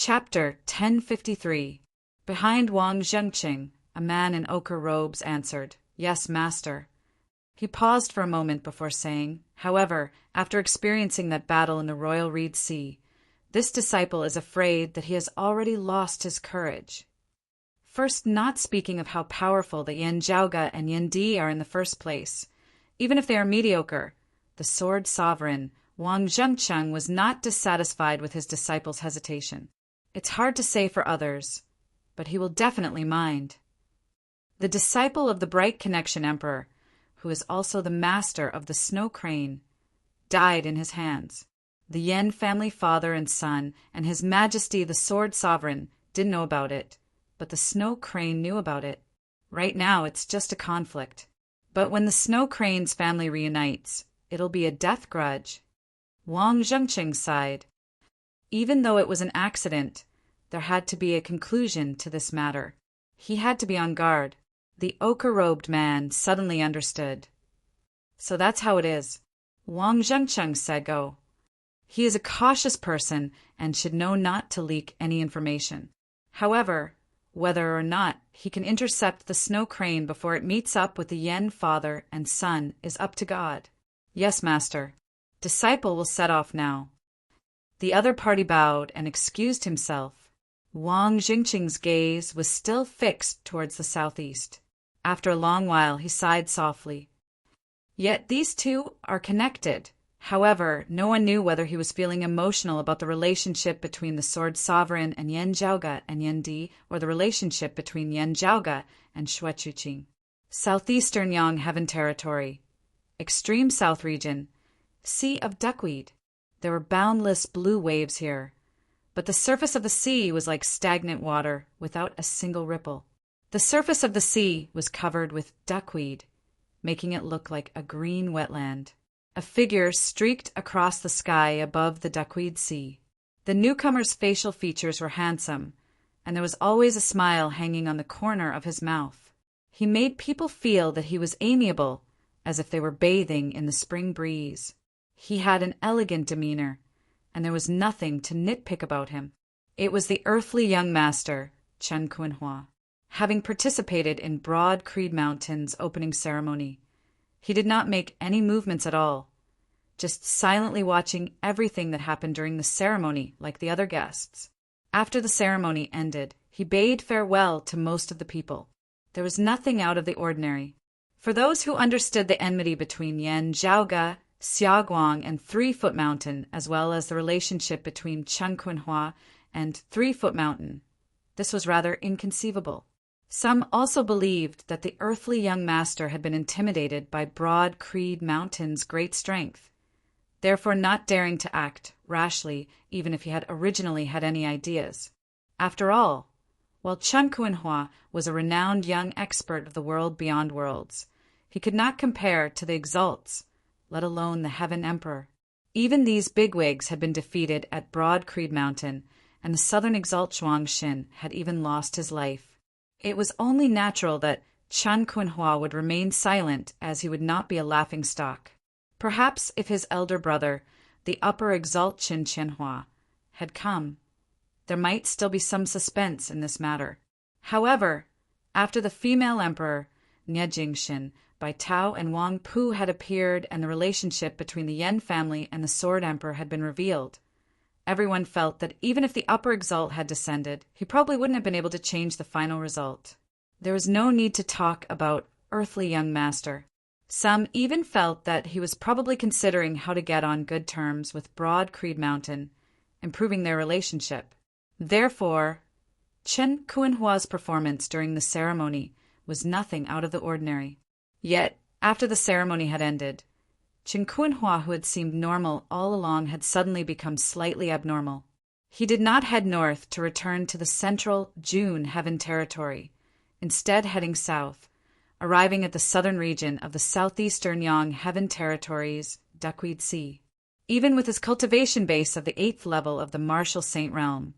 Chapter 1053. Behind Wang Zhengqing, a man in ochre robes answered, "Yes, master." He paused for a moment before saying, "However, after experiencing that battle in the royal reed sea, this disciple is afraid that he has already lost his courage." First, not speaking of how powerful the Yan Zhaoga and Yan Di are in the first place, even if they are mediocre, the sword sovereign, Wang Zhengqing, was not dissatisfied with his disciple's hesitation. It's hard to say for others, but he will definitely mind. The disciple of the Bright Connection Emperor, who is also the master of the Snow Crane, died in his hands. The Yen family father and son and His Majesty the Sword Sovereign didn't know about it, but the Snow Crane knew about it. Right now it's just a conflict. But when the Snow Crane's family reunites, it'll be a death grudge. Wang Zhengqing sighed. Even though it was an accident, there had to be a conclusion to this matter. He had to be on guard. The ochre-robed man suddenly understood. "So that's how it is," Wang Zhengqing said. "Go." He is a cautious person and should know not to leak any information. However, whether or not he can intercept the Snow Crane before it meets up with the Yen father and son is up to God. "Yes, master." Disciple will set off now. The other party bowed and excused himself. Wang Zhengqing's gaze was still fixed towards the southeast. After a long while, he sighed softly. Yet these two are connected. However, no one knew whether he was feeling emotional about the relationship between the Sword Sovereign and Yan Zhaoga and Yan Di, or the relationship between Yan Zhaoga and Shuechuqing. Southeastern Yang Heaven Territory. Extreme South Region. Sea of Duckweed. There were boundless blue waves here, but the surface of the sea was like stagnant water without a single ripple. The surface of the sea was covered with duckweed, making it look like a green wetland. A figure streaked across the sky above the duckweed sea. The newcomer's facial features were handsome, and there was always a smile hanging on the corner of his mouth. He made people feel that he was amiable, as if they were bathing in the spring breeze. He had an elegant demeanor, and there was nothing to nitpick about him. It was the earthly young master, Chen Kunhua. Having participated in Broad Creed Mountain's opening ceremony, he did not make any movements at all, just silently watching everything that happened during the ceremony like the other guests. After the ceremony ended, he bade farewell to most of the people. There was nothing out of the ordinary. For those who understood the enmity between Yan Zhaoga, Xiaoguang, and 3-Foot Mountain, as well as the relationship between Chen Kunhua and 3-Foot Mountain, this was rather inconceivable. Some also believed that the earthly young master had been intimidated by Broad Creed Mountain's great strength, therefore not daring to act rashly even if he had originally had any ideas. After all, while Chen Kunhua was a renowned young expert of the world beyond worlds, he could not compare to the Exalts, let alone the Heaven Emperor. Even these bigwigs had been defeated at Broad Creed Mountain, and the southern Exalt Shuangxin had even lost his life. It was only natural that Chen Kunhua would remain silent, as he would not be a laughingstock. Perhaps if his elder brother, the upper Exalt Qin Qianhua, had come, there might still be some suspense in this matter. However, after the female emperor, Nie Jingxin, by Tao and Wang Pu had appeared and the relationship between the Yen family and the Sword Emperor had been revealed, everyone felt that even if the upper Exalt had descended, he probably wouldn't have been able to change the final result. There was no need to talk about earthly young master. Some even felt that he was probably considering how to get on good terms with Broad Creed Mountain, improving their relationship. Therefore, Chen Kunhua's performance during the ceremony was nothing out of the ordinary. Yet, after the ceremony had ended, Chen Kunhua, who had seemed normal all along, had suddenly become slightly abnormal. He did not head north to return to the central June Heaven Territory, instead heading south, arriving at the southern region of the southeastern Yang Heaven Territory's Duckweed Sea. Even with his cultivation base of the 8th level of the Martial Saint Realm,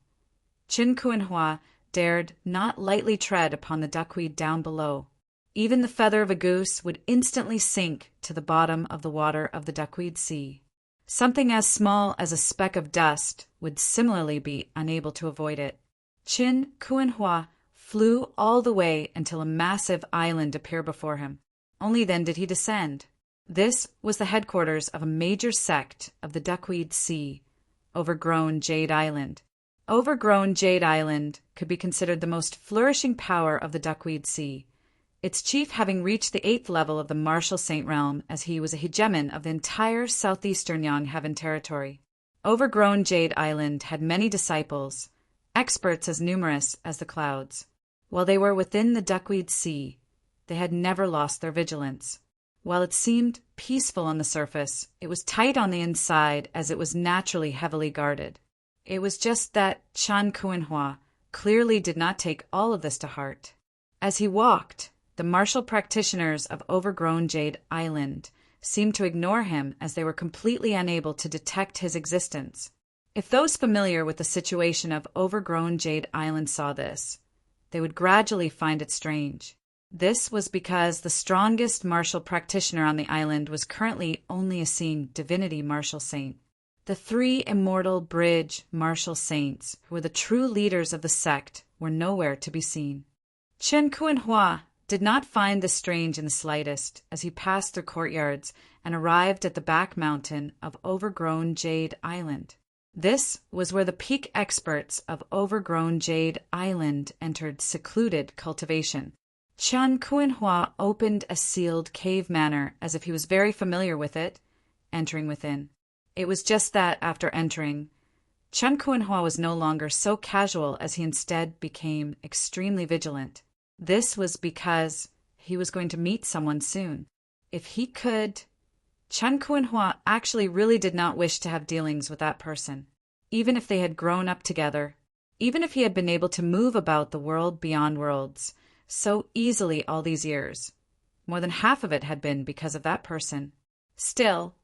Chen Kunhua dared not lightly tread upon the duckweed down below. Even the feather of a goose would instantly sink to the bottom of the water of the Duckweed Sea. Something as small as a speck of dust would similarly be unable to avoid it. Qin Kuan-hua flew all the way until a massive island appeared before him. Only then did he descend. This was the headquarters of a major sect of the Duckweed Sea, Overgrown Jade Island. Overgrown Jade Island could be considered the most flourishing power of the Duckweed Sea, its chief having reached the 8th level of the Martial Saint realm, as he was a hegemon of the entire southeastern Yangheaven territory. Overgrown Jade Island had many disciples, experts as numerous as the clouds. While they were within the Duckweed Sea, they had never lost their vigilance. While it seemed peaceful on the surface, it was tight on the inside, as it was naturally heavily guarded. It was just that Chan Kuan-hua clearly did not take all of this to heart. As he walked, the martial practitioners of Overgrown Jade Island seemed to ignore him, as they were completely unable to detect his existence. If those familiar with the situation of Overgrown Jade Island saw this, they would gradually find it strange. This was because the strongest martial practitioner on the island was currently only a seeing divinity martial saint. The 3 immortal bridge martial saints, who were the true leaders of the sect, were nowhere to be seen. Chen Kuan-hua did not find this strange in the slightest as he passed through courtyards and arrived at the back mountain of Overgrown Jade Island. This was where the peak experts of Overgrown Jade Island entered secluded cultivation. Chen Kuan-hua opened a sealed cave manor as if he was very familiar with it, entering within. It was just that, after entering, Chen Kuan-hua was no longer so casual, as he instead became extremely vigilant. This was because he was going to meet someone soon. If he could, Chen Kuan-hua actually really did not wish to have dealings with that person. Even if they had grown up together, even if he had been able to move about the world beyond worlds so easily all these years, more than half of it had been because of that person. Still,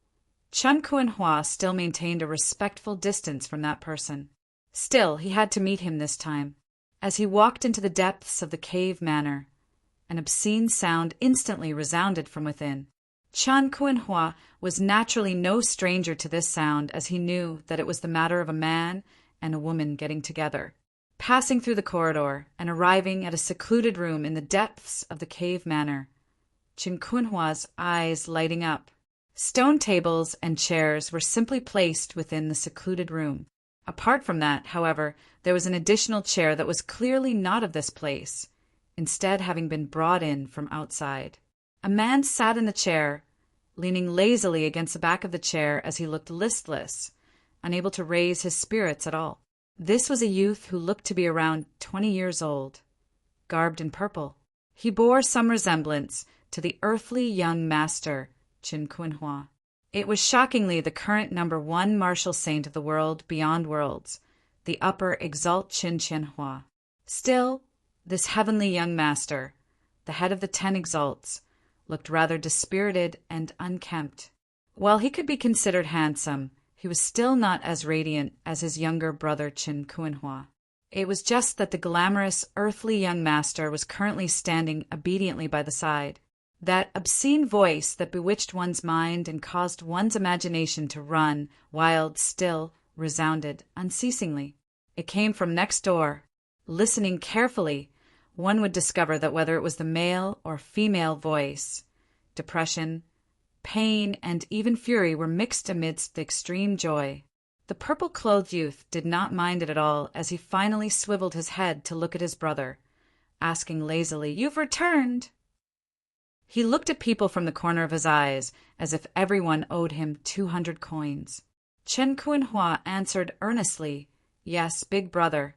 Chen Kuan-hua still maintained a respectful distance from that person. Still, he had to meet him this time. As he walked into the depths of the cave manor, an obscene sound instantly resounded from within. Chen Kuan-hua was naturally no stranger to this sound, as he knew that it was the matter of a man and a woman getting together. Passing through the corridor and arriving at a secluded room in the depths of the cave manor, Chen Kuan-hua's eyes lighting up. Stone tables and chairs were simply placed within the secluded room. Apart from that, however, there was an additional chair that was clearly not of this place, instead having been brought in from outside. A man sat in the chair, leaning lazily against the back of the chair as he looked listless, unable to raise his spirits at all. This was a youth who looked to be around 20 years old, garbed in purple. He bore some resemblance to the earthly young master, Chen Kuan-hua. It was shockingly the current #1 martial saint of the world beyond worlds, the upper Exalt Chen Qianhua. Still, this heavenly young master, the head of the 10 exalts, looked rather dispirited and unkempt. While he could be considered handsome, he was still not as radiant as his younger brother Chen Kuan-hua. It was just that the glamorous, earthly young master was currently standing obediently by the side. That obscene voice that bewitched one's mind and caused one's imagination to run wild still resounded unceasingly. It came from next door. Listening carefully, one would discover that whether it was the male or female voice, depression, pain, and even fury were mixed amidst the extreme joy. The purple-clothed youth did not mind it at all as he finally swiveled his head to look at his brother, asking lazily, "You've returned!" He looked at people from the corner of his eyes as if everyone owed him 200 coins. Chen Kuan-hua answered earnestly, "Yes, big brother.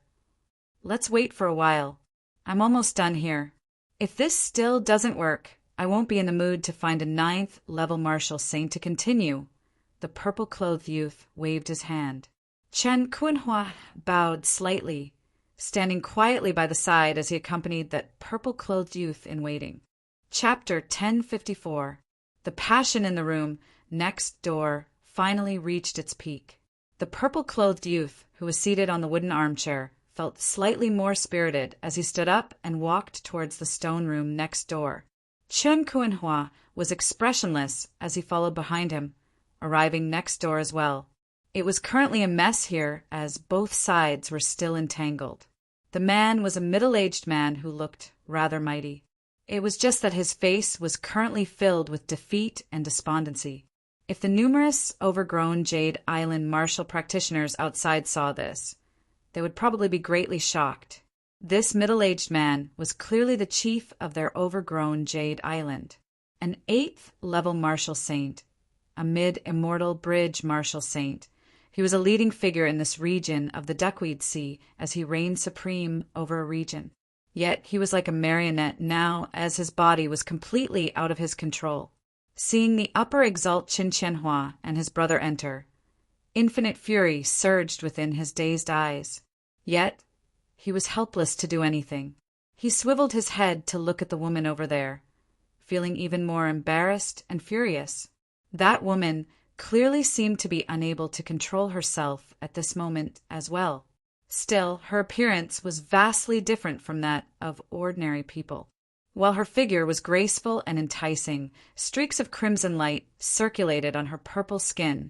Let's wait for a while. I'm almost done here. If this still doesn't work, I won't be in the mood to find a 9th level martial saint to continue." The purple-clothed youth waved his hand. Chen Kuan-hua bowed slightly, standing quietly by the side as he accompanied that purple-clothed youth in waiting. Chapter 1054. The passion in the room next door finally reached its peak. The purple-clothed youth, who was seated on the wooden armchair, felt slightly more spirited as he stood up and walked towards the stone room next door. Chen Kuan-hua was expressionless as he followed behind him, arriving next door as well. It was currently a mess here, as both sides were still entangled. The man was a middle-aged man who looked rather mighty. It was just that his face was currently filled with defeat and despondency. If the numerous overgrown Jade Island martial practitioners outside saw this, they would probably be greatly shocked. This middle-aged man was clearly the chief of their overgrown Jade Island, an 8th level martial saint, a mid-immortal bridge martial saint. He was a leading figure in this region of the Duckweed Sea as he reigned supreme over a region. Yet he was like a marionette now, as his body was completely out of his control. Seeing the upper exalt Qin Qianhua and his brother enter, infinite fury surged within his dazed eyes. Yet he was helpless to do anything. He swiveled his head to look at the woman over there, feeling even more embarrassed and furious. That woman clearly seemed to be unable to control herself at this moment as well. Still, her appearance was vastly different from that of ordinary people. While her figure was graceful and enticing, streaks of crimson light circulated on her purple skin,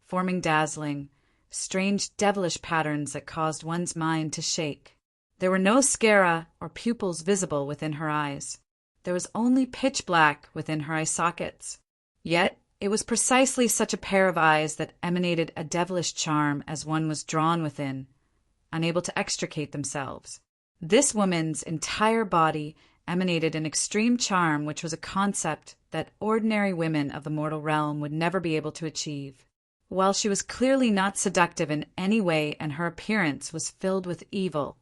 forming dazzling, strange devilish patterns that caused one's mind to shake. There were no sclera or pupils visible within her eyes. There was only pitch black within her eye sockets. Yet it was precisely such a pair of eyes that emanated a devilish charm as one was drawn within, unable to extricate themselves. This woman's entire body emanated an extreme charm which was a concept that ordinary women of the mortal realm would never be able to achieve. While she was clearly not seductive in any way and her appearance was filled with evil,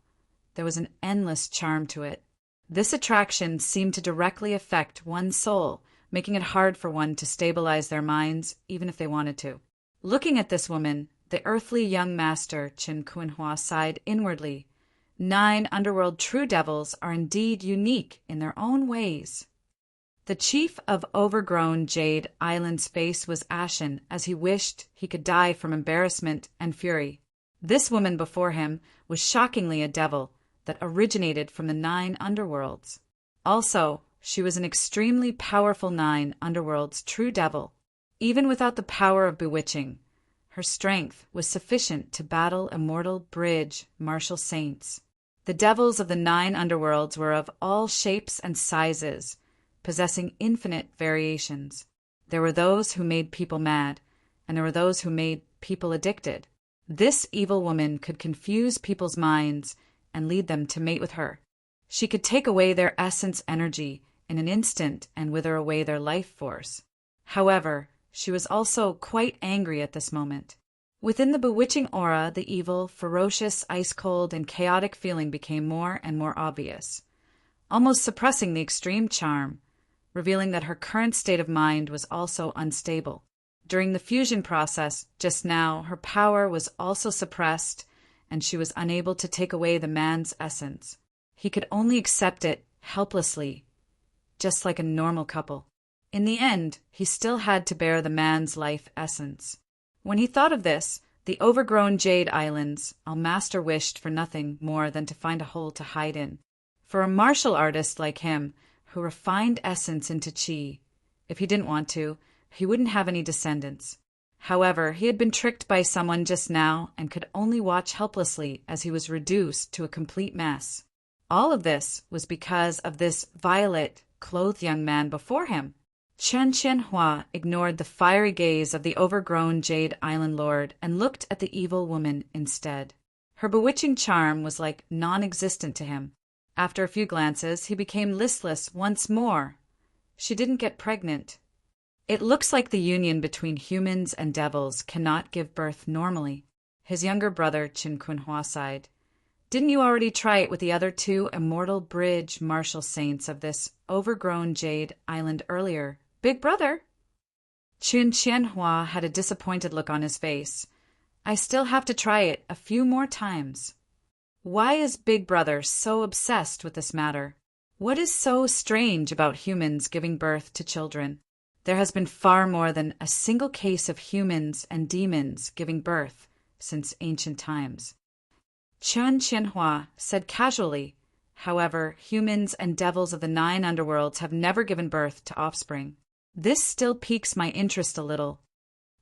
there was an endless charm to it. This attraction seemed to directly affect one's soul, making it hard for one to stabilize their minds, even if they wanted to. Looking at this woman, the earthly young master Qin Qianhua sighed inwardly. 9 underworld true devils are indeed unique in their own ways. The chief of overgrown Jade Island's face was ashen as he wished he could die from embarrassment and fury. This woman before him was shockingly a devil that originated from the 9 underworlds. Also, she was an extremely powerful 9 underworlds true devil. Even without the power of bewitching, her strength was sufficient to battle immortal bridge martial saints. The devils of the 9 underworlds were of all shapes and sizes, possessing infinite variations. There were those who made people mad, and there were those who made people addicted. This evil woman could confuse people's minds and lead them to mate with her. She could take away their essence energy in an instant and wither away their life force. However, she was also quite angry at this moment. Within the bewitching aura, the evil, ferocious, ice-cold, and chaotic feeling became more and more obvious, almost suppressing the extreme charm, revealing that her current state of mind was also unstable. During the fusion process, just now, her power was also suppressed, and she was unable to take away the man's essence. He could only accept it helplessly, just like a normal couple. In the end, he still had to bear the man's life essence. When he thought of this, the overgrown Jade Islands, our master wished for nothing more than to find a hole to hide in. For a martial artist like him, who refined essence into chi, if he didn't want to, he wouldn't have any descendants. However, he had been tricked by someone just now and could only watch helplessly as he was reduced to a complete mess. All of this was because of this violet-clothed young man before him. Qin Qianhua ignored the fiery gaze of the overgrown Jade Island lord and looked at the evil woman instead. Her bewitching charm was like non-existent to him. After a few glances, he became listless once more. She didn't get pregnant. It looks like the union between humans and devils cannot give birth normally. His younger brother, Qin Qianhua, sighed. Didn't you already try it with the other 2 immortal bridge martial saints of this overgrown Jade Island earlier, big brother? Qin Qianhua had a disappointed look on his face. I still have to try it a few more times. Why is Big Brother so obsessed with this matter? What is so strange about humans giving birth to children? There has been far more than a single case of humans and demons giving birth since ancient times. Qin Qianhua said casually, however, humans and devils of the 9 underworlds have never given birth to offspring. This still piques my interest a little.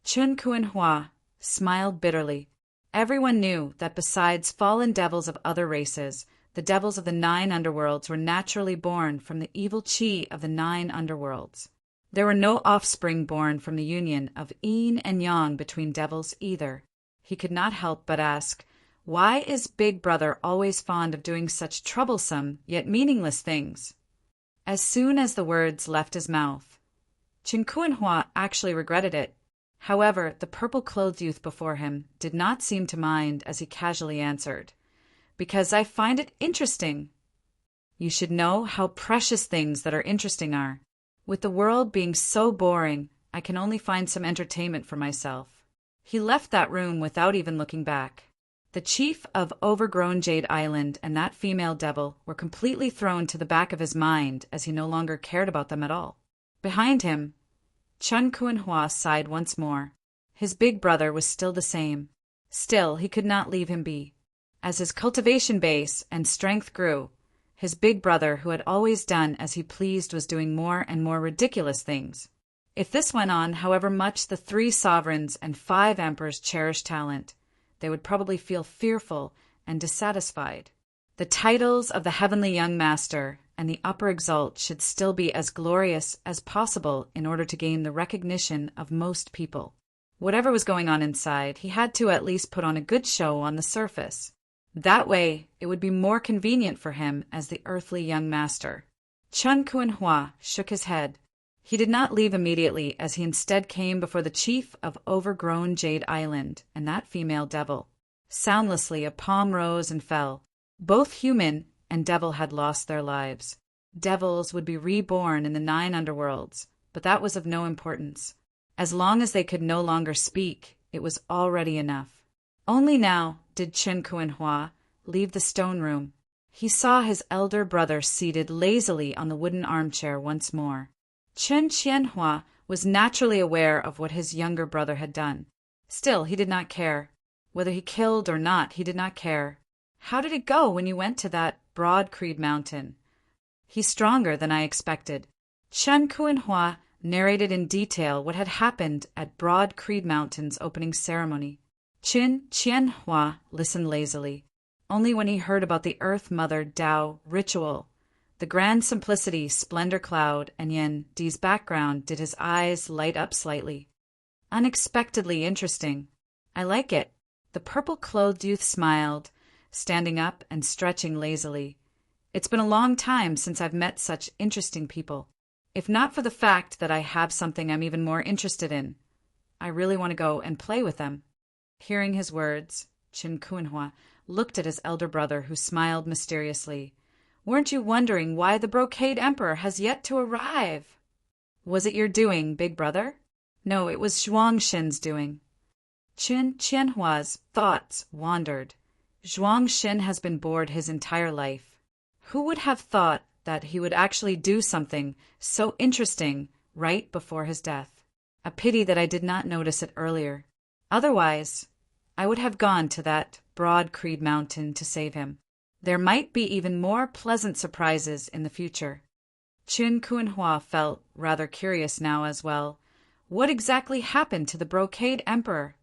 Chun Kuan-hua smiled bitterly. Everyone knew that besides fallen devils of other races, the devils of the 9 underworlds were naturally born from the evil chi of the 9 underworlds. There were no offspring born from the union of yin and yang between devils either. He could not help but ask, why is Big Brother always fond of doing such troublesome yet meaningless things? As soon as the words left his mouth, Chun Kuan-hua actually regretted it. However, the purple-clothed youth before him did not seem to mind as he casually answered, "Because I find it interesting." You should know how precious things that are interesting are. With the world being so boring, I can only find some entertainment for myself. He left that room without even looking back. The chief of overgrown Jade Island and that female devil were completely thrown to the back of his mind as he no longer cared about them at all. Behind him, Chun Kuan-hua sighed once more. His big brother was still the same. Still, he could not leave him be. As his cultivation base and strength grew, his big brother, who had always done as he pleased, was doing more and more ridiculous things. If this went on, however much the 3 sovereigns and 5 emperors cherished talent, they would probably feel fearful and dissatisfied. The titles of the Heavenly Young Master and the Upper Exalt should still be as glorious as possible in order to gain the recognition of most people. Whatever was going on inside, he had to at least put on a good show on the surface. That way, it would be more convenient for him as the earthly young master. Chun Kuan-hua shook his head. He did not leave immediately, as he instead came before the chief of overgrown Jade Island and that female devil. Soundlessly, a palm rose and fell. Both human and devil had lost their lives. Devils would be reborn in the 9 underworlds, but that was of no importance. As long as they could no longer speak, it was already enough. Only now did Chun Kuan-hua leave the stone room. He saw his elder brother seated lazily on the wooden armchair once more. Chun Chien-hua was naturally aware of what his younger brother had done. Still, he did not care. Whether he killed or not, he did not care. How did it go when you went to that Broad Creed Mountain? He's stronger than I expected. Chun Kuan-hua narrated in detail what had happened at Broad Creed Mountain's opening ceremony. Chun Chien-hua listened lazily. Only when he heard about the Earth Mother Tao ritual, the grand simplicity, splendor cloud, and Yen Di's background did his eyes light up slightly. Unexpectedly interesting. I like it. The purple-clothed youth smiled, standing up and stretching lazily. It's been a long time since I've met such interesting people. If not for the fact that I have something I'm even more interested in, I really want to go and play with them. Hearing his words, Chun Kuan-hua looked at his elder brother, who smiled mysteriously. Weren't you wondering why the Brocade Emperor has yet to arrive? Was it your doing, big brother? No, it was Zhuangshin's doing. Chun Chien-hua's thoughts wandered. Zhuangshin has been bored his entire life. Who would have thought that he would actually do something so interesting right before his death? A pity that I did not notice it earlier. Otherwise, I would have gone to that Broad Creed Mountain to save him. There might be even more pleasant surprises in the future. Chun Kuan-hua felt rather curious now as well. What exactly happened to the Brocade Emperor?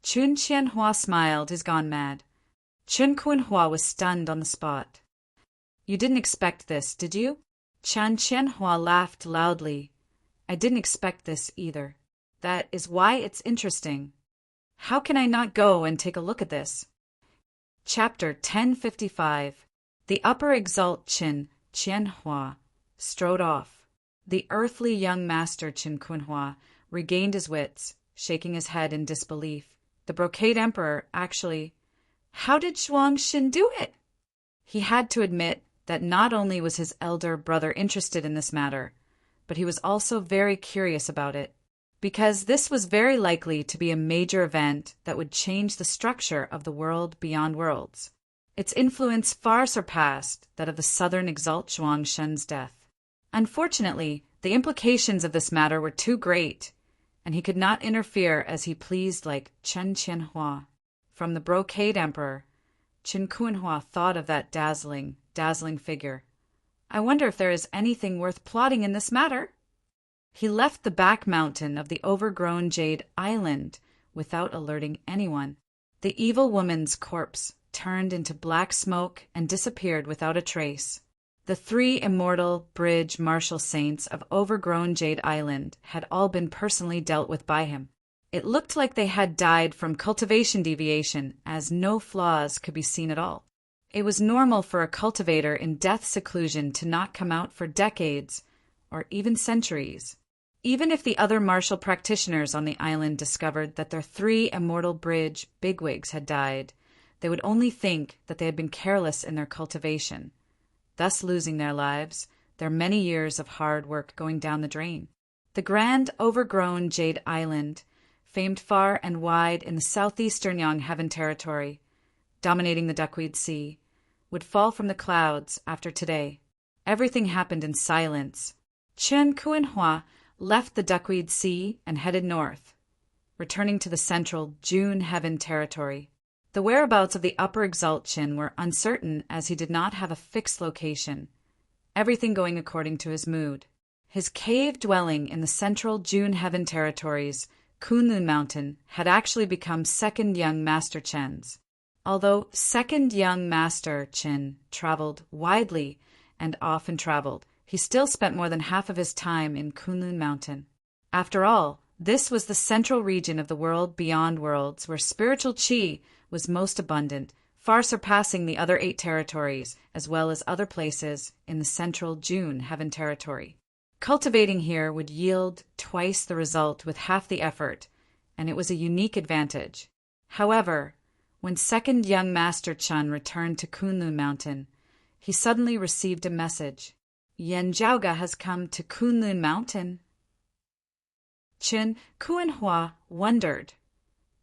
Chun Chien-hua smiled, he's gone mad. Chun Kuan-hua was stunned on the spot. You didn't expect this, did you? Chun Chien-hua laughed loudly. I didn't expect this either. That is why it's interesting. How can I not go and take a look at this? Chapter 1055. The Upper Exalt Chun Chien-hua strode off. The earthly young master Chun Kuan-hua regained his wits, shaking his head in disbelief. The Brocade Emperor actually... How did Zhuangshin do it? He had to admit that not only was his elder brother interested in this matter, but he was also very curious about it, because this was very likely to be a major event that would change the structure of the world beyond worlds. Its influence far surpassed that of the Southern Exalt Zhuangshin's death. Unfortunately, the implications of this matter were too great, and he could not interfere as he pleased like Chun Chien-hua. From the Brocade Emperor, Chun Kuan-hua thought of that dazzling figure. I wonder if there is anything worth plotting in this matter? He left the back mountain of the overgrown Jade Island without alerting anyone. The evil woman's corpse turned into black smoke and disappeared without a trace. The 3 immortal bridge martial saints of overgrown Jade Island had all been personally dealt with by him. It looked like they had died from cultivation deviation, as no flaws could be seen at all. It was normal for a cultivator in death seclusion to not come out for decades, or even centuries. Even if the other martial practitioners on the island discovered that their 3 immortal bridge bigwigs had died, they would only think that they had been careless in their cultivation, thus losing their lives, their many years of hard work going down the drain. The grand, overgrown Jade Island, famed far and wide in the southeastern Yongheaven territory, dominating the Duckweed Sea, would fall from the clouds after today. Everything happened in silence. Chen Kuanhua left the Duckweed Sea and headed north, returning to the central June Heaven territory. The whereabouts of the Upper Exalt Chin were uncertain, as he did not have a fixed location, everything going according to his mood. His cave dwelling in the central June Heaven territories, Kunlun Mountain, had actually become Second Young Master Chen's. Although Second Young Master Chen traveled widely and often traveled, he still spent more than half of his time in Kunlun Mountain. After all, this was the central region of the world beyond worlds, where spiritual qi was most abundant, far surpassing the other 8 territories, as well as other places in the central June Heaven territory. Cultivating here would yield twice the result with half the effort, and it was a unique advantage. However, when Second Young Master Chun returned to Kunlun Mountain, he suddenly received a message. Yen Jiaoga has come to Kunlun Mountain. Chen Kuanhua wondered.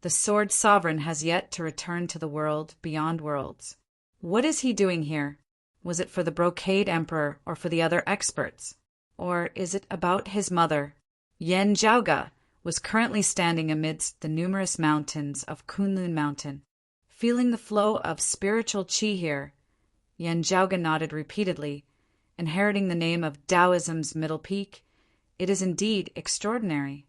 The Sword Sovereign has yet to return to the world beyond worlds. What is he doing here? Was it for the Brocade Emperor or for the other experts? Or is it about his mother? Yen Jiaoga was currently standing amidst the numerous mountains of Kunlun Mountain. Feeling the flow of spiritual qi here, Yen Jiaoga nodded repeatedly, inheriting the name of Taoism's middle peak. It is indeed extraordinary.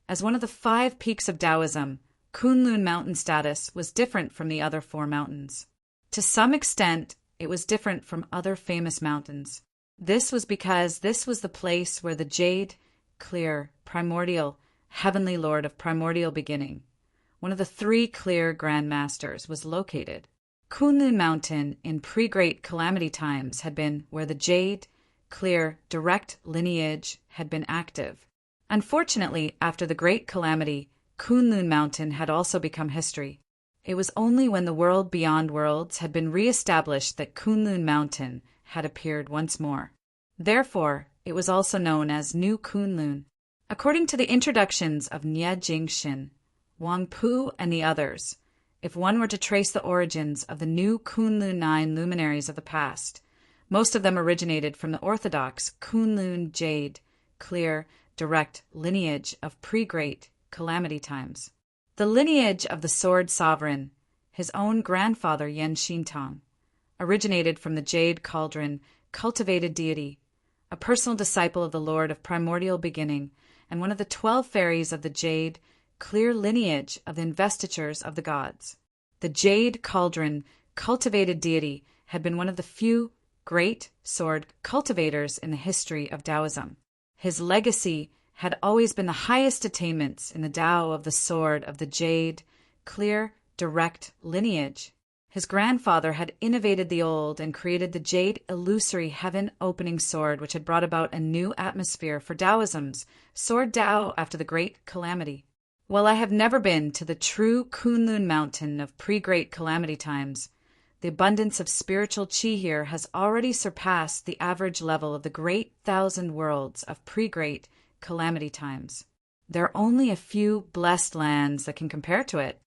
As one of the 5 peaks of Taoism, Kunlun Mountain status was different from the other 4 mountains. To some extent, it was different from other famous mountains. This was because this was the place where the jade, clear, primordial, heavenly lord of primordial beginning, one of the 3 clear Grand Masters, was located. Kunlun Mountain in pre-Great Calamity times had been where the jade, clear, direct lineage had been active. Unfortunately, after the Great Calamity, Kunlun Mountain had also become history. It was only when the world beyond worlds had been re-established that Kunlun Mountain had appeared once more. Therefore, it was also known as New Kunlun. According to the introductions of Nie Jingxin, Wang Pu, and the others, if one were to trace the origins of the new Kunlun 9 luminaries of the past, most of them originated from the orthodox Kunlun jade, clear, direct lineage of pre-Great Calamity times. The lineage of the Sword Sovereign, his own grandfather Yen Xintong, originated from the Jade Cauldron cultivated deity, a personal disciple of the Lord of Primordial Beginning, and one of the 12 fairies of the Jade clear lineage of the investitures of the gods. The Jade Cauldron cultivated deity had been one of the few great sword cultivators in the history of Taoism. His legacy had always been the highest attainments in the Tao of the sword of the Jade, clear, direct lineage. His grandfather had innovated the old and created the Jade illusory heaven-opening sword, which had brought about a new atmosphere for Taoism's Sword Tao after the Great Calamity. While I have never been to the true Kunlun Mountain of pre-Great Calamity times, the abundance of spiritual qi here has already surpassed the average level of the great 1,000 worlds of pre-Great Calamity times. There are only a few blessed lands that can compare to it.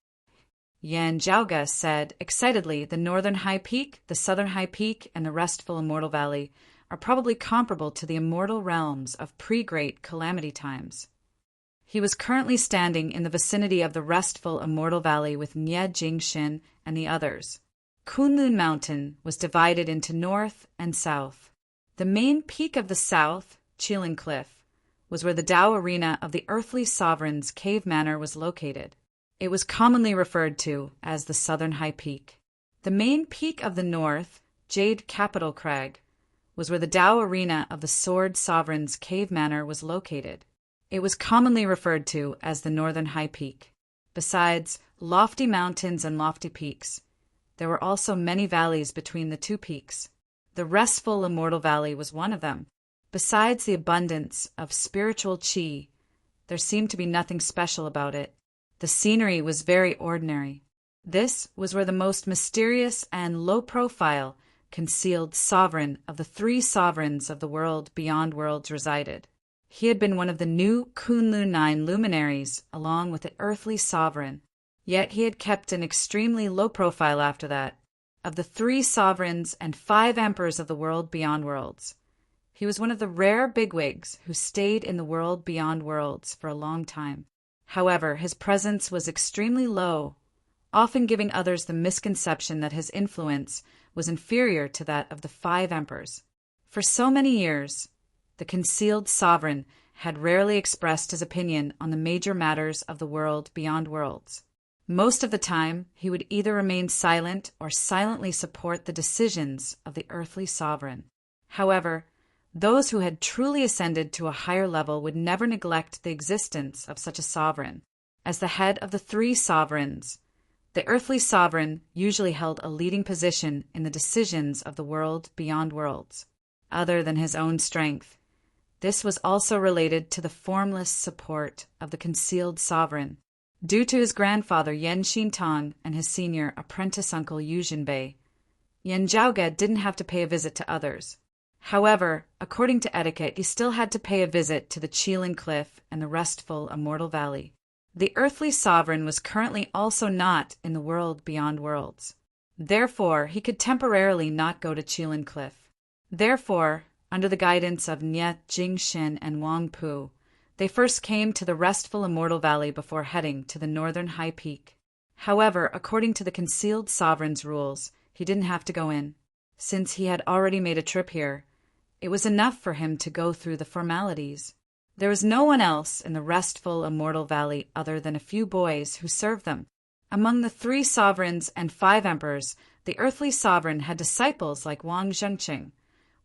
Yan Jiaoga said excitedly, the northern high peak, the southern high peak, and the restful immortal valley are probably comparable to the immortal realms of pre-Great Calamity times. He was currently standing in the vicinity of the restful immortal valley with Nie Jingxin and the others. Kunlun Mountain was divided into north and south. The main peak of the south, Chilling Cliff, was where the Tao arena of the earthly sovereign's cave manor was located. It was commonly referred to as the Southern High Peak. The main peak of the north, Jade Capital Crag, was where the Tao arena of the Sword Sovereign's cave manor was located. It was commonly referred to as the Northern High Peak. Besides lofty mountains and lofty peaks, there were also many valleys between the two peaks. The restful Immortal Valley was one of them. Besides the abundance of spiritual chi, there seemed to be nothing special about it. The scenery was very ordinary. This was where the most mysterious and low-profile concealed sovereign of the three sovereigns of the world beyond worlds resided. He had been one of the new Kunlun 9 luminaries along with the earthly sovereign, yet he had kept an extremely low profile after that. Of the 3 sovereigns and 5 emperors of the world beyond worlds, he was one of the rare bigwigs who stayed in the world beyond worlds for a long time. However, his presence was extremely low, often giving others the misconception that his influence was inferior to that of the 5 emperors. For so many years, the concealed sovereign had rarely expressed his opinion on the major matters of the world beyond worlds. Most of the time, he would either remain silent or silently support the decisions of the earthly sovereign. However, those who had truly ascended to a higher level would never neglect the existence of such a sovereign. As the head of the 3 sovereigns, the earthly sovereign usually held a leading position in the decisions of the world beyond worlds. Other than his own strength, this was also related to the formless support of the concealed sovereign. Due to his grandfather Yen Xintong and his senior apprentice uncle Yu Jinbei, Yen Zhaoge didn't have to pay a visit to others. However, according to etiquette, he still had to pay a visit to the Qilin Cliff and the restful Immortal Valley. The earthly sovereign was currently also not in the world beyond worlds. Therefore, he could temporarily not go to Qilin Cliff. Therefore, under the guidance of Nye Jingxin and Wang Pu, they first came to the restful Immortal Valley before heading to the Northern High Peak. However, according to the concealed sovereign's rules, he didn't have to go in. Since he had already made a trip here, it was enough for him to go through the formalities. There was no one else in the restful Immortal Valley other than a few boys who served them. Among the 3 sovereigns and 5 emperors, the earthly sovereign had disciples like Wang Zhengqing,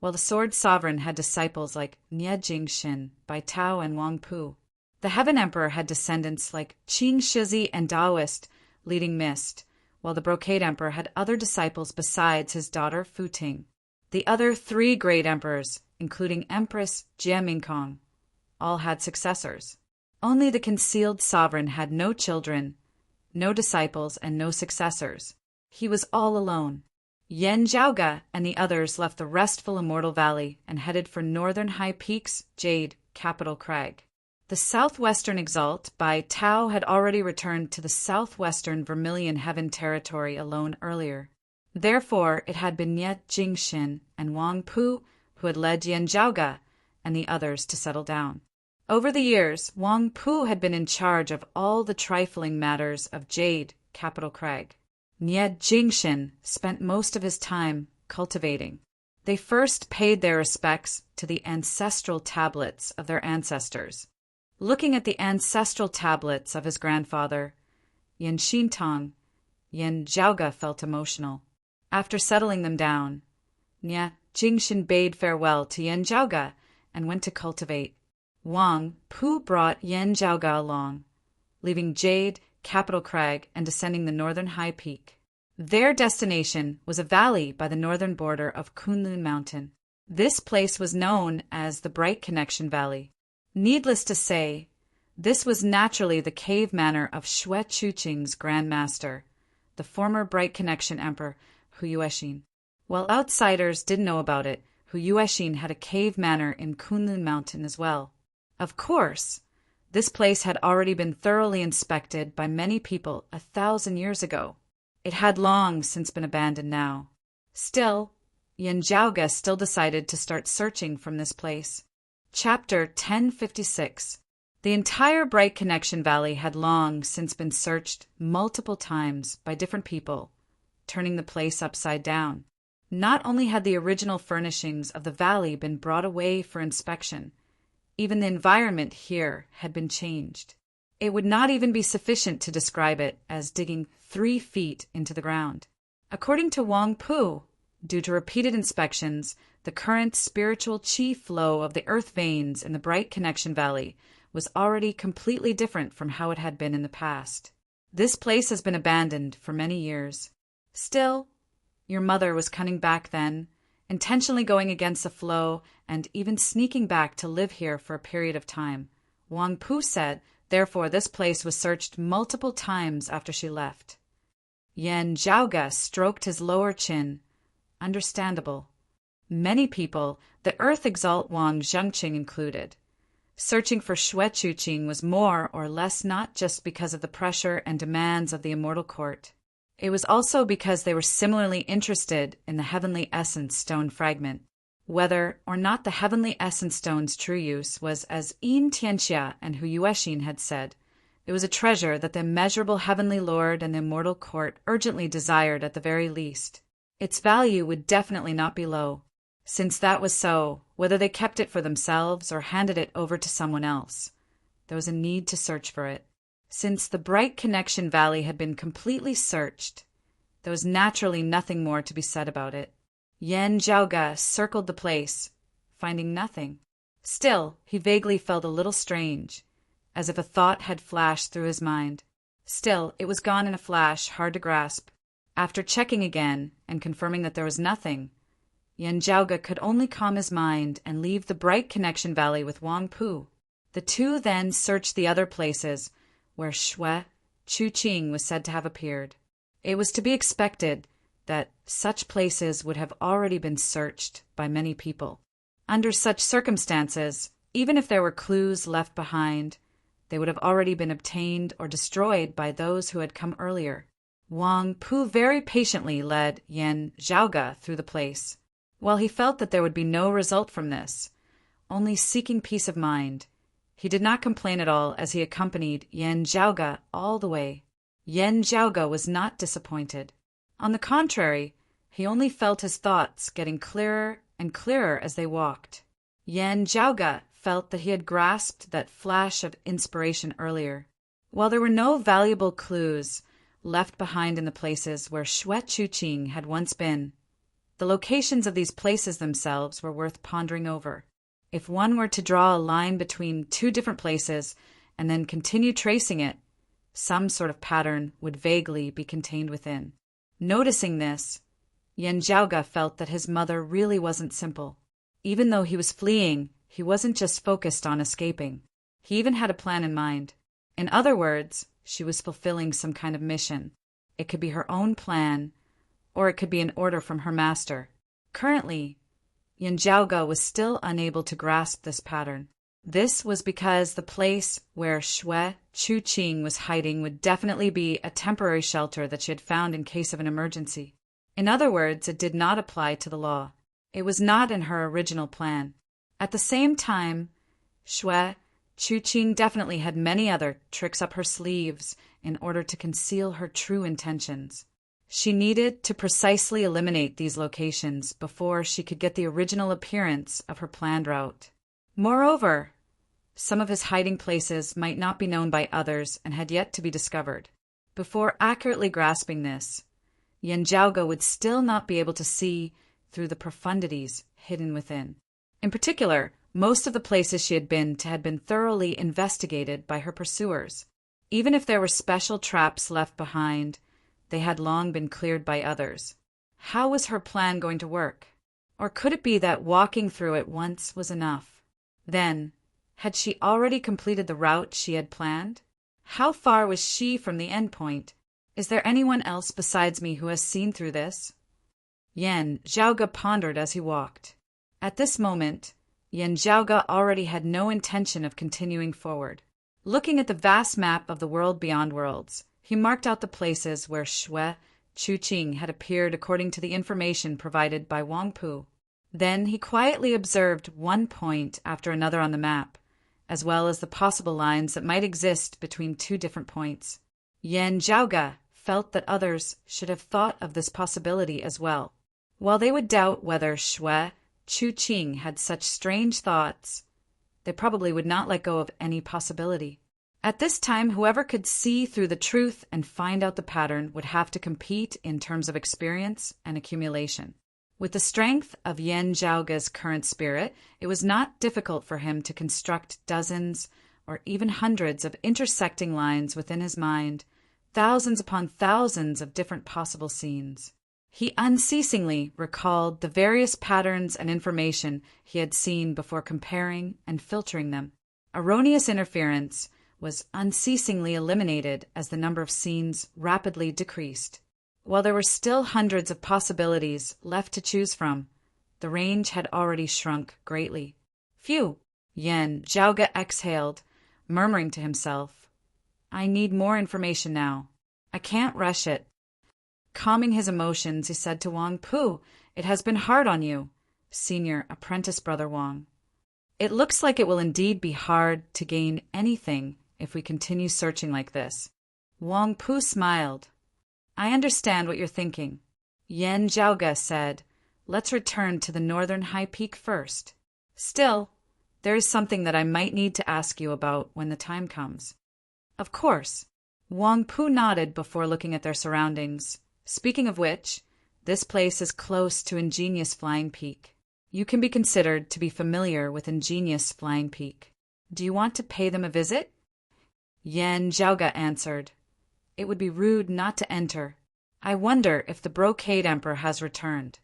while the sword sovereign had disciples like Nye Jingxin, Bai Tao, and Wang Pu. The heaven emperor had descendants like Qing Shizi and Taoist leading Mist, while the brocade emperor had other disciples besides his daughter Fu Ting. The other 3 great emperors, including Empress Jie Mingkong, all had successors. Only the concealed sovereign had no children, no disciples, and no successors. He was all alone. Yen Zhaoge and the others left the restful Immortal Valley and headed for Northern High Peak's Jade Capital Crag. The southwestern Exalt by Tao had already returned to the southwestern Vermilion Heaven territory alone earlier. Therefore, it had been Nye Jingxin and Wang Pu who had led Yen Zhaoge and the others to settle down. Over the years, Wang Pu had been in charge of all the trifling matters of Jade Capital Crag. Nye Jingxin spent most of his time cultivating. They first paid their respects to the ancestral tablets of their ancestors. Looking at the ancestral tablets of his grandfather, Yen Xintong, Yen Zhaoge felt emotional. After settling them down, Nye Jingxin bade farewell to Yen Zhaoge and went to cultivate. Wang Pu brought Yen Zhaoge along, leaving Jade Capital Crag and descending the Northern High Peak. Their destination was a valley by the northern border of Kunlun Mountain. This place was known as the Bright Connection Valley. Needless to say, this was naturally the cave manor of Xue Chuqing's Grand Master, the former Bright Connection Emperor Hu Yuexin. While outsiders didn't know about it, Hu Yuexin had a cave manor in Kunlun Mountain as well. Of course, this place had already been thoroughly inspected by many people 1,000 years ago. It had long since been abandoned now. Still, Yen Zhaoge still decided to start searching from this place. Chapter 1056. The entire Bright Connection Valley had long since been searched multiple times by different people, turning the place upside down. Not only had the original furnishings of the valley been brought away for inspection, even the environment here had been changed. It would not even be sufficient to describe it as digging 3 feet into the ground. According to Wang Pu, due to repeated inspections, the current spiritual chi flow of the earth veins in the Bright Connection Valley was already completely different from how it had been in the past. This place has been abandoned for many years. Still, your mother was cutting back then, intentionally going against the flow and even sneaking back to live here for a period of time. Wang Pu said, therefore this place was searched multiple times after she left. Yan Zhaoge stroked his lower chin. Understandable. Many people, the Earth Exalt Wang Zhengqing included. Searching for Xue Chuqing was more or less not just because of the pressure and demands of the Immortal Court. It was also because they were similarly interested in the Heavenly Essence Stone fragment. Whether or not the Heavenly Essence Stone's true use was as Yin Tianxia and Hu Yuexin had said, it was a treasure that the immeasurable Heavenly Lord and the Immortal Court urgently desired at the very least. Its value would definitely not be low. Since that was so, whether they kept it for themselves or handed it over to someone else, there was a need to search for it. Since the Bright Connection Valley had been completely searched, there was naturally nothing more to be said about it. Yan Zhaoge circled the place, finding nothing. Still, he vaguely felt a little strange, as if a thought had flashed through his mind. Still, it was gone in a flash, hard to grasp. After checking again and confirming that there was nothing, Yan Zhaoge could only calm his mind and leave the Bright Connection Valley with Wang Pu. The two then searched the other places where Xue Chuqing was said to have appeared. It was to be expected that such places would have already been searched by many people. Under such circumstances, even if there were clues left behind, they would have already been obtained or destroyed by those who had come earlier. Wang Pu very patiently led Yan Zhaoge through the place. While he felt that there would be no result from this, only seeking peace of mind, he did not complain at all as he accompanied Yan Zhaoge all the way. Yan Zhaoge was not disappointed. On the contrary, he only felt his thoughts getting clearer and clearer as they walked. Yan Zhaoge felt that he had grasped that flash of inspiration earlier. While there were no valuable clues left behind in the places where Xue Chuqing had once been, the locations of these places themselves were worth pondering over. If one were to draw a line between two different places and then continue tracing it, some sort of pattern would vaguely be contained within. Noticing this, Yan Zhaoge felt that his mother really wasn't simple. Even though he was fleeing, he wasn't just focused on escaping. He even had a plan in mind. In other words, she was fulfilling some kind of mission. It could be her own plan, or it could be an order from her master. Currently, Yan Zhaoge was still unable to grasp this pattern. This was because the place where Xue Chuqing was hiding would definitely be a temporary shelter that she had found in case of an emergency. In other words, it did not apply to the law. It was not in her original plan. At the same time, Xue Chuqing definitely had many other tricks up her sleeves in order to conceal her true intentions. She needed to precisely eliminate these locations before she could get the original appearance of her planned route. Moreover, some of his hiding places might not be known by others and had yet to be discovered. Before accurately grasping this, Yan Zhaoge would still not be able to see through the profundities hidden within. In particular, most of the places she had been to had been thoroughly investigated by her pursuers. Even if there were special traps left behind, they had long been cleared by others. How was her plan going to work? Or could it be that walking through it once was enough? Then, had she already completed the route she had planned? How far was she from the end point? Is there anyone else besides me who has seen through this? Yan Zhaoge pondered as he walked. At this moment, Yan Zhaoge already had no intention of continuing forward. Looking at the vast map of the world beyond worlds, he marked out the places where Xue Chuqing had appeared according to the information provided by Wang Pu. Then he quietly observed one point after another on the map, as well as the possible lines that might exist between two different points. Yan Zhaoge felt that others should have thought of this possibility as well. While they would doubt whether Xue Chuqing had such strange thoughts, they probably would not let go of any possibility. At this time, whoever could see through the truth and find out the pattern would have to compete in terms of experience and accumulation. With the strength of Yen Zhaoge's current spirit, it was not difficult for him to construct dozens or even hundreds of intersecting lines within his mind, thousands upon thousands of different possible scenes. He unceasingly recalled the various patterns and information he had seen before comparing and filtering them. Erroneous interference was unceasingly eliminated as the number of scenes rapidly decreased. While there were still hundreds of possibilities left to choose from, the range had already shrunk greatly. Phew! Yen Zhaoge exhaled, murmuring to himself, I need more information now. I can't rush it. Calming his emotions, he said to Wang Pu, It has been hard on you, senior apprentice brother Wang. It looks like it will indeed be hard to gain anything if we continue searching like this. Wang Pu smiled. I understand what you're thinking. Yen Zhaoge said, Let's return to the northern high peak first. Still, there is something that I might need to ask you about when the time comes. Of course. Wang Pu nodded before looking at their surroundings. Speaking of which, this place is close to Ingenious Flying Peak. You can be considered to be familiar with Ingenious Flying Peak. Do you want to pay them a visit? Yen Zhaoge answered. It would be rude not to enter. I wonder if the Brocade Emperor has returned.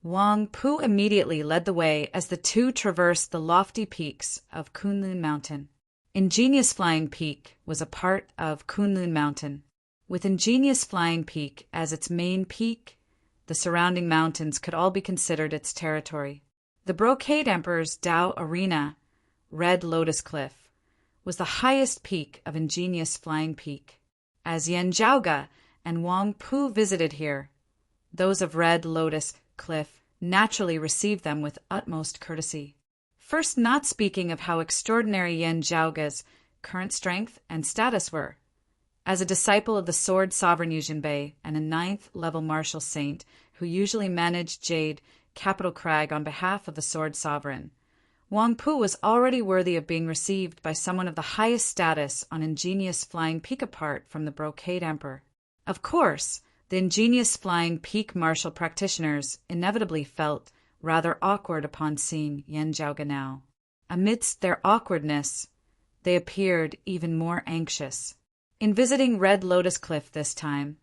Wang Pu immediately led the way as the two traversed the lofty peaks of Kunlun Mountain. Ingenious Flying Peak was a part of Kunlun Mountain. With Ingenious Flying Peak as its main peak, the surrounding mountains could all be considered its territory. The Brocade Emperor's Dao Arena, Red Lotus Cliff, was the highest peak of Ingenious Flying Peak. As Yen Zhaoge and Wang Pu visited here, those of Red Lotus Cliff naturally received them with utmost courtesy. First, not speaking of how extraordinary Yen Zhaoge's current strength and status were. As a disciple of the Sword Sovereign Yujinbei and a 9th level martial saint who usually managed Jade Capital Crag on behalf of the Sword Sovereign, Wang Pu was already worthy of being received by someone of the highest status on Ingenious Flying Peak apart from the Brocade Emperor. Of course, the Ingenious Flying Peak martial practitioners inevitably felt rather awkward upon seeing Yen Zhaoge now. Amidst their awkwardness, they appeared even more anxious. In visiting Red Lotus Cliff this time,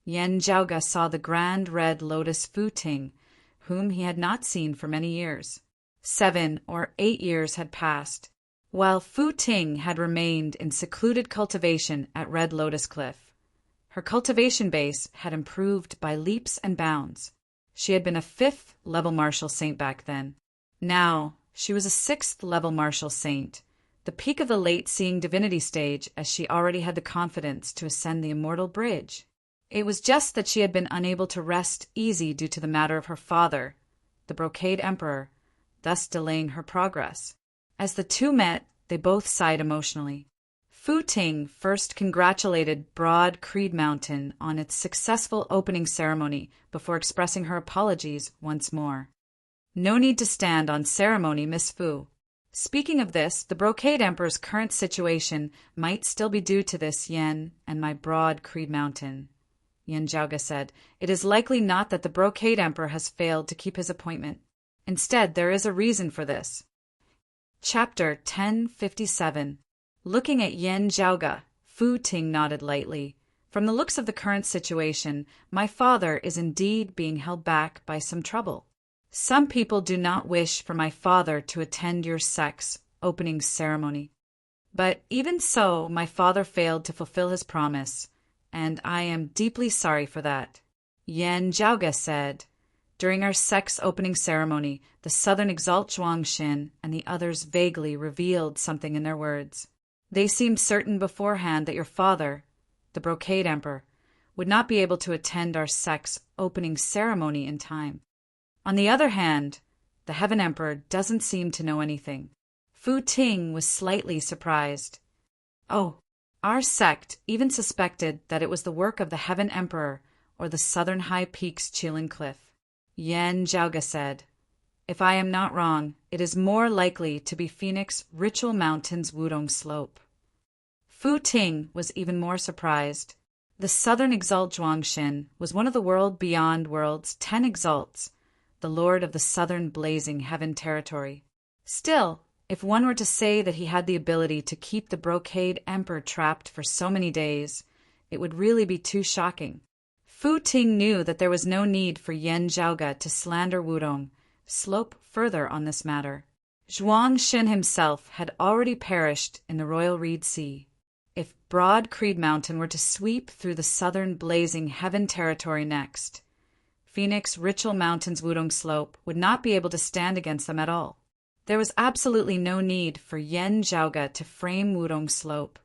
Yen Zhaoge saw the grand red lotus Fu Ting, whom he had not seen for many years. 7 or 8 years had passed, while Fu Ting had remained in secluded cultivation at Red Lotus Cliff. Her cultivation base had improved by leaps and bounds. She had been a 5th level martial saint back then. Now, she was a 6th level martial saint, the peak of the late-seeing divinity stage, as she already had the confidence to ascend the immortal bridge. It was just that she had been unable to rest easy due to the matter of her father, the Brocade Emperor, thus delaying her progress. As the two met, they both sighed emotionally. Fu Ting first congratulated Broad Creed Mountain on its successful opening ceremony before expressing her apologies once more. No need to stand on ceremony, Miss Fu. Speaking of this, the Brocade Emperor's current situation might still be due to this Yen and my Broad Creed Mountain. Yen Zhaoge said, It is likely not that the Brocade Emperor has failed to keep his appointment. Instead, there is a reason for this. Chapter 1057. Looking at Yen Zhaoge, Fu Ting nodded lightly. From the looks of the current situation, my father is indeed being held back by some trouble. Some people do not wish for my father to attend your sect's opening ceremony. But even so, my father failed to fulfill his promise, and I am deeply sorry for that. Yen Zhaoge said, During our sect's opening ceremony, the Southern Exalt Zhuangshin and the others vaguely revealed something in their words. They seemed certain beforehand that your father, the Brocade Emperor, would not be able to attend our sect's opening ceremony in time. On the other hand, the Heaven Emperor doesn't seem to know anything. Fu Ting was slightly surprised. Oh, our sect even suspected that it was the work of the Heaven Emperor or the Southern High Peaks Chilin Cliff. Yen Zhaoge said, If I am not wrong, it is more likely to be Phoenix Ritual Mountain's Wudong Slope. Fu Ting was even more surprised. The Southern Exalt Zhuangxin was one of the world beyond world's 10 exalts, the lord of the Southern Blazing Heaven territory. Still, if one were to say that he had the ability to keep the Brocade Emperor trapped for so many days, it would really be too shocking. Fu Ting knew that there was no need for Yan Zhaoge to slander Wudong Slope further on this matter. Zhuangxin himself had already perished in the Royal Reed Sea. If Broad Creed Mountain were to sweep through the Southern Blazing Heaven territory next, Phoenix Ritual Mountain's Wudong Slope would not be able to stand against them at all. There was absolutely no need for Yan Zhaoge to frame Wudong Slope,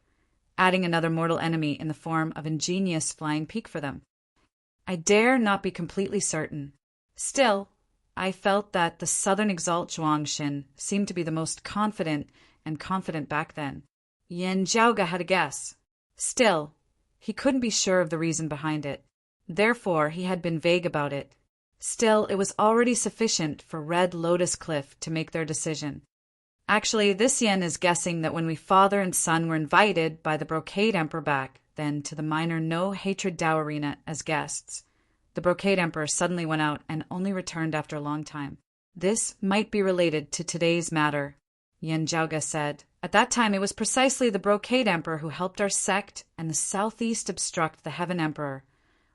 adding another mortal enemy in the form of ingenious flying peak for them. I dare not be completely certain. Still, I felt that the Southern Exalt Zhuangxin seemed to be the most confident back then. Yan Zhaoge had a guess. Still, he couldn't be sure of the reason behind it. Therefore, he had been vague about it. Still, it was already sufficient for Red Lotus Cliff to make their decision. Actually, this Yan is guessing that when we father and son were invited by the Brocade Emperor back then to the minor No Hatred Dao Arena as guests, the Brocade Emperor suddenly went out and only returned after a long time. This might be related to today's matter, Yan Zhaoge said. At that time, it was precisely the Brocade Emperor who helped our sect and the southeast obstruct the Heaven Emperor,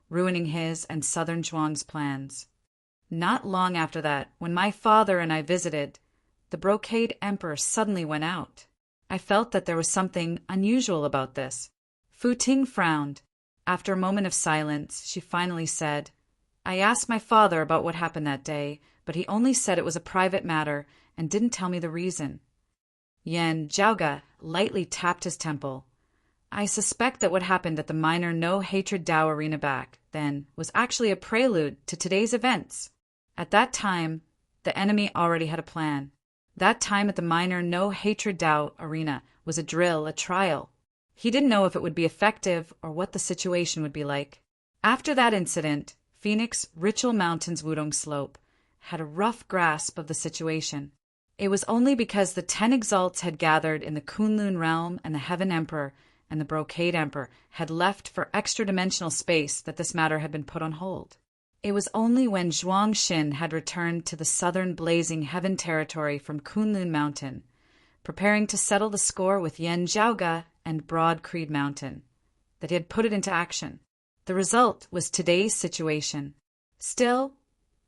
ruining his and Southern Zhuang's plans. Not long after that, when my father and I visited, the Brocade Emperor suddenly went out. I felt that there was something unusual about this. Fu Ting frowned. After a moment of silence, she finally said, I asked my father about what happened that day, but he only said it was a private matter and didn't tell me the reason. Yan Zhaoge lightly tapped his temple. I suspect that what happened at the minor No Hatred Dao Arena back then was actually a prelude to today's events. At that time, the enemy already had a plan. That time at the minor No Hatred Dao Arena was a drill, a trial. He didn't know if it would be effective or what the situation would be like. After that incident, Phoenix Ritual Mountain's Wudong Slope had a rough grasp of the situation. It was only because the 10 exalts had gathered in the Kunlun realm and the Heaven Emperor and the Brocade Emperor had left for extra-dimensional space that this matter had been put on hold. It was only when Zhuangxin had returned to the Southern Blazing Heaven territory from Kunlun Mountain, preparing to settle the score with Yan Zhaoge and Broad Creed Mountain, that he had put it into action. The result was today's situation. Still,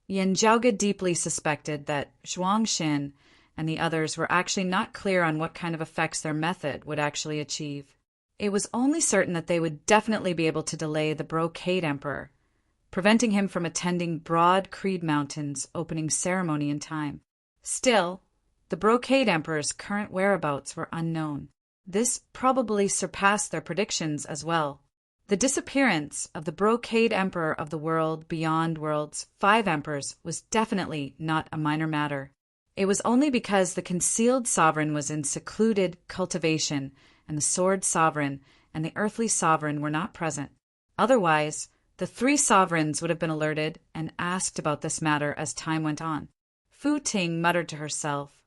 Yan Zhaoge deeply suspected that Zhuangxin and the others were actually not clear on what kind of effects their method would actually achieve. It was only certain that they would definitely be able to delay the Brocade Emperor, preventing him from attending Broad Creed Mountain's opening ceremony in time. Still, the Brocade Emperor's current whereabouts were unknown. This probably surpassed their predictions as well. The disappearance of the Brocade Emperor of the world beyond world's 5 emperors was definitely not a minor matter. It was only because the concealed sovereign was in secluded cultivation and the sword sovereign and the earthly sovereign were not present. Otherwise, the 3 sovereigns would have been alerted and asked about this matter as time went on. Fu Ting muttered to herself,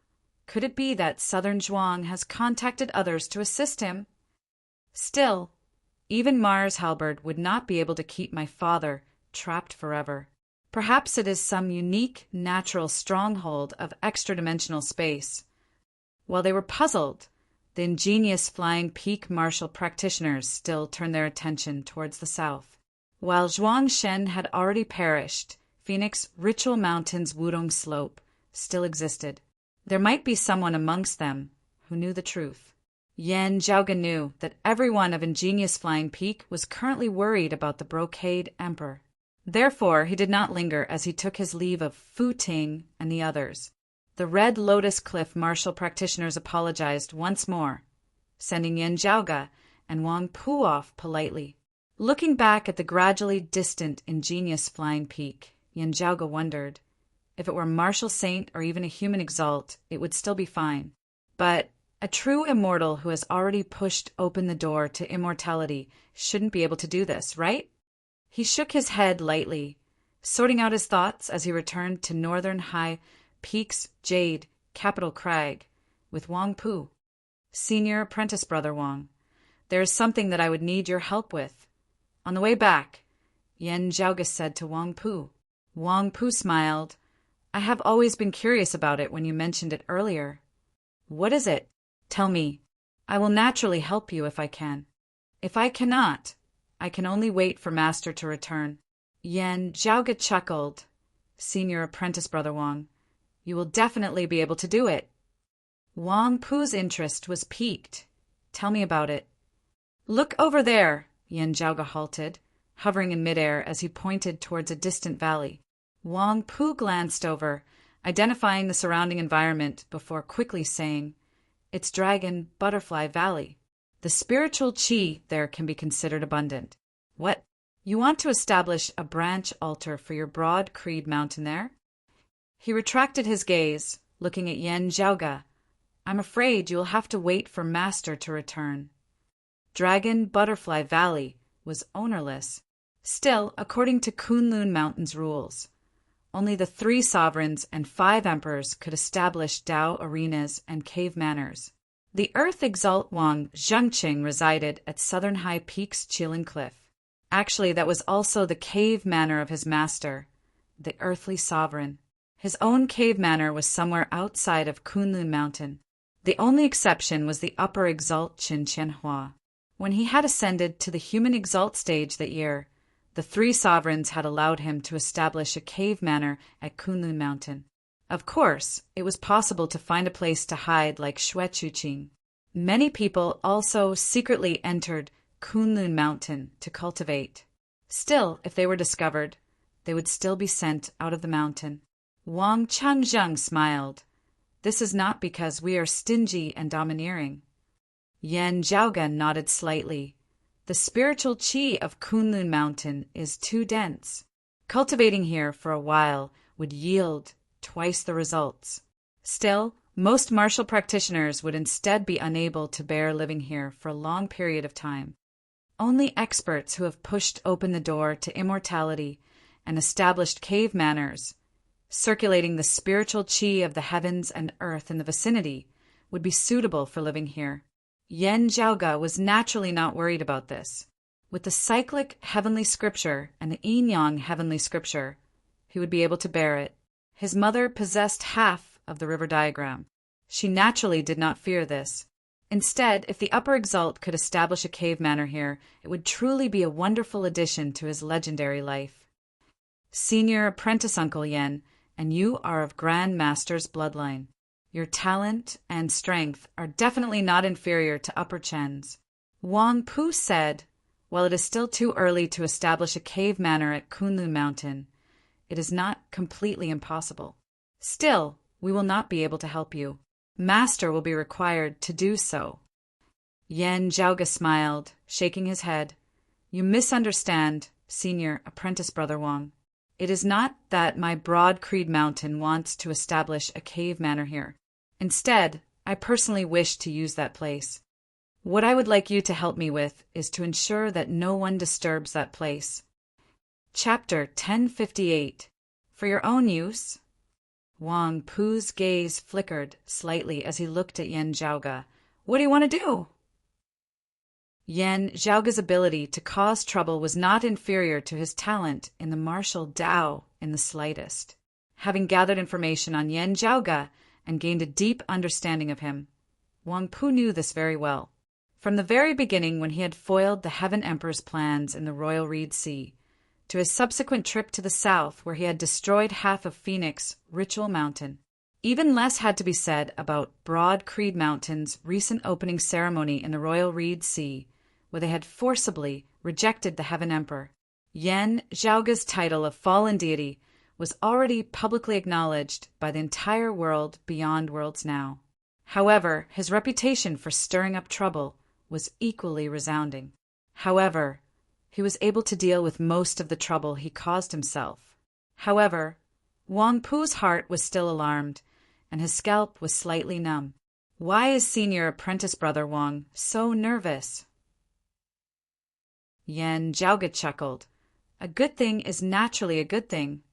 could it be that Southern Zhuang has contacted others to assist him? Still, even Mars Halberd would not be able to keep my father trapped forever. Perhaps it is some unique, natural stronghold of extra-dimensional space. While they were puzzled, the ingenious flying peak martial practitioners still turned their attention towards the south. While Zhuangxin had already perished, Phoenix Ritual Mountain's Wudong Slope still existed. There might be someone amongst them who knew the truth. Yan Zhaoge knew that everyone of Ingenious Flying Peak was currently worried about the Brocade Emperor. Therefore, he did not linger as he took his leave of Fu Ting and the others. The Red Lotus Cliff martial practitioners apologized once more, sending Yan Zhaoge and Wang Pu off politely. Looking back at the gradually distant Ingenious Flying Peak, Yan Zhaoge wondered, if it were a martial saint or even a human exalt, it would still be fine. But a true immortal who has already pushed open the door to immortality shouldn't be able to do this, right? He shook his head lightly, sorting out his thoughts as he returned to Northern High Peak's Jade capital Crag, with Wang Pu. Senior apprentice brother Wang, there is something that I would need your help with. On the way back, Yen Zhaoge said to Wang Pu. Wang Pu smiled. I have always been curious about it when you mentioned it earlier. What is it? Tell me. I will naturally help you if I can. If I cannot, I can only wait for Master to return. Yen Zhaoge chuckled. Senior apprentice brother Wang, you will definitely be able to do it. Wang Pu's interest was piqued. Tell me about it. Look over there, Yen Zhaoge halted, hovering in midair as he pointed towards a distant valley. Wang Pu glanced over, identifying the surrounding environment before quickly saying, It's Dragon Butterfly Valley. The spiritual qi there can be considered abundant. What? You want to establish a branch altar for your broad creed mountain there? He retracted his gaze, looking at Yen Zhaoge. I'm afraid you will have to wait for Master to return. Dragon Butterfly Valley was ownerless. Still, according to Kunlun Mountain's rules, only the 3 sovereigns and 5 emperors could establish Dao arenas and cave manors. The Earth Exalt Wang Zhengqing resided at Southern High Peaks Qilin Cliff. Actually, that was also the cave manor of his master, the earthly sovereign. His own cave manor was somewhere outside of Kunlun Mountain. The only exception was the Upper Exalt Qin Qianhua. When he had ascended to the human exalt stage that year, the 3 sovereigns had allowed him to establish a cave manor at Kunlun Mountain. Of course, it was possible to find a place to hide like Shuechuqing. Many people also secretly entered Kunlun Mountain to cultivate. Still, if they were discovered, they would still be sent out of the mountain. Wang Changzheng smiled. This is not because we are stingy and domineering. Yen Zhaoge nodded slightly. The spiritual qi of Kunlun Mountain is too dense. Cultivating here for a while would yield twice the results. Still, most martial practitioners would instead be unable to bear living here for a long period of time. Only experts who have pushed open the door to immortality and established cave manors, circulating the spiritual qi of the heavens and earth in the vicinity, would be suitable for living here. Yen Zhaoge was naturally not worried about this. With the cyclic heavenly scripture and the yin-yang heavenly scripture, he would be able to bear it. His mother possessed half of the river diagram. She naturally did not fear this. Instead, if the Upper Exalt could establish a cave manor here, it would truly be a wonderful addition to his legendary life. Senior apprentice Uncle Yen, and you are of Grand Master's bloodline. Your talent and strength are definitely not inferior to Upper Chen's. Wang Pu said, while it is still too early to establish a cave manor at Kunlun Mountain, it is not completely impossible. Still, we will not be able to help you. Master will be required to do so. Yen Zhaoge smiled, shaking his head. You misunderstand, Senior Apprentice Brother Wang. It is not that my Broad Creed Mountain wants to establish a cave manor here. Instead, I personally wish to use that place. What I would like you to help me with is to ensure that no one disturbs that place. Chapter 1058. For your own use. Wang Pu's gaze flickered slightly as he looked at Yen Zhaoge. What do you want to do? Yen Zhaoge's ability to cause trouble was not inferior to his talent in the martial Dao in the slightest. Having gathered information on Yen Zhaoge and gained a deep understanding of him, Wang Pu knew this very well. From the very beginning, when he had foiled the Heaven Emperor's plans in the Royal Reed Sea, to his subsequent trip to the south where he had destroyed half of Phoenix Ritual Mountain. Even less had to be said about Broad Creed Mountain's recent opening ceremony in the Royal Reed Sea, where they had forcibly rejected the Heaven Emperor. Yen Zhaoge's title of fallen deity was already publicly acknowledged by the entire world beyond worlds now. However, his reputation for stirring up trouble was equally resounding. However, he was able to deal with most of the trouble he caused himself. However, Wang Pu's heart was still alarmed, and his scalp was slightly numb. Why is Senior Apprentice Brother Wang so nervous? Yen Zhaoge chuckled. A good thing is naturally a good thing.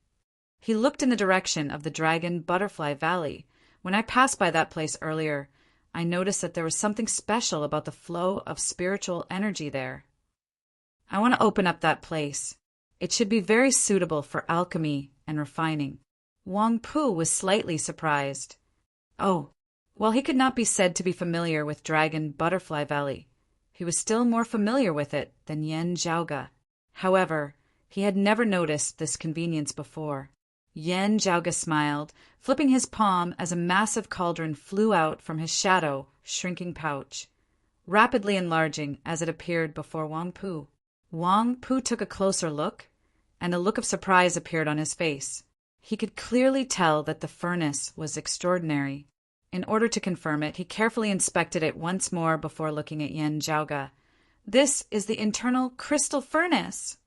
He looked in the direction of the Dragon Butterfly Valley, When I passed by that place earlier, I noticed that there was something special about the flow of spiritual energy there. I want to open up that place. It should be very suitable for alchemy and refining." Wang Pu was slightly surprised. Oh, while he could not be said to be familiar with Dragon Butterfly Valley, he was still more familiar with it than Yan Zhaoge. However, he had never noticed this convenience before. Yan Zhaoge smiled, flipping his palm as a massive cauldron flew out from his shadow, shrinking pouch, rapidly enlarging as it appeared before Wang Pu. Wang Pu took a closer look, and a look of surprise appeared on his face. He could clearly tell that the furnace was extraordinary. In order to confirm it, he carefully inspected it once more before looking at Yan Zhaoge. "This is the internal crystal furnace."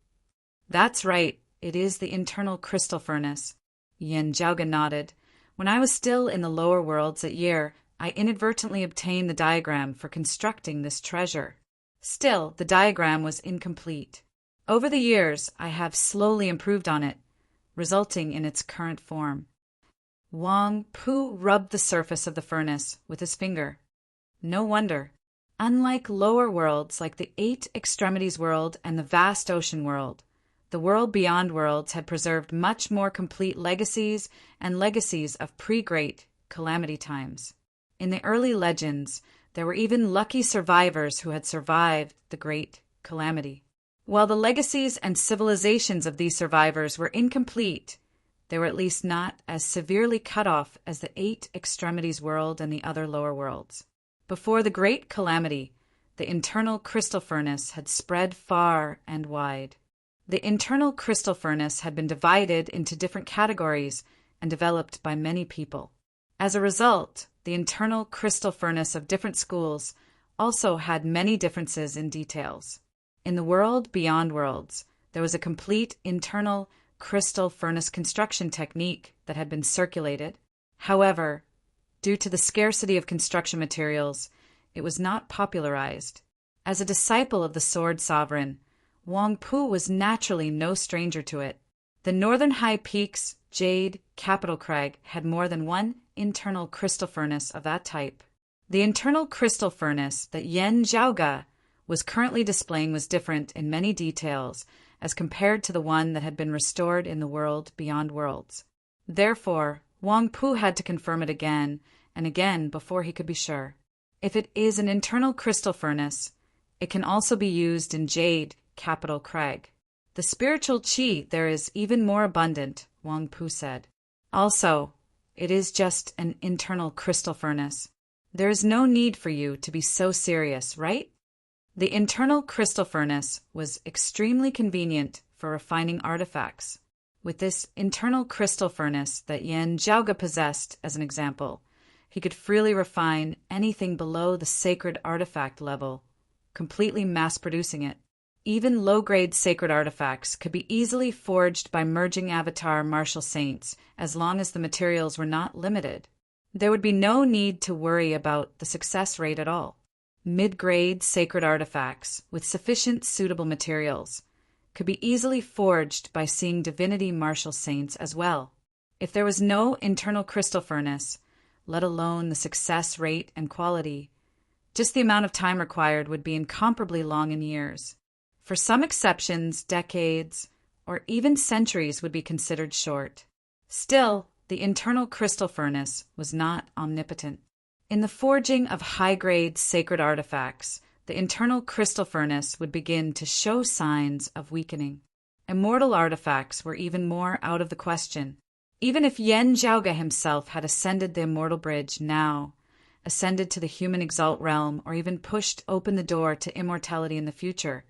"That's right, it is the internal crystal furnace." Yan Zhaoge nodded. "When I was still in the lower worlds at Yer, I inadvertently obtained the diagram for constructing this treasure. Still, the diagram was incomplete. Over the years, I have slowly improved on it, resulting in its current form." Wang Pu rubbed the surface of the furnace with his finger. No wonder. Unlike lower worlds like the Eight Extremities world and the Vast Ocean world, the world beyond worlds had preserved much more complete legacies and legacies of pre-Great Calamity times. In the early legends, there were even lucky survivors who had survived the Great Calamity. While the legacies and civilizations of these survivors were incomplete, they were at least not as severely cut off as the Eight Extremities world and the other lower worlds. Before the Great Calamity, the internal crystal furnace had spread far and wide. The internal crystal furnace had been divided into different categories and developed by many people. As a result, the internal crystal furnace of different schools also had many differences in details. In the world beyond worlds, there was a complete internal crystal furnace construction technique that had been circulated. However, due to the scarcity of construction materials, it was not popularized. As a disciple of the Sword Sovereign, Wang Pu was naturally no stranger to it. The Northern High Peaks Jade Capital Crag had more than one internal crystal furnace of that type. The internal crystal furnace that Yan Zhaoge was currently displaying was different in many details as compared to the one that had been restored in the world beyond worlds. Therefore, Wang Pu had to confirm it again and again before he could be sure. If it is an internal crystal furnace, it can also be used in Jade Capital Crag. The spiritual qi there is even more abundant, Wang Pu said. Also, it is just an internal crystal furnace. There is no need for you to be so serious, right? The internal crystal furnace was extremely convenient for refining artifacts. With this internal crystal furnace that Yan Zhaoge possessed as an example, he could freely refine anything below the sacred artifact level, completely mass-producing it. Even low-grade sacred artifacts could be easily forged by merging avatar martial saints as long as the materials were not limited. There would be no need to worry about the success rate at all. Mid-grade sacred artifacts with sufficient suitable materials could be easily forged by seeing divinity martial saints as well. If there was no internal crystal furnace, let alone the success rate and quality, just the amount of time required would be incomparably long in years. For some exceptions, decades, or even centuries would be considered short. Still, the internal crystal furnace was not omnipotent. In the forging of high-grade sacred artifacts, the internal crystal furnace would begin to show signs of weakening. Immortal artifacts were even more out of the question. Even if Yan Zhaoge himself had ascended the immortal bridge now, ascended to the human exalt realm, or even pushed open the door to immortality in the future,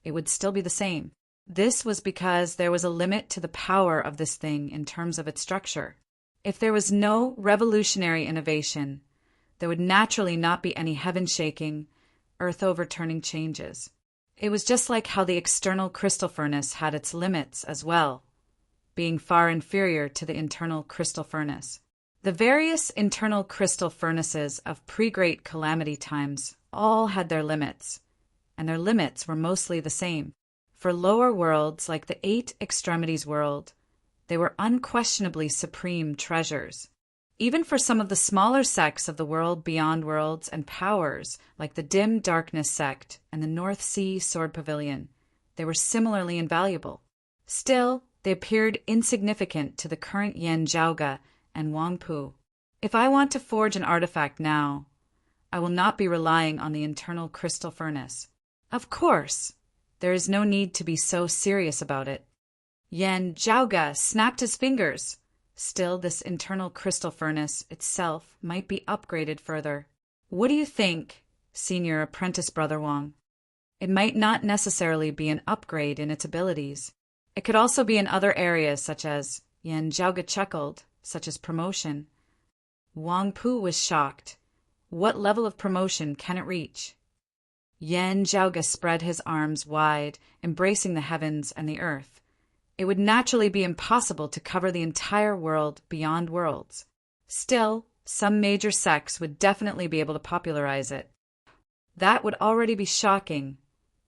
it would still be the same. This was because there was a limit to the power of this thing in terms of its structure. If there was no revolutionary innovation, there would naturally not be any heaven-shaking, earth-overturning changes. It was just like how the external crystal furnace had its limits as well, being far inferior to the internal crystal furnace. The various internal crystal furnaces of pre-Great Calamity times all had their limits, and their limits were mostly the same. For lower worlds like the Eight Extremities world, they were unquestionably supreme treasures. Even for some of the smaller sects of the world beyond worlds and powers, like the Dim Darkness sect and the North Sea Sword Pavilion, they were similarly invaluable. Still, they appeared insignificant to the current Yen Zhaoge and Wang Pu. If I want to forge an artifact now, I will not be relying on the internal crystal furnace. Of course, there is no need to be so serious about it. Yen Zhaoge snapped his fingers. Still, this internal crystal furnace itself might be upgraded further. What do you think, Senior Apprentice Brother Wang? It might not necessarily be an upgrade in its abilities. It could also be in other areas such as Yen Zhaoge chuckled, such as promotion. Wang Pu was shocked. What level of promotion can it reach? Yen Zhaoge spread his arms wide, embracing the heavens and the earth. It would naturally be impossible to cover the entire world beyond worlds. Still, some major sects would definitely be able to popularize it. That would already be shocking.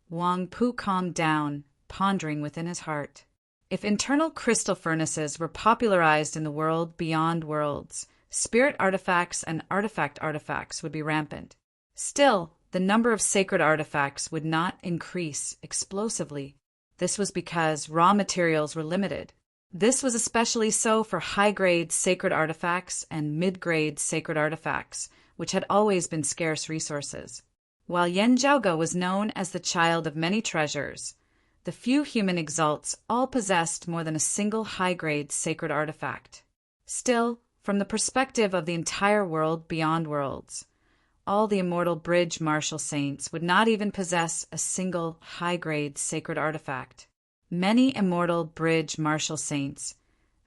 Wang Pu calmed down, pondering within his heart. If internal crystal furnaces were popularized in the world beyond worlds, spirit artifacts and artifacts would be rampant. Still, the number of sacred artifacts would not increase explosively. This was because raw materials were limited. This was especially so for high-grade sacred artifacts and mid-grade sacred artifacts, which had always been scarce resources. While Yen Zhaoge was known as the child of many treasures, the few human exalts all possessed more than a single high-grade sacred artifact. Still, from the perspective of the entire world beyond worlds, all the immortal bridge martial saints would not even possess a single high-grade sacred artifact. Many immortal bridge martial saints,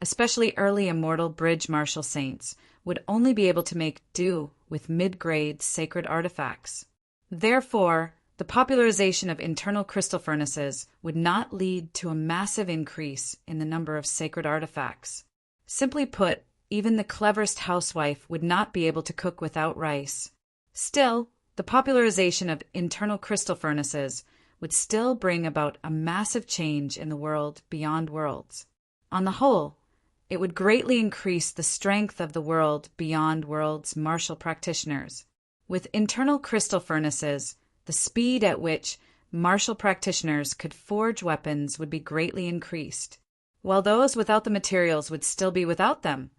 especially early immortal bridge martial saints, would only be able to make do with mid-grade sacred artifacts. Therefore, the popularization of internal crystal furnaces would not lead to a massive increase in the number of sacred artifacts. Simply put, even the cleverest housewife would not be able to cook without rice. Still, the popularization of internal crystal furnaces would still bring about a massive change in the world beyond worlds. On the whole, it would greatly increase the strength of the world beyond worlds martial practitioners. With internal crystal furnaces, the speed at which martial practitioners could forge weapons would be greatly increased, while those without the materials would still be without them.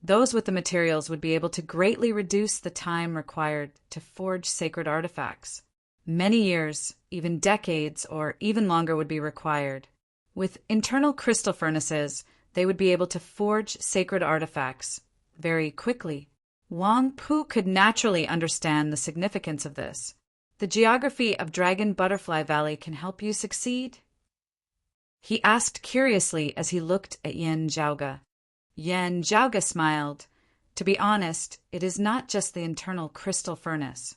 Those with the materials would be able to greatly reduce the time required to forge sacred artifacts. Many years, even decades, or even longer would be required. With internal crystal furnaces, they would be able to forge sacred artifacts very quickly. Wang Pu could naturally understand the significance of this. The geography of Dragon Butterfly Valley can help you succeed? He asked curiously as he looked at Yen Zhaoge. Yen Zhaoge smiled. To be honest, it is not just the internal crystal furnace.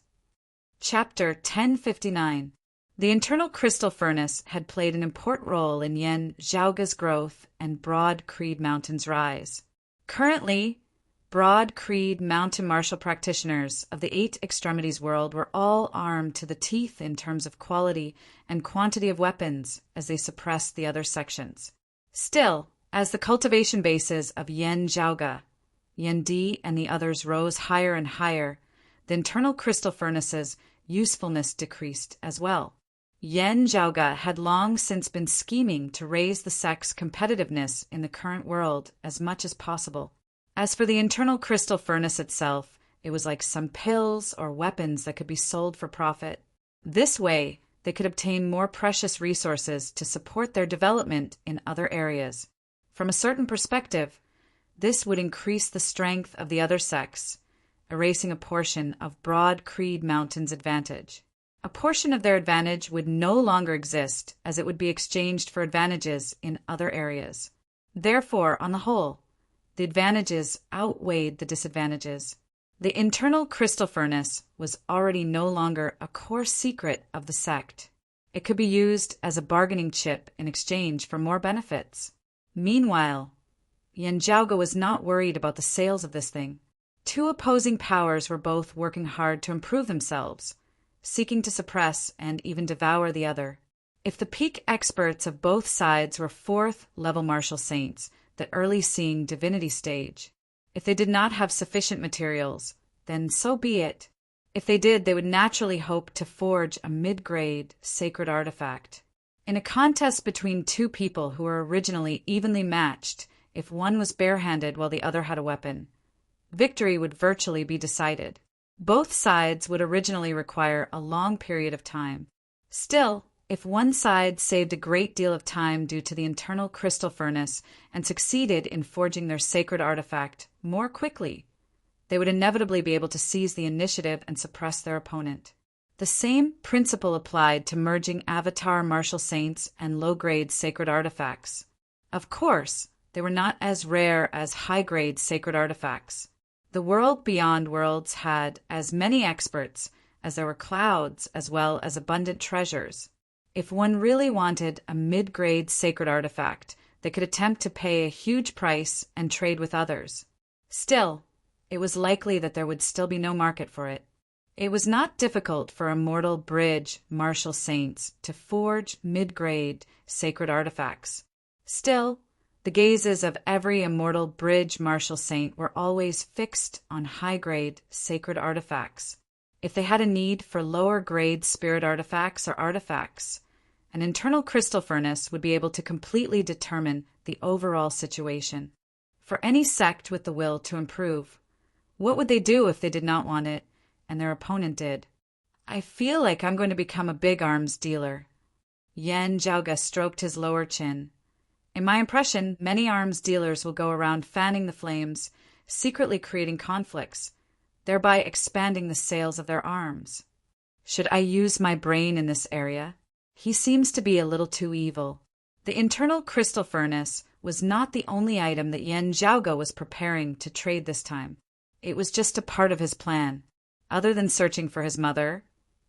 Chapter 1059. The internal crystal furnace had played an important role in Yen Zhaoge's growth and Broad Creed Mountain's rise. Currently, Broad Creed Mountain martial practitioners of the Eight Extremities world were all armed to the teeth in terms of quality and quantity of weapons as they suppressed the other sections. Still, as the cultivation bases of Yen Zhaoge, Yen Di, and the others rose higher and higher, the internal crystal furnace's usefulness decreased as well. Yen Zhaoge had long since been scheming to raise the sect's competitiveness in the current world as much as possible. As for the internal crystal furnace itself, it was like some pills or weapons that could be sold for profit. This way, they could obtain more precious resources to support their development in other areas. From a certain perspective, this would increase the strength of the other sects, erasing a portion of Broad Creed Mountain's advantage. A portion of their advantage would no longer exist, as it would be exchanged for advantages in other areas. Therefore, on the whole, the advantages outweighed the disadvantages. The internal crystal furnace was already no longer a core secret of the sect. It could be used as a bargaining chip in exchange for more benefits. Meanwhile, Yen Zhaoge was not worried about the sales of this thing. Two opposing powers were both working hard to improve themselves, seeking to suppress and even devour the other. If the peak experts of both sides were fourth-level martial saints, the early seeing divinity stage, If they did not have sufficient materials, then so be it. If they did, they would naturally hope to forge a mid-grade sacred artifact. In a contest between two people who were originally evenly matched, if one was barehanded while the other had a weapon, victory would virtually be decided. Both sides would originally require a long period of time. Still, if one side saved a great deal of time due to the internal crystal furnace and succeeded in forging their sacred artifact more quickly, they would inevitably be able to seize the initiative and suppress their opponent. The same principle applied to merging avatar martial saints and low-grade sacred artifacts. Of course, they were not as rare as high-grade sacred artifacts. The world beyond worlds had as many experts as there were clouds as well as abundant treasures. If one really wanted a mid-grade sacred artifact, they could attempt to pay a huge price and trade with others. Still, it was likely that there would still be no market for it. It was not difficult for immortal bridge martial saints to forge mid-grade sacred artifacts. Still, the gazes of every immortal bridge martial saint were always fixed on high-grade sacred artifacts. If they had a need for lower-grade spirit artifacts or artifacts, an internal crystal furnace would be able to completely determine the overall situation. For any sect with the will to improve, what would they do if they did not want it, and their opponent did? I feel like I'm going to become a big arms dealer. Yen Zhaoga stroked his lower chin. In my impression, many arms dealers will go around fanning the flames, secretly creating conflicts, thereby expanding the sales of their arms. Should I use my brain in this area? He seems to be a little too evil. The internal crystal furnace was not the only item that Yen Zhaoga was preparing to trade this time. It was just a part of his plan. Other than searching for his mother,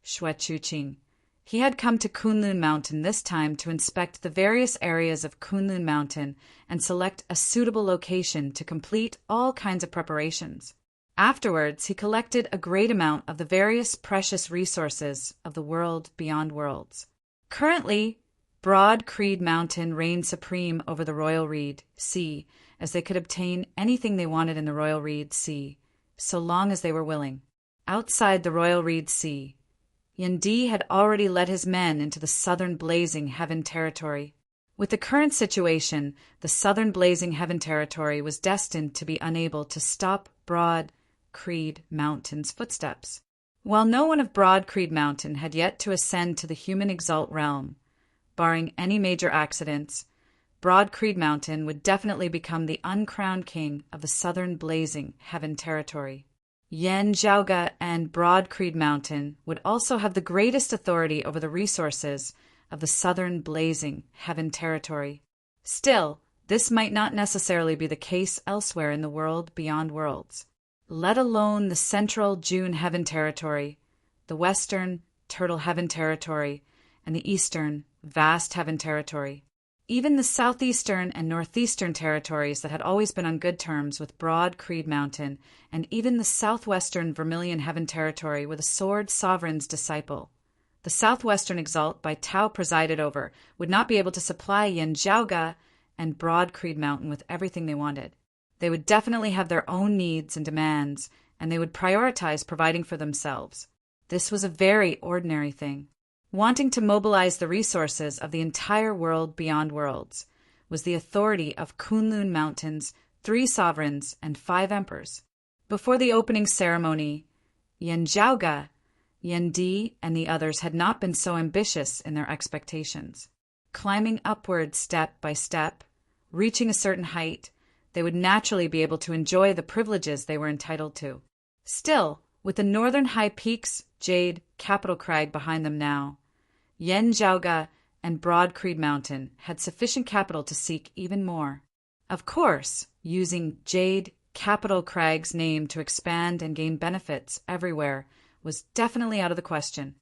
Xue Chuqing, he had come to Kunlun Mountain this time to inspect the various areas of Kunlun Mountain and select a suitable location to complete all kinds of preparations. Afterwards, he collected a great amount of the various precious resources of the world beyond worlds. Currently, Broad Creed Mountain reigned supreme over the Royal Reed Sea, as they could obtain anything they wanted in the Royal Reed Sea, so long as they were willing. Outside the Royal Reed Sea, Yendi had already led his men into the southern Blazing Heaven territory. With the current situation, the southern Blazing Heaven territory was destined to be unable to stop Broad Creed Mountain's footsteps. While no one of Broad Creed Mountain had yet to ascend to the human exalt realm, barring any major accidents, Broad Creed Mountain would definitely become the uncrowned king of the southern Blazing Heaven territory. Yen Zhaoga and Broad Creed Mountain would also have the greatest authority over the resources of the southern Blazing Heaven territory. Still, this might not necessarily be the case elsewhere in the world beyond worlds, let alone the central June Heaven territory, the western Turtle Heaven territory, and the eastern Vast Heaven territory. Even the southeastern and northeastern territories that had always been on good terms with Broad Creed Mountain, and even the southwestern Vermilion Heaven territory were the Sword Sovereign's disciple. The southwestern exalt by Tao presided over would not be able to supply Yen Zhaoga and Broad Creed Mountain with everything they wanted. They would definitely have their own needs and demands, and they would prioritize providing for themselves. This was a very ordinary thing. Wanting to mobilize the resources of the entire world beyond worlds was the authority of Kunlun Mountain's 3 sovereigns and 5 emperors. Before the opening ceremony, Yen Zhaoga, Yendi, and the others had not been so ambitious in their expectations. Climbing upward step by step, reaching a certain height, they would naturally be able to enjoy the privileges they were entitled to. Still, with the northern high peaks, Jade, Capital Crag behind them now, Yen Zhaoga and Broad Creed Mountain had sufficient capital to seek even more. Of course, using Jade, Capital Crag's name to expand and gain benefits everywhere was definitely out of the question.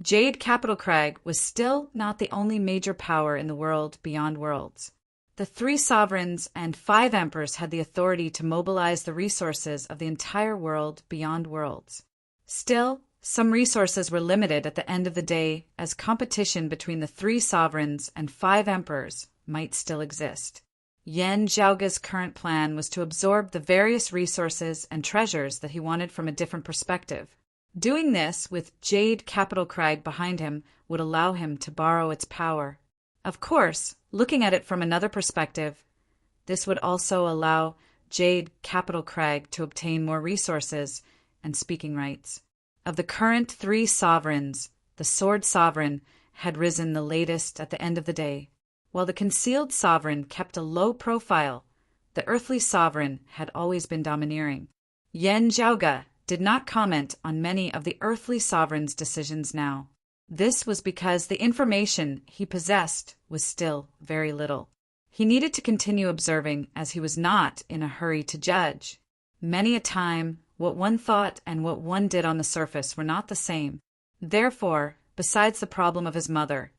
Jade Capital Crag was still not the only major power in the world beyond worlds. The 3 sovereigns and 5 emperors had the authority to mobilize the resources of the entire world beyond worlds. Still, some resources were limited at the end of the day, as competition between the 3 sovereigns and 5 emperors might still exist. Yan Zhaoge's current plan was to absorb the various resources and treasures that he wanted from a different perspective. Doing this with Jade Capital Crag behind him would allow him to borrow its power. Of course, looking at it from another perspective, this would also allow Jade Capital Crag to obtain more resources and speaking rights. Of the current 3 sovereigns, the Sword Sovereign had risen the latest at the end of the day. While the Concealed Sovereign kept a low profile, the Earthly Sovereign had always been domineering. Yan Zhaoge did not comment on many of the Earthly Sovereign's decisions now. This was because the information he possessed was still very little. He needed to continue observing, as he was not in a hurry to judge. Many a time, what one thought and what one did on the surface were not the same. Therefore, besides the problem of his mother,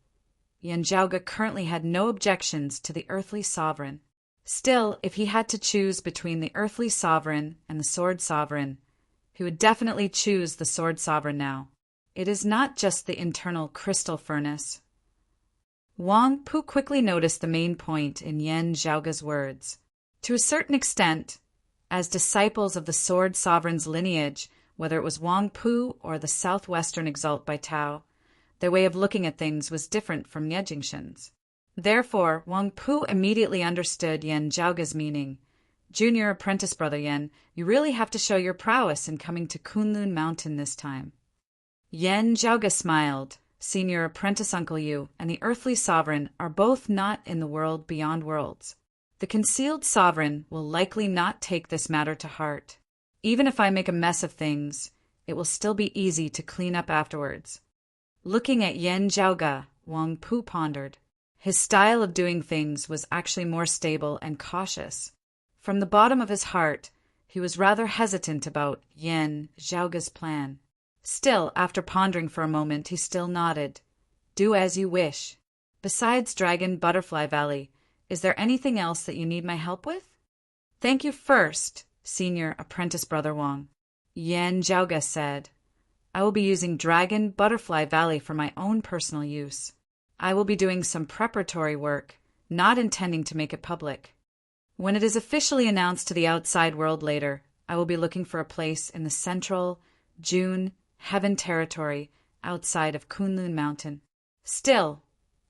Yan Zhaoge currently had no objections to the Earthly Sovereign. Still, if he had to choose between the Earthly Sovereign and the Sword Sovereign, he would definitely choose the Sword Sovereign now. It is not just the internal crystal furnace. Wang Pu quickly noticed the main point in Yan Zhaoge's words. To a certain extent, as disciples of the Sword Sovereign's lineage, whether it was Wang Pu or the Southwestern Exalt by Tao, their way of looking at things was different from Ye Jingshan's. Therefore, Wang Pu immediately understood Yan Zhaoge's meaning. Junior apprentice brother Yan, you really have to show your prowess in coming to Kunlun Mountain this time. Yan Zhaoge smiled. Senior apprentice Uncle Yu and the Earthly Sovereign are both not in the world beyond worlds. The Concealed Sovereign will likely not take this matter to heart. Even if I make a mess of things, it will still be easy to clean up afterwards. Looking at Yan Zhaoge, Wang Pu pondered. His style of doing things was actually more stable and cautious. From the bottom of his heart, he was rather hesitant about Yan Zhaoge's plan. Still, after pondering for a moment, he still nodded. Do as you wish. Besides Dragon Butterfly Valley, is there anything else that you need my help with? Thank you first, Senior Apprentice Brother Wang. Yan Zhaoge said. I will be using Dragon Butterfly Valley for my own personal use. I will be doing some preparatory work, not intending to make it public. When it is officially announced to the outside world later, I will be looking for a place in the central, June, Heaven territory outside of Kunlun Mountain. Still,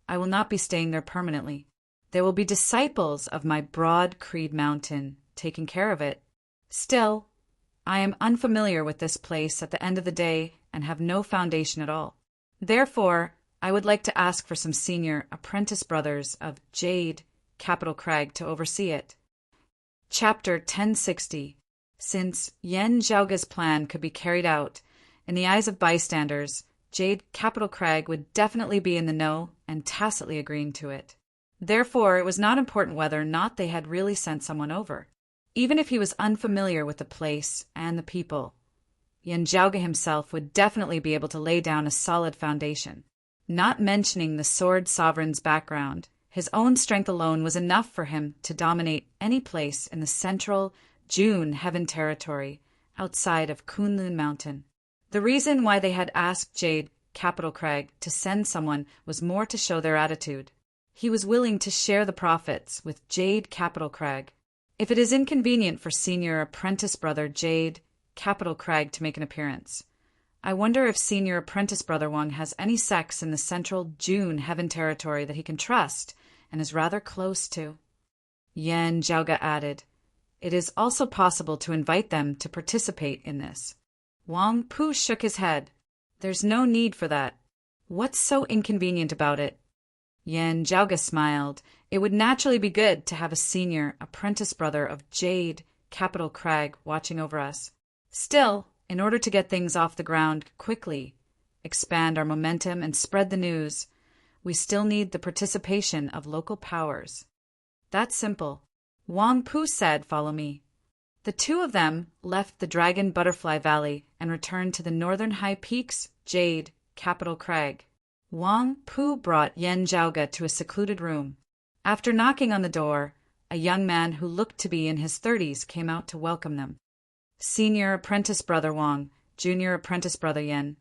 I will not be staying there permanently. There will be disciples of my Broad Creed Mountain taking care of it. Still, I am unfamiliar with this place at the end of the day and have no foundation at all. Therefore, I would like to ask for some senior apprentice brothers of Jade Capital Crag to oversee it. Chapter 1060. Since Yan Zhaoge's plan could be carried out, in the eyes of bystanders, Jade Capital Crag would definitely be in the know and tacitly agreeing to it. Therefore, it was not important whether or not they had really sent someone over. Even if he was unfamiliar with the place and the people, Yan Zhaoge himself would definitely be able to lay down a solid foundation. Not mentioning the Sword Sovereign's background, his own strength alone was enough for him to dominate any place in the central June Heaven territory outside of Kunlun Mountain. The reason why they had asked Jade Capital Crag to send someone was more to show their attitude. He was willing to share the profits with Jade Capital Crag. If it is inconvenient for senior apprentice brother Jade Capital Crag to make an appearance, I wonder if senior apprentice brother Wang has any sects in the central June Heaven territory that he can trust and is rather close to. Yan Zhaoge added, it is also possible to invite them to participate in this. Wang Pu shook his head. There's no need for that. What's so inconvenient about it? Yan Zhaoge smiled. It would naturally be good to have a senior apprentice brother of Jade Capital Crag watching over us. Still, in order to get things off the ground quickly, expand our momentum and spread the news, we still need the participation of local powers. That's simple. Wang Pu said, follow me. The two of them left the Dragon Butterfly Valley and returned to the northern high peaks, Jade Capital Crag. Wang Pu brought Yan Zhaoge to a secluded room. After knocking on the door, a young man who looked to be in his 30s came out to welcome them. Senior apprentice brother Wang, junior apprentice brother Yan,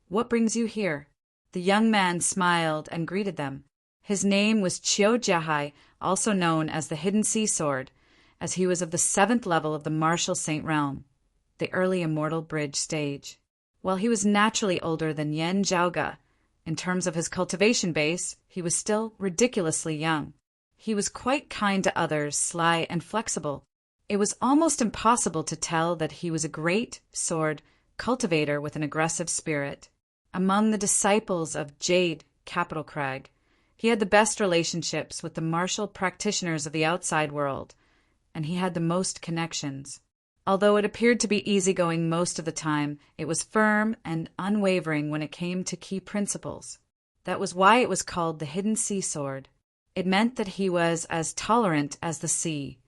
what brings you here? The young man smiled and greeted them. His name was Chiu Jiahai, also known as the Hidden Sea Sword, as he was of the 7th level of the Martial Saint Realm, the early Immortal Bridge stage. While he was naturally older than Yan Zhaoge, in terms of his cultivation base, he was still ridiculously young. He was quite kind to others, sly and flexible. It was almost impossible to tell that he was a great sword cultivator with an aggressive spirit. Among the disciples of Jade Capital Crag, he had the best relationships with the martial practitioners of the outside world, and he had the most connections. Although it appeared to be easygoing most of the time, it was firm and unwavering when it came to key principles. That was why it was called the Hidden Sea Sword. It meant that he was as tolerant as the sea,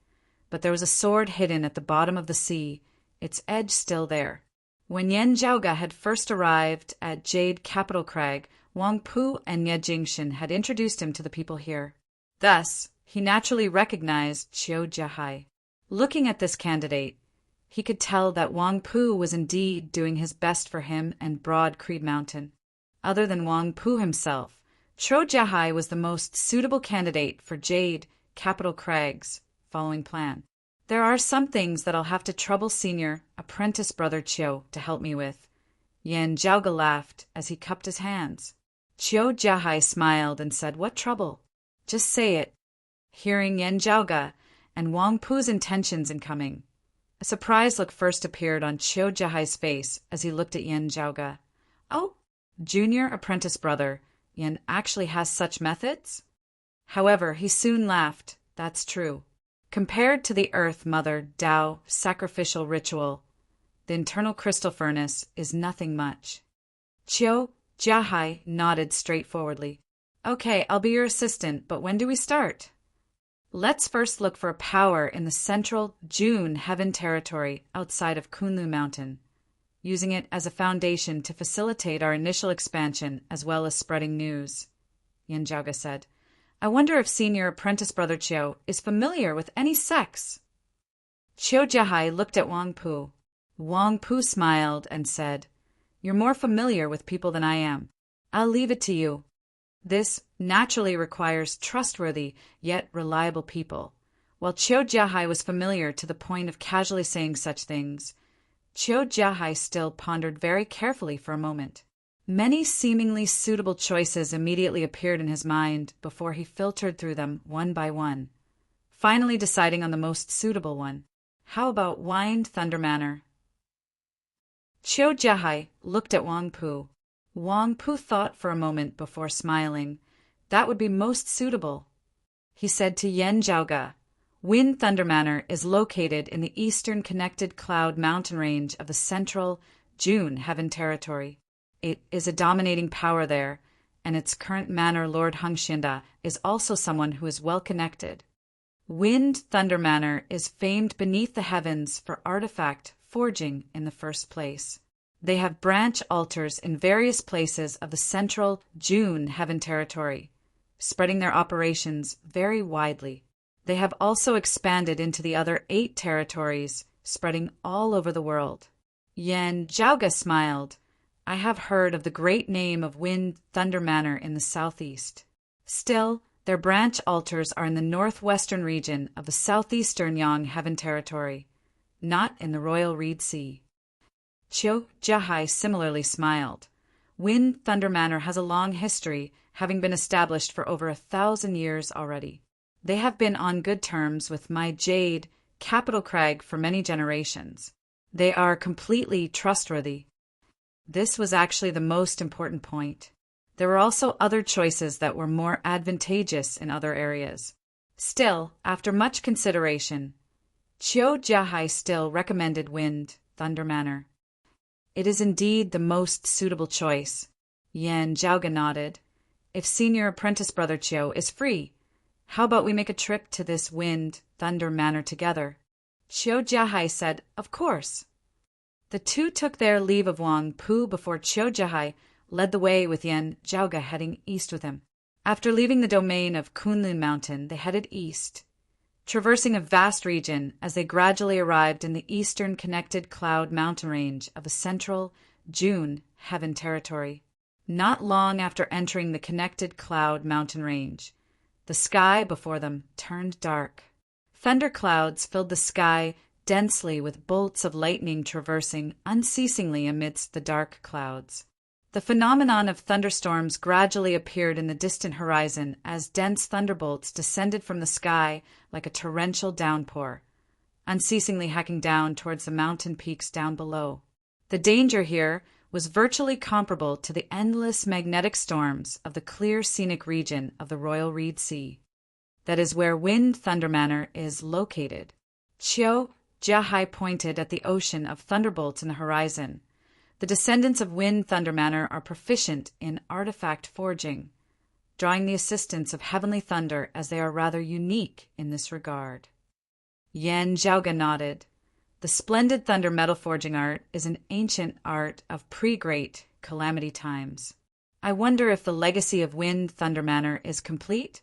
but there was a sword hidden at the bottom of the sea, its edge still there. When Yan Zhaoge had first arrived at Jade Capital Crag, Wang Pu and Ye Jingshan had introduced him to the people here. Thus, he naturally recognized Chiu Jiahai. Looking at this candidate, he could tell that Wang Pu was indeed doing his best for him and Broad Creed Mountain. Other than Wang Pu himself, Chiu Jiahai was the most suitable candidate for Jade Capital Crag's following plan. There are some things that I'll have to trouble Senior Apprentice Brother Chiu to help me with. Yan Zhaoge laughed as he cupped his hands. Chiu Jiahai smiled and said, "What trouble? Just say it." Hearing Yan Zhaoge and Wang Pu's intentions in coming, a surprised look first appeared on Chiu Jiahai's face as he looked at Yan Zhaoge. "Oh, Junior Apprentice Brother, Yan actually has such methods?" However, he soon laughed. That's true. Compared to the Earth Mother Tao sacrificial ritual, the internal crystal furnace is nothing much. Chiu Jiahai nodded straightforwardly. "Okay, I'll be your assistant, but when do we start?" "Let's first look for a power in the central June Heaven territory outside of Kunlun Mountain, using it as a foundation to facilitate our initial expansion as well as spreading news," Yan Zhaoge said. "I wonder if Senior Apprentice Brother Chiu is familiar with any sects?" Chiu Jiahai looked at Wang Pu. Wang Pu smiled and said, "You're more familiar with people than I am. I'll leave it to you. This naturally requires trustworthy yet reliable people." While Chiu Jiahai was familiar to the point of casually saying such things, Chiu Jiahai still pondered very carefully for a moment. Many seemingly suitable choices immediately appeared in his mind before he filtered through them one by one, finally deciding on the most suitable one. How about Wind Thunder Manor? Chiu Jiahai looked at Wang Pu. Wang Pu thought for a moment before smiling. That would be most suitable. He said to Yan Zhaoge, "Wind Thunder Manor is located in the eastern connected cloud mountain range of the central June Heaven territory. It is a dominating power there, and its current manor Lord Hengxianda is also someone who is well connected. Wind Thunder Manor is famed beneath the heavens for artifact forging in the first place. They have branch altars in various places of the central June Heaven territory, spreading their operations very widely. They have also expanded into the other 8 territories, spreading all over the world." Yan Zhaoge smiled. "I have heard of the great name of Wind Thunder Manor in the southeast. Still, their branch altars are in the northwestern region of the southeastern Yang Heaven territory, not in the Royal Reed Sea." Chiu Jiahai similarly smiled. Wind Thunder Manor has a long history, having been established for over 1,000 years already. They have been on good terms with my Jade Capital Crag for many generations. They are completely trustworthy. This was actually the most important point. There were also other choices that were more advantageous in other areas. Still, after much consideration, Chiu Jiahai still recommended Wind Thunder Manor. "It is indeed the most suitable choice." Yan Zhaoge nodded. "If Senior Apprentice Brother Chiu is free, how about we make a trip to this Wind Thunder Manor together?" Chiu Jiahai said, "Of course." The two took their leave of Wang Pu before Chiu Jiahai led the way with Yan Zhaoge heading east with him. After leaving the domain of Kunlun Mountain, they headed east, traversing a vast region as they gradually arrived in the eastern connected cloud mountain range of the central June Heaven territory. Not long after entering the connected cloud mountain range, the sky before them turned dark. Thunder clouds filled the sky densely with bolts of lightning traversing unceasingly amidst the dark clouds. The phenomenon of thunderstorms gradually appeared in the distant horizon as dense thunderbolts descended from the sky like a torrential downpour, unceasingly hacking down towards the mountain peaks down below. The danger here was virtually comparable to the endless magnetic storms of the clear scenic region of the Royal Reed Sea. That is where Wind Thunder Manor is located. Chiu Jiahai pointed at the ocean of thunderbolts in the horizon. The descendants of Wind Thunder Manor are proficient in artifact forging, drawing the assistance of heavenly thunder as they are rather unique in this regard. Yan Zhaoga nodded. The splendid thunder metal forging art is an ancient art of pre-great calamity times. I wonder if the legacy of Wind Thunder Manor is complete?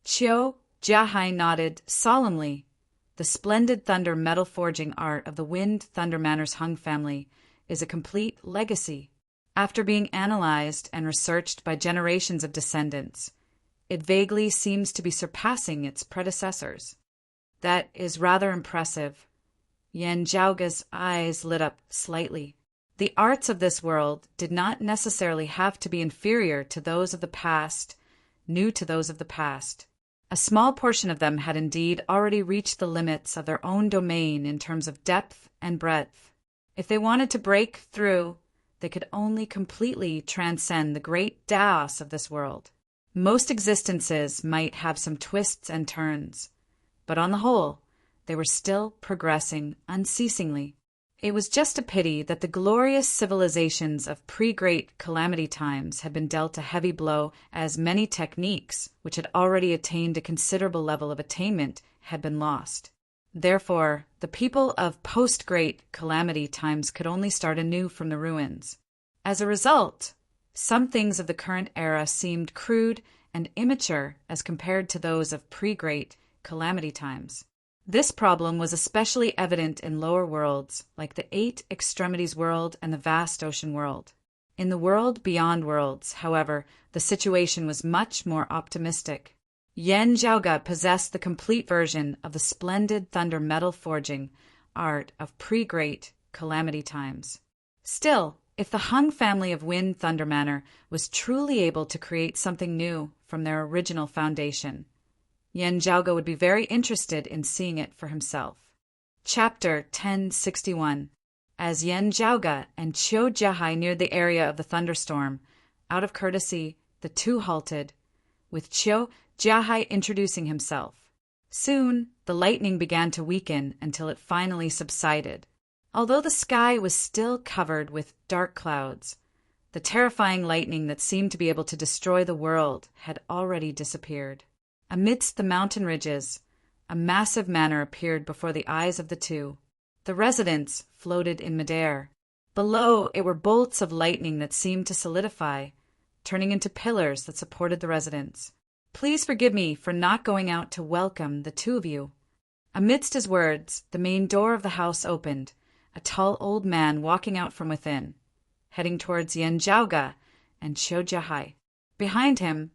Chiu Jiahai nodded solemnly. The splendid thunder metal forging art of the Wind Thunder Manor's Hung family is a complete legacy. After being analyzed and researched by generations of descendants, it vaguely seems to be surpassing its predecessors. That is rather impressive. Yan Zhaoga's eyes lit up slightly. The arts of this world did not necessarily have to be inferior to those of the past, new to those of the past. A small portion of them had indeed already reached the limits of their own domain in terms of depth and breadth. If they wanted to break through, they could only completely transcend the great chaos of this world. Most existences might have some twists and turns, but on the whole, they were still progressing unceasingly. It was just a pity that the glorious civilizations of pre-great calamity times had been dealt a heavy blow, as many techniques, which had already attained a considerable level of attainment, had been lost. Therefore, the people of post-great calamity times could only start anew from the ruins. As a result, some things of the current era seemed crude and immature as compared to those of pre-great calamity times. This problem was especially evident in lower worlds, like the Eight Extremities world and the Vast Ocean world. In the world beyond worlds, however, the situation was much more optimistic. Yan Zhaoga possessed the complete version of the splendid thunder metal forging art of pre-great calamity times. Still, if the Hung family of Wind Thunder Manor was truly able to create something new from their original foundation, Yan Zhaoga would be very interested in seeing it for himself. Chapter 1061. As Yan Zhaoga and Chiu Jiahai neared the area of the thunderstorm, out of courtesy, the two halted, with Chiu Jiahai introducing himself. Soon, the lightning began to weaken until it finally subsided. Although the sky was still covered with dark clouds, the terrifying lightning that seemed to be able to destroy the world had already disappeared. Amidst the mountain ridges, a massive manor appeared before the eyes of the two. The residence floated in midair. Below it were bolts of lightning that seemed to solidify, turning into pillars that supported the residence. Please forgive me for not going out to welcome the two of you. Amidst his words, the main door of the house opened, a tall old man walking out from within, heading towards Yan Zhaoga and Chiu Jiahai. Behind him,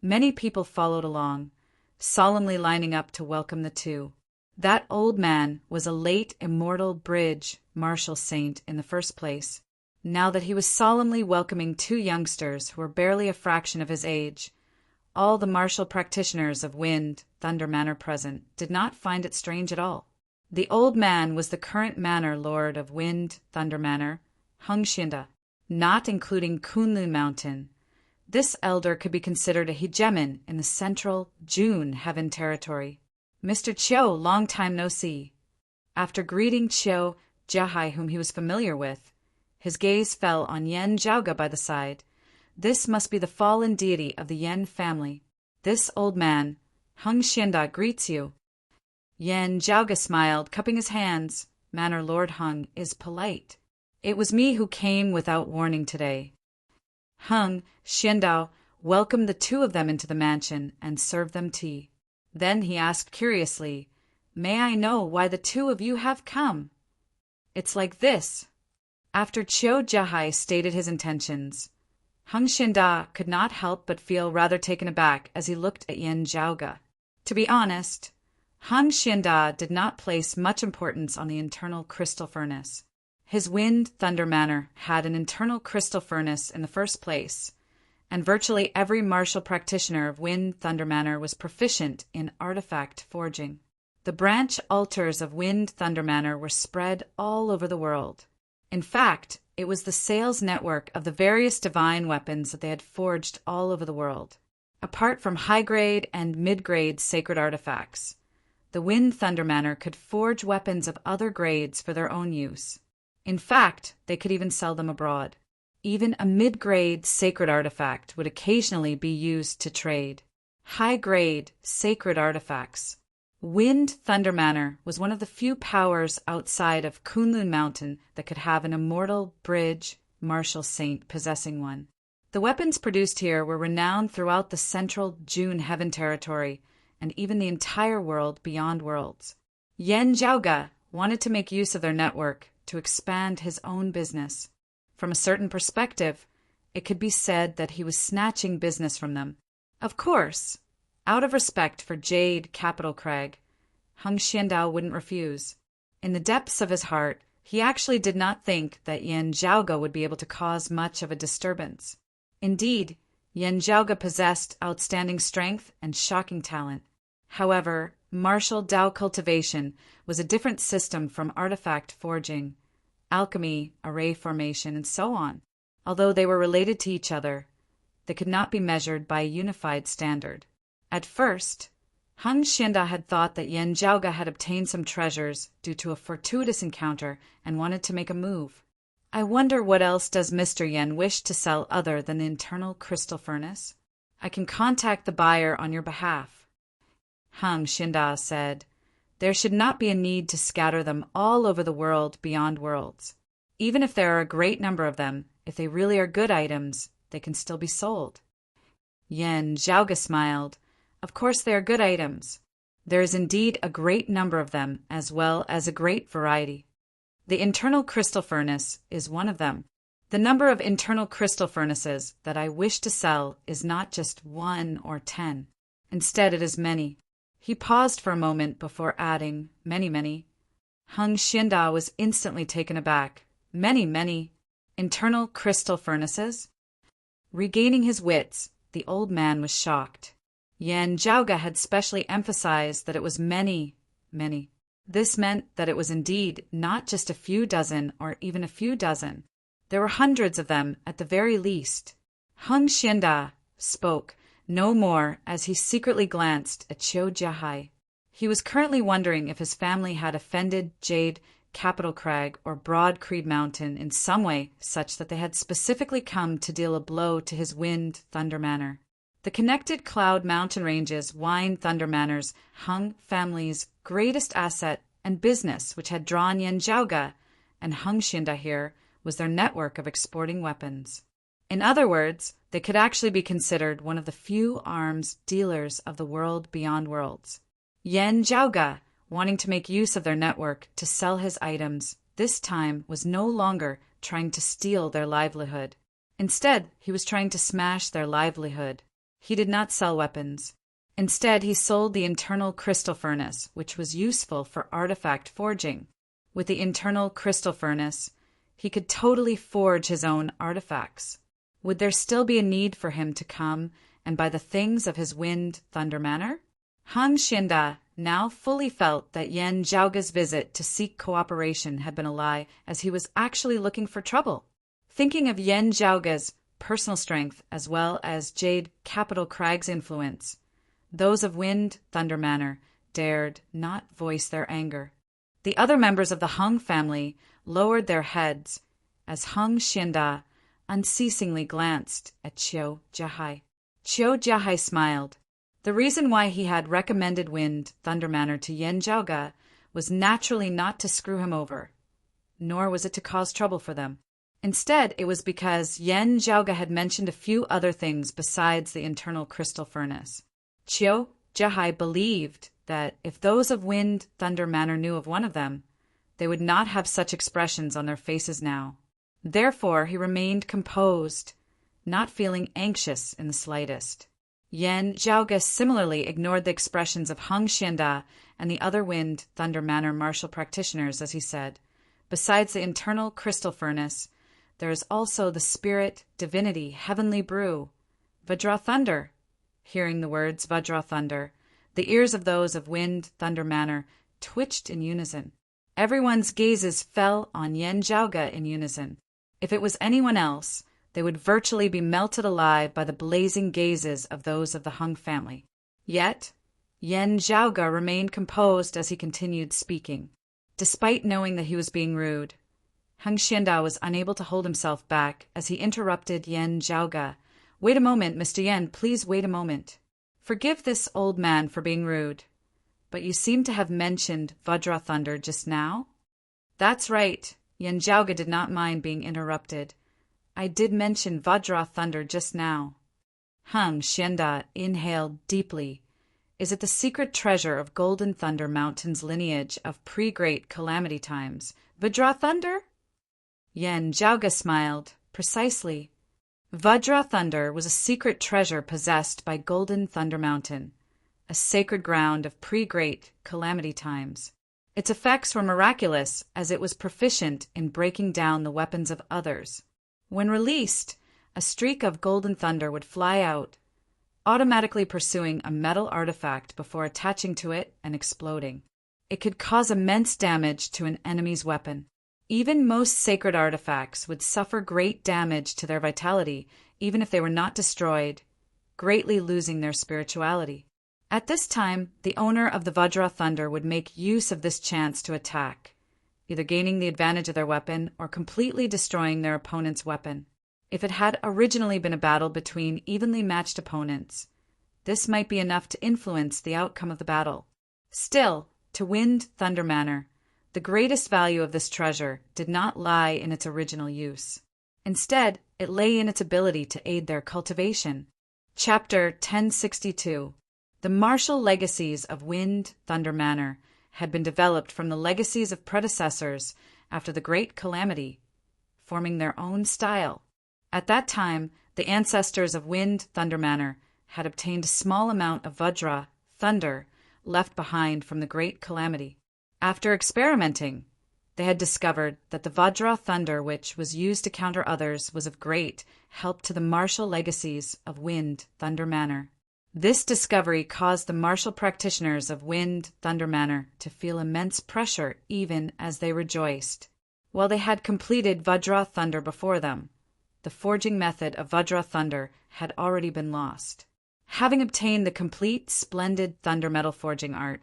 many people followed along, solemnly lining up to welcome the two. That old man was a late immortal bridge martial saint in the first place. Now that he was solemnly welcoming two youngsters who were barely a fraction of his age, all the martial practitioners of Wind Thunder Manor present did not find it strange at all. The old man was the current manor lord of Wind Thunder Manor, Hung Xinda, not including Kunlun Mountain. This elder could be considered a hegemon in the central June Heaven territory. Mr. Chiu, long time no see. After greeting Chiu Jiahai, whom he was familiar with, his gaze fell on Yan Zhaoga by the side. This must be the fallen deity of the Yan family. This old man, Hung Xinda, greets you. Yan Zhaoga smiled, cupping his hands. Manor Lord Hung is polite. It was me who came without warning today. Hung Xinda welcomed the two of them into the mansion and served them tea. Then he asked curiously, "May I know why the two of you have come?" "It's like this." After Chiu Jiahai stated his intentions, Hung Xianda could not help but feel rather taken aback as he looked at Yan Zhaoge. To be honest, Hung Xianda did not place much importance on the internal crystal furnace. His Wind Thunder Manor had an internal crystal furnace in the first place, and virtually every martial practitioner of Wind Thunder Manor was proficient in artifact forging. The branch altars of Wind Thunder Manor were spread all over the world. In fact, it was the sales network of the various divine weapons that they had forged all over the world. Apart from high-grade and mid-grade sacred artifacts, the Wind Thunder Manor could forge weapons of other grades for their own use. In fact, they could even sell them abroad. Even a mid-grade sacred artifact would occasionally be used to trade. High-grade sacred artifacts. Wind Thunder Manor was one of the few powers outside of Kunlun Mountain that could have an immortal bridge martial saint possessing one. The weapons produced here were renowned throughout the central June Heaven territory and even the entire world beyond worlds. Yan Zhaoge wanted to make use of their network to expand his own business. From a certain perspective, it could be said that he was snatching business from them. Of course, out of respect for Jade Capital Crag, Hung Xianda wouldn't refuse. In the depths of his heart, he actually did not think that Yan Zhaoge would be able to cause much of a disturbance. Indeed, Yan Zhaoge possessed outstanding strength and shocking talent. However, martial Dao cultivation was a different system from artifact forging, alchemy, array formation, and so on. Although they were related to each other, they could not be measured by a unified standard. At first, Hung Xianda had thought that Yan Zhaoge had obtained some treasures due to a fortuitous encounter and wanted to make a move. I wonder what else does Mr. Yan wish to sell other than the internal crystal furnace? I can contact the buyer on your behalf. Hung Xianda said, there should not be a need to scatter them all over the world beyond worlds. Even if there are a great number of them, if they really are good items, they can still be sold. Yan Zhaoge smiled. Of course they are good items. There is indeed a great number of them, as well as a great variety. The internal crystal furnace is one of them. The number of internal crystal furnaces that I wish to sell is not just 1 or 10. Instead, it is many. He paused for a moment before adding, many. Hung Xianda was instantly taken aback. Many internal crystal furnaces? Regaining his wits, the old man was shocked. Yan Zhaoge had specially emphasized that it was many. This meant that it was indeed not just a few dozen or even a few dozen. There were hundreds of them at the very least. Hung Xianda spoke no more as he secretly glanced at Qiu Jiahai. He was currently wondering if his family had offended Jade Capital Crag or Broad Creed Mountain in some way such that they had specifically come to deal a blow to his Wind Thunder Manor. The connected Cloud Mountain Ranges Wine Thunder Manors Hung family's greatest asset and business, which had drawn Yan Zhaoge and Hung Xianda here, was their network of exporting weapons. In other words, they could actually be considered one of the few arms dealers of the world beyond worlds. Yan Zhaoge, wanting to make use of their network to sell his items, this time was no longer trying to steal their livelihood. Instead, he was trying to smash their livelihood. He did not sell weapons. Instead, he sold the internal crystal furnace, which was useful for artifact forging. With the internal crystal furnace, he could totally forge his own artifacts. Would there still be a need for him to come and buy the things of his Wind Thunder Manor? Hung Xianda now fully felt that Yan Zhaoge's visit to seek cooperation had been a lie, as he was actually looking for trouble. Thinking of Yan Zhaoge's personal strength as well as Jade Capital Crag's influence, those of Wind Thunder Manor dared not voice their anger. The other members of the Hung family lowered their heads as Hung Xianda unceasingly glanced at Qiu Jiahai. Qiu Jiahai smiled. The reason why he had recommended Wind Thunder Manor to Yan Zhaoge was naturally not to screw him over, nor was it to cause trouble for them. Instead, it was because Yan Zhaoge had mentioned a few other things besides the internal crystal furnace. Qiu Jiahai believed that if those of Wind Thunder Manor knew of one of them, they would not have such expressions on their faces now. Therefore, he remained composed not feeling anxious in the slightest. Yan Zhaoge similarly ignored the expressions of Heng Xianda and the other Wind Thunder Manor martial practitioners as he said, "Besides the internal crystal furnace, there is also the spirit, divinity, heavenly brew, Vajra Thunder." Hearing the words Vajra Thunder, the ears of those of Wind Thunder Manor twitched in unison. Everyone's gazes fell on Yan Zhaoge in unison. If it was anyone else, they would virtually be melted alive by the blazing gazes of those of the Hung family. Yet, Yan Zhaoge remained composed as he continued speaking. Despite knowing that he was being rude, Heng Xianda was unable to hold himself back as he interrupted Yan Zhaoge. "Wait a moment, Mr. Yan, please wait a moment. Forgive this old man for being rude, but you seem to have mentioned Vajra Thunder just now?" "That's right." Yan Zhaoge did not mind being interrupted. "I did mention Vajra Thunder just now." Heng Xianda inhaled deeply. "Is it the secret treasure of Golden Thunder Mountain's lineage of pre-great calamity times, Vajra Thunder?" Yan Zhaoge smiled. "Precisely. Vajra Thunder was a secret treasure possessed by Golden Thunder Mountain, a sacred ground of pre-great calamity times. Its effects were miraculous as it was proficient in breaking down the weapons of others. When released, a streak of golden thunder would fly out, automatically pursuing a metal artifact before attaching to it and exploding. It could cause immense damage to an enemy's weapon. Even most sacred artifacts would suffer great damage to their vitality, even if they were not destroyed, greatly losing their spirituality. At this time, the owner of the Vajra Thunder would make use of this chance to attack, either gaining the advantage of their weapon or completely destroying their opponent's weapon. If it had originally been a battle between evenly matched opponents, this might be enough to influence the outcome of the battle. Still, to Wind Thunder Manor, the greatest value of this treasure did not lie in its original use. Instead, it lay in its ability to aid their cultivation. Chapter 1062. The martial legacies of Wind Thunder Manor had been developed from the legacies of predecessors after the Great Calamity, forming their own style. At that time, the ancestors of Wind Thunder Manor had obtained a small amount of Vajra, thunder, left behind from the Great Calamity. After experimenting, they had discovered that the Vajra thunder which was used to counter others was of great help to the martial legacies of Wind Thunder Manor. This discovery caused the martial practitioners of Wind Thunder Manor to feel immense pressure even as they rejoiced. While they had completed Vajra Thunder before them, the forging method of Vajra Thunder had already been lost. Having obtained the complete, splendid thunder metal forging art,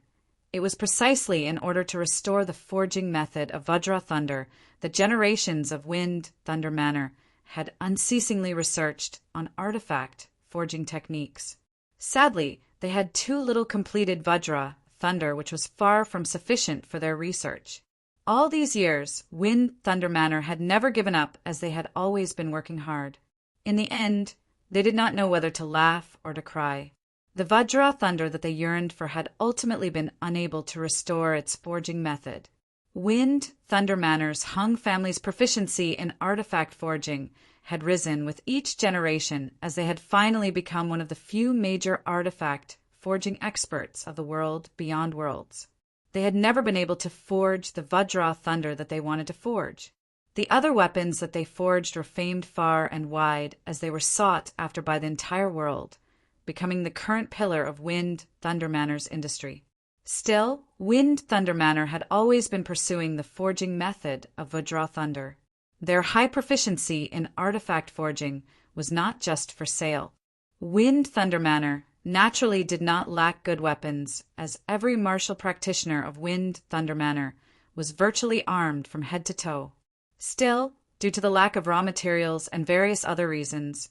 it was precisely in order to restore the forging method of Vajra Thunder that generations of Wind Thunder Manor had unceasingly researched on artifact forging techniques. Sadly, they had too little completed Vajra Thunder, which was far from sufficient for their research. All these years, Wind Thunder Manor had never given up as they had always been working hard. In the end, they did not know whether to laugh or to cry. The Vajra Thunder that they yearned for had ultimately been unable to restore its forging method. Wind Thunder Manor's Hung family's proficiency in artifact forging had risen with each generation as they had finally become one of the few major artifact forging experts of the world beyond worlds. They had never been able to forge the Vajra Thunder that they wanted to forge. The other weapons that they forged were famed far and wide as they were sought after by the entire world, becoming the current pillar of Wind Thunder Manor's industry. Still, Wind Thunder Manor had always been pursuing the forging method of Vajra Thunder. Their high proficiency in artifact forging was not just for sale. Wind Thunder Manor naturally did not lack good weapons, as every martial practitioner of Wind Thunder Manor was virtually armed from head to toe. Still, due to the lack of raw materials and various other reasons,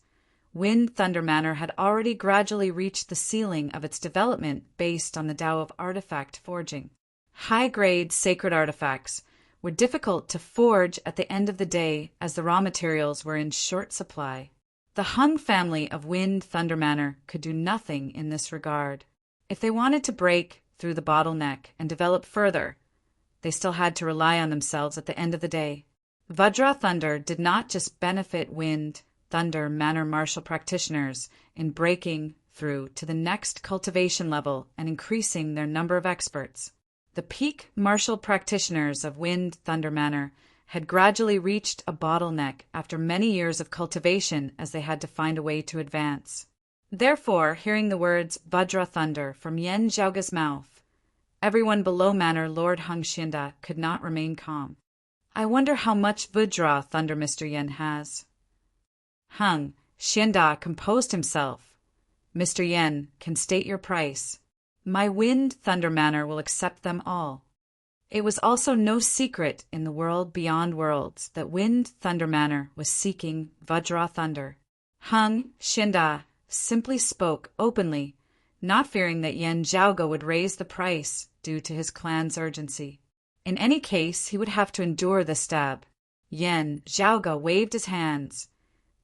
Wind Thunder Manor had already gradually reached the ceiling of its development based on the Tao of artifact forging. High-grade sacred artifacts were difficult to forge at the end of the day as the raw materials were in short supply. The Hung family of Wind Thunder Manor could do nothing in this regard. If they wanted to break through the bottleneck and develop further, they still had to rely on themselves at the end of the day. Vajra Thunder did not just benefit Wind thunder manner martial practitioners in breaking through to the next cultivation level and increasing their number of experts. The peak martial practitioners of Wind Thunder Manor had gradually reached a bottleneck after many years of cultivation as they had to find a way to advance. Therefore, hearing the words Vajra Thunder from Yen Zhaoga's mouth, everyone below Manor Lord Hung Xianda could not remain calm. I wonder how much Vajra Thunder Mr. Yen has. Hung Xianda composed himself. Mr. Yen can state your price. My Wind Thunder Manor will accept them all. It was also no secret in the world beyond worlds that Wind Thunder Manor was seeking Vajra Thunder. Hung Xianda simply spoke openly, not fearing that Yen Zhaoga would raise the price due to his clan's urgency. In any case, he would have to endure the stab. Yen Zhaoga waved his hands.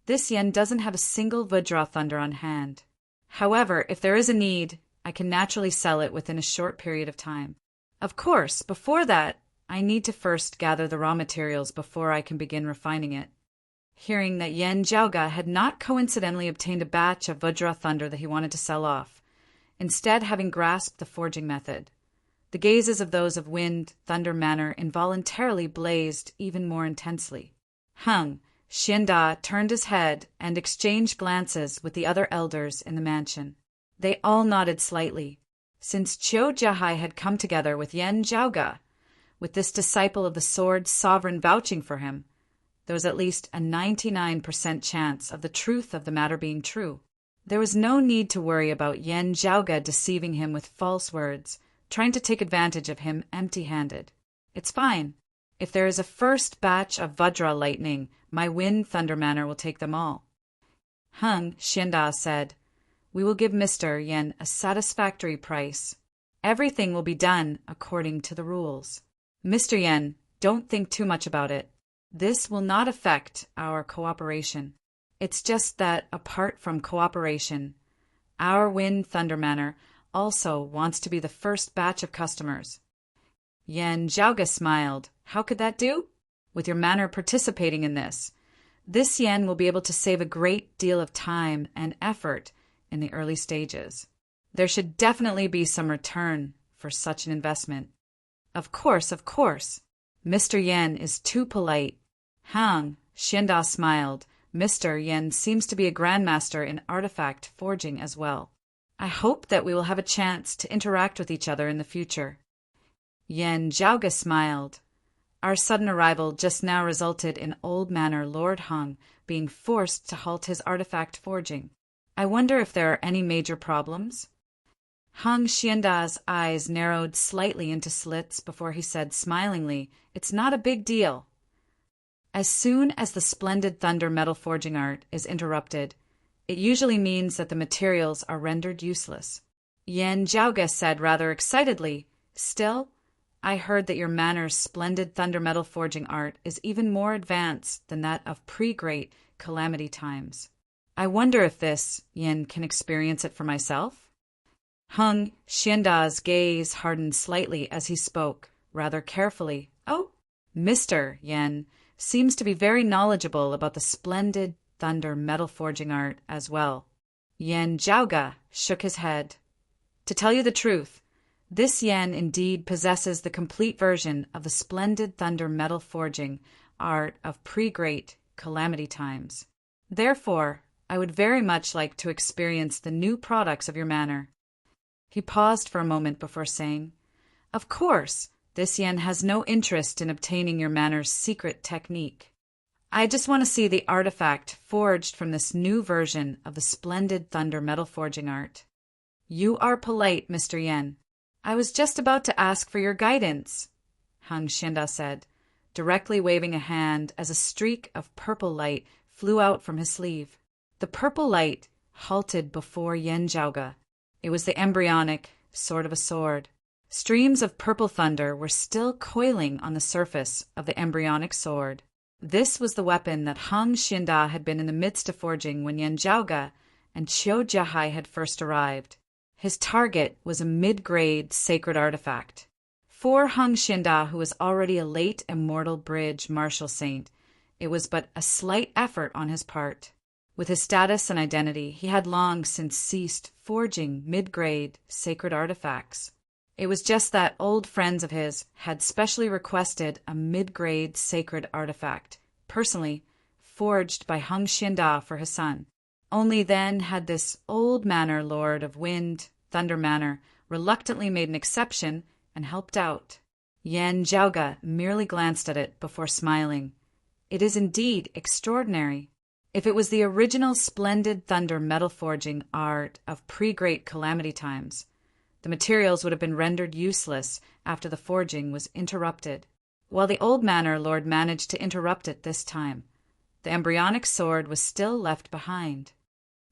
This yen doesn't have a single Vajra Thunder on hand. However, if there is a need, I can naturally sell it within a short period of time. Of course, before that, I need to first gather the raw materials before I can begin refining it. Hearing that Yen Zhaoga had not coincidentally obtained a batch of Vajra Thunder that he wanted to sell off, instead having grasped the forging method, the gazes of those of Wind Thunder Manor involuntarily blazed even more intensely. Hung Xianda turned his head and exchanged glances with the other elders in the mansion. They all nodded slightly. Since Qiu Jiahai had come together with Yen Zhaoga, with this disciple of the sword sovereign vouching for him, there was at least a 99% chance of the truth of the matter being true. There was no need to worry about Yen Zhaoga deceiving him with false words, trying to take advantage of him empty-handed. It's fine. If there is a first batch of Vajra lightning, my Wind Thunder Manor will take them all. Hung Xianda said, We will give Mr. Yen a satisfactory price. Everything will be done according to the rules. Mr. Yen, don't think too much about it. This will not affect our cooperation. It's just that, apart from cooperation, our Wind Thunder Manor also wants to be the first batch of customers. Yen Zhaoga smiled. How could that do? With your manor participating in this yen will be able to save a great deal of time and effort in the early stages. There should definitely be some return for such an investment. Of course. Mr. Yen is too polite. Hang Xianda smiled. Mr. Yen seems to be a grandmaster in artifact forging as well. I hope that we will have a chance to interact with each other in the future. Yen Zhaoga smiled. Our sudden arrival just now resulted in Old Manor Lord Hung being forced to halt his artifact forging. I wonder if there are any major problems? Hung Xianda's eyes narrowed slightly into slits before he said smilingly, It's not a big deal. As soon as the splendid thunder metal forging art is interrupted, it usually means that the materials are rendered useless. Yen Zhaoga said rather excitedly, Still, I heard that your manor's splendid thunder metal forging art is even more advanced than that of pre-great calamity times. I wonder if this, Yen, can experience it for myself? Hung Xianda's gaze hardened slightly as he spoke, rather carefully. Oh, Mr. Yen seems to be very knowledgeable about the splendid thunder metal forging art as well. Yen Zhaoga shook his head. To tell you the truth, this yen indeed possesses the complete version of the splendid thunder metal forging art of pre-great calamity times. Therefore, I would very much like to experience the new products of your manor. He paused for a moment before saying, Of course, this yen has no interest in obtaining your manor's secret technique. I just want to see the artifact forged from this new version of the splendid thunder metal forging art. You are polite, Mr. Yen. I was just about to ask for your guidance, Hung Xianda said, directly waving a hand as a streak of purple light flew out from his sleeve. The purple light halted before Yen Zhaoga. It was the embryonic sort of a sword. Streams of purple thunder were still coiling on the surface of the embryonic sword. This was the weapon that Hung Xianda had been in the midst of forging when Yen Zhaoga and Qiu Jiahai had first arrived. His target was a mid-grade sacred artifact. For Hung Xianda, who was already a late immortal bridge martial saint, it was but a slight effort on his part. With his status and identity, he had long since ceased forging mid-grade sacred artifacts. It was just that old friends of his had specially requested a mid-grade sacred artifact, personally forged by Hung Xianda for his son. Only then had this old manor lord of Wind, Thunder Manor, reluctantly made an exception and helped out. Yan Zhaoge merely glanced at it before smiling. It is indeed extraordinary. If it was the original splendid thunder metal forging art of pre-Great Calamity times, the materials would have been rendered useless after the forging was interrupted. While the old manor lord managed to interrupt it this time, the embryonic sword was still left behind.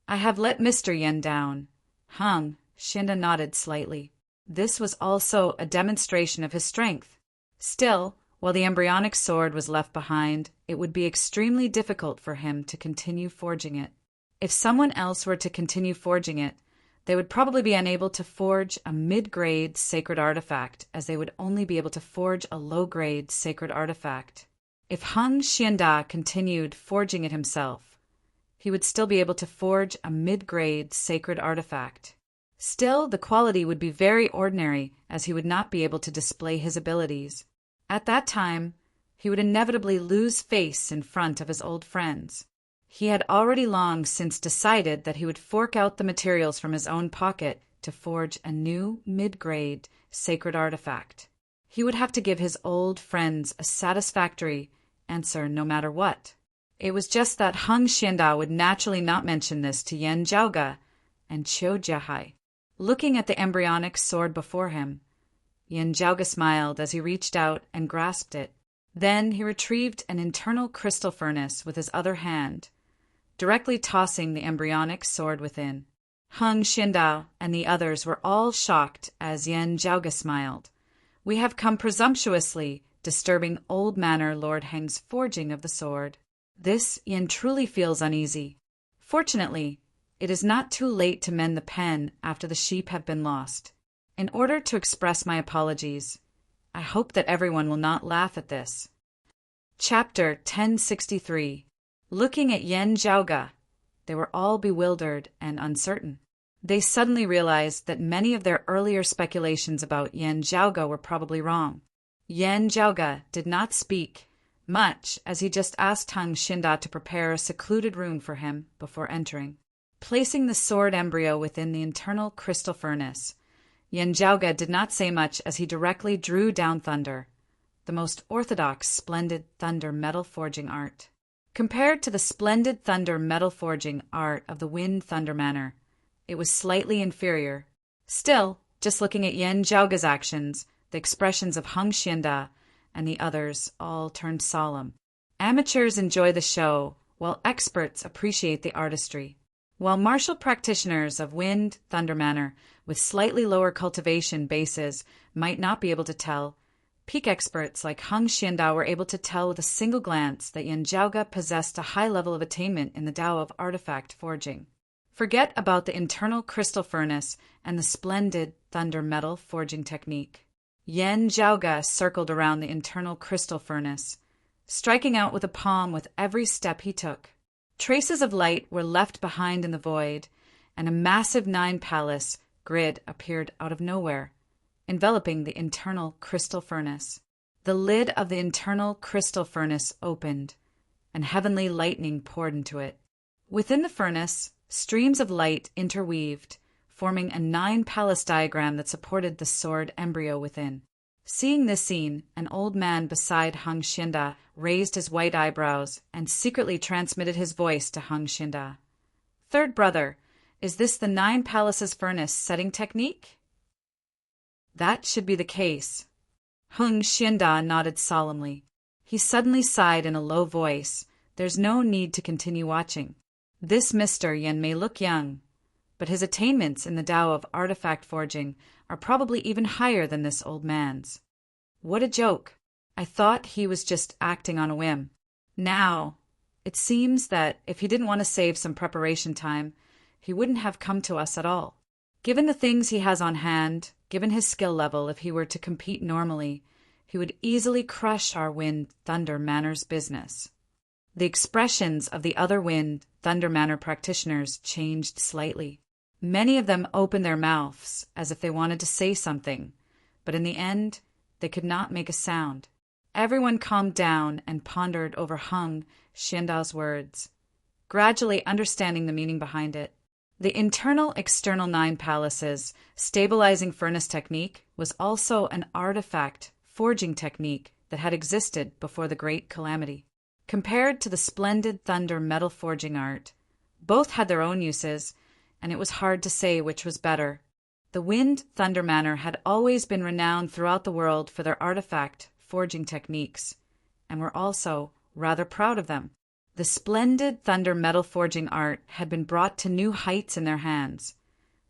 I have let Mr. Yen down. Hung Xianda nodded slightly. This was also a demonstration of his strength. Still, while the embryonic sword was left behind, it would be extremely difficult for him to continue forging it. If someone else were to continue forging it, they would probably be unable to forge a mid-grade sacred artifact, as they would only be able to forge a low-grade sacred artifact. If Hung Xianda continued forging it himself, he would still be able to forge a mid-grade sacred artifact. Still, the quality would be very ordinary, as he would not be able to display his abilities. At that time, he would inevitably lose face in front of his old friends. He had already long since decided that he would fork out the materials from his own pocket to forge a new mid-grade sacred artifact. He would have to give his old friends a satisfactory answer no matter what. It was just that Hung Xianda would naturally not mention this to Yan Zhaoge and Qiu Jiahai. Looking at the embryonic sword before him, Yan Zhaoge smiled as he reached out and grasped it. Then he retrieved an internal crystal furnace with his other hand, directly tossing the embryonic sword within. Hung Xianda and the others were all shocked as Yan Zhaoge smiled. We have come presumptuously, disturbing old manor Lord Heng's forging of the sword. This Yan truly feels uneasy. Fortunately, it is not too late to mend the pen after the sheep have been lost. In order to express my apologies, I hope that everyone will not laugh at this. Chapter 1063. Looking at Yan Zhaoge, they were all bewildered and uncertain. They suddenly realized that many of their earlier speculations about Yan Zhaoge were probably wrong. Yan Zhaoge did not speak much, as he just asked Hung Xianda to prepare a secluded room for him before entering. Placing the sword embryo within the internal crystal furnace, Yan Zhaoge did not say much as he directly drew down thunder, the most orthodox splendid thunder metal forging art. Compared to the splendid thunder metal forging art of the Wind Thunder Manor, it was slightly inferior. Still, just looking at Yan Zhaoge's actions, the expressions of Hung Xianda and the others all turned solemn. Amateurs enjoy the show, while experts appreciate the artistry. While martial practitioners of Wind Thunder Manor with slightly lower cultivation bases might not be able to tell, peak experts like Hung Xianda were able to tell with a single glance that Yan Zhaoge possessed a high level of attainment in the Tao of artifact forging. Forget about the internal crystal furnace and the splendid thunder metal forging technique. Yan Zhaoge circled around the internal crystal furnace, striking out with a palm with every step he took. Traces of light were left behind in the void, and a massive 9-palace grid appeared out of nowhere, enveloping the internal crystal furnace. The lid of the internal crystal furnace opened, and heavenly lightning poured into it. Within the furnace, streams of light interweaved, forming a 9-palace diagram that supported the sword embryo within. Seeing this scene, an old man beside Hung Xianda raised his white eyebrows and secretly transmitted his voice to Hung Xianda. "Third brother, is this the 9-palaces furnace setting technique?" "That should be the case." Hung Xianda nodded solemnly. He suddenly sighed in a low voice. "There's no need to continue watching. This Mr. Yen may look young, but his attainments in the Tao of artifact forging are probably even higher than this old man's." What a joke! I thought he was just acting on a whim. Now, it seems that if he didn't want to save some preparation time, he wouldn't have come to us at all. Given the things he has on hand, given his skill level, if he were to compete normally, he would easily crush our Wind Thunder Manor's business. The expressions of the other Wind Thunder Manor practitioners changed slightly. Many of them opened their mouths as if they wanted to say something, but in the end, they could not make a sound. Everyone calmed down and pondered over Hung Xianda's words, gradually understanding the meaning behind it. The internal-external 9 palaces stabilizing furnace technique was also an artifact forging technique that had existed before the Great Calamity. Compared to the splendid thunder metal forging art, both had their own uses, and it was hard to say which was better. The Wind Thunder Manor had always been renowned throughout the world for their artifact forging techniques, and were also rather proud of them. The splendid thunder metal forging art had been brought to new heights in their hands,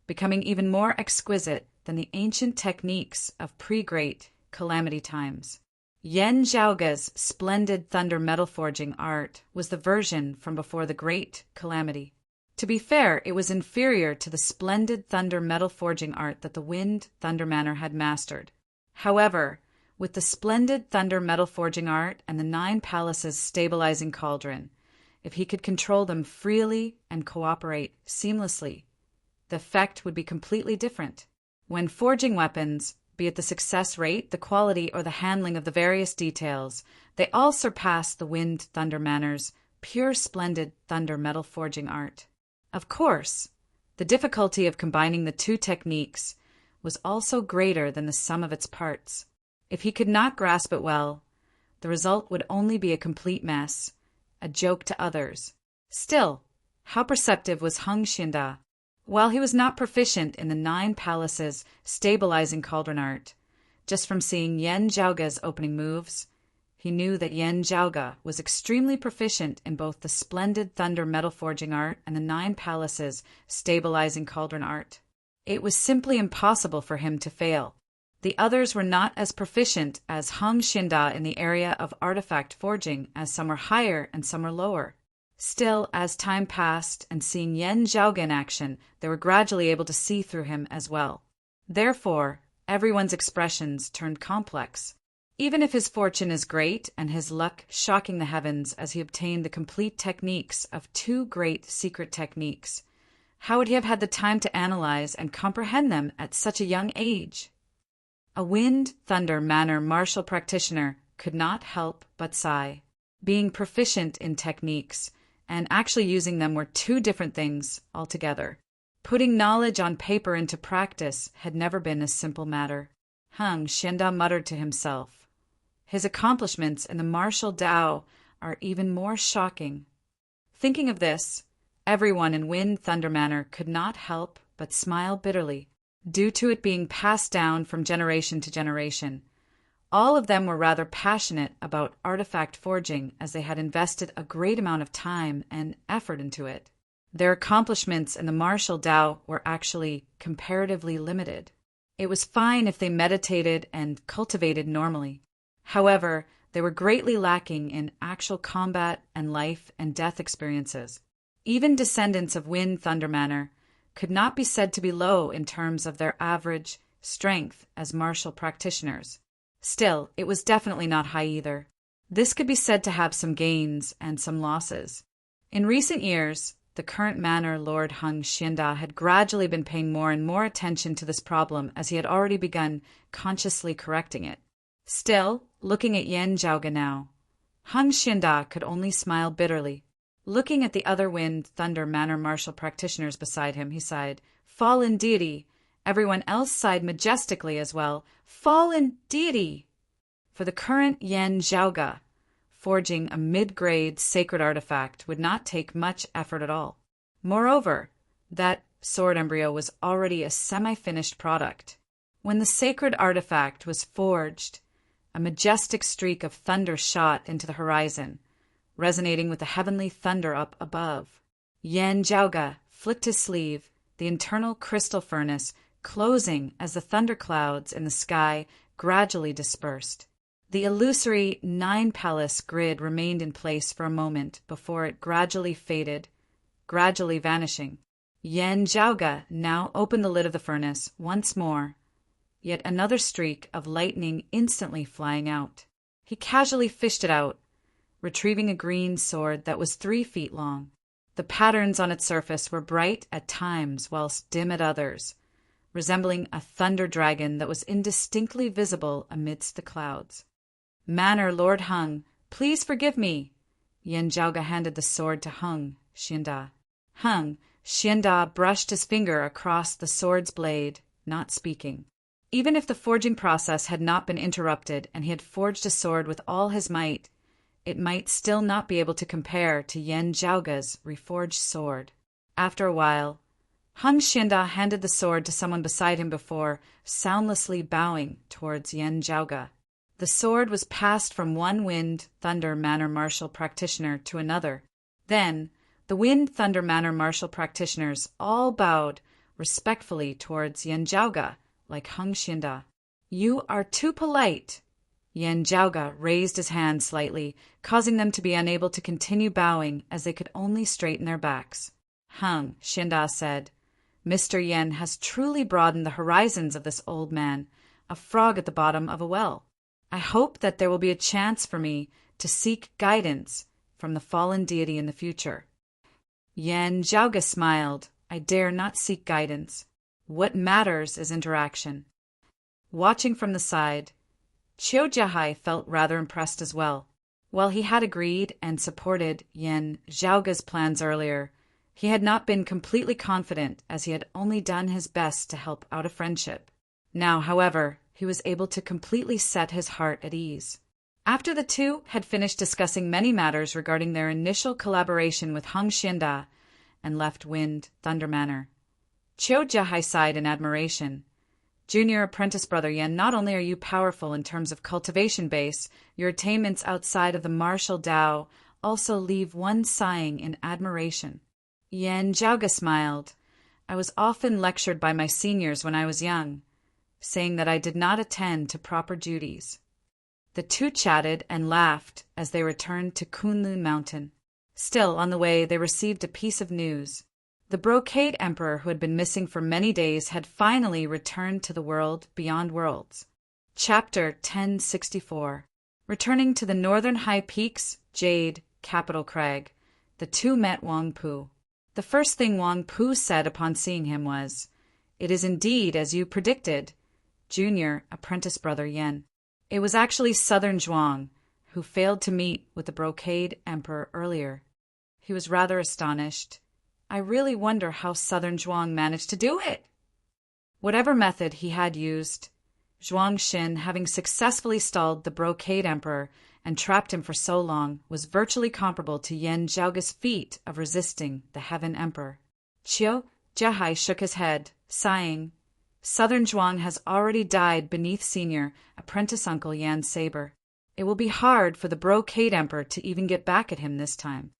becoming even more exquisite than the ancient techniques of pre-Great Calamity times. Yan Zhaoge's splendid thunder metal forging art was the version from before the Great Calamity. To be fair, it was inferior to the splendid thunder metal forging art that the Wind Thunder Manor had mastered. However, with the splendid thunder metal forging art and the 9 palaces stabilizing cauldron, if he could control them freely and cooperate seamlessly, the effect would be completely different. When forging weapons, be it the success rate, the quality, or the handling of the various details, they all surpass the Wind Thunder Manor's pure splendid thunder metal forging art. Of course, the difficulty of combining the 2 techniques was also greater than the sum of its parts. If he could not grasp it well, the result would only be a complete mess, a joke to others. Still, how perceptive was Hung Xianda? While he was not proficient in the 9 palaces stabilizing cauldron art, just from seeing Yan Zhaoge's opening moves, he knew that Yan Zhaoge was extremely proficient in both the splendid thunder metal forging art and the 9 palaces stabilizing cauldron art. It was simply impossible for him to fail. The others were not as proficient as Hung Xianda in the area of artifact forging, as some were higher and some were lower. Still, as time passed and seeing Yan Zhaoge in action, they were gradually able to see through him as well. Therefore, everyone's expressions turned complex. Even if his fortune is great and his luck shocking the heavens as he obtained the complete techniques of 2 great secret techniques, how would he have had the time to analyze and comprehend them at such a young age? A Wind Thunder Manor martial practitioner could not help but sigh. Being proficient in techniques and actually using them were 2 different things altogether. Putting knowledge on paper into practice had never been a simple matter. Hung Xianda muttered to himself, "His accomplishments in the martial Tao are even more shocking." Thinking of this, everyone in Wind Thunder Manor could not help but smile bitterly, due to it being passed down from generation to generation. All of them were rather passionate about artifact forging, as they had invested a great amount of time and effort into it. Their accomplishments in the martial Tao were actually comparatively limited. It was fine if they meditated and cultivated normally. However, they were greatly lacking in actual combat and life and death experiences. Even descendants of Wind Thunder Manor could not be said to be low in terms of their average strength as martial practitioners. Still, it was definitely not high either. This could be said to have some gains and some losses. In recent years, the current manor Lord Hung Xianda had gradually been paying more and more attention to this problem, as he had already begun consciously correcting it. Still, looking at Yan Zhaoge now, Hung Xianda could only smile bitterly. Looking at the other Wind Thunder Manor martial practitioners beside him, he sighed, "Fallen deity." Everyone else sighed majestically as well, "Fallen deity." For the current Yan Zhaoge, forging a mid-grade sacred artifact would not take much effort at all. Moreover, that sword embryo was already a semi-finished product. When the sacred artifact was forged, a majestic streak of thunder shot into the horizon, resonating with the heavenly thunder up above. Yan Zhaoge flicked his sleeve, the internal crystal furnace closing as the thunderclouds in the sky gradually dispersed. The illusory 9-palace grid remained in place for a moment before it gradually faded, gradually vanishing. Yan Zhaoge now opened the lid of the furnace once more, yet another streak of lightning instantly flying out. He casually fished it out, retrieving a green sword that was 3 feet long. The patterns on its surface were bright at times whilst dim at others, resembling a thunder dragon that was indistinctly visible amidst the clouds. "Manor Lord Hung, please forgive me." Yen Jiaoge handed the sword to Hung Xianda. Hung Xianda brushed his finger across the sword's blade, not speaking. Even if the forging process had not been interrupted and he had forged a sword with all his might, it might still not be able to compare to Yen Jiaoge's reforged sword. After a while, Hung Xianda handed the sword to someone beside him before soundlessly bowing towards Yen Jiaoge. The sword was passed from one Wind Thunder Manor martial practitioner to another. Then, the Wind Thunder Manor martial practitioners all bowed respectfully towards Yen Jiaoge, like Hung Xianda. "You are too polite." Yen Jiaoge raised his hand slightly, causing them to be unable to continue bowing as they could only straighten their backs. Hung Xianda said, "Mr. Yen has truly broadened the horizons of this old man, a frog at the bottom of a well. I hope that there will be a chance for me to seek guidance from the fallen deity in the future." Yen Jiaoge smiled. "I dare not seek guidance. What matters is interaction." Watching from the side, Qiu Jiahai felt rather impressed as well. While he had agreed and supported Yen Jiaoge's plans earlier, he had not been completely confident as he had only done his best to help out a friendship. Now, however, he was able to completely set his heart at ease. After the two had finished discussing many matters regarding their initial collaboration with Hung Xianda and left Wind Thunder Manor, Qiu Jiahai sighed in admiration. "Junior apprentice brother Yen, not only are you powerful in terms of cultivation base, your attainments outside of the martial Tao also leave one sighing in admiration." Yen Jiaoge smiled. "I was often lectured by my seniors when I was young, saying that I did not attend to proper duties." The two chatted and laughed as they returned to Kunlun Mountain. Still, on the way, they received a piece of news. The Brocade Emperor, who had been missing for many days, had finally returned to the world beyond worlds. Chapter 1064. Returning to the northern high peaks, Jade, Capital Crag, the two met Wang Pu. The first thing Wang Pu said upon seeing him was, "It is indeed as you predicted, Junior apprentice brother Yen." It was actually Southern Zhuang, who failed to meet with the Brocade Emperor earlier. He was rather astonished. "I really wonder how Southern Zhuang managed to do it." Whatever method he had used, Zhuang Xin, having successfully stalled the Brocade Emperor and trapped him for so long, was virtually comparable to Yen Jiaoge's feat of resisting the Heaven Emperor. Qiu Jiahai shook his head, sighing. Southern Zhuang has already died beneath Senior Apprentice Uncle Yan's saber. It will be hard for the Brocade Emperor to even get back at him this time.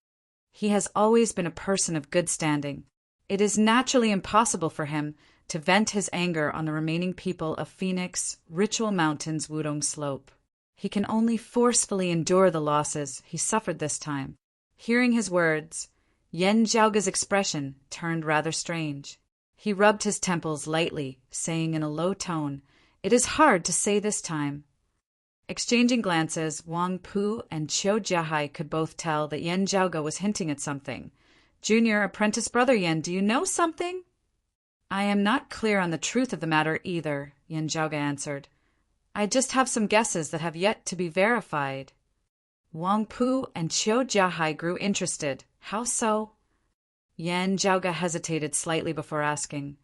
He has always been a person of good standing. It is naturally impossible for him to vent his anger on the remaining people of Phoenix, Ritual Mountain's Wudong Slope. He can only forcefully endure the losses he suffered this time. Hearing his words, Yen Jiaoge's expression turned rather strange. He rubbed his temples lightly, saying in a low tone, "It is hard to say this time." Exchanging glances, Wang Pu and Qiu Jiahai could both tell that Yen Jiaoge was hinting at something. "Junior apprentice brother Yen, do you know something?" "I am not clear on the truth of the matter either," Yen Jiaoge answered. "I just have some guesses that have yet to be verified." Wang Pu and Qiu Jiahai grew interested. "How so?" Yen Jiaoge hesitated slightly before asking,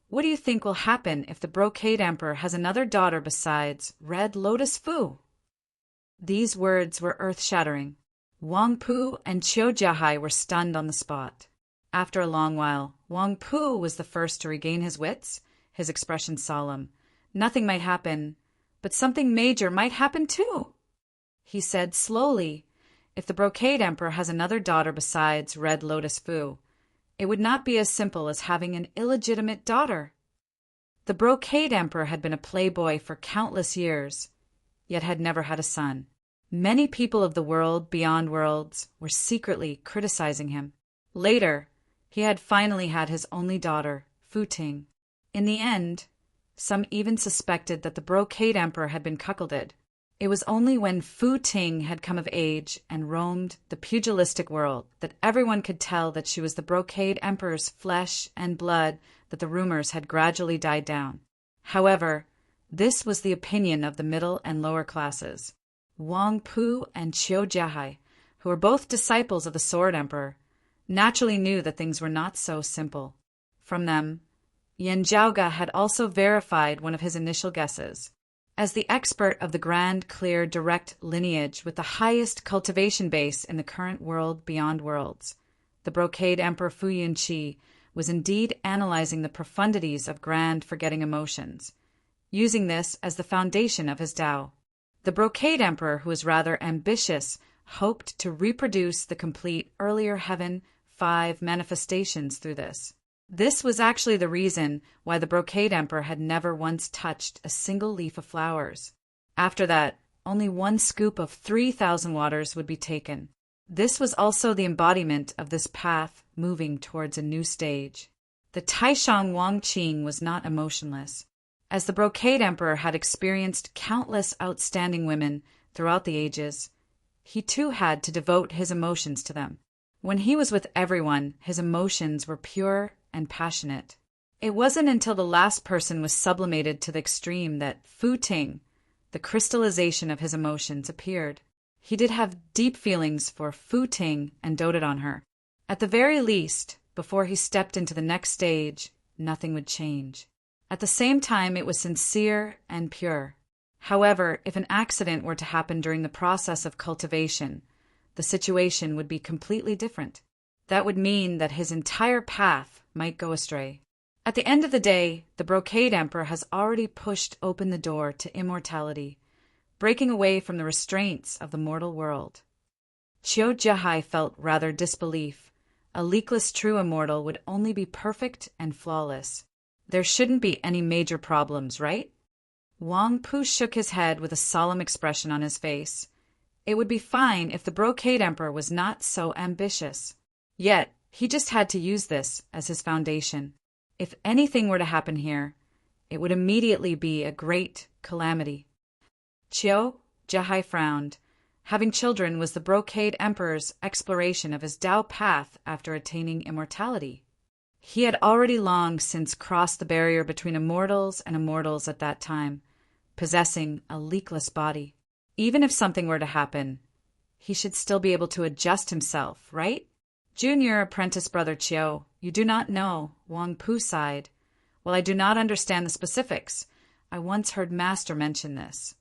"What do you think will happen if the Brocade Emperor has another daughter besides Red Lotus Fu?" These words were earth-shattering. Wang Pu and Qiu Jiahai were stunned on the spot. After a long while, Wang Pu was the first to regain his wits, his expression solemn. "Nothing might happen, but something major might happen too," he said slowly. "If the Brocade Emperor has another daughter besides Red Lotus Fu, it would not be as simple as having an illegitimate daughter." The Brocade Emperor had been a playboy for countless years, yet had never had a son. Many people of the world beyond worlds were secretly criticizing him. Later, he had finally had his only daughter, Fu Ting. In the end, some even suspected that the Brocade Emperor had been cuckolded. It was only when Fu Ting had come of age and roamed the pugilistic world that everyone could tell that she was the brocade emperor's flesh and blood that the rumors had gradually died down. However, this was the opinion of the middle and lower classes. Wang Pu and Qiu Jiahai, who were both disciples of the Sword Emperor, naturally knew that things were not so simple. From them, Yan Zhaoga had also verified one of his initial guesses. As the expert of the grand, clear, direct lineage with the highest cultivation base in the current world beyond worlds, the brocade emperor Fu Yunqi was indeed analyzing the profundities of grand forgetting emotions, using this as the foundation of his Tao. The brocade emperor, who was rather ambitious, hoped to reproduce the complete earlier Heaven 5 manifestations through this. This was actually the reason why the brocade emperor had never once touched a single leaf of flowers. After that, only 1 scoop of 3,000 waters would be taken. This was also the embodiment of this path moving towards a new stage. The Taishang Wangqing was not emotionless. As the brocade emperor had experienced countless outstanding women throughout the ages, he too had to devote his emotions to them. When he was with everyone, his emotions were pure and passionate. It wasn't until the last person was sublimated to the extreme that Fu Ting, the crystallization of his emotions, appeared. He did have deep feelings for Fu Ting and doted on her. At the very least, before he stepped into the next stage, nothing would change. At the same time, it was sincere and pure. However, if an accident were to happen during the process of cultivation, the situation would be completely different. That would mean that his entire path might go astray. At the end of the day, the brocade emperor has already pushed open the door to immortality, breaking away from the restraints of the mortal world. Qiu Jiahai felt rather disbelief. A leakless true immortal would only be perfect and flawless. There shouldn't be any major problems, right? Wang Pu shook his head with a solemn expression on his face. It would be fine if the brocade emperor was not so ambitious. Yet, he just had to use this as his foundation. If anything were to happen here, it would immediately be a great calamity. Qiu Jiahai frowned. Having children was the brocade emperor's exploration of his Tao path after attaining immortality. He had already long since crossed the barrier between immortals and immortals at that time, possessing a leakless body. Even if something were to happen, he should still be able to adjust himself, right? Junior apprentice brother Qiu, you do not know, Wang Pu sighed. While I do not understand the specifics, I once heard Master mention this.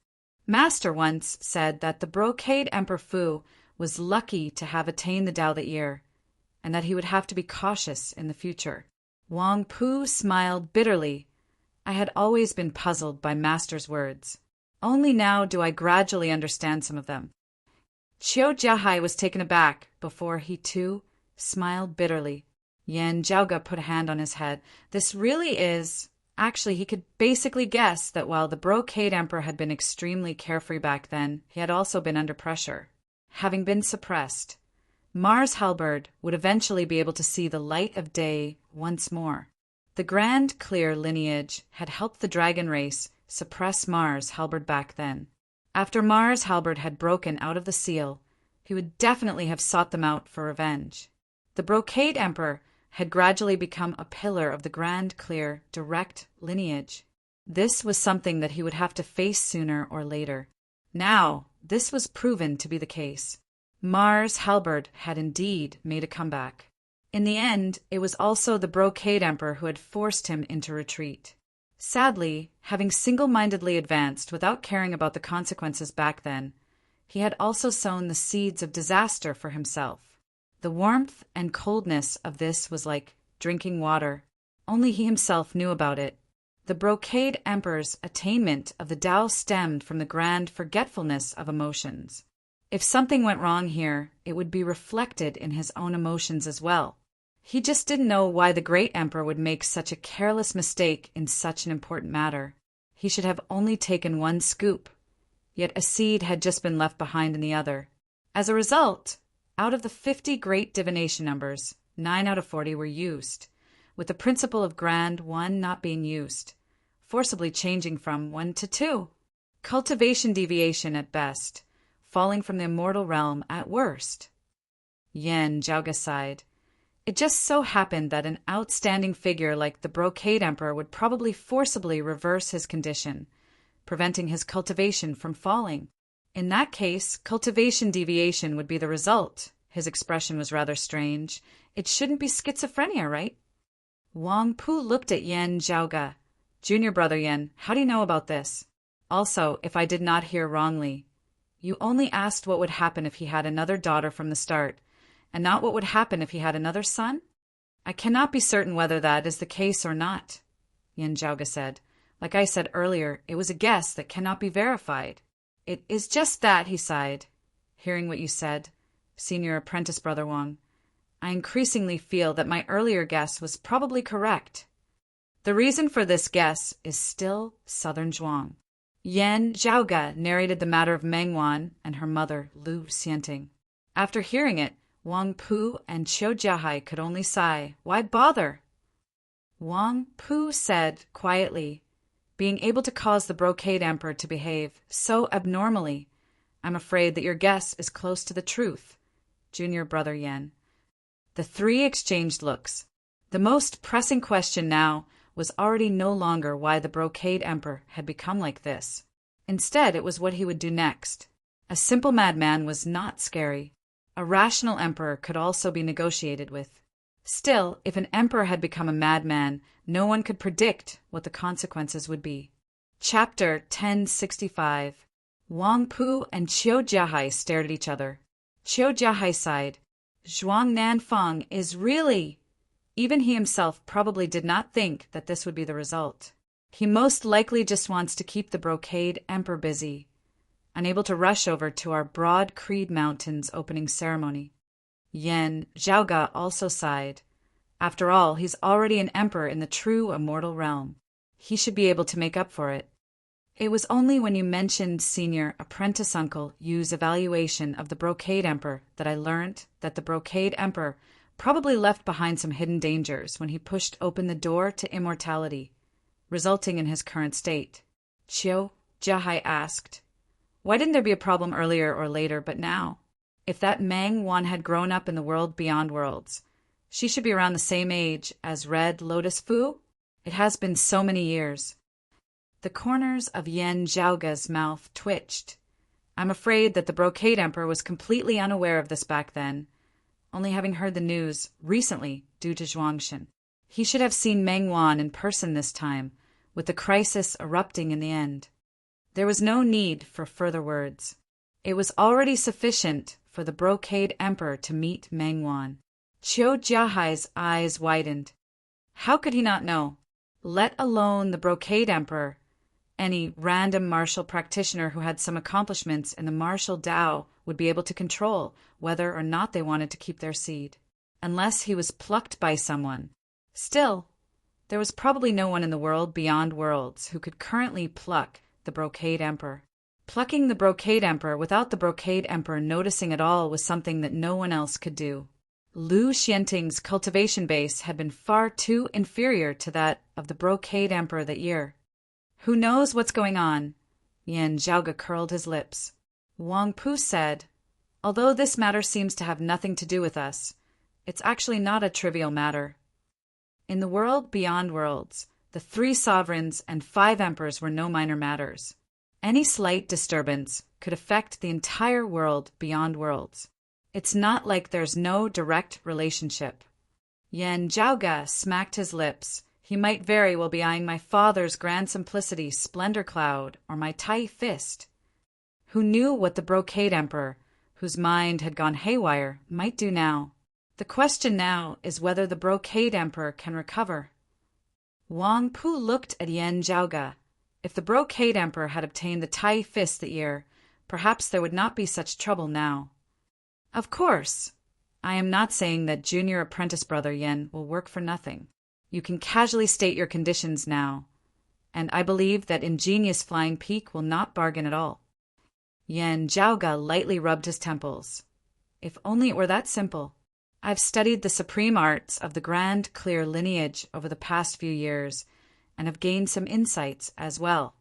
Master once said that the brocade Emperor Fu was lucky to have attained the Tao the Ear, and that he would have to be cautious in the future. Wang Pu smiled bitterly. I had always been puzzled by Master's words. Only now do I gradually understand some of them. Qiu Jiahai was taken aback before he too smiled bitterly. Yan Zhaoga put a hand on his head. This really is... Actually, he could basically guess that while the brocade emperor had been extremely carefree back then, he had also been under pressure. Having been suppressed, Mars Halberd would eventually be able to see the light of day once more. The grand clear lineage had helped the dragon race suppress Mars Halberd back then. After Mars Halberd had broken out of the seal, he would definitely have sought them out for revenge. The brocade emperor had gradually become a pillar of the grand, clear, direct lineage. This was something that he would have to face sooner or later. Now, this was proven to be the case. Mars Halberd had indeed made a comeback. In the end, it was also the brocade emperor who had forced him into retreat. Sadly, having single-mindedly advanced without caring about the consequences back then, he had also sown the seeds of disaster for himself. The warmth and coldness of this was like drinking water. Only he himself knew about it. The brocade emperor's attainment of the Tao stemmed from the grand forgetfulness of emotions. If something went wrong here, it would be reflected in his own emotions as well. He just didn't know why the great emperor would make such a careless mistake in such an important matter. He should have only taken 1 scoop, yet a seed had just been left behind in the other. As a result, out of the 50 great divination numbers, 9 out of 40 were used, with the principle of grand 1 not being used, forcibly changing from 1 to 2. Cultivation deviation at best, falling from the immortal realm at worst. Yan Zhaoga sighed. It just so happened that an outstanding figure like the Brocade Emperor would probably forcibly reverse his condition, preventing his cultivation from falling. In that case, cultivation deviation would be the result. His expression was rather strange. It shouldn't be schizophrenia, right? Wang Pu looked at Yan Zhaoga. Junior brother Yan, how do you know about this? Also, if I did not hear wrongly, you only asked what would happen if he had another daughter from the start, and not what would happen if he had another son? I cannot be certain whether that is the case or not, Yan Zhaoga said. Like I said earlier, it was a guess that cannot be verified. It is just that, he sighed. Hearing what you said, Senior Apprentice Brother Wang, I increasingly feel that my earlier guess was probably correct. The reason for this guess is still Southern Zhuang. Yan Zhaoga narrated the matter of Meng Wan and her mother, Lu Xianting. After hearing it, Wang Pu and Qiu Jiahai could only sigh. Why bother? Wang Pu said quietly, being able to cause the Brocade Emperor to behave so abnormally, I'm afraid that your guess is close to the truth, Junior Brother Yan. The three exchanged looks. The most pressing question now was already no longer why the Brocade Emperor had become like this. Instead, it was what he would do next. A simple madman was not scary. A rational emperor could also be negotiated with. Still, if an emperor had become a madman, no one could predict what the consequences would be. Chapter 1065. Wang Pu and Qiu Jiahai stared at each other. Qiu Jiahai sighed. Zhuang Nanfang is really... Even he himself probably did not think that this would be the result. He most likely just wants to keep the Brocade Emperor busy, unable to rush over to our Broad Creed Mountains opening ceremony. Yan Zhaoga also sighed. After all, he's already an emperor in the true immortal realm. He should be able to make up for it. It was only when you mentioned Senior Apprentice Uncle Yu's evaluation of the Brocade Emperor that I learned that the Brocade Emperor probably left behind some hidden dangers when he pushed open the door to immortality, resulting in his current state. Qiu Jiahai asked, why didn't there be a problem earlier or later, but now? If that Meng Wan had grown up in the world beyond worlds, she should be around the same age as Red Lotus Fu? It has been so many years. The corners of Yan Zhaoga's mouth twitched. I'm afraid that the Brocade Emperor was completely unaware of this back then, only having heard the news recently due to Zhuangshan. He should have seen Meng Wan in person this time, with the crisis erupting in the end. There was no need for further words. It was already sufficient for the Brocade Emperor to meet Meng Wan. Qiu Jiahai's eyes widened. How could he not know? Let alone the Brocade Emperor. Any random martial practitioner who had some accomplishments in the martial Dao would be able to control whether or not they wanted to keep their seed, unless he was plucked by someone. Still, there was probably no one in the world beyond worlds who could currently pluck the Brocade Emperor. Plucking the Brocade Emperor without the Brocade Emperor noticing at all was something that no one else could do. Lu Xianting's cultivation base had been far too inferior to that of the Brocade Emperor that year. Who knows what's going on? Yan Zhaoga curled his lips. Wang Pu said, although this matter seems to have nothing to do with us, it's actually not a trivial matter. In the world beyond worlds, the 3 sovereigns and 5 emperors were no minor matters. Any slight disturbance could affect the entire world beyond worlds. It's not like there's no direct relationship. Yan Zhaoga smacked his lips. He might very well be eyeing my father's Grand Simplicity Splendor Cloud or my Tai Fist. Who knew what the Brocade Emperor, whose mind had gone haywire, might do now? The question now is whether the Brocade Emperor can recover. Wang Pu looked at Yan Zhaoga. If the Brocade Emperor had obtained the Tai Fist that year, perhaps there would not be such trouble now. Of course, I am not saying that Junior Apprentice Brother Yan will work for nothing. You can casually state your conditions now, and I believe that ingenious Flying Peak will not bargain at all. Yan Zhaoga lightly rubbed his temples. If only it were that simple. I've studied the supreme arts of the Grand Clear lineage over the past few years, and have gained some insights as well.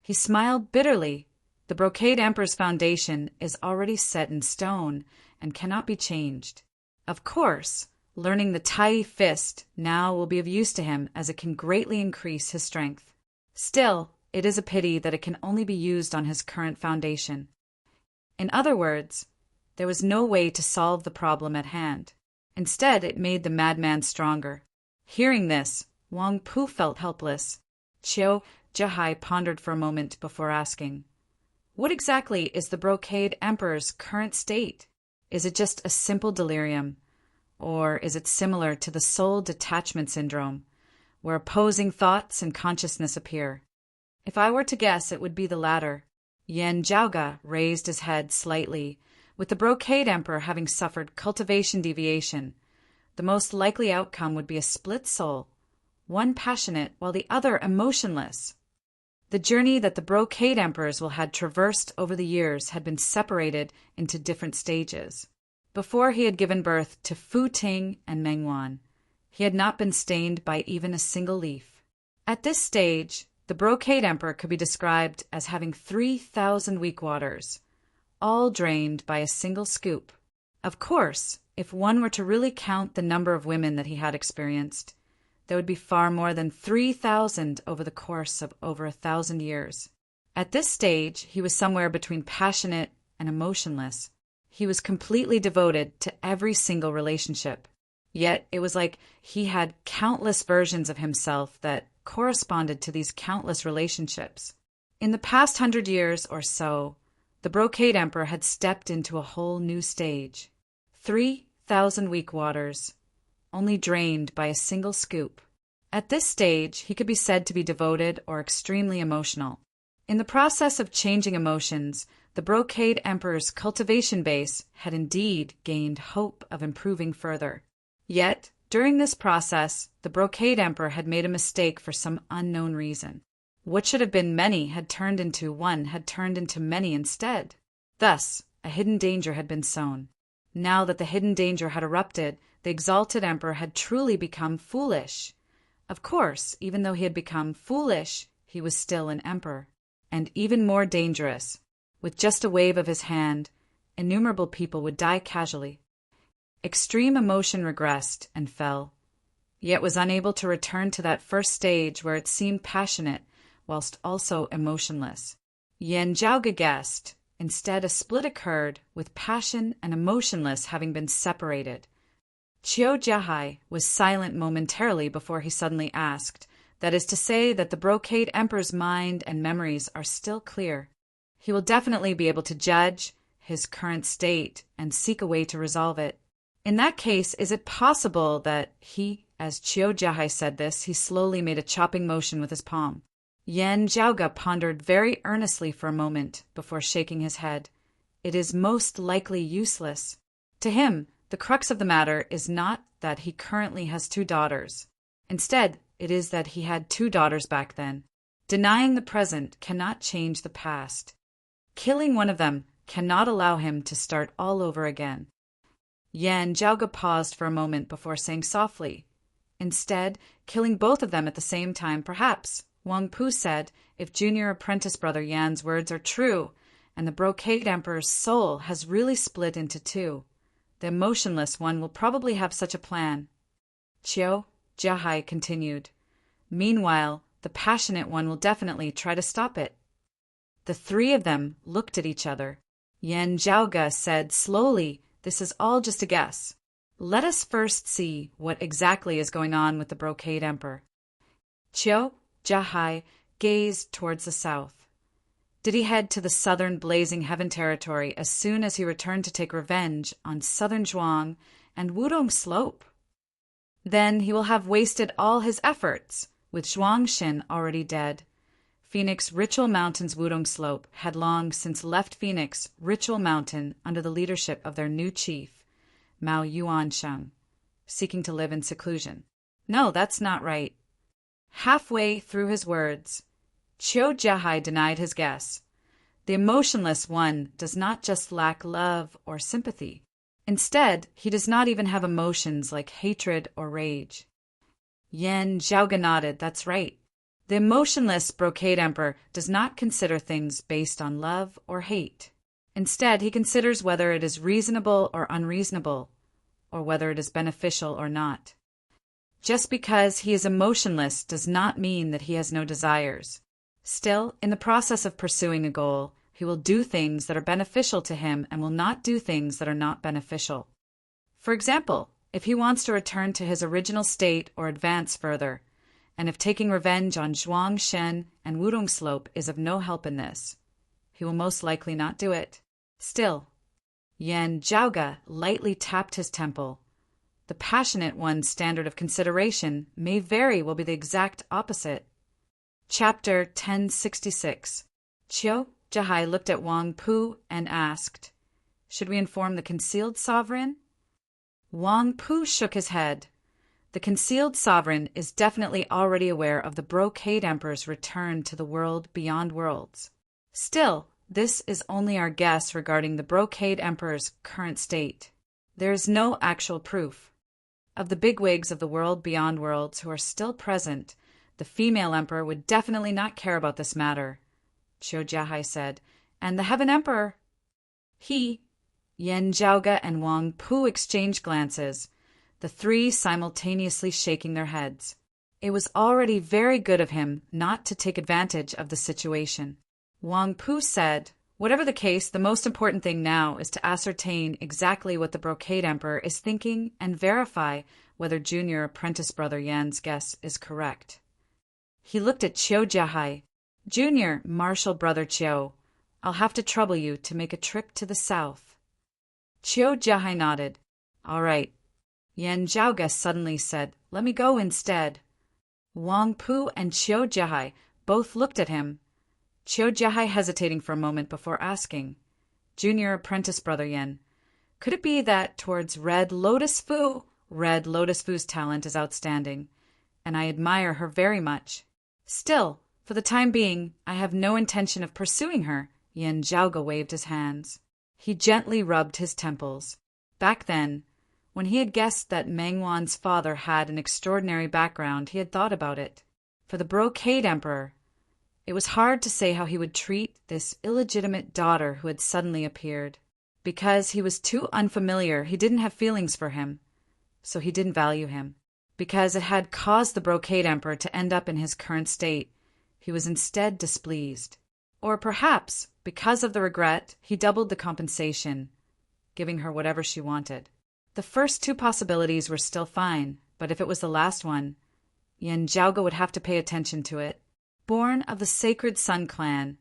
He smiled bitterly. The Brocade Emperor's foundation is already set in stone and cannot be changed. Of course, learning the Tai Fist now will be of use to him as it can greatly increase his strength. Still, it is a pity that it can only be used on his current foundation. In other words, there was no way to solve the problem at hand. Instead, it made the madman stronger. Hearing this, Wang Pu felt helpless. Qiu Jihai pondered for a moment before asking, "What exactly is the Brocade Emperor's current state? Is it just a simple delirium? Or is it similar to the soul detachment syndrome, where opposing thoughts and consciousness appear?" If I were to guess, it would be the latter. Yan Zhaoga raised his head slightly. With the Brocade Emperor having suffered cultivation deviation, the most likely outcome would be a split soul, one passionate while the other emotionless. The journey that the Brocade Emperors will had traversed over the years had been separated into different stages. Before he had given birth to Fu Ting and Mengwan, he had not been stained by even a single leaf. At this stage, the Brocade Emperor could be described as having 3,000 weak waters, all drained by a single scoop. Of course, if one were to really count the number of women that he had experienced, there would be far more than 3,000 over the course of over 1,000 years. At this stage, he was somewhere between passionate and emotionless. He was completely devoted to every single relationship. Yet it was like he had countless versions of himself that corresponded to these countless relationships. In the past 100 years or so, the Brocade Emperor had stepped into a whole new stage. 3,000 weak waters, only drained by a single scoop. At this stage, he could be said to be devoted or extremely emotional. In the process of changing emotions, the Brocade Emperor's cultivation base had indeed gained hope of improving further. Yet, during this process, the Brocade Emperor had made a mistake for some unknown reason. What should have been many had turned into one had turned into many instead. Thus, a hidden danger had been sown. Now that the hidden danger had erupted, the exalted emperor had truly become foolish. Of course, even though he had become foolish, he was still an emperor. And even more dangerous. With just a wave of his hand, innumerable people would die casually. Extreme emotion regressed and fell, yet was unable to return to that first stage where it seemed passionate whilst also emotionless. Yan Zhaoga guessed. Instead, a split occurred, with passion and emotionless having been separated. Qiu Jiahai was silent momentarily before he suddenly asked, "That is to say that the Brocade Emperor's mind and memories are still clear. He will definitely be able to judge his current state and seek a way to resolve it. In that case, is it possible that he," as Qiu Jiahai said this, he slowly made a chopping motion with his palm. Yan Zhaoga pondered very earnestly for a moment before shaking his head. "It is most likely useless. To him, the crux of the matter is not that he currently has 2 daughters. Instead, it is that he had 2 daughters back then. Denying the present cannot change the past. Killing one of them cannot allow him to start all over again." Yan Zhaoga paused for a moment before saying softly, "Instead, killing both of them at the same time, perhaps." Wang Pu said, "If junior apprentice brother Yan's words are true, and the Brocade Emperor's soul has really split into 2, the emotionless one will probably have such a plan." Qiu Jiahai continued, "Meanwhile, the passionate one will definitely try to stop it." The 3 of them looked at each other. Yan Zhaoga said slowly, "This is all just a guess. Let us first see what exactly is going on with the Brocade Emperor." Qiu Jiahai gazed towards the south. Did he head to the southern blazing heaven territory as soon as he returned to take revenge on southern Zhuang and Wudong Slope? Then he will have wasted all his efforts, with Zhuangshin already dead. Phoenix Ritual Mountain's Wudong Slope had long since left Phoenix Ritual Mountain under the leadership of their new chief, Mao Yuansheng, seeking to live in seclusion. No, that's not right. Halfway through his words, Qiu Jiahai denied his guess. The emotionless one does not just lack love or sympathy. Instead, he does not even have emotions like hatred or rage. Yan Zhaoga nodded, "That's right. The emotionless brocade emperor does not consider things based on love or hate. Instead, he considers whether it is reasonable or unreasonable, or whether it is beneficial or not. Just because he is emotionless does not mean that he has no desires. Still, in the process of pursuing a goal, he will do things that are beneficial to him and will not do things that are not beneficial. For example, if he wants to return to his original state or advance further, and if taking revenge on Zhuang Shen and Wudong Slope is of no help in this, he will most likely not do it. Still, Yan Zhaoge lightly tapped his temple. The passionate one's standard of consideration may will be the exact opposite. Chapter 1066. Qiu Zhihai looked at Wang Pu and asked, "Should we inform the concealed sovereign?" Wang Pu shook his head. The concealed sovereign is definitely already aware of the brocade emperor's return to the world beyond worlds. Still, this is only our guess regarding the brocade emperor's current state. There is no actual proof. Of the bigwigs of the world beyond worlds who are still present, the female emperor would definitely not care about this matter, Qiu Jiahai said, and the heaven emperor. Yan Zhaoge and Wang Pu exchanged glances, the three simultaneously shaking their heads. It was already very good of him not to take advantage of the situation. Wang Pu said, "Whatever the case, the most important thing now is to ascertain exactly what the brocade emperor is thinking and verify whether junior apprentice brother Yan's guess is correct." He looked at Qiu Jiahai. "Junior martial brother Qiu, I'll have to trouble you to make a trip to the south." Qiu Jiahai nodded. "All right." Yan Zhaoge suddenly said, "Let me go instead." Wang Pu and Qiu Jiahai both looked at him. Qiu Jiahai hesitating for a moment before asking, "Junior apprentice brother Yan, could it be that towards Red Lotus Fu? Red Lotus Fu's talent is outstanding, and I admire her very much. Still, for the time being, I have no intention of pursuing her." Yan Zhaoge waved his hands. He gently rubbed his temples. Back then, when he had guessed that Meng Wan's father had an extraordinary background, he had thought about it. For the brocade emperor, it was hard to say how he would treat this illegitimate daughter who had suddenly appeared. Because he was too unfamiliar, he didn't have feelings for him, so he didn't value him. Because it had caused the brocade emperor to end up in his current state, he was instead displeased. Or perhaps, because of the regret, he doubled the compensation, giving her whatever she wanted. The first two possibilities were still fine, but if it was the last one, Yan Zhaoge would have to pay attention to it. Born of the Sacred Sun clan,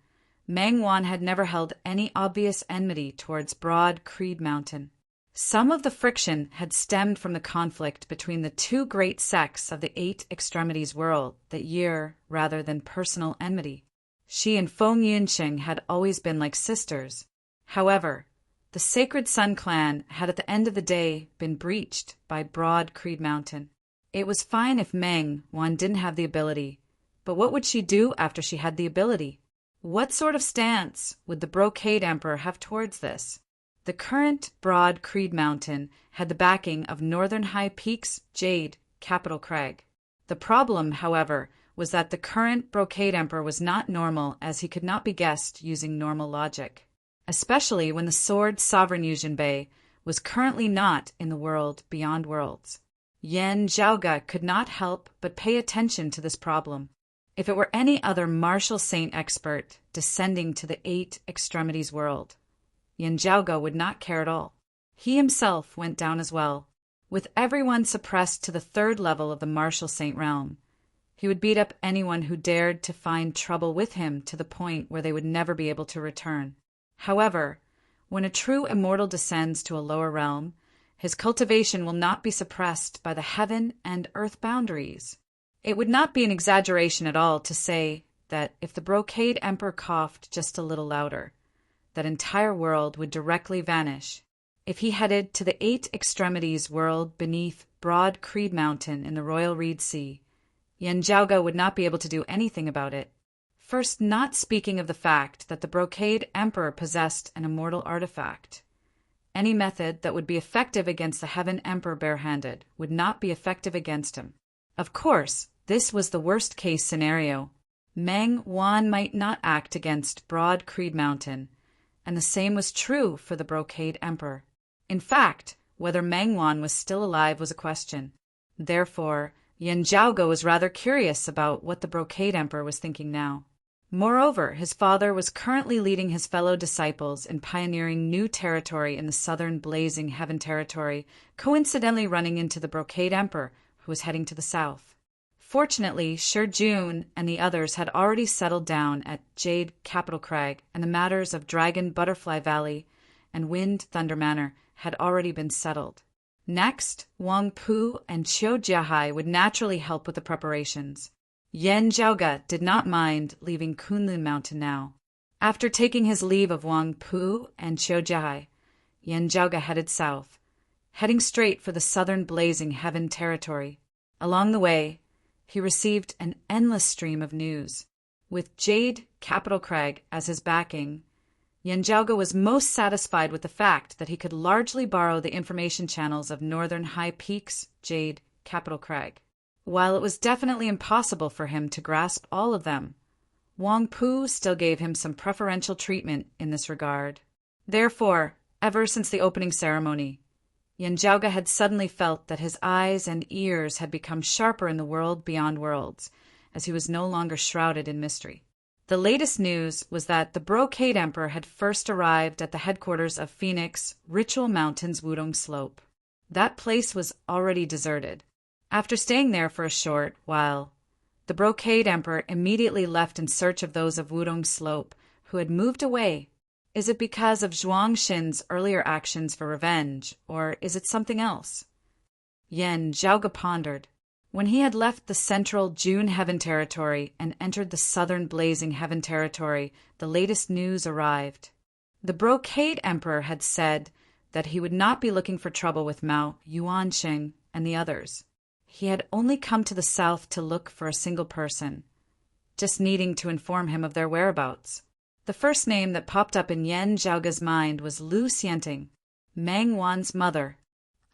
Meng Wan had never held any obvious enmity towards Broad Creed Mountain. Some of the friction had stemmed from the conflict between the two great sects of the Eight Extremities world that year rather than personal enmity. She and Feng Yunqing had always been like sisters. However, the Sacred Sun clan had at the end of the day been breached by Broad Creed Mountain. It was fine if Meng Wan didn't have the ability, but what would she do after she had the ability? What sort of stance would the brocade emperor have towards this? The current Broad Creed Mountain had the backing of Northern High Peak's Jade, Capital Crag. The problem, however, was that the current brocade emperor was not normal, as he could not be guessed using normal logic, especially when the sword sovereign Yuzhenbei was currently not in the world beyond worlds. Yan Zhaoge could not help but pay attention to this problem. If it were any other martial saint expert descending to the Eight Extremities world, Yan Zhaoge would not care at all. He himself went down as well. With everyone suppressed to the third level of the martial saint realm, he would beat up anyone who dared to find trouble with him to the point where they would never be able to return. However, when a true immortal descends to a lower realm, his cultivation will not be suppressed by the heaven and earth boundaries. It would not be an exaggeration at all to say that if the brocade emperor coughed just a little louder, that entire world would directly vanish. If he headed to the Eight Extremities world beneath Broad Creed Mountain in the Royal Reed Sea, Yan Zhaoge would not be able to do anything about it. First, not speaking of the fact that the brocade emperor possessed an immortal artifact. Any method that would be effective against the heaven emperor barehanded would not be effective against him. Of course, this was the worst-case scenario, Meng Wan might not act against Broad Creed Mountain, and the same was true for the Brocade Emperor. In fact, whether Meng Wan was still alive was a question. Therefore, Yin Zhaoge was rather curious about what the Brocade Emperor was thinking now. Moreover, his father was currently leading his fellow disciples in pioneering new territory in the southern Blazing Heaven territory, coincidentally running into the Brocade Emperor, who was heading to the south. Fortunately, Shi Jun and the others had already settled down at Jade Capital Crag, and the matters of Dragon Butterfly Valley and Wind Thunder Manor had already been settled. Next, Wang Pu and Qiu Jiahai would naturally help with the preparations. Yin Zhaoge did not mind leaving Kunlun Mountain now. After taking his leave of Wang Pu and Qiu Jiahai, Yin Zhaoge headed south, heading straight for the southern Blazing Heaven territory. Along the way, he received an endless stream of news. With Jade Capital Crag as his backing, Yin Zhaoge was most satisfied with the fact that he could largely borrow the information channels of Northern High Peaks, Jade Capital Crag. While it was definitely impossible for him to grasp all of them, Wang Pu still gave him some preferential treatment in this regard. Therefore, ever since the opening ceremony, Yin Zhaoge had suddenly felt that his eyes and ears had become sharper in the world beyond worlds, as he was no longer shrouded in mystery. The latest news was that the Brocade Emperor had first arrived at the headquarters of Phoenix Ritual Mountain's Wudong Slope. That place was already deserted. After staying there for a short while, the Brocade Emperor immediately left in search of those of Wudong Slope who had moved away. Is it because of Zhuang Xin's earlier actions for revenge, or is it something else? Yin Zhaoge pondered. When he had left the central June Heaven territory and entered the southern Blazing Heaven territory, the latest news arrived. The Brocade Emperor had said that he would not be looking for trouble with Mao Yuanqing and the others. He had only come to the south to look for a single person, just needing to inform him of their whereabouts. The first name that popped up in Yin Zhaoge's mind was Lu Xianting, Meng Wan's mother.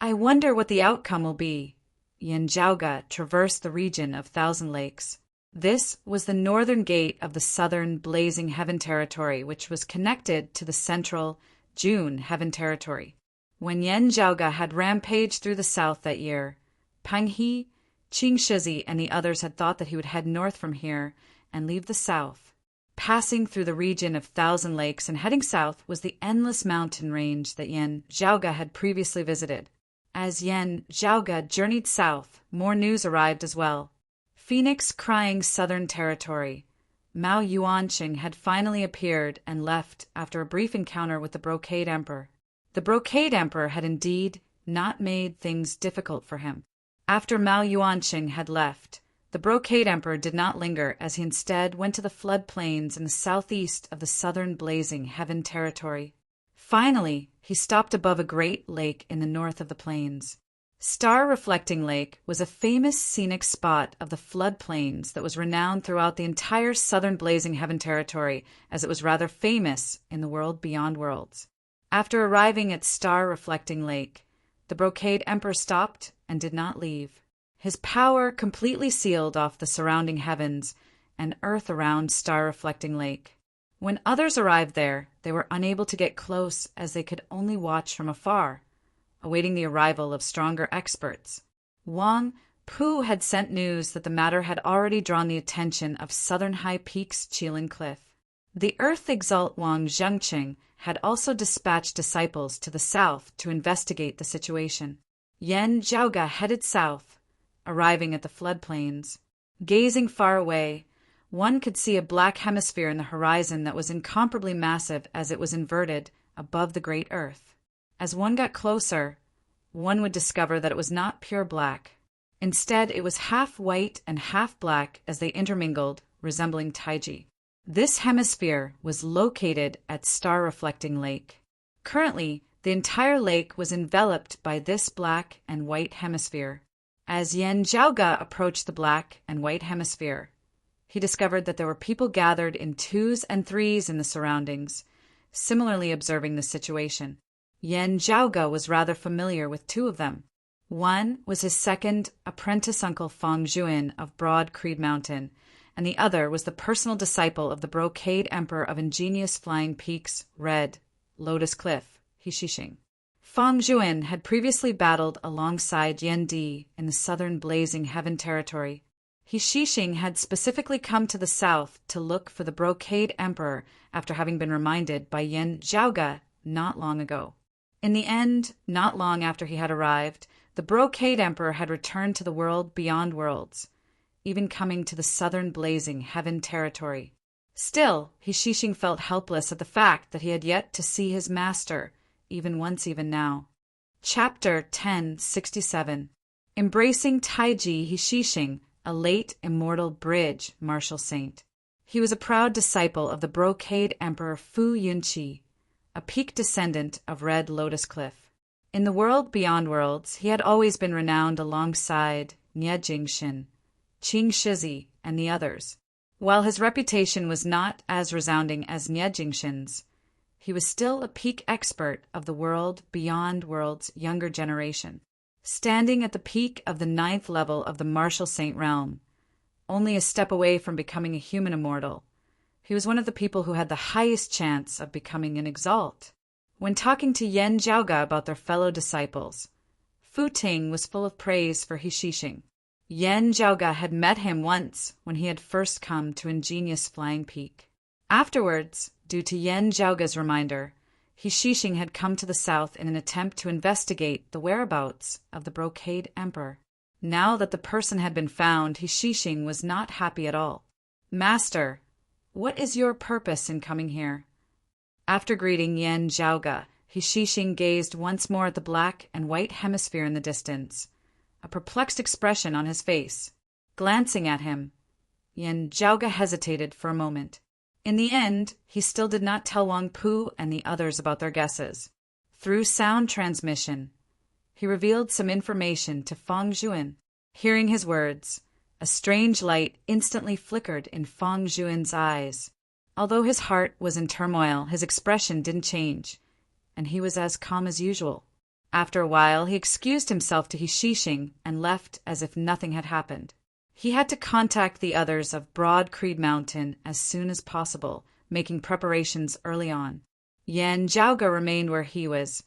I wonder what the outcome will be. Yin Zhaoge traversed the region of Thousand Lakes. This was the northern gate of the southern Blazing Heaven territory, which was connected to the central June Heaven territory. When Yin Zhaoge had rampaged through the south that year, Peng He, Qing Shizi, and the others had thought that he would head north from here and leave the south. Passing through the region of Thousand Lakes and heading south was the endless mountain range that Yin Zhaoge had previously visited. As Yin Zhaoge journeyed south, more news arrived as well. Phoenix Crying Southern Territory. Mao Yuanqing had finally appeared and left after a brief encounter with the Brocade Emperor. The Brocade Emperor had indeed not made things difficult for him. After Mao Yuanqing had left, the Brocade Emperor did not linger, as he instead went to the floodplains in the southeast of the southern Blazing Heaven territory. Finally, he stopped above a great lake in the north of the plains. Star Reflecting Lake was a famous scenic spot of the floodplains that was renowned throughout the entire southern Blazing Heaven territory, as it was rather famous in the world beyond worlds. After arriving at Star Reflecting Lake, the Brocade Emperor stopped and did not leave. His power completely sealed off the surrounding heavens and earth around Star Reflecting Lake. When others arrived there, they were unable to get close, as they could only watch from afar, awaiting the arrival of stronger experts. Wang Pu had sent news that the matter had already drawn the attention of Southern High Peaks Qilin Cliff. The Earth Exalt Wang Zhengqing had also dispatched disciples to the south to investigate the situation. Yin Zhaoge headed south, arriving at the floodplains. Gazing far away, one could see a black hemisphere in the horizon that was incomparably massive as it was inverted above the great Earth. As one got closer, one would discover that it was not pure black. Instead, it was half white and half black as they intermingled, resembling Taiji. This hemisphere was located at Star Reflecting Lake. Currently, the entire lake was enveloped by this black and white hemisphere. As Yin Zhaoge approached the black and white hemisphere, he discovered that there were people gathered in twos and threes in the surroundings, similarly observing the situation. Yin Zhaoge was rather familiar with two of them. One was his second apprentice uncle Fang Juan of Broad Creed Mountain, and the other was the personal disciple of the brocade emperor of ingenious flying peaks, Red Lotus Cliff, Hishishing. Fang Juan had previously battled alongside Yen Di in the southern Blazing Heaven territory. Hishishing had specifically come to the south to look for the brocade emperor after having been reminded by Yen Zhaoge not long ago. In the end, not long after he had arrived, the brocade emperor had returned to the world beyond worlds, even coming to the southern Blazing Heaven territory. Still, Hishishing felt helpless at the fact that he had yet to see his master, even now. Chapter 1067. Embracing Taiji Hishishing, a late immortal bridge martial saint. He was a proud disciple of the brocade emperor Fu Yunqi, a peak descendant of Red Lotus Cliff. In the world beyond worlds, he had always been renowned alongside Nie Jingshin, Qing Shizi, and the others. While his reputation was not as resounding as Nie Jingshin's, he was still a peak expert of the world beyond worlds younger generation. Standing at the peak of the 9th level of the martial saint realm, only a step away from becoming a human immortal, he was one of the people who had the highest chance of becoming an exalt. When talking to Yen Zhaoge about their fellow disciples, Fu Ting was full of praise for Hishishing. Yen Zhaoge had met him once when he had first come to Ingenious Flying Peak. Afterwards, due to Yen Zhaoge's reminder, Hishishing had come to the south in an attempt to investigate the whereabouts of the brocade emperor. Now that the person had been found, Hishishing was not happy at all. "Master, what is your purpose in coming here?" After greeting Yen Zhaoge, Hishishing gazed once more at the black and white hemisphere in the distance, a perplexed expression on his face. Glancing at him, Yen Zhaoge hesitated for a moment. In the end, he still did not tell Wang Pu and the others about their guesses. Through sound transmission, he revealed some information to Fang Juan. Hearing his words, a strange light instantly flickered in Fang Juan's eyes. Although his heart was in turmoil, his expression didn't change, and he was as calm as usual. After a while, he excused himself to Hishishing and left as if nothing had happened. He had to contact the others of Broad Creed Mountain as soon as possible, making preparations early on. Yen Zhaoge remained where he was,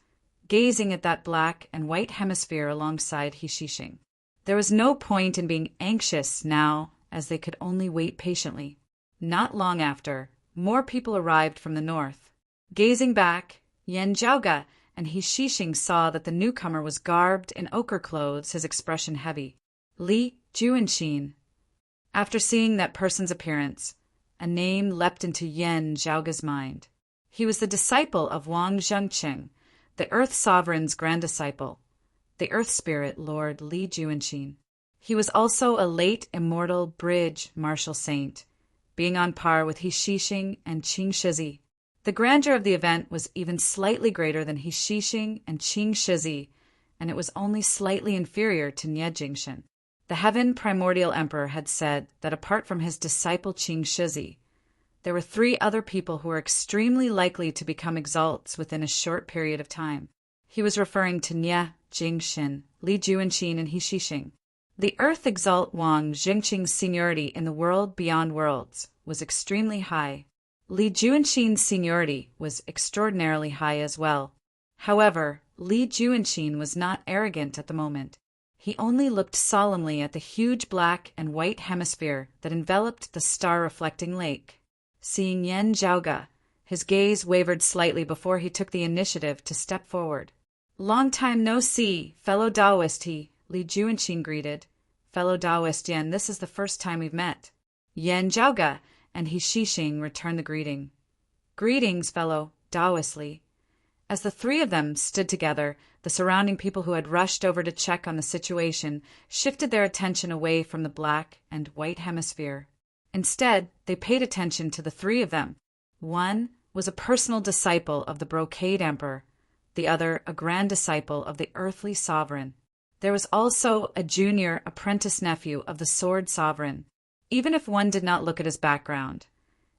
gazing at that black and white hemisphere alongside Hishishing. There was no point in being anxious now, as they could only wait patiently. Not long after, more people arrived from the north. Gazing back, Yen Zhaoge and Hishishing saw that the newcomer was garbed in ochre clothes, his expression heavy. Li Juanxin. After seeing that person's appearance, a name leapt into Yen Zhaoge's mind. He was the disciple of Wang Zhengqing, the Earth Sovereign's grand disciple, the Earth Spirit Lord Li Juanxin. He was also a late immortal bridge martial saint, being on par with Hishishing and Qing Shizi. The grandeur of the event was even slightly greater than Hishishing and Qing Shizi, and it was only slightly inferior to Nie Jingshin. The Heaven Primordial Emperor had said that apart from his disciple Qing Shizi, there were 3 other people who were extremely likely to become exalts within a short period of time. He was referring to Nie Jingshin, Li Juanxin, and Hishishing. The Earth Exalt Wang Zhengqing's seniority in the world beyond worlds was extremely high. Li Juanxin's seniority was extraordinarily high as well. However, Li Juanxin was not arrogant at the moment. He only looked solemnly at the huge black and white hemisphere that enveloped the star-reflecting lake. Seeing Yen Zhaoge, his gaze wavered slightly before he took the initiative to step forward. "Long time no see, fellow Taoist," Li Juanxin greeted. "Fellow Taoist Yen, this is the first time we've met." Yen Zhaoge and Hishishing returned the greeting. "Greetings, fellow Taoist Li." As the 3 of them stood together, the surrounding people who had rushed over to check on the situation shifted their attention away from the black and white hemisphere. Instead, they paid attention to the 3 of them. One was a personal disciple of the brocade emperor, the other a grand disciple of the earthly sovereign. There was also a junior apprentice nephew of the sword sovereign. Even if one did not look at his background,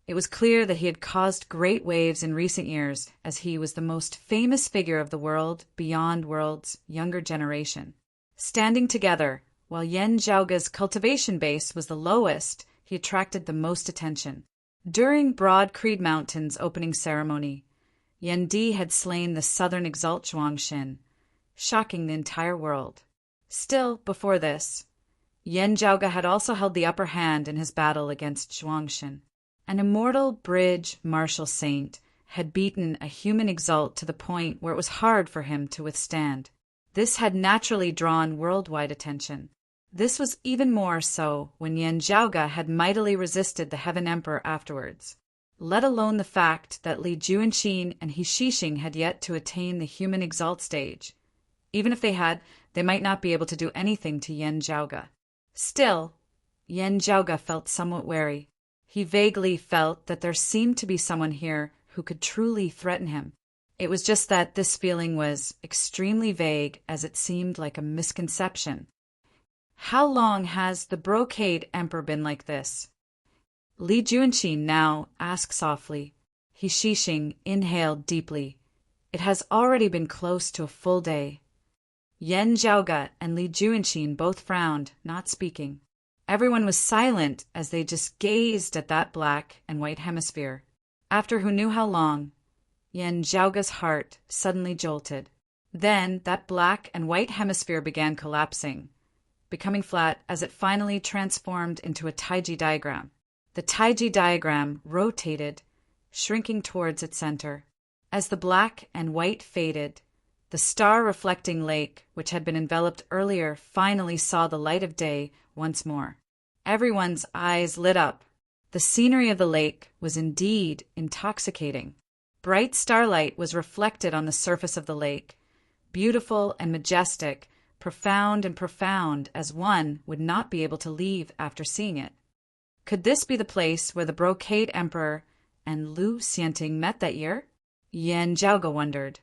it was clear that he had caused great waves in recent years, as he was the most famous figure of the world beyond worlds younger generation. Standing together, while Yen Zhaoge's cultivation base was the lowest, he attracted the most attention. During Broad Creed Mountain's opening ceremony, Yen Di had slain the southern exalt Zhuangxin, shocking the entire world. Still, before this, Yen Zhaoge had also held the upper hand in his battle against Zhuangxin. An immortal bridge martial saint had beaten a human exalt to the point where it was hard for him to withstand. This had naturally drawn worldwide attention. This was even more so when Yen Zhaoge had mightily resisted the Heaven Emperor afterwards, let alone the fact that Li Juanqin and He Shixing had yet to attain the human exalt stage. Even if they had, they might not be able to do anything to Yen Zhaoge. Still, Yen Zhaoge felt somewhat wary. He vaguely felt that there seemed to be someone here who could truly threaten him. It was just that this feeling was extremely vague, as it seemed like a misconception. How long has the Brocade Emperor been like this? Li Juanqin now asked softly. He Shixing inhaled deeply. It has already been close to a full day. Yen Zhaoge and Li Juanqin both frowned, not speaking. Everyone was silent as they just gazed at that black and white hemisphere. After who knew how long, Yen Zhaoge's heart suddenly jolted. Then that black and white hemisphere began collapsing, becoming flat as it finally transformed into a Taiji diagram. The Taiji diagram rotated, shrinking towards its center. As the black and white faded, the star-reflecting lake, which had been enveloped earlier, finally saw the light of day once more. Everyone's eyes lit up. The scenery of the lake was indeed intoxicating. Bright starlight was reflected on the surface of the lake, beautiful and majestic, profound and profound as one would not be able to leave after seeing it. Could this be the place where the Brocade Emperor and Lu Xianting met that year? Yen Zhaoge wondered.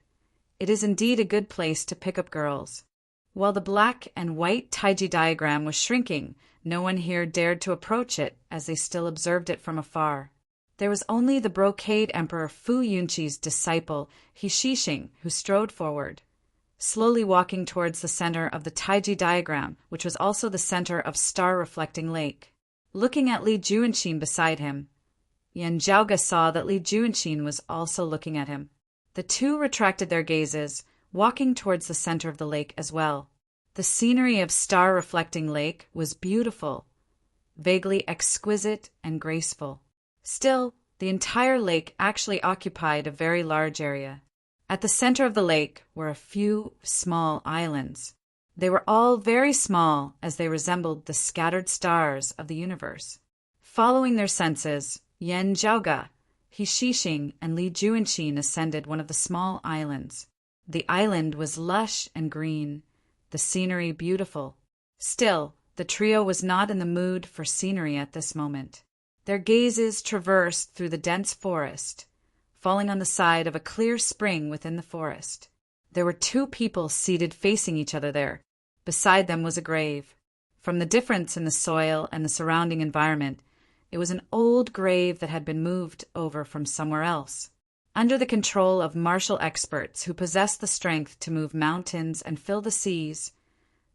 It is indeed a good place to pick up girls. While the black and white Taiji diagram was shrinking, no one here dared to approach it as they still observed it from afar. There was only the Brocade Emperor Fu Yunqi's disciple, He Shixing, who strode forward, slowly walking towards the center of the Taiji diagram, which was also the center of star-reflecting lake. Looking at Li Juanqin beside him, Yen Zhaoge saw that Li Juanqin was also looking at him. The two retracted their gazes, walking towards the center of the lake as well. The scenery of star-reflecting lake was beautiful, vaguely exquisite and graceful. Still, the entire lake actually occupied a very large area. At the center of the lake were a few small islands. They were all very small, as they resembled the scattered stars of the universe. Following their senses, Yen Zhaoge, He Shixing, and Li Juanqin ascended one of the small islands. The island was lush and green, the scenery beautiful. Still, the trio was not in the mood for scenery at this moment. Their gazes traversed through the dense forest, falling on the side of a clear spring within the forest. There were two people seated facing each other there. Beside them was a grave. From the difference in the soil and the surrounding environment, it was an old grave that had been moved over from somewhere else. Under the control of martial experts who possessed the strength to move mountains and fill the seas,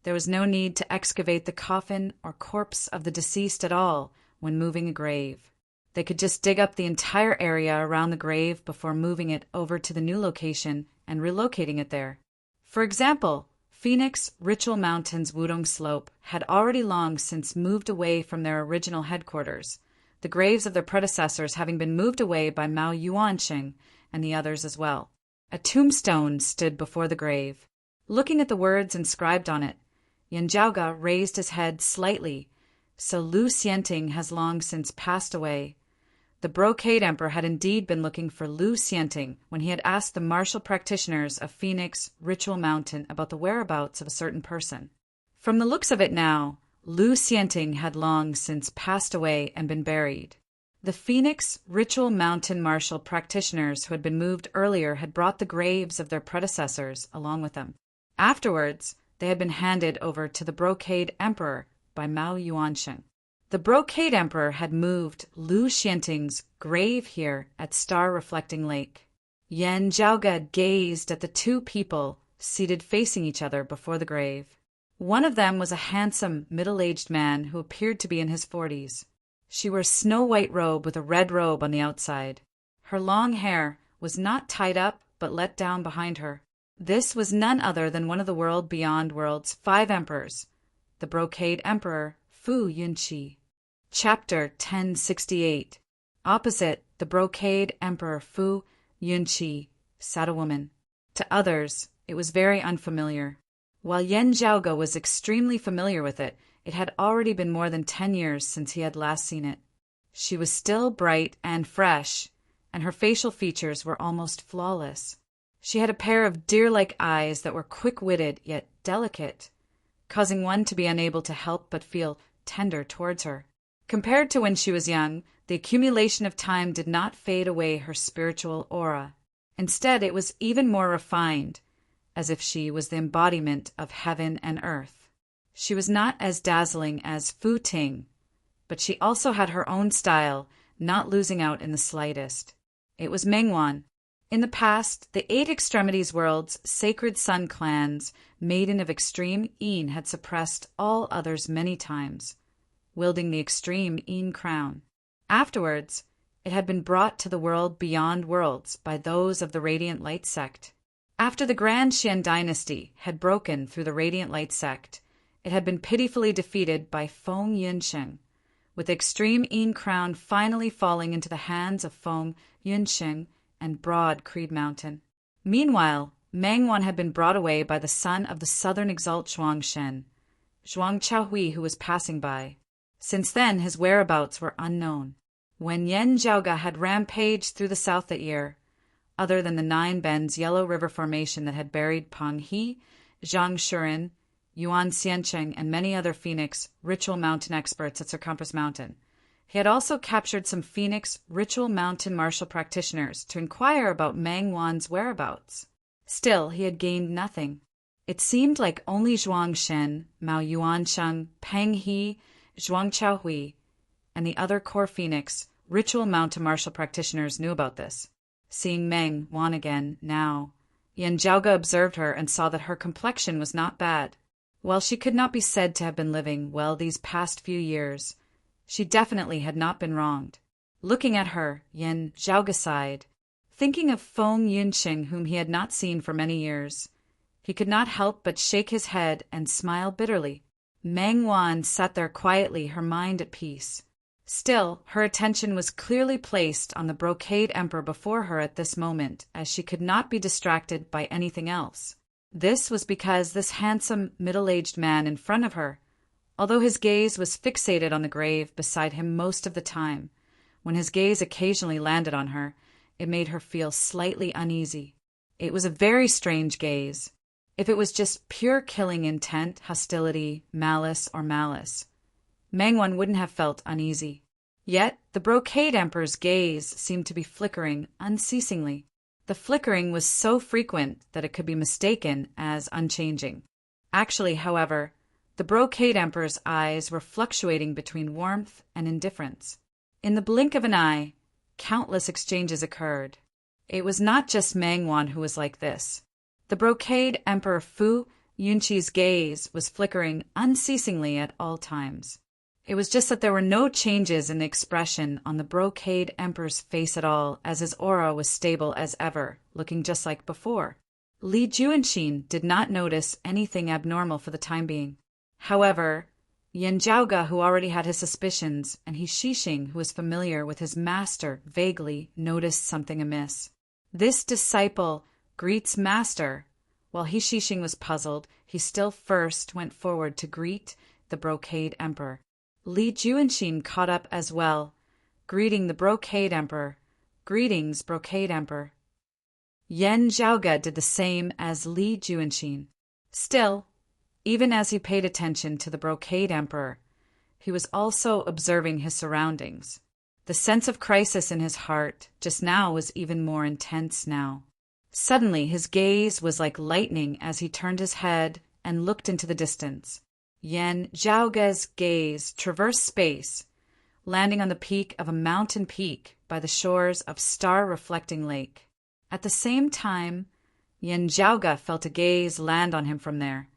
there was no need to excavate the coffin or corpse of the deceased at all when moving a grave. They could just dig up the entire area around the grave before moving it over to the new location and relocating it there. For example, Phoenix Ritual Mountain's Wudong Slope had already long since moved away from their original headquarters, the graves of their predecessors having been moved away by Mao Yuansheng and the others as well. A tombstone stood before the grave. Looking at the words inscribed on it, Yen Zhaoge raised his head slightly. So Lu Xianting has long since passed away. The Brocade Emperor had indeed been looking for Lu Xianting when he had asked the martial practitioners of Phoenix Ritual Mountain about the whereabouts of a certain person. From the looks of it now, Lu Xianting had long since passed away and been buried. The Phoenix Ritual Mountain martial practitioners who had been moved earlier had brought the graves of their predecessors along with them. Afterwards, they had been handed over to the Brocade Emperor by Mao Yuansheng. The Brocade Emperor had moved Lu Xianting's grave here at Star Reflecting Lake. Yen Zhaoge gazed at the two people seated facing each other before the grave. One of them was a handsome, middle-aged man who appeared to be in his 40s. She wore a snow-white robe with a red robe on the outside. Her long hair was not tied up but let down behind her. This was none other than one of the world beyond world's 5 emperors, the Brocade Emperor Fu Yunqi. Chapter 1068. Opposite the Brocade Emperor Fu Yunqi sat a woman. To others, it was very unfamiliar. While Yan Zhaoge was extremely familiar with it, it had already been more than 10 years since he had last seen it. She was still bright and fresh, and her facial features were almost flawless. She had a pair of deer-like eyes that were quick-witted yet delicate, causing one to be unable to help but feel tender towards her. Compared to when she was young, the accumulation of time did not fade away her spiritual aura. Instead, it was even more refined, as if she was the embodiment of heaven and earth. She was not as dazzling as Fu Ting, but she also had her own style, not losing out in the slightest. It was Mengwan. In the past, the 8 Extremities World's sacred sun clans, maiden of extreme Yin, had suppressed all others many times, wielding the extreme Yin crown. Afterwards, it had been brought to the world beyond worlds by those of the Radiant Light sect. After the Grand Xian dynasty had broken through the Radiant Light sect, it had been pitifully defeated by Feng Yunsheng, with the extreme Yin crown finally falling into the hands of Feng Yunsheng and Broad Creed Mountain. Meanwhile, Mengwan had been brought away by the son of the southern exalt Zhuangshen, Zhuang Chaohui, who was passing by. Since then, his whereabouts were unknown. When Yan Zhaoge had rampaged through the south that year, other than the 9 Bends Yellow River Formation that had buried Peng He, Zhang Shuren, Yuan Xiancheng, and many other Phoenix ritual mountain experts at Circumference Mountain, he had also captured some Phoenix ritual mountain martial practitioners to inquire about Mengwan's whereabouts. Still, he had gained nothing. It seemed like only Zhuang Shen, Mao Yuansheng, Peng He, Zhuang Chaohui, and the other core Phoenix ritual mountain martial practitioners knew about this. Seeing Mengwan again now, Yan Zhaoge observed her and saw that her complexion was not bad. While she could not be said to have been living well these past few years, she definitely had not been wronged. Looking at her, Yan Zhaoge sighed. Thinking of Feng Yunsheng, whom he had not seen for many years, he could not help but shake his head and smile bitterly. Mengwan sat there quietly, her mind at peace. Still, her attention was clearly placed on the Brocade Emperor before her at this moment, as she could not be distracted by anything else. This was because this handsome, middle-aged man in front of her, although his gaze was fixated on the grave beside him most of the time, when his gaze occasionally landed on her, it made her feel slightly uneasy. It was a very strange gaze. If it was just pure killing intent, hostility, malice, Mengwan wouldn't have felt uneasy. Yet the Brocade Emperor's gaze seemed to be flickering unceasingly. The flickering was so frequent that it could be mistaken as unchanging. Actually, however, the Brocade Emperor's eyes were fluctuating between warmth and indifference. In the blink of an eye, countless exchanges occurred. It was not just Mengwan who was like this. The Brocade Emperor Fu Yunqi's gaze was flickering unceasingly at all times. It was just that there were no changes in the expression on the Brocade Emperor's face at all, as his aura was stable as ever, looking just like before. Li Juanxin did not notice anything abnormal for the time being. However, Yan Zhaoge, who already had his suspicions, and He Shixing, who was familiar with his master, vaguely noticed something amiss. This disciple greets master. While He Shixing was puzzled, he still first went forward to greet the Brocade Emperor. Li Juanxin caught up as well, greeting the Brocade Emperor. Greetings, Brocade Emperor. Yan Zhaoge did the same as Li Juanxin. Still, even as he paid attention to the Brocade Emperor, he was also observing his surroundings. The sense of crisis in his heart just now was even more intense now. Suddenly, his gaze was like lightning as he turned his head and looked into the distance. Yan Zhaoge's gaze traversed space, landing on the peak of a mountain peak by the shores of star-reflecting lake. At the same time, Yan Zhaoge felt a gaze land on him from there,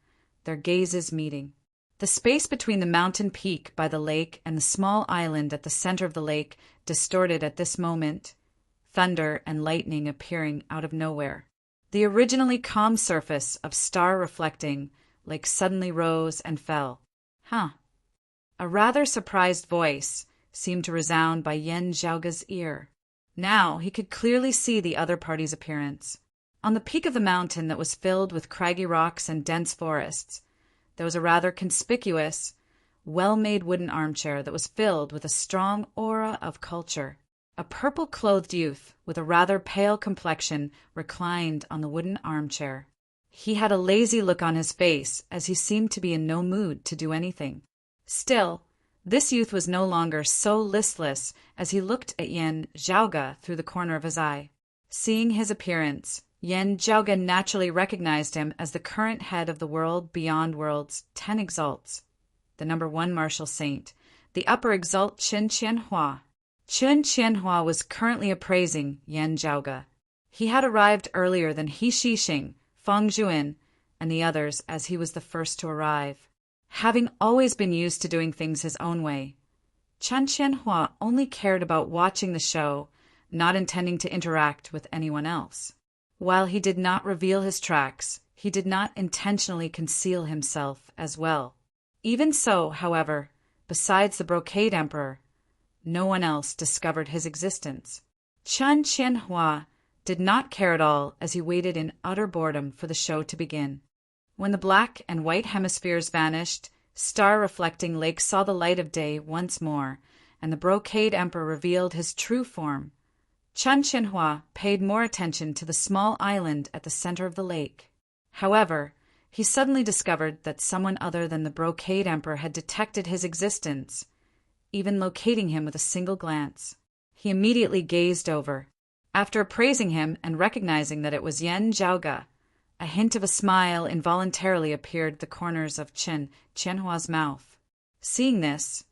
their gazes meeting. The space between the mountain peak by the lake and the small island at the center of the lake distorted at this moment, thunder and lightning appearing out of nowhere. The originally calm surface of star-reflecting lake suddenly rose and fell. Huh. A rather surprised voice seemed to resound by Yan Zhaoge's ear. Now he could clearly see the other party's appearance. On the peak of the mountain that was filled with craggy rocks and dense forests, there was a rather conspicuous, well-made wooden armchair that was filled with a strong aura of culture. A purple-clothed youth with a rather pale complexion reclined on the wooden armchair. He had a lazy look on his face, as he seemed to be in no mood to do anything. Still, this youth was no longer so listless as he looked at Yan Zhaoge through the corner of his eye. Seeing his appearance, Yan Zhaoge naturally recognized him as the current head of the World Beyond World's 10 Exalts, the number 1 martial saint, the upper exalt Chen Qianhua. Chen Qianhua was currently appraising Yan Zhaoge. He had arrived earlier than He Shixing, Feng Zhuan, and the others, as he was the first to arrive. Having always been used to doing things his own way, Chen Qianhua only cared about watching the show, not intending to interact with anyone else. While he did not reveal his tracks, he did not intentionally conceal himself as well. Even so, however, besides the Brocade Emperor, no one else discovered his existence. Chen Qianhua did not care at all as he waited in utter boredom for the show to begin. When the black and white hemispheres vanished, star-reflecting Lake saw the light of day once more, and the Brocade Emperor revealed his true form. Chen Qianhua paid more attention to the small island at the center of the lake. However, he suddenly discovered that someone other than the Brocade Emperor had detected his existence, even locating him with a single glance. He immediately gazed over. After appraising him and recognizing that it was Yan Zhaoge, a hint of a smile involuntarily appeared at the corners of Chen Qianhua's mouth. Seeing this,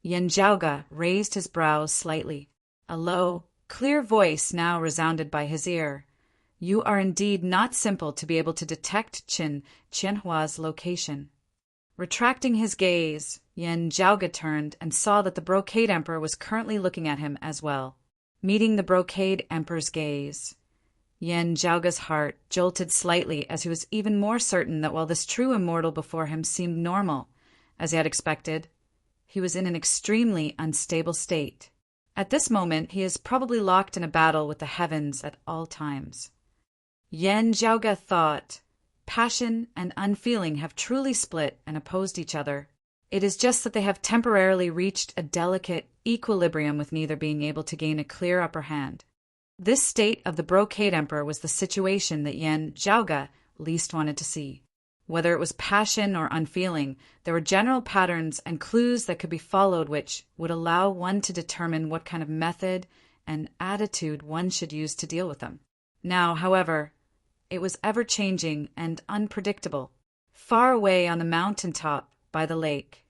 Yan Zhaoge raised his brows slightly. A low, clear voice now resounded by his ear. You are indeed not simple to be able to detect Chen Qianhua's location. Retracting his gaze, Yan Zhaoge turned and saw that the Brocade Emperor was currently looking at him as well. Meeting the Brocade Emperor's gaze, Yan Zhaoge's heart jolted slightly as he was even more certain that while this true immortal before him seemed normal, as he had expected, he was in an extremely unstable state. At this moment, he is probably locked in a battle with the heavens at all times. Yan Zhaoge thought, passion and unfeeling have truly split and opposed each other. It is just that they have temporarily reached a delicate equilibrium with neither being able to gain a clear upper hand. This state of the Brocade Emperor was the situation that Yan Zhaoge least wanted to see. Whether it was passion or unfeeling, there were general patterns and clues that could be followed which would allow one to determine what kind of method and attitude one should use to deal with them. Now, however, it was ever-changing and unpredictable. Far away on the mountaintop by the lake,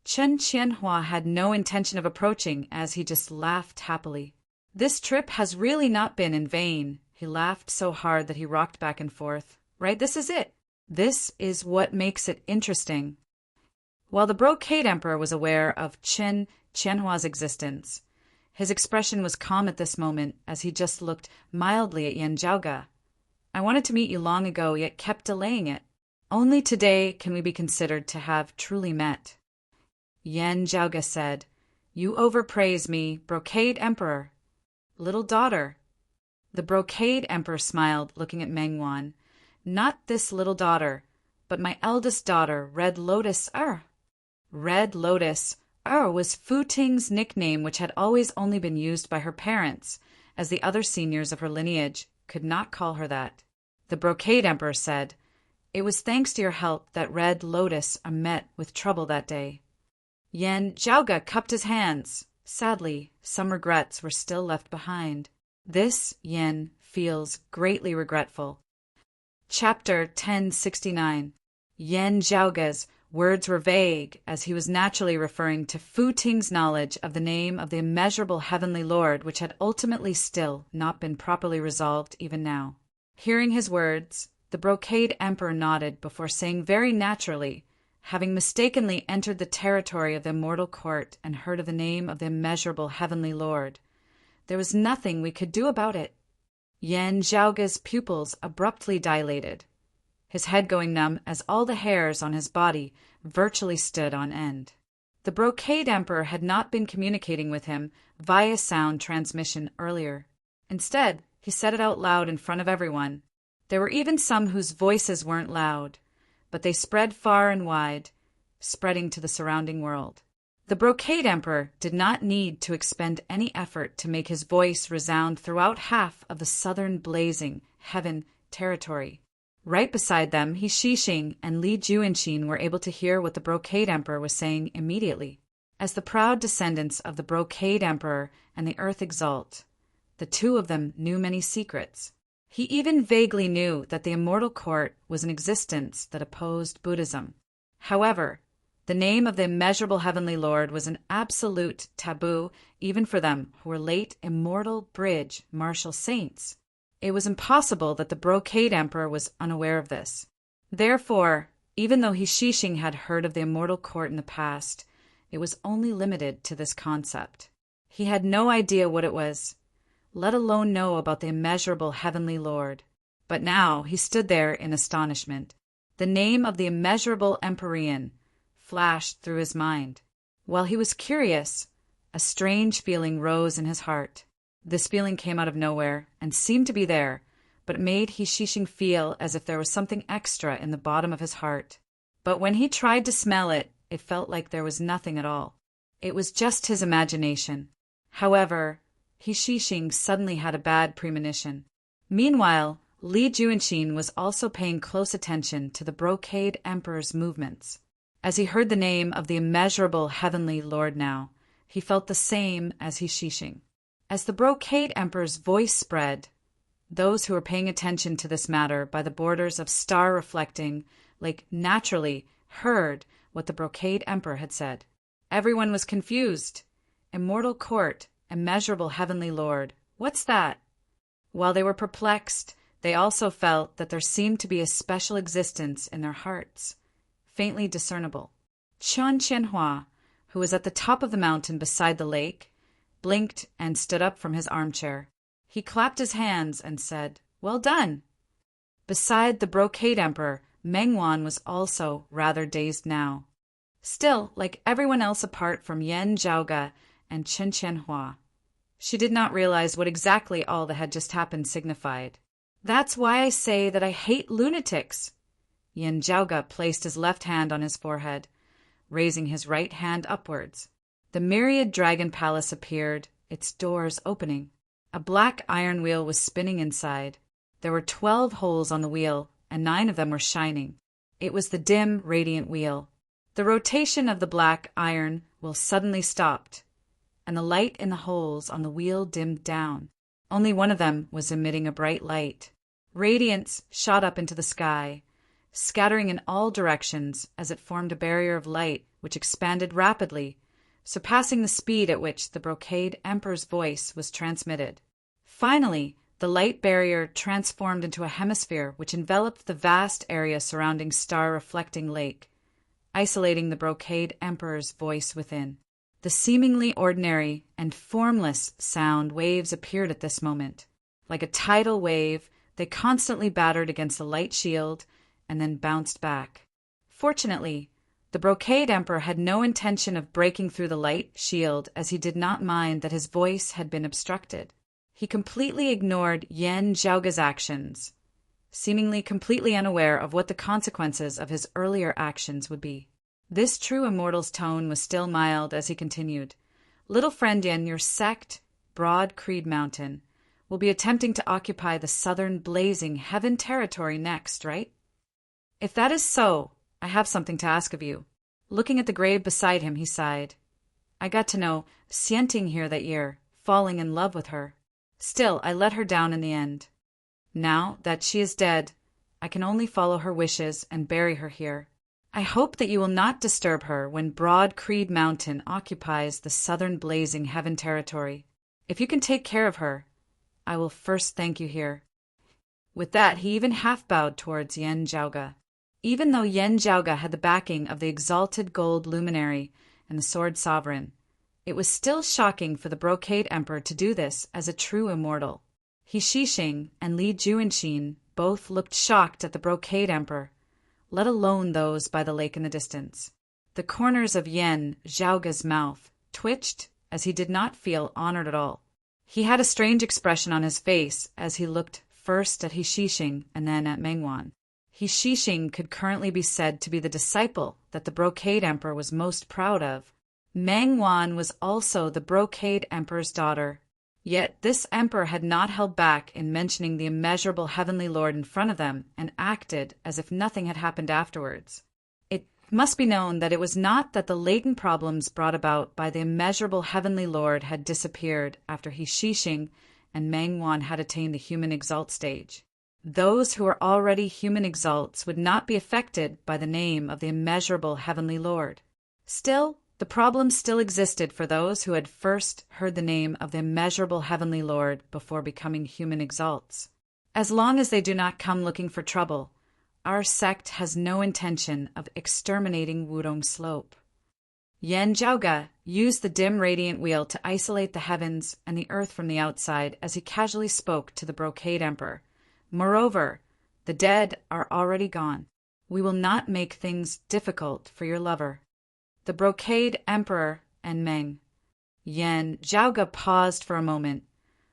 Chen Qianhua had no intention of approaching as he just laughed happily. This trip has really not been in vain. He laughed so hard that he rocked back and forth. Right, this is it. This is what makes it interesting. While the Brocade Emperor was aware of Chen Qianhua's existence, his expression was calm at this moment as he just looked mildly at Yan Zhaoge. I wanted to meet you long ago, yet kept delaying it. Only today can we be considered to have truly met. Yan Zhaoge said, You overpraise me, Brocade Emperor. Little daughter. The Brocade Emperor smiled, looking at Meng Wan. Not this little daughter, but my eldest daughter, Red Lotus Er. Red Lotus Er was Fu Ting's nickname, which had always only been used by her parents, as the other seniors of her lineage could not call her that. The Brocade Emperor said, It was thanks to your help that Red Lotus met with trouble that day. Yan Zhaoge cupped his hands. Sadly, some regrets were still left behind. This Yan feels greatly regretful. Chapter 1069. Yan Zhaoge's words were vague, as he was naturally referring to Fu Ting's knowledge of the name of the immeasurable heavenly lord, which had ultimately still not been properly resolved even now. Hearing his words, the Brocade Emperor nodded before saying very naturally, having mistakenly entered the territory of the immortal court and heard of the name of the immeasurable heavenly Lord. There was nothing we could do about it. Yan Zhaoge's pupils abruptly dilated, his head going numb as all the hairs on his body virtually stood on end. The Brocade Emperor had not been communicating with him via sound transmission earlier. Instead, he said it out loud in front of everyone. There were even some whose voices weren't loud, but they spread far and wide, spreading to the surrounding world. The Brocade Emperor did not need to expend any effort to make his voice resound throughout half of the southern blazing heaven territory. Right beside them, He Shixing and Li Juanxin were able to hear what the Brocade Emperor was saying immediately. As the proud descendants of the Brocade Emperor and the Earth exalt, the two of them knew many secrets. He even vaguely knew that the immortal court was an existence that opposed Buddhism. However, the name of the immeasurable heavenly Lord was an absolute taboo even for them who were late immortal bridge martial saints. It was impossible that the Brocade Emperor was unaware of this. Therefore, even though He Shixing had heard of the immortal court in the past, it was only limited to this concept. He had no idea what it was, let alone know about the immeasurable heavenly Lord. But now he stood there in astonishment. The name of the immeasurable Empyrean flashed through his mind. While he was curious, a strange feeling rose in his heart. This feeling came out of nowhere and seemed to be there, but it made He Shixing feel as if there was something extra in the bottom of his heart. But when he tried to smell it, it felt like there was nothing at all. It was just his imagination. However, He Shixing suddenly had a bad premonition. Meanwhile, Li Juanxin was also paying close attention to the Brocade Emperor's movements. As he heard the name of the immeasurable heavenly Lord now, he felt the same as He Shixing. As the Brocade Emperor's voice spread, those who were paying attention to this matter by the borders of star-reflecting lake naturally heard what the Brocade Emperor had said. Everyone was confused. Immortal court, immeasurable heavenly Lord, what's that? While they were perplexed, they also felt that there seemed to be a special existence in their hearts, faintly discernible. Qian Qianhua, who was at the top of the mountain beside the lake, blinked and stood up from his armchair. He clapped his hands and said, "Well done." Beside the Brocade Emperor, Meng Wan was also rather dazed now. Still, like everyone else apart from Yan Zhaoge and Chen Qianhua, she did not realize what exactly all that had just happened signified. "That's why I say that I hate lunatics." Yan Zhaoge placed his left hand on his forehead, raising his right hand upwards. The myriad dragon palace appeared, its doors opening. A black iron wheel was spinning inside. There were 12 holes on the wheel, and 9 of them were shining. It was the dim, radiant wheel. The rotation of the black iron wheel suddenly stopped, and the light in the holes on the wheel dimmed down. Only one of them was emitting a bright light. Radiance shot up into the sky, scattering in all directions as it formed a barrier of light which expanded rapidly, surpassing the speed at which the Brocade Emperor's voice was transmitted. Finally, the light barrier transformed into a hemisphere which enveloped the vast area surrounding star-reflecting lake, isolating the Brocade Emperor's voice within. The seemingly ordinary and formless sound waves appeared at this moment. Like a tidal wave, they constantly battered against the light shield and then bounced back. Fortunately, the Brocade Emperor had no intention of breaking through the light shield, as he did not mind that his voice had been obstructed. He completely ignored Yan Zhaoge's actions, seemingly completely unaware of what the consequences of his earlier actions would be. This true immortal's tone was still mild as he continued. "Little friend Yan, your sect, Broad Creed Mountain, will be attempting to occupy the southern blazing heaven territory next, right? If that is so, I have something to ask of you." Looking at the grave beside him, he sighed. "I got to know Xianting here that year, falling in love with her. Still, I let her down in the end. Now that she is dead, I can only follow her wishes and bury her here. I hope that you will not disturb her when Broad Creed Mountain occupies the southern blazing heaven territory. If you can take care of her, I will first thank you here." With that, he even half bowed towards Yan Zhaoge. Even though Yen Jiaoge had the backing of the exalted gold luminary and the sword sovereign, it was still shocking for the Brocade Emperor to do this as a true immortal. He Shixing and Li Juanxin both looked shocked at the Brocade Emperor, let alone those by the lake in the distance. The corners of Yen Jiaoge's mouth twitched as he did not feel honored at all. He had a strange expression on his face as he looked first at He Shixing and then at Mengwan. He Shixing could currently be said to be the disciple that the Brocade Emperor was most proud of. Mengwan was also the Brocade Emperor's daughter. Yet this emperor had not held back in mentioning the immeasurable heavenly lord in front of them and acted as if nothing had happened afterwards. It must be known that it was not that the latent problems brought about by the immeasurable heavenly lord had disappeared after He Shixing and Mengwan had attained the human exalt stage. Those who were already human exalts would not be affected by the name of the immeasurable heavenly lord. Still, the problem still existed for those who had first heard the name of the immeasurable heavenly lord before becoming human exalts. As long as they do not come looking for trouble, our sect has no intention of exterminating Wudong Slope. Yen Jiaoge used the dim radiant wheel to isolate the heavens and the earth from the outside as he casually spoke to the Brocade Emperor. Moreover, the dead are already gone. We will not make things difficult for your lover. The Brocade Emperor and Meng. Yen Jiaoge paused for a moment,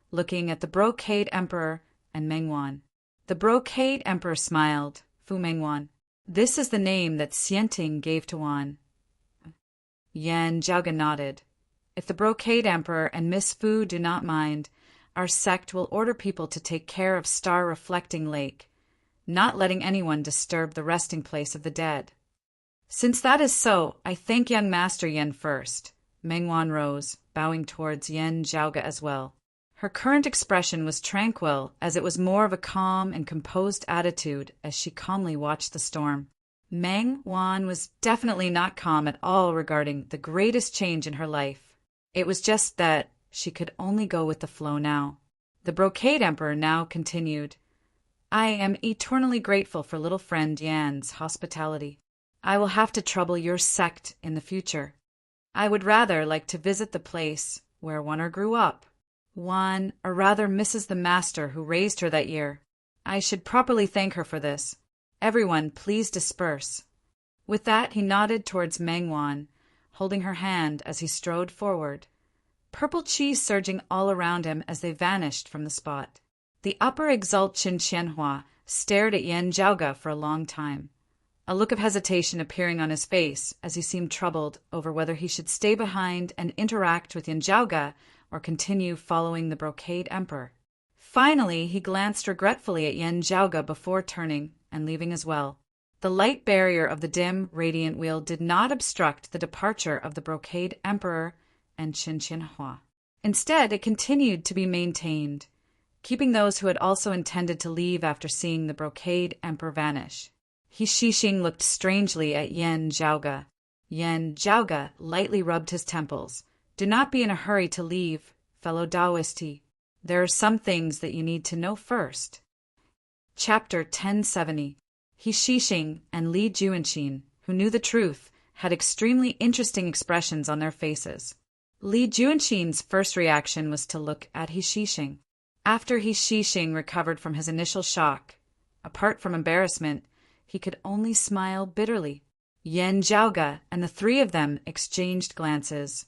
looking at the Brocade Emperor and Mengwan. The Brocade Emperor smiled. Fu Mengwan. This is the name that Xianting gave to Wan. Yen Jiaoge nodded. If the Brocade Emperor and Miss Fu do not mind, our sect will order people to take care of Star Reflecting Lake, not letting anyone disturb the resting place of the dead. Since that is so, I thank young Master Yen first. Mengwan rose, bowing towards Yen Jiaoge as well. Her current expression was tranquil, as it was more of a calm and composed attitude as she calmly watched the storm. Mengwan was definitely not calm at all regarding the greatest change in her life. It was just that she could only go with the flow now. The Brocade Emperor now continued, I am eternally grateful for little friend Yan's hospitality. I will have to trouble your sect in the future. I would rather like to visit the place where Wunner grew up. One, or rather Mrs. the Master who raised her that year. I should properly thank her for this. Everyone, please disperse. With that, he nodded towards Mengwan, holding her hand as he strode forward. Purple chi surging all around him as they vanished from the spot. The upper exalt Qin Qianhua stared at Yen Jiaoge for a long time, a look of hesitation appearing on his face as he seemed troubled over whether he should stay behind and interact with Yen Jiaoge or continue following the Brocade Emperor. Finally, he glanced regretfully at Yen Jiaoge before turning and leaving as well. The light barrier of the dim, radiant wheel did not obstruct the departure of the Brocade Emperor and Qin Qianhua. Instead, it continued to be maintained, keeping those who had also intended to leave after seeing the Brocade Emperor vanish. He Shixing looked strangely at Yen Jiaoge. Yen Jiaoge lightly rubbed his temples. Do not be in a hurry to leave, fellow Taoist. There are some things that you need to know first. Chapter 1070. He Shixing and Li Juanxin, who knew the truth, had extremely interesting expressions on their faces. Li Juanxin's first reaction was to look at He Shixing. After He Shixing recovered from his initial shock, apart from embarrassment, he could only smile bitterly. Yen Jiaoge and the three of them exchanged glances,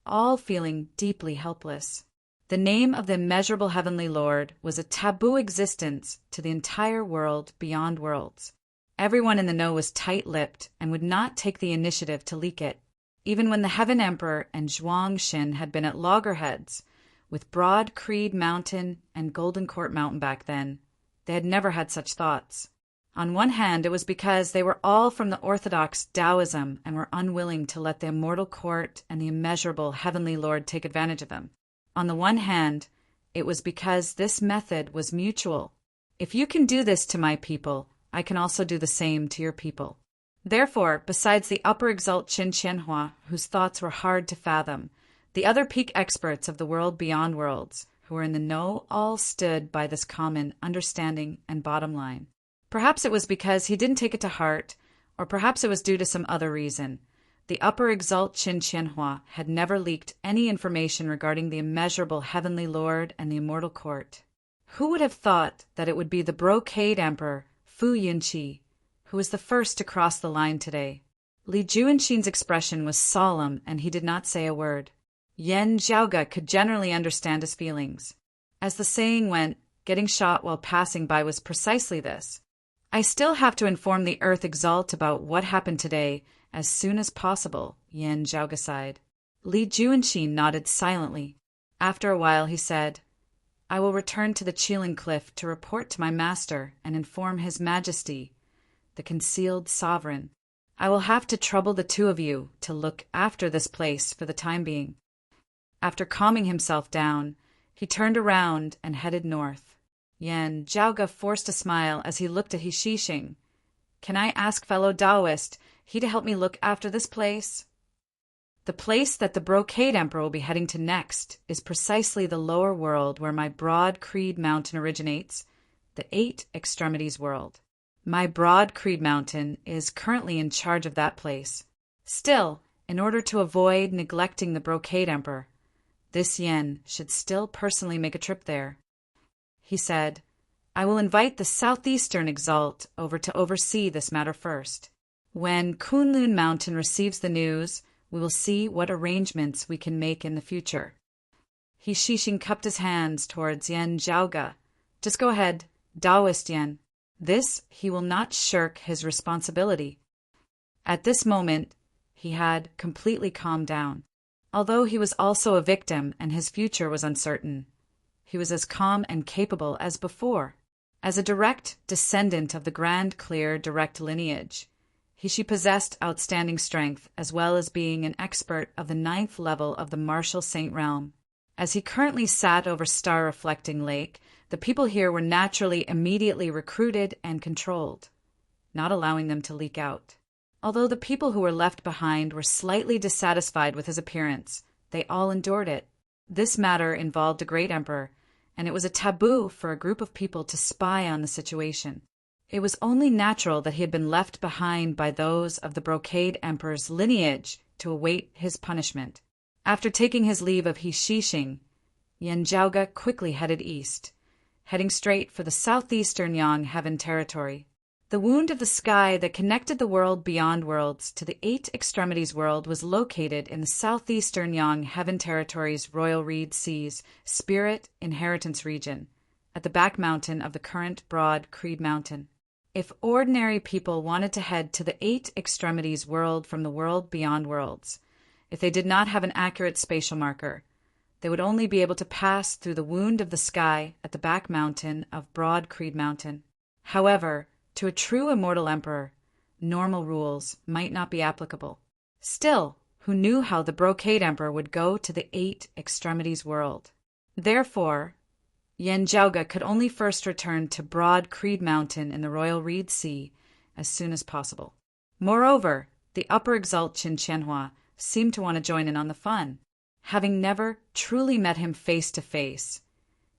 all feeling deeply helpless. The name of the immeasurable heavenly lord was a taboo existence to the entire world beyond worlds. Everyone in the know was tight-lipped and would not take the initiative to leak it. Even when the Heaven Emperor and Zhuangxin had been at loggerheads, with Broad Creed Mountain and Golden Court Mountain back then, they had never had such thoughts. On one hand, it was because they were all from the orthodox Taoism and were unwilling to let the immortal court and the immeasurable heavenly lord take advantage of them. On the one hand, it was because this method was mutual. If you can do this to my people, I can also do the same to your people. Therefore, besides the upper exalt Qin Qianhua, whose thoughts were hard to fathom, the other peak experts of the world beyond worlds, who were in the know, all stood by this common understanding and bottom line. Perhaps it was because he didn't take it to heart, or perhaps it was due to some other reason. The Upper Exalt Qin Qianhua had never leaked any information regarding the immeasurable Heavenly Lord and the Immortal Court. Who would have thought that it would be the Brocade Emperor, Fu Yunqi, who was the first to cross the line today? Li Juanxin's expression was solemn, and he did not say a word. Yan Zhaoge could generally understand his feelings. As the saying went, getting shot while passing by was precisely this. I still have to inform the Earth Exalt about what happened today as soon as possible, Yan Zhaoge sighed. Li Juanxin nodded silently. After a while he said, I will return to the Qilin Cliff to report to my master and inform His Majesty, the concealed sovereign. I will have to trouble the two of you to look after this place for the time being. After calming himself down, he turned around and headed north. Yan Zhaoge forced a smile as he looked at He Shixing. Can I ask fellow Taoist he to help me look after this place? The place that the Brocade Emperor will be heading to next is precisely the lower world where my Broad Creed Mountain originates, the Eight Extremities world. My Broad Creed Mountain is currently in charge of that place. Still, in order to avoid neglecting the Brocade Emperor, this Yen should still personally make a trip there. He said, I will invite the Southeastern Exalt over to oversee this matter first. When Kunlun Mountain receives the news, we will see what arrangements we can make in the future. He Shixing cupped his hands towards Yan Zhaoge. Just go ahead, Taoist Yan. This he will not shirk his responsibility. At this moment, he had completely calmed down. Although he was also a victim and his future was uncertain, he was as calm and capable as before. As a direct descendant of the Grand Clear direct lineage, she possessed outstanding strength as well as being an expert of the 9th level of the Martial Saint realm. As he currently sat over Star Reflecting Lake, the people here were naturally immediately recruited and controlled, not allowing them to leak out. Although the people who were left behind were slightly dissatisfied with his appearance, they all endured it. This matter involved a great emperor, and it was a taboo for a group of people to spy on the situation. It was only natural that he had been left behind by those of the Brocade Emperor's lineage to await his punishment. After taking his leave of He Shixing, Yan Zhaoge quickly headed east, heading straight for the southeastern Yang Heaven territory. The wound of the sky that connected the world beyond worlds to the Eight Extremities world was located in the southeastern Yang Heaven territory's Royal Reed Sea's Spirit Inheritance region, at the back mountain of the current Broad Creed Mountain. If ordinary people wanted to head to the Eight Extremities world from the world beyond worlds, if they did not have an accurate spatial marker, they would only be able to pass through the wound of the sky at the back mountain of Broad Creed Mountain. However, to a true immortal emperor, normal rules might not be applicable. Still, who knew how the Brocade Emperor would go to the Eight Extremities world? Therefore, Yan Zhaoge could only first return to Broad Creed Mountain in the Royal Reed Sea as soon as possible. Moreover, the Upper Exalt Qin Qianhua seemed to want to join in on the fun. Having never truly met him face to face,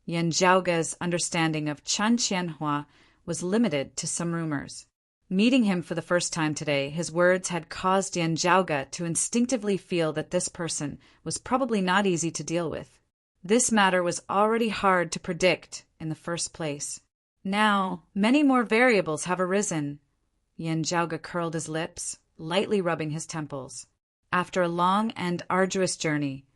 Yan Zhaoge's understanding of Qin Qianhua was limited to some rumors. Meeting him for the first time today, his words had caused Yan Zhaoge to instinctively feel that this person was probably not easy to deal with. This matter was already hard to predict in the first place. Now, many more variables have arisen. Yan Zhaoge curled his lips, lightly rubbing his temples. After a long and arduous journey,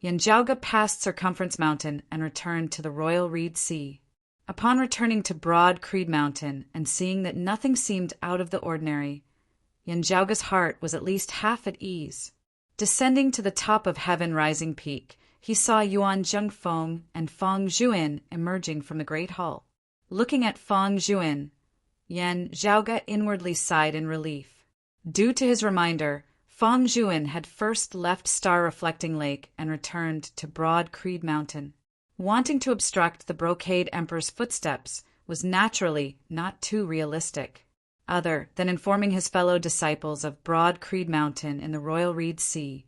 Yan Zhaoge passed Circumference Mountain and returned to the Royal Reed Sea. Upon returning to Broad Creed Mountain and seeing that nothing seemed out of the ordinary, Yan Zhaoge's heart was at least half at ease. Descending to the top of Heaven Rising Peak, he saw Yuan Zhengfeng and Feng Zhuan emerging from the Great Hall. Looking at Feng Zhuan, Yan Zhaoge inwardly sighed in relief. Due to his reminder, Feng Zhuan had first left Star Reflecting Lake and returned to Broad Creed Mountain. Wanting to obstruct the Brocade Emperor's footsteps was naturally not too realistic. Other than informing his fellow disciples of Broad Creed Mountain in the Royal Reed Sea,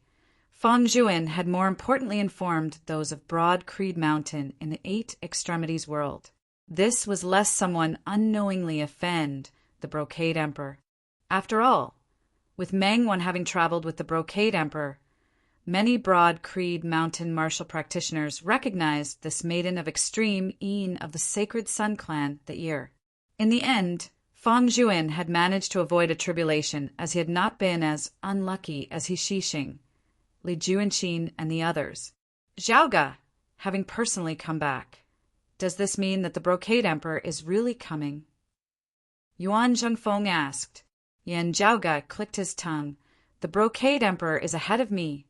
Feng Zhuan had more importantly informed those of Broad Creed Mountain in the Eight Extremities world. This was lest someone unknowingly offend the Brocade Emperor. After all, with Mangwon having traveled with the Brocade Emperor, many broad creed mountain martial practitioners recognized this maiden of extreme Yin of the Sacred Sun clan that year. In the end, Fang Juin had managed to avoid a tribulation, as he had not been as unlucky as He Shixing, Li Juanqin, and the others. Zhaoga, having personally come back. Does this mean that the Brocade Emperor is really coming? Yuan Zhengfeng asked. Yan Zhaoga clicked his tongue. The Brocade Emperor is ahead of me.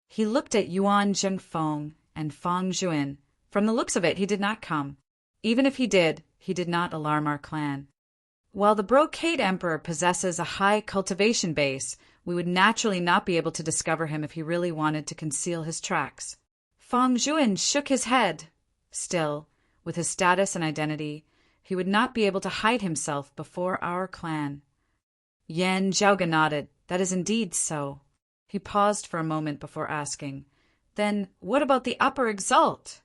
He looked at Yuan Zhengfeng and Fang Juin. From the looks of it, he did not come. Even if he did not alarm our clan. While the Brocade Emperor possesses a high cultivation base, we would naturally not be able to discover him if he really wanted to conceal his tracks. Fang Juin shook his head. Still, with his status and identity, he would not be able to hide himself before our clan. Yan Zhaoga nodded. That is indeed so. He paused for a moment before asking, Then what about the Upper Exalt?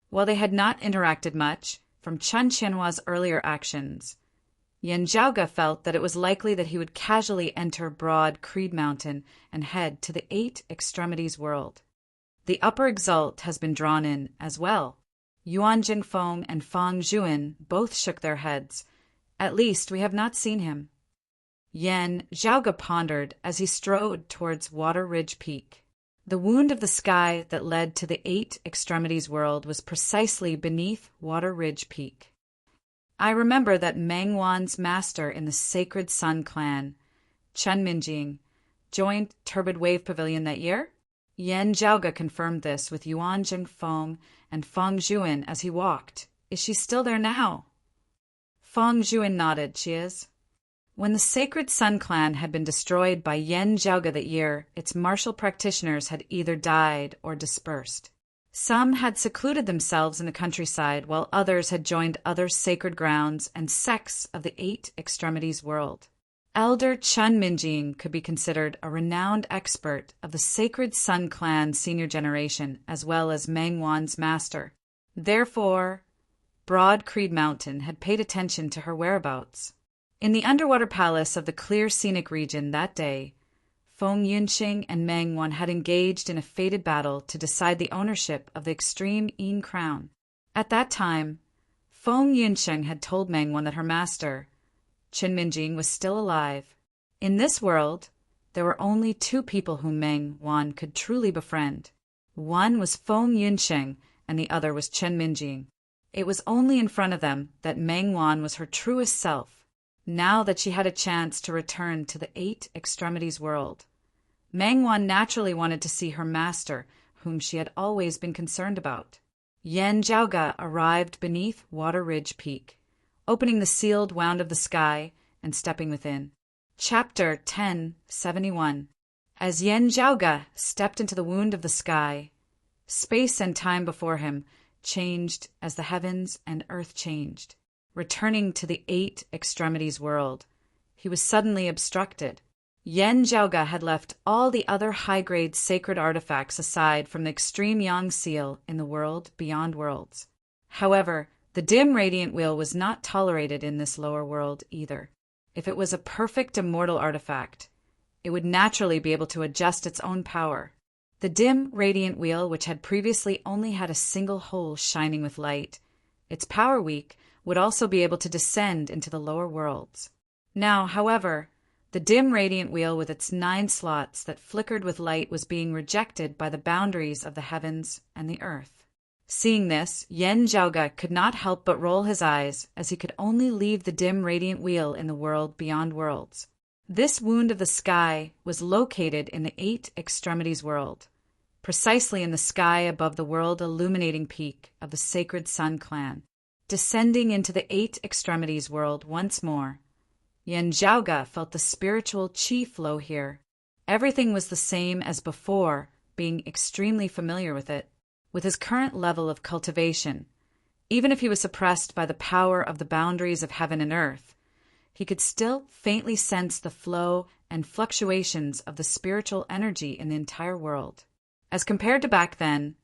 While they had not interacted much, from Chen Qianhua's earlier actions, Yan Zhaoga felt that it was likely that he would casually enter Broad Creed Mountain and head to the Eight Extremities world. The Upper Exalt has been drawn in as well. Yuan Jingfeng and Fang Juin both shook their heads. At least we have not seen him. Yan Zhaoga pondered as he strode towards Water Ridge Peak. The wound of the sky that led to the Eight Extremities world was precisely beneath Water Ridge Peak. I remember that Mangwon's master in the Sacred Sun clan, Chen Minjing, joined Turbid Wave Pavilion that year. Yan Zhaoga confirmed this with Yuan Jingfeng and Fang Juin as he walked. Is she still there now? Fang Juin nodded. She is. When the Sacred Sun clan had been destroyed by Yan Zhaoga that year, its martial practitioners had either died or dispersed. Some had secluded themselves in the countryside, while others had joined other sacred grounds and sects of the Eight Extremities world. Elder Chen Minjing could be considered a renowned expert of the Sacred Sun clan senior generation, as well as Mangwon's master. Therefore, Broad Creed Mountain had paid attention to her whereabouts. In the underwater palace of the clear scenic region that day, Feng Yunqing and Mangwon had engaged in a fated battle to decide the ownership of the extreme Yin crown. At that time, Feng Yunqing had told Mangwon that her master, Qin Minjing, was still alive. In this world, there were only two people whom Mangwon could truly befriend. One was Feng Yunqing, and the other was Qin Minjing. It was only in front of them that Mangwon was her truest self. Now that she had a chance to return to the Eight Extremities world, Mangwon naturally wanted to see her master, whom she had always been concerned about. Yan Zhaoga arrived beneath Water Ridge Peak, opening the sealed wound of the sky and stepping within. Chapter 1071. As Yan Zhaoga stepped into the wound of the sky, space and time before him changed as the heavens and earth changed. Returning to the Eight Extremities world, he was suddenly obstructed. Yan Zhaoga had left all the other high-grade sacred artifacts aside from the extreme Yang seal in the world beyond worlds. However, the dim radiant wheel was not tolerated in this lower world either. If it was a perfect immortal artifact, it would naturally be able to adjust its own power. The dim radiant wheel, which had previously only had a single hole shining with light, its power weak, would also be able to descend into the lower worlds. Now, however, the dim radiant wheel with its 9 slots that flickered with light was being rejected by the boundaries of the heavens and the earth. Seeing this, Yan Zhaoga could not help but roll his eyes, as he could only leave the dim radiant wheel in the world beyond worlds. This wound of the sky was located in the Eight Extremities world, precisely in the sky above the world illuminating peak of the Sacred Sun clan. Descending into the Eight Extremities world once more, Yan Zhaoga felt the spiritual qi flow here. Everything was the same as before, being extremely familiar with it. With his current level of cultivation, even if he was suppressed by the power of the boundaries of heaven and earth, he could still faintly sense the flow and fluctuations of the spiritual energy in the entire world. As compared to back then,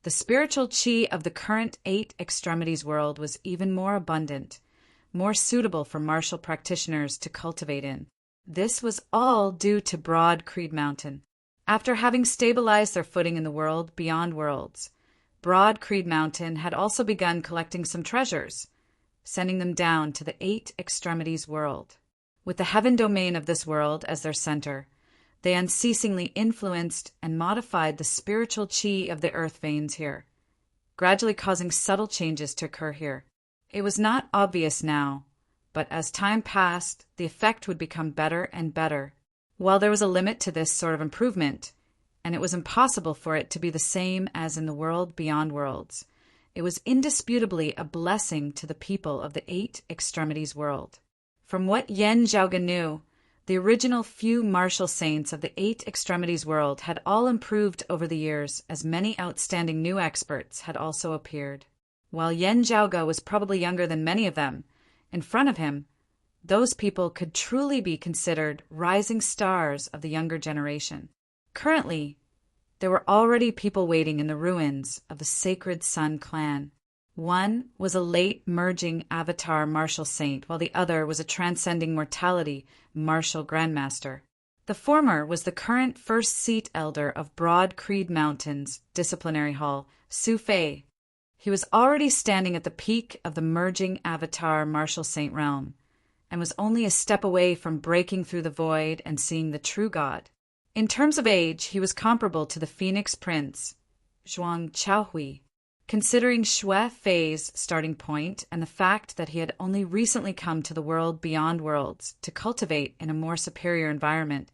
The spiritual chi of the current Eight Extremities world was even more abundant, more suitable for martial practitioners to cultivate in. This was all due to Broad Creed Mountain. After having stabilized their footing in the world beyond worlds, Broad Creed Mountain had also begun collecting some treasures, sending them down to the Eight Extremities world. With the heaven domain of this world as their center, they unceasingly influenced and modified the spiritual chi of the earth veins here, gradually causing subtle changes to occur here. It was not obvious now, but as time passed, the effect would become better and better. While there was a limit to this sort of improvement, and it was impossible for it to be the same as in the world beyond worlds, it was indisputably a blessing to the people of the Eight Extremities world. From what Yen Zhaoge knew, the original few martial saints of the Eight Extremities world had all improved over the years, as many outstanding new experts had also appeared. While Yen Zhaoge was probably younger than many of them, in front of him, those people could truly be considered rising stars of the younger generation. Currently, there were already people waiting in the ruins of the Sacred Sun clan. One was a late merging avatar martial saint, while the other was a transcending mortality martial grandmaster. The former was the current first seat elder of Broad Creed Mountain's disciplinary hall, Su Fei. He was already standing at the peak of the merging avatar martial saint realm, and was only a step away from breaking through the void and seeing the true God. In terms of age, he was comparable to the Phoenix Prince, Zhuang Chaohui. Considering Xue Fei's starting point and the fact that he had only recently come to the world beyond worlds to cultivate in a more superior environment,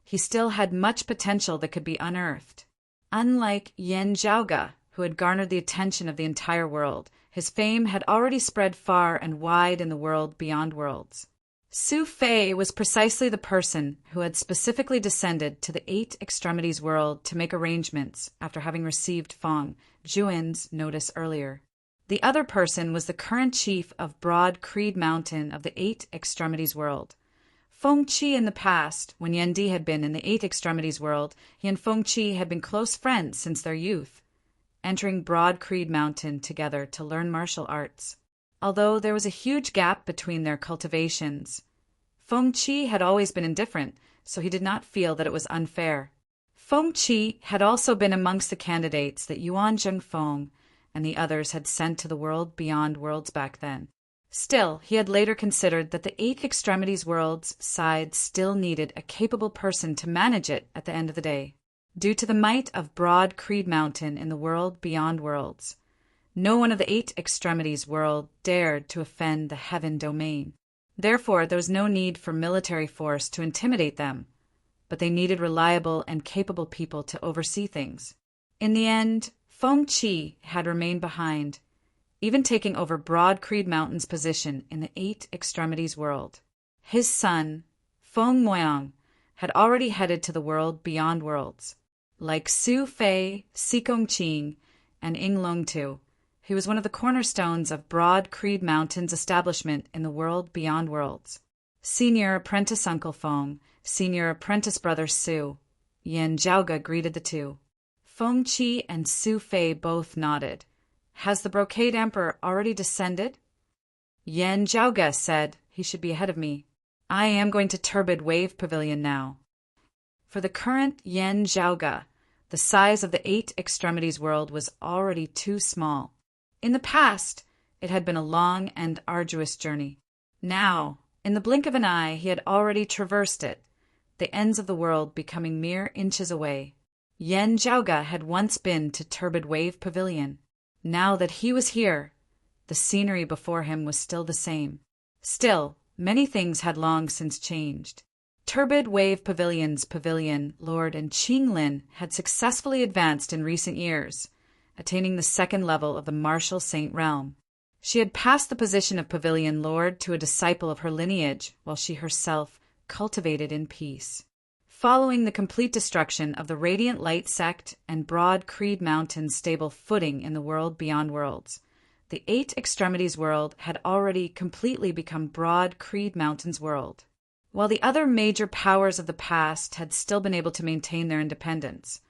he still had much potential that could be unearthed. Unlike Yen Zhaoge, who had garnered the attention of the entire world, his fame had already spread far and wide in the world beyond worlds. Su Fei was precisely the person who had specifically descended to the Eight Extremities world to make arrangements after having received Feng Zhuan's notice earlier. The other person was the current chief of Broad Creed Mountain of the Eight Extremities world. Feng Qi in the past, when Yendi had been in the Eight Extremities world, he and Feng Qi had been close friends since their youth, entering Broad Creed Mountain together to learn martial arts. Although there was a huge gap between their cultivations, Feng Qi had always been indifferent, so he did not feel that it was unfair. Feng Qi had also been amongst the candidates that Yuan Zhengfeng and the others had sent to the world beyond worlds back then. Still, he had later considered that the Eight Extremities world's side still needed a capable person to manage it at the end of the day. Due to the might of Broad Creed Mountain in the world beyond worlds, no one of the Eight Extremities world dared to offend the heaven domain. Therefore, there was no need for military force to intimidate them, but they needed reliable and capable people to oversee things. In the end, Feng Qi had remained behind, even taking over Broad Creed Mountain's position in the Eight Extremities world. His son, Feng Moyang, had already headed to the world beyond worlds. Like Su Fei, Si Gongqing, and Ying Longtu, he was one of the cornerstones of Broad Creed Mountain's establishment in the world beyond worlds. Senior apprentice Uncle Feng, senior apprentice brother Su, Yen Zhaoge greeted the two. Feng Qi and Su Fei both nodded. Has the Brocade Emperor already descended? Yen Zhaoge said he should be ahead of me. I am going to Turbid Wave Pavilion now. For the current Yen Zhaoge, the size of the Eight Extremities world was already too small. In the past, it had been a long and arduous journey. Now, in the blink of an eye, he had already traversed it, the ends of the world becoming mere inches away. Yen Zhaoge had once been to Turbid Wave Pavilion. Now that he was here, the scenery before him was still the same. Still, many things had long since changed. Turbid Wave Pavilion's pavilion, Lord and Qinglin had successfully advanced in recent years, attaining the second level of the martial saint realm. She had passed the position of pavilion lord to a disciple of her lineage, while she herself cultivated in peace. Following the complete destruction of the Radiant Light sect and Broad Creed Mountain's stable footing in the world beyond worlds, the Eight Extremities world had already completely become Broad Creed Mountain's world. While the other major powers of the past had still been able to maintain their independence,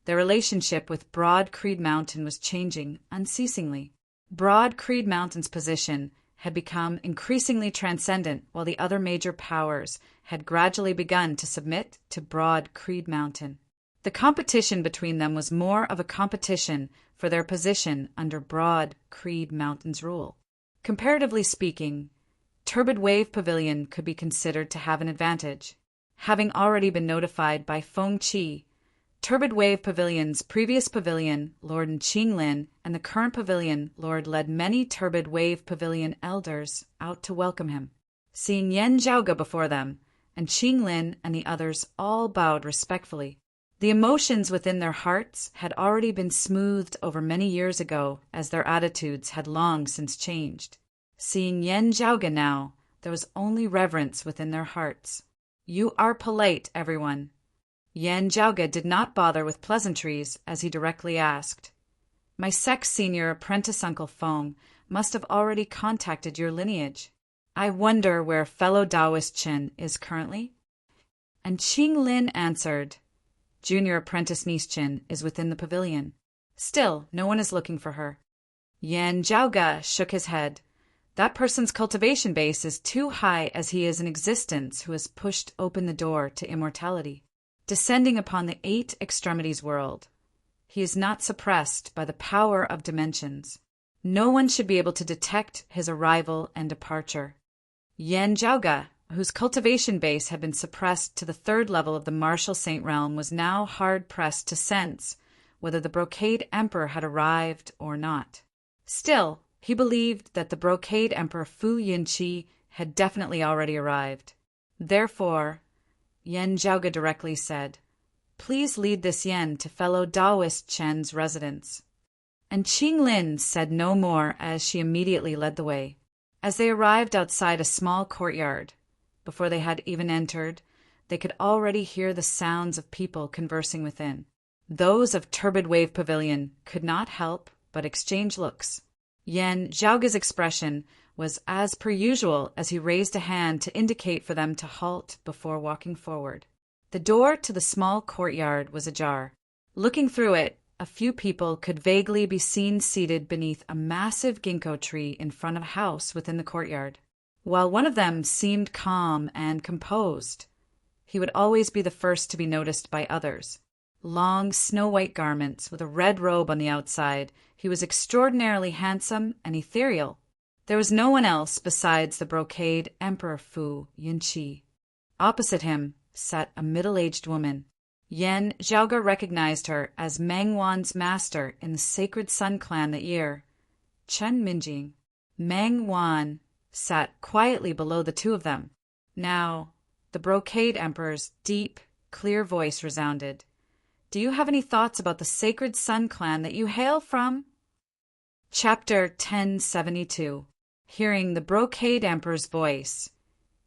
Their relationship with Broad Creed Mountain was changing unceasingly. Broad Creed Mountain's position had become increasingly transcendent, while the other major powers had gradually begun to submit to Broad Creed Mountain. The competition between them was more of a competition for their position under Broad Creed Mountain's rule. Comparatively speaking, Turbid Wave Pavilion could be considered to have an advantage. Having already been notified by Feng Qi, Turbid Wave Pavilion's previous pavilion, Lord Qinglin, and the current pavilion, Lord, led many Turbid Wave Pavilion elders out to welcome him. Seeing Yan Zhaoge before them, and Qinglin and the others all bowed respectfully. The emotions within their hearts had already been smoothed over many years ago, as their attitudes had long since changed. Seeing Yan Zhaoge now, there was only reverence within their hearts. "You are polite, everyone." Yan Zhaoge did not bother with pleasantries as he directly asked, "My senior apprentice Uncle Feng must have already contacted your lineage. I wonder where fellow Taoist Chen is currently?" And Qinglin answered, "Junior apprentice niece Chen is within the pavilion. Still, no one is looking for her." Yan Zhaoge shook his head. "That person's cultivation base is too high as he is in existence who has pushed open the door to immortality. Descending upon the 8 extremities world, he is not suppressed by the power of dimensions. No one should be able to detect his arrival and departure." Yan Zhaoge, whose cultivation base had been suppressed to the 3rd level of the martial saint realm, was now hard-pressed to sense whether the Brocade Emperor had arrived or not. Still, he believed that the Brocade Emperor Fu Yinqi had definitely already arrived. Therefore, Yan Zhaoge directly said, "Please lead this Yan to fellow Taoist Chen's residence." And Qinglin said no more as she immediately led the way. As they arrived outside a small courtyard, before they had even entered, they could already hear the sounds of people conversing within. Those of Turbid Wave Pavilion could not help but exchange looks. Yan Zhaoge's expression was as per usual as he raised a hand to indicate for them to halt before walking forward. The door to the small courtyard was ajar. Looking through it, a few people could vaguely be seen seated beneath a massive ginkgo tree in front of a house within the courtyard. While one of them seemed calm and composed, he would always be the first to be noticed by others. Long snow-white garments with a red robe on the outside, he was extraordinarily handsome and ethereal. There was no one else besides the Brocade Emperor Fu Yinqi. Opposite him sat a middle-aged woman. Yan Zhaoge recognized her as Meng Wan's master in the Sacred Sun clan that year, Chen Minjing. Meng Wan sat quietly below the two of them. Now, the Brocade Emperor's deep, clear voice resounded. "Do you have any thoughts about the Sacred Sun clan that you hail from?" Chapter 1072. Hearing the Brocade Emperor's voice,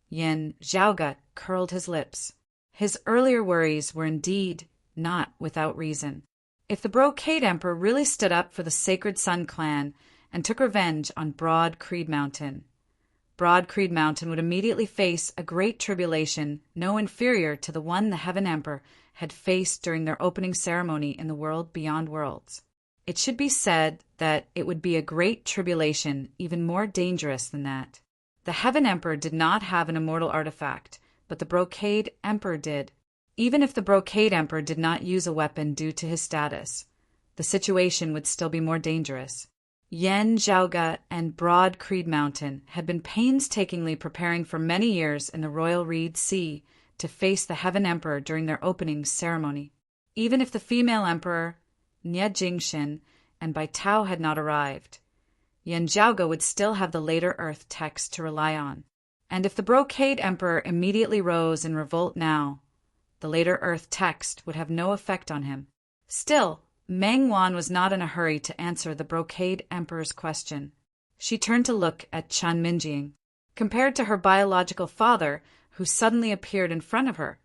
Yan Zhaoge curled his lips. His earlier worries were indeed not without reason. If the Brocade Emperor really stood up for the Sacred Sun clan and took revenge on Broad Creed Mountain, Broad Creed Mountain would immediately face a great tribulation no inferior to the one the Heaven Emperor had faced during their opening ceremony in the world beyond worlds. It should be said that it would be a great tribulation even more dangerous than that. The Heaven Emperor did not have an immortal artifact, but the Brocade Emperor did. Even if the Brocade Emperor did not use a weapon due to his status, the situation would still be more dangerous. Yan Zhaoge and Broad Creed Mountain had been painstakingly preparing for many years in the Royal Reed Sea to face the Heaven Emperor during their opening ceremony. Even if the female Emperor, Nie Jingxin, and Bai Tao had not arrived, Yan Zhaoge would still have the later Earth text to rely on. And if the Brocade Emperor immediately rose in revolt now, the later Earth text would have no effect on him. Still, Meng Wan was not in a hurry to answer the Brocade Emperor's question. She turned to look at Chen Minjing. Compared to her biological father, who suddenly appeared in front of her,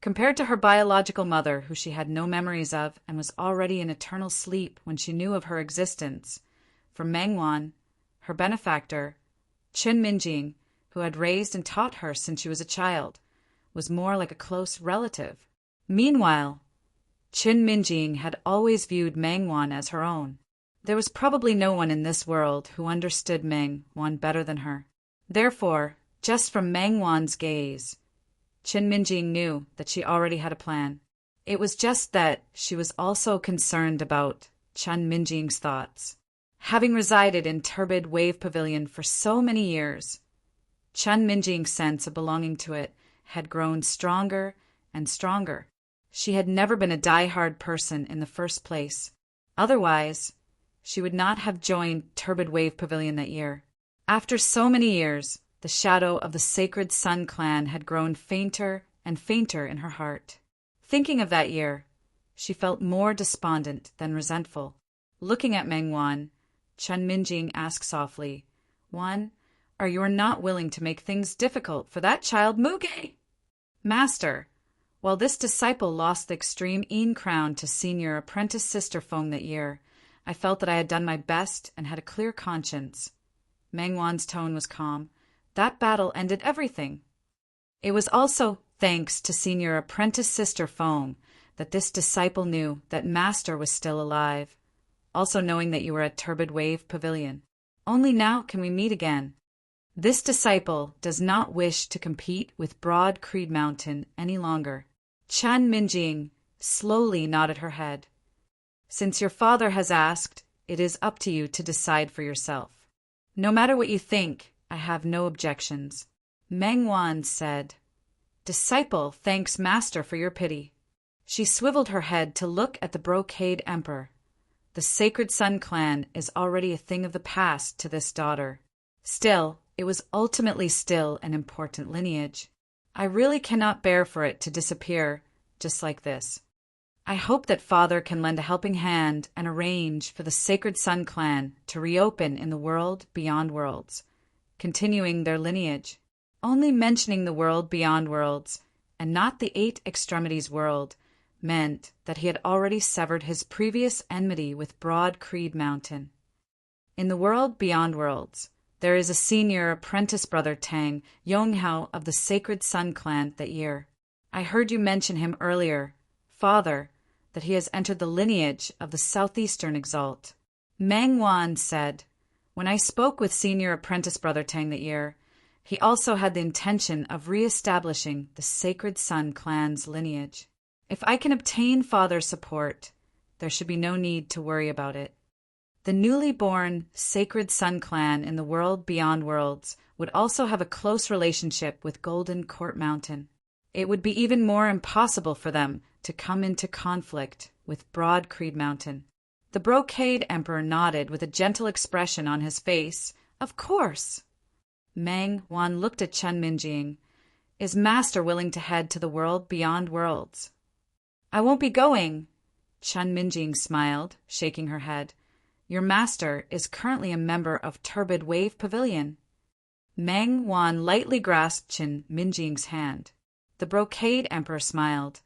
compared to her biological mother, who she had no memories of and was already in eternal sleep when she knew of her existence, for Meng Wan, her benefactor, Chen Minjing, who had raised and taught her since she was a child, was more like a close relative. Meanwhile, Qin Minjing had always viewed Meng Wan as her own. There was probably no one in this world who understood Meng Wan better than her. Therefore, just from Meng Wan's gaze, Qin Minjing knew that she already had a plan. It was just that she was also concerned about Qin Minjing's thoughts. Having resided in Turbid Wave Pavilion for so many years, Qin Minjing's sense of belonging to it had grown stronger and stronger. She had never been a die-hard person in the first place. Otherwise, she would not have joined Turbid Wave Pavilion that year. After so many years, the shadow of the Sacred Sun clan had grown fainter and fainter in her heart. Thinking of that year, she felt more despondent than resentful. Looking at Meng Wan, Qin Minjing asked softly, "Wan, are you not willing to make things difficult for that child Muge?" "Master, while this disciple lost the extreme Yin crown to senior apprentice sister Feng that year, I felt that I had done my best and had a clear conscience." Meng Wan's tone was calm. "That battle ended everything. It was also thanks to senior apprentice sister Feng that this disciple knew that Master was still alive, also knowing that you were at Turbid Wave Pavilion. Only now can we meet again. This disciple does not wish to compete with Broad Creed Mountain any longer." Qin Minjing slowly nodded her head. "Since your father has asked, it is up to you to decide for yourself. No matter what you think, I have no objections." Meng Wan said, "Disciple thanks Master for your pity." She swiveled her head to look at the Brocade Emperor. The Sacred Sun clan is already a thing of the past to this daughter. Still, it was ultimately still an important lineage. I really cannot bear for it to disappear just like this. I hope that Father can lend a helping hand and arrange for the Sacred Sun clan to reopen in the world beyond worlds, continuing their lineage. Only mentioning the world beyond worlds, and not the Eight Extremities world, meant that he had already severed his previous enmity with Broad Creed Mountain. In the world beyond worlds, there is a senior apprentice brother Tang Yonghao of the Sacred Sun clan that year. I heard you mention him earlier, Father, that he has entered the lineage of the Southeastern Exalt. Meng Wan said, "When I spoke with senior apprentice brother Tang that year, he also had the intention of re-establishing the Sacred Sun clan's lineage. If I can obtain Father's support, there should be no need to worry about it. The newly born Sacred Sun clan in the world beyond worlds would also have a close relationship with Golden Court Mountain. It would be even more impossible for them to come into conflict with Broad Creed Mountain." The Brocade Emperor nodded with a gentle expression on his face. "Of course." Meng Wan looked at Qin Minjing. "Is Master willing to head to the world beyond worlds?" "I won't be going." Qin Minjing smiled, shaking her head. "Your master is currently a member of Turbid Wave Pavilion." Meng Wan lightly grasped Qin Minjing's hand. The Brocade Emperor smiled.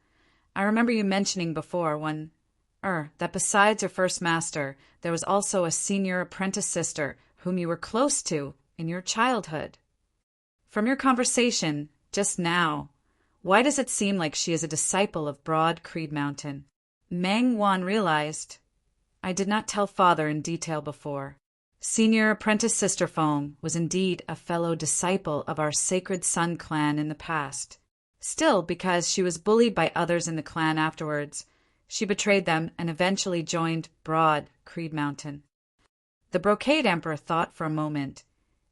"I remember you mentioning before that besides your first master, there was also a senior apprentice sister whom you were close to in your childhood. From your conversation just now, why does it seem like she is a disciple of Broad Creed Mountain?" Meng Wan realized, "I did not tell Father in detail before. Senior apprentice sister Feng was indeed a fellow disciple of our Sacred Sun clan in the past. Still, because she was bullied by others in the clan afterwards, she betrayed them and eventually joined Broad Creed Mountain." The Brocade Emperor thought for a moment.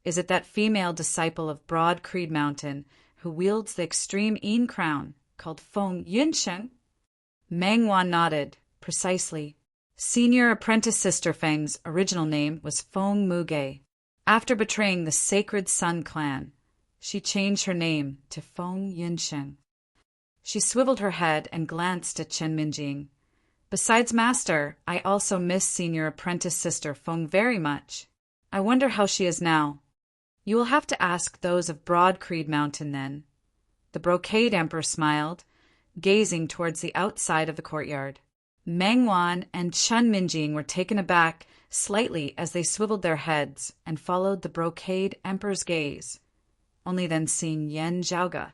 Is it that female disciple of Broad Creed Mountain who wields the extreme Yin crown, called Feng Yunsheng? Meng Wan nodded. Precisely. Senior apprentice sister Feng's original name was Feng Muge. After betraying the Sacred Sun clan, she changed her name to Feng Yunsheng. She swiveled her head and glanced at Qin Minjing. "Besides Master, I also miss senior apprentice sister Feng very much. I wonder how she is now." "You will have to ask those of Broad Creed Mountain then." The Brocade Emperor smiled, gazing towards the outside of the courtyard. Meng Wan and Qin Minjing were taken aback slightly as they swiveled their heads and followed the Brocade Emperor's gaze, only then seeing Yan Zhaoge.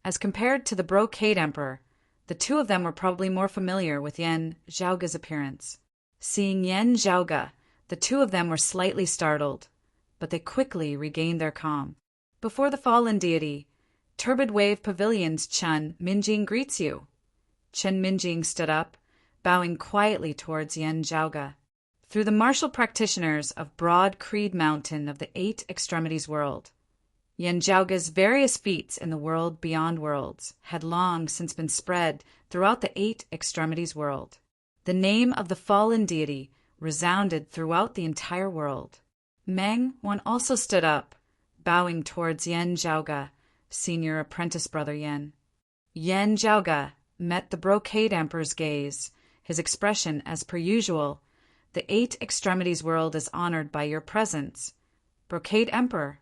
As compared to the Brocade Emperor, The two of them were probably more familiar with Yan Zhaoga's appearance. Seeing Yan Zhaoga, the two of them were slightly startled, but they quickly regained their calm. Before the fallen deity, Turbid Wave Pavilion's Chen Minjing greets you. Chen Minjing stood up, bowing quietly towards Yan Zhaoga. Through the martial practitioners of Broad Creed Mountain of the Eight Extremities World, Yan Zhaoga's various feats in the world beyond worlds had long since been spread throughout the Eight Extremities World. The name of the fallen deity resounded throughout the entire world. Meng Wan also stood up, bowing towards Yan Zhaoga, senior apprentice brother Yan. Yan Zhaoga met the Brocade Emperor's gaze, his expression as per usual. The Eight Extremities World is honored by your presence, Brocade Emperor.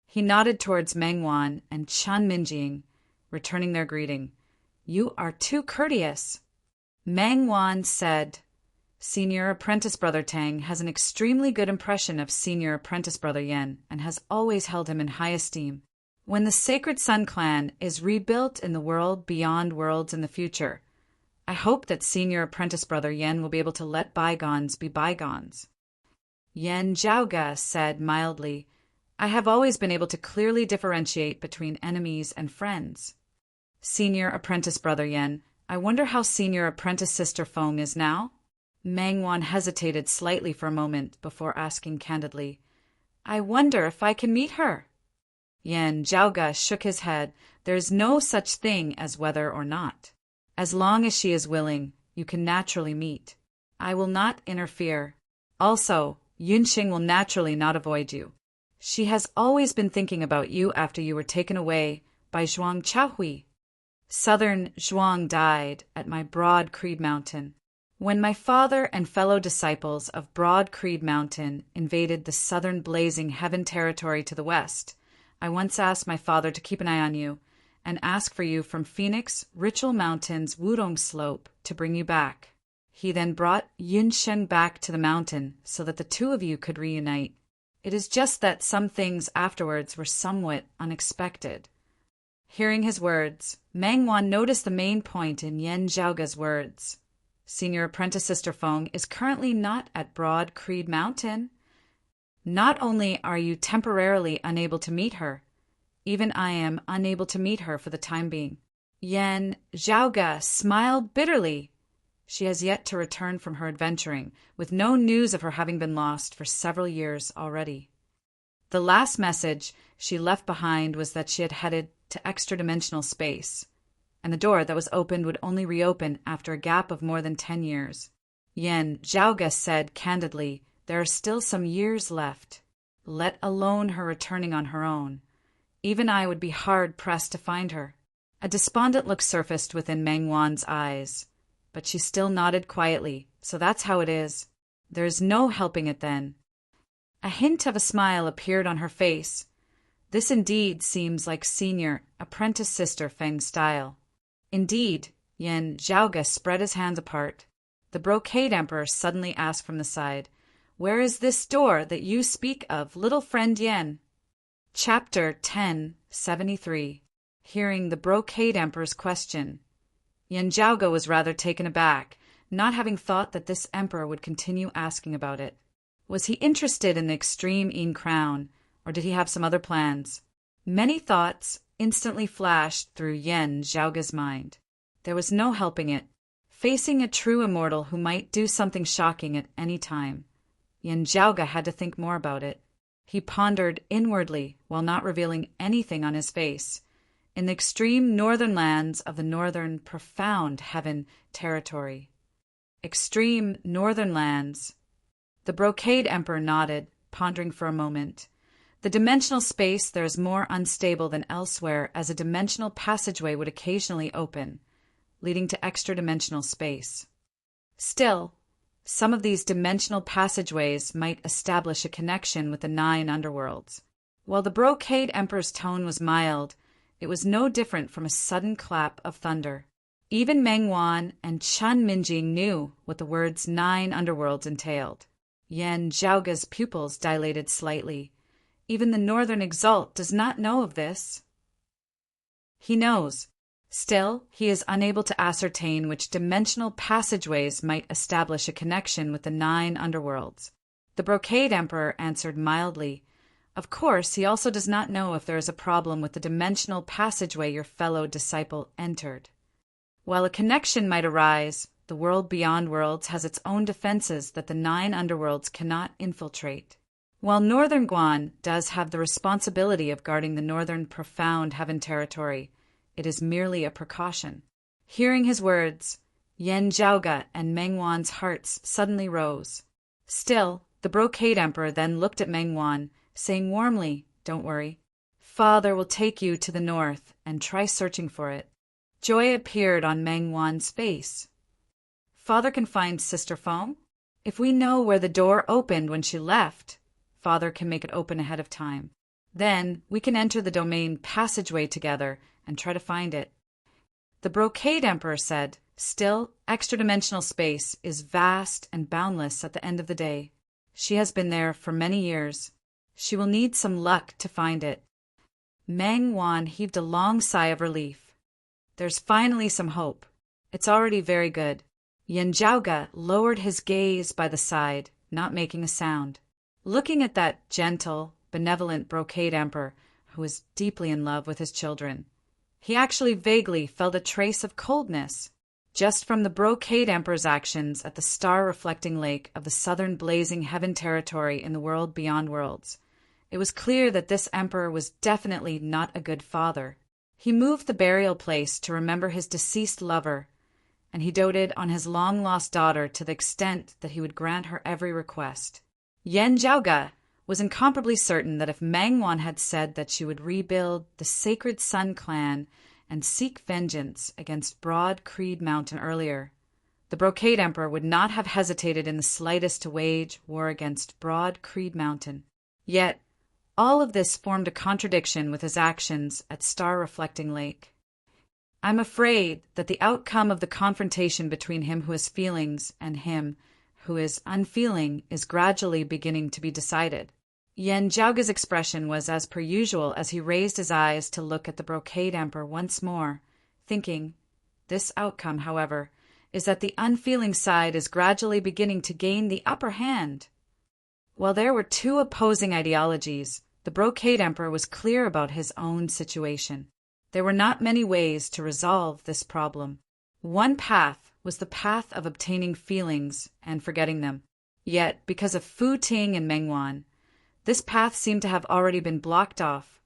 He nodded towards Meng Wan and Chen Minjing, returning their greeting. You are too courteous. Meng Wan said, Senior Apprentice Brother Tang has an extremely good impression of Senior Apprentice Brother Yan and has always held him in high esteem. When the Sacred Sun Clan is rebuilt in the world beyond worlds in the future, I hope that Senior Apprentice Brother Yan will be able to let bygones be bygones. Yan Zhaoga said mildly, I have always been able to clearly differentiate between enemies and friends. Senior Apprentice Brother Yan, I wonder how Senior Apprentice Sister Feng is now? Meng Wan hesitated slightly for a moment before asking candidly, I wonder if I can meet her. Yan Zhaoga shook his head. There is no such thing as whether or not. As long as she is willing, you can naturally meet. I will not interfere. Also, Yunxing will naturally not avoid you. She has always been thinking about you after you were taken away by Zhuang Chaohui. Southern Zhuang died at my Broad Creed Mountain. When my father and fellow disciples of Broad Creed Mountain invaded the southern blazing heaven territory to the west, I once asked my father to keep an eye on you and ask for you from Phoenix Ritual Mountain's Wudong Slope to bring you back. He then brought Yunsheng back to the mountain so that the two of you could reunite. It is just that some things afterwards were somewhat unexpected. Hearing his words, Meng Wan noticed the main point in Yan Zhaoga's words. Senior Apprentice Sister Feng is currently not at Broad Creed Mountain. Not only are you temporarily unable to meet her, even I am unable to meet her for the time being. Yan Zhaoga smiled bitterly. She has yet to return from her adventuring, with no news of her having been lost for several years already. The last message she left behind was that she had headed to extra-dimensional space, and the door that was opened would only reopen after a gap of more than 10 years. Yan Zhaoga said candidly, there are still some years left, let alone her returning on her own. Even I would be hard-pressed to find her. A despondent look surfaced within Meng Wan's eyes, but she still nodded quietly, so that's how it is. There is no helping it then. A hint of a smile appeared on her face. This indeed seems like Senior Apprentice Sister Feng's style. Indeed, Yan Zhaoga spread his hands apart. The Brocade Emperor suddenly asked from the side, Where is this door that you speak of, little friend Yan? Chapter 1073. Hearing the Brocade Emperor's question, Yan Zhaoga was rather taken aback, not having thought that this emperor would continue asking about it. Was he interested in the extreme Yin crown, or did he have some other plans? Many thoughts instantly flashed through Yan Zhaoga's mind. There was no helping it. Facing a true immortal who might do something shocking at any time, Yan Zhaoga had to think more about it. He pondered inwardly while not revealing anything on his face. In the extreme northern lands of the northern profound heaven territory. Extreme northern lands. The Brocade Emperor nodded, pondering for a moment. The dimensional space there is more unstable than elsewhere, as a dimensional passageway would occasionally open, leading to extra-dimensional space. Still, some of these dimensional passageways might establish a connection with the 9 underworlds. While the Brocade Emperor's tone was mild, it was no different from a sudden clap of thunder. Even Meng Wan and Chen Minjing knew what the words 9 underworlds entailed. Yan Zhaoga's pupils dilated slightly. Even the Northern Exalt does not know of this. He knows. Still, he is unable to ascertain which dimensional passageways might establish a connection with the 9 underworlds. The Brocade Emperor answered mildly, "Of course, he also does not know if there is a problem with the dimensional passageway your fellow disciple entered. While a connection might arise, the world beyond worlds has its own defenses that the 9 underworlds cannot infiltrate. While Northern Guan does have the responsibility of guarding the northern profound heaven territory, it is merely a precaution." Hearing his words, Yen Zhaoge and Meng Wan's hearts suddenly rose. Still, the Brocade Emperor then looked at Meng Wan, saying warmly, "Don't worry. Father will take you to the north and try searching for it." Joy appeared on Meng Wan's face. "Father can find Sister Foam? If we know where the door opened when she left, Father can make it open ahead of time. Then we can enter the domain passageway together and try to find it." The Brocade Emperor said, "Still, extra-dimensional space is vast and boundless at the end of the day. She has been there for many years. She will need some luck to find it." Meng Wan heaved a long sigh of relief. "There's finally some hope. It's already very good." Yen Zhaoge lowered his gaze by the side, not making a sound. Looking at that gentle, benevolent Brocade Emperor who was deeply in love with his children, he actually vaguely felt a trace of coldness, just from the Brocade Emperor's actions at the star-reflecting lake of the southern blazing heaven territory in the world beyond worlds. It was clear that this emperor was definitely not a good father. He moved the burial place to remember his deceased lover, and he doted on his long-lost daughter to the extent that he would grant her every request. Yen Zhaoge was incomparably certain that if Meng Wan had said that she would rebuild the Sacred Sun clan and seek vengeance against Broad Creed Mountain earlier, the Brocade Emperor would not have hesitated in the slightest to wage war against Broad Creed Mountain. Yet, all of this formed a contradiction with his actions at Star Reflecting Lake. "I'm afraid that the outcome of the confrontation between him who has feelings and him who is unfeeling is gradually beginning to be decided." Yen Zhaoge's expression was as per usual as he raised his eyes to look at the Brocade Emperor once more, thinking, "This outcome, however, is that the unfeeling side is gradually beginning to gain the upper hand." While there were 2 opposing ideologies, the Brocade Emperor was clear about his own situation. There were not many ways to resolve this problem. One path was the path of obtaining feelings and forgetting them. Yet, because of Fu Ting and Meng Wan, this path seemed to have already been blocked off,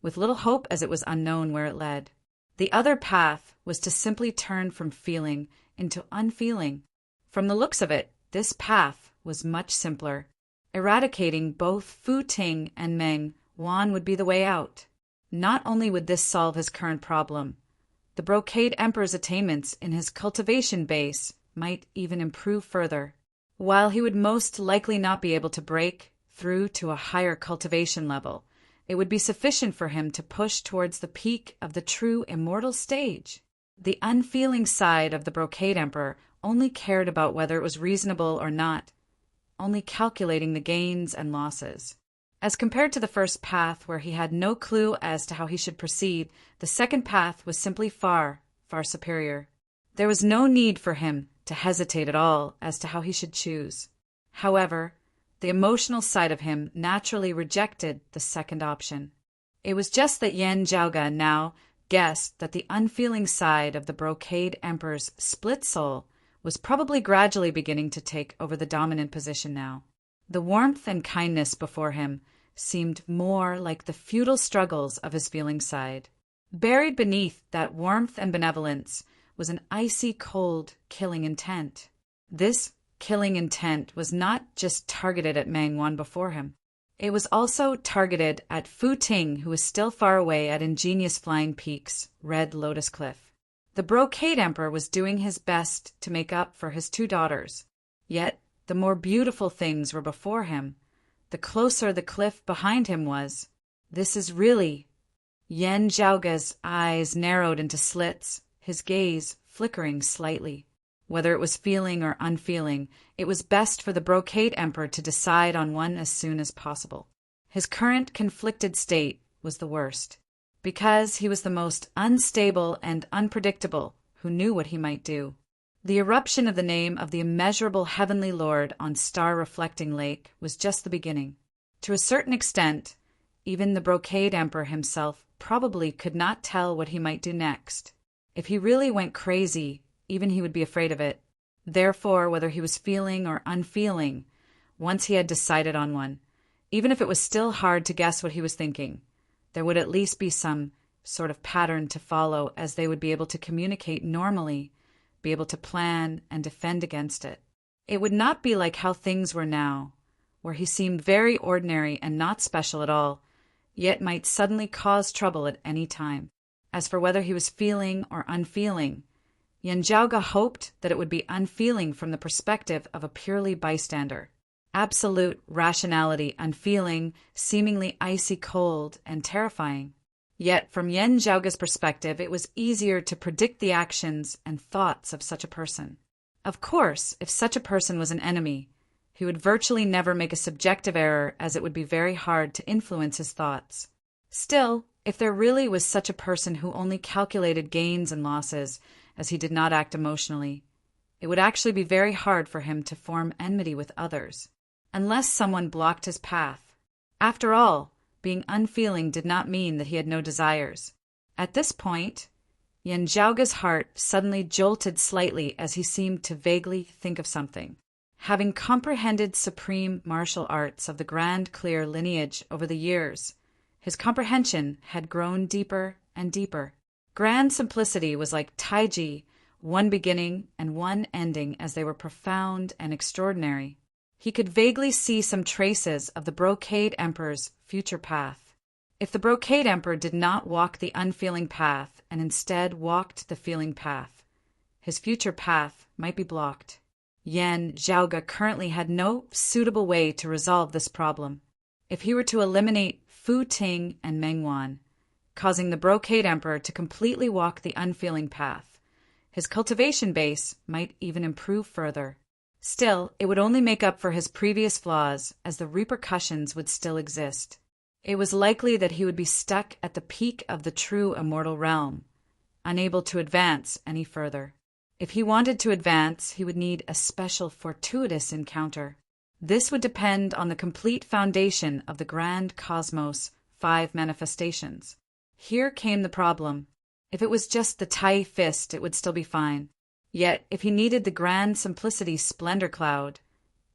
with little hope as it was unknown where it led. The other path was to simply turn from feeling into unfeeling. From the looks of it, this path was much simpler. Eradicating both Fu Ting and Meng Wan would be the way out. Not only would this solve his current problem, the Brocade Emperor's attainments in his cultivation base might even improve further. While he would most likely not be able to break through to a higher cultivation level, it would be sufficient for him to push towards the peak of the true immortal stage. The unfeeling side of the Brocade Emperor only cared about whether it was reasonable or not, only calculating the gains and losses. As compared to the first path, where he had no clue as to how he should proceed, the second path was simply far, far superior. There was no need for him to hesitate at all as to how he should choose. However, the emotional side of him naturally rejected the second option. It was just that Yen Zhaoge now guessed that the unfeeling side of the Brocade Emperor's split soul was probably gradually beginning to take over the dominant position now. The warmth and kindness before him seemed more like the futile struggles of his feeling side. Buried beneath that warmth and benevolence was an icy cold, killing intent. This killing intent was not just targeted at Meng Wan before him. It was also targeted at Fu Ting, who was still far away at Ingenious Flying Peak's Red Lotus Cliff. The Brocade Emperor was doing his best to make up for his 2 daughters. Yet, the more beautiful things were before him. The closer the cliff behind him was. This is really... Yen Zhaoge's eyes narrowed into slits, his gaze flickering slightly. Whether it was feeling or unfeeling, it was best for the Brocade Emperor to decide on one as soon as possible. His current conflicted state was the worst. because he was the most unstable and unpredictable who knew what he might do. The eruption of the name of the immeasurable heavenly Lord on star-reflecting lake was just the beginning. To a certain extent, even the Brocade Emperor himself probably could not tell what he might do next. If he really went crazy, even he would be afraid of it. Therefore, whether he was feeling or unfeeling, once he had decided on one, even if it was still hard to guess what he was thinking, there would at least be some sort of pattern to follow, as they would be able to communicate normally, be able to plan and defend against it. It would not be like how things were now, where he seemed very ordinary and not special at all, yet might suddenly cause trouble at any time. As for whether he was feeling or unfeeling, Yanjiaoge hoped that it would be unfeeling from the perspective of a purely bystander. Absolute rationality, unfeeling, seemingly icy cold and terrifying. Yet from Yanjiaoge's perspective, it was easier to predict the actions and thoughts of such a person. Of course, if such a person was an enemy, he would virtually never make a subjective error, as it would be very hard to influence his thoughts. Still, if there really was such a person who only calculated gains and losses, as he did not act emotionally, it would actually be very hard for him to form enmity with others, unless someone blocked his path. After all, being unfeeling did not mean that he had no desires. At this point, Yanjiaoge's heart suddenly jolted slightly as he seemed to vaguely think of something. Having comprehended supreme martial arts of the grand clear lineage over the years, his comprehension had grown deeper and deeper. Grand simplicity was like Taiji, one beginning and one ending, as they were profound and extraordinary. He could vaguely see some traces of the Brocade Emperor's future path. If the Brocade Emperor did not walk the unfeeling path and instead walked the feeling path, his future path might be blocked. Yanjiaoge currently had no suitable way to resolve this problem. If he were to eliminate Fu Ting and Mengwan, causing the Brocade Emperor to completely walk the unfeeling path, his cultivation base might even improve further. Still, it would only make up for his previous flaws, as the repercussions would still exist. It was likely that he would be stuck at the peak of the true immortal realm, unable to advance any further. If he wanted to advance, he would need a special fortuitous encounter. This would depend on the complete foundation of the grand cosmos, 5 manifestations. Here came the problem. If it was just the Tai Fist, it would still be fine. Yet, if he needed the Grand Simplicity Splendor Cloud,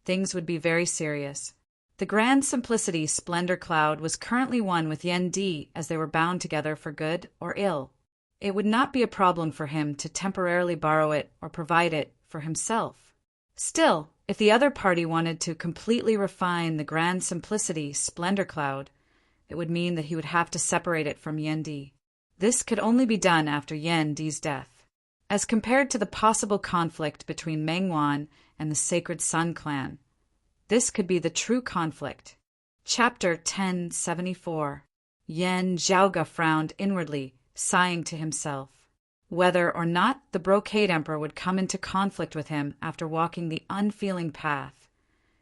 things would be very serious. The Grand Simplicity Splendor Cloud was currently one with Yen Di, as they were bound together for good or ill. It would not be a problem for him to temporarily borrow it or provide it for himself. Still, if the other party wanted to completely refine the Grand Simplicity Splendor Cloud, it would mean that he would have to separate it from Yen Di. This could only be done after Yen Di's death. As compared to the possible conflict between Mengwan and the Sacred Sun clan, this could be the true conflict. Chapter 1074. Yanjiaoge frowned inwardly, sighing to himself. Whether or not the Brocade Emperor would come into conflict with him after walking the unfeeling path,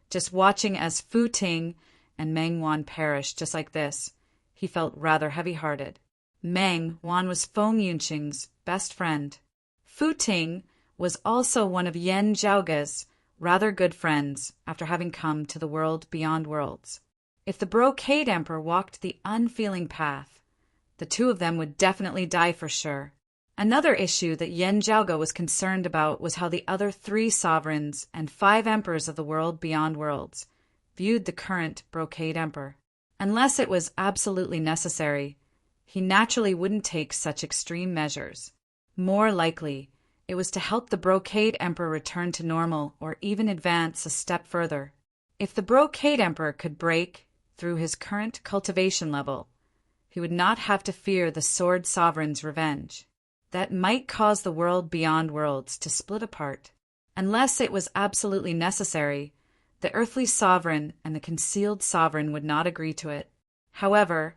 just watching as Fu Ting and Mengwan perished just like this, he felt rather heavy-hearted. Mengwan was Feng Yunqing's best friend. Fu Ting was also one of Yanjiaoge's rather good friends after having come to the world beyond worlds. If the Brocade Emperor walked the unfeeling path, the two of them would definitely die for sure. Another issue that Yanjiaoge was concerned about was how the other 3 sovereigns and 5 emperors of the world beyond worlds viewed the current Brocade Emperor. Unless it was absolutely necessary, he naturally wouldn't take such extreme measures. More likely, it was to help the Brocade Emperor return to normal or even advance a step further. If the Brocade Emperor could break through his current cultivation level, he would not have to fear the Sword Sovereign's revenge. That might cause the world beyond worlds to split apart. Unless it was absolutely necessary, the earthly sovereign and the concealed sovereign would not agree to it. However,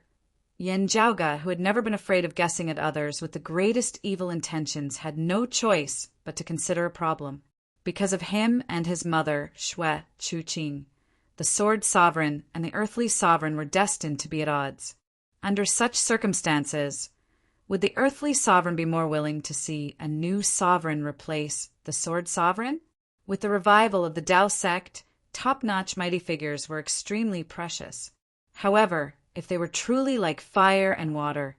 Yanjiaoge, who had never been afraid of guessing at others with the greatest evil intentions, had no choice but to consider a problem. Because of him and his mother, Shui Chuqing, the Sword Sovereign and the earthly sovereign were destined to be at odds. Under such circumstances, would the earthly sovereign be more willing to see a new sovereign replace the sword sovereign? With the revival of the Tao sect, top-notch mighty figures were extremely precious. However, if they were truly like fire and water,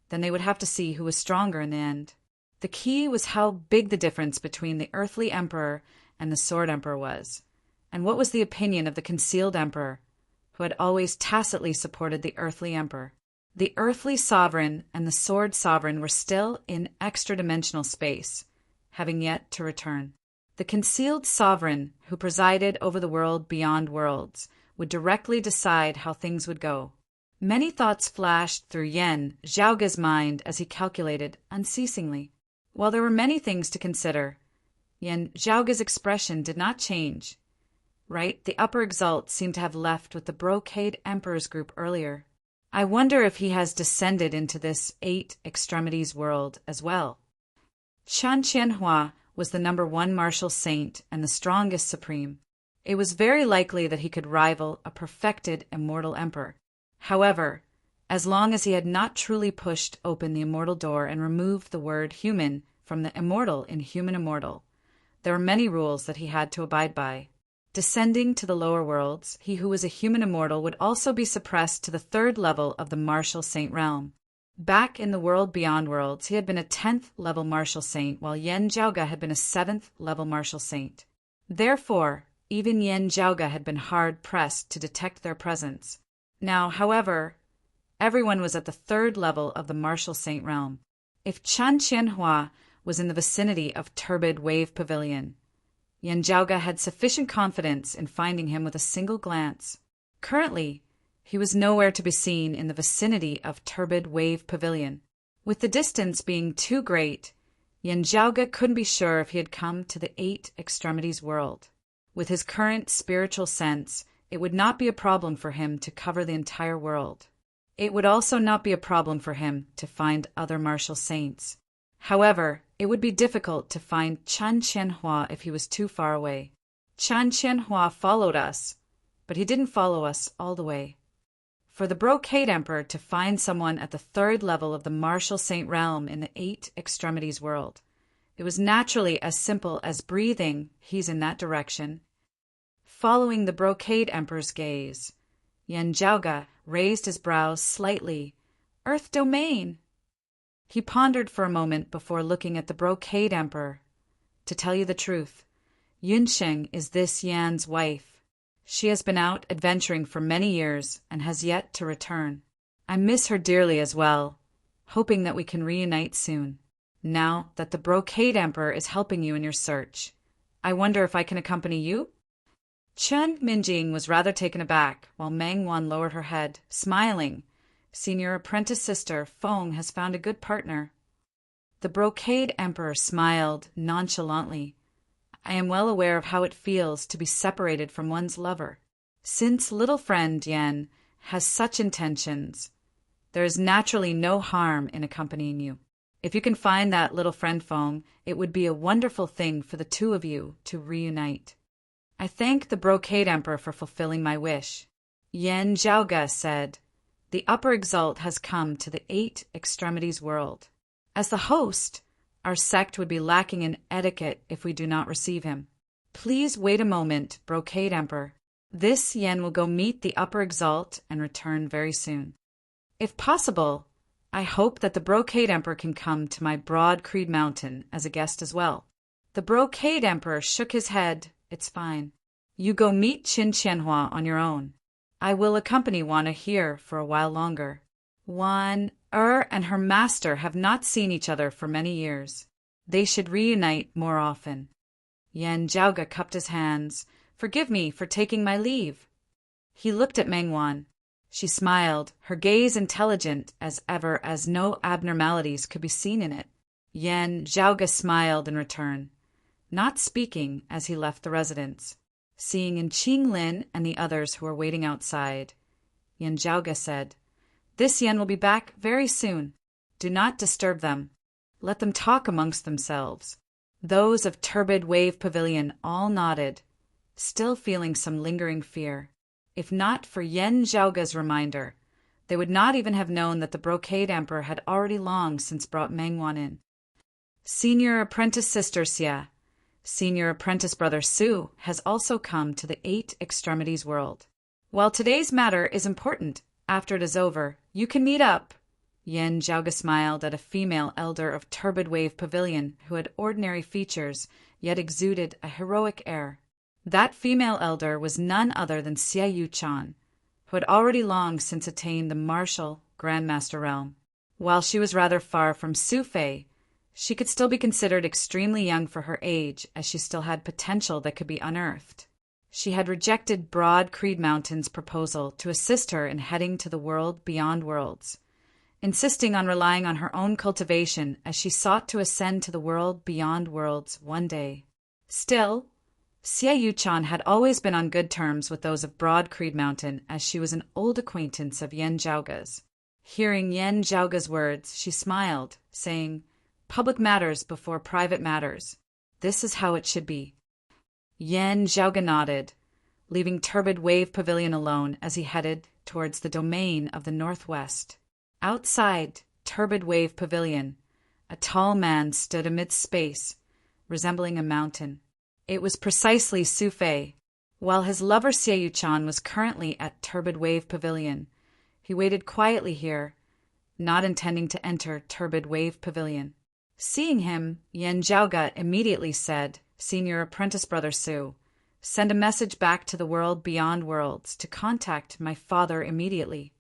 then they would have to see who was stronger in the end. The key was how big the difference between the earthly emperor and the sword emperor was, and what was the opinion of the concealed emperor, who had always tacitly supported the earthly emperor. The earthly sovereign and the sword sovereign were still in extra-dimensional space, having yet to return. The concealed sovereign, who presided over the world beyond worlds, would directly decide how things would go. Many thoughts flashed through Yan Zhaoge's mind as he calculated unceasingly. While there were many things to consider, Yan Zhaoge's expression did not change. Right, the upper exalt seemed to have left with the Brocade Emperor's group earlier. I wonder if he has descended into this 8 extremities world as well. Shan Qianhua was the number 1 martial saint and the strongest supreme. It was very likely that he could rival a perfected immortal emperor. However, as long as he had not truly pushed open the immortal door and removed the word human from the immortal in human immortal, there were many rules that he had to abide by. Descending to the lower worlds, he who was a human immortal would also be suppressed to the 3rd level of the martial saint realm. Back in the world beyond worlds, he had been a 10th level martial saint, while Yan Zhaoge had been a 7th level martial saint. Therefore, even Yan Zhaoge had been hard-pressed to detect their presence. Now, however, everyone was at the 3rd level of the martial saint realm. If Shan Qianhua was in the vicinity of Turbid Wave Pavilion, Yan Zhaoge had sufficient confidence in finding him with a single glance. Currently, he was nowhere to be seen in the vicinity of Turbid Wave Pavilion. With the distance being too great, Yan Zhaoge couldn't be sure if he had come to the 8 extremities world. With his current spiritual sense, it would not be a problem for him to cover the entire world. It would also not be a problem for him to find other martial saints. However, it would be difficult to find Shan Qianhua if he was too far away. Shan Qianhua followed us, but he didn't follow us all the way. For the Brocade Emperor to find someone at the 3rd level of the martial saint realm in the 8 extremities world, it was naturally as simple as breathing, "He's in that direction." Following the Brocade Emperor's gaze, Yan Zhaoge raised his brows slightly. "Earth domain!" He pondered for a moment before looking at the Brocade Emperor. To tell you the truth, Yunsheng is this Yan's wife. She has been out adventuring for many years and has yet to return. I miss her dearly as well, hoping that we can reunite soon. Now that the Brocade Emperor is helping you in your search, I wonder if I can accompany you? Chen Minjing was rather taken aback, while Meng Wan lowered her head, smiling. "Seeing your apprentice sister, Feng, has found a good partner." The Brocade Emperor smiled nonchalantly. "I am well aware of how it feels to be separated from one's lover. Since little friend Yan has such intentions, there is naturally no harm in accompanying you. If you can find that little friend Feng, it would be a wonderful thing for the 2 of you to reunite." "I thank the Brocade Emperor for fulfilling my wish," Yan Zhaoge said. "The upper exalt has come to the 8 extremities world. As the host, our sect would be lacking in etiquette if we do not receive him. Please wait a moment, Brocade Emperor. This Yan will go meet the upper exalt and return very soon. If possible, I hope that the Brocade Emperor can come to my Broad Creed Mountain as a guest as well." The Brocade Emperor shook his head. "It's fine. You go meet Qin Qianhua on your own. I will accompany Wana here for a while longer. Wan and her master have not seen each other for many years. They should reunite more often." Yan Zhaoge cupped his hands. "Forgive me for taking my leave." He looked at Meng Wan. She smiled, her gaze intelligent as ever, as no abnormalities could be seen in it. Yan Zhaoge smiled in return, not speaking as he left the residence. Seeing in Qing Lin and the others who were waiting outside, Yan Zhaoge said, "This Yan will be back very soon. Do not disturb them. Let them talk amongst themselves." Those of Turbid Wave Pavilion all nodded, still feeling some lingering fear. If not for Yan Zhaoge's reminder, They would not even have known that the Brocade Emperor had already long since brought Mengwan in. Senior apprentice sister Xia, senior apprentice brother Su has also come to the Eight Extremities world. While today's matter is important, after it is over, you can meet up. Yen Zhaoga smiled at a female elder of Turbid Wave Pavilion who had ordinary features, yet exuded a heroic air. That female elder was none other than Xie Yuchan, who had already long since attained the martial Grandmaster realm. While she was rather far from Su Fei, she could still be considered extremely young for her age, as she still had potential that could be unearthed. She had rejected Broad Creed Mountain's proposal to assist her in heading to the world beyond worlds, insisting on relying on her own cultivation as she sought to ascend to the world beyond worlds one day. Still, Xie Yuchan had always been on good terms with those of Broad Creed Mountain, as she was an old acquaintance of Yen Zhaoga's. Hearing Yen Zhaoga's words, she smiled, saying, "Public matters before private matters. This is how it should be." Yen Zhaoga nodded, leaving Turbid Wave Pavilion alone as he headed towards the domain of the northwest. Outside Turbid Wave Pavilion, a tall man stood amidst space, resembling a mountain. It was precisely Su Fei. While his lover Xie Yuchan was currently at Turbid Wave Pavilion, he waited quietly here, not intending to enter Turbid Wave Pavilion. Seeing him, Yen Zhaoga immediately said, "Senior apprentice brother Su, send a message back to the world beyond worlds to contact my father immediately."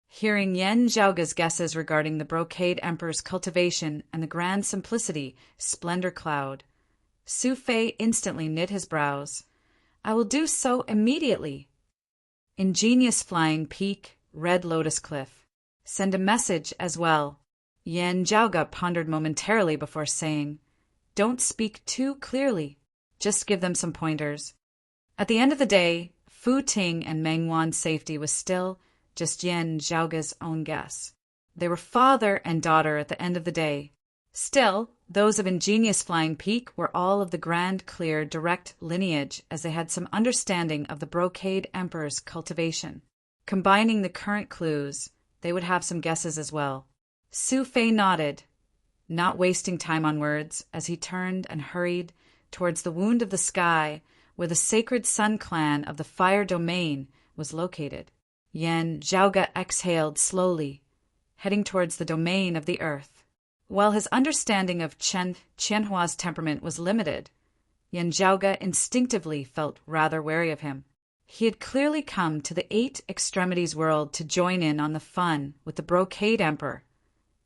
Hearing Yen Zhaoga's guesses regarding the Brocade Emperor's cultivation and the grand simplicity, Splendor Cloud, Su Fei instantly knit his brows. "I will do so immediately." Ingenious Flying Peak, Red Lotus Cliff, send a message as well. Yen Zhaoga pondered momentarily before saying, "Don't speak too clearly. Just give them some pointers." At the end of the day, Fu Ting and Mengwan's safety was still just Yen Zhaoga's own guess. They were father and daughter at the end of the day. Still, those of Ingenious Flying Peak were all of the grand, clear, direct lineage, as they had some understanding of the Brocade Emperor's cultivation. Combining the current clues, they would have some guesses as well. Su Fei nodded, not wasting time on words, as he turned and hurried towards the wound of the sky, where the sacred Sun Clan of the Fire Domain was located. Yen Zhaoga exhaled slowly, heading towards the domain of the earth. While his understanding of Chen Qianhua's temperament was limited, Yen Zhaoga instinctively felt rather wary of him. He had clearly come to the Eight Extremities world to join in on the fun with the Brocade Emperor,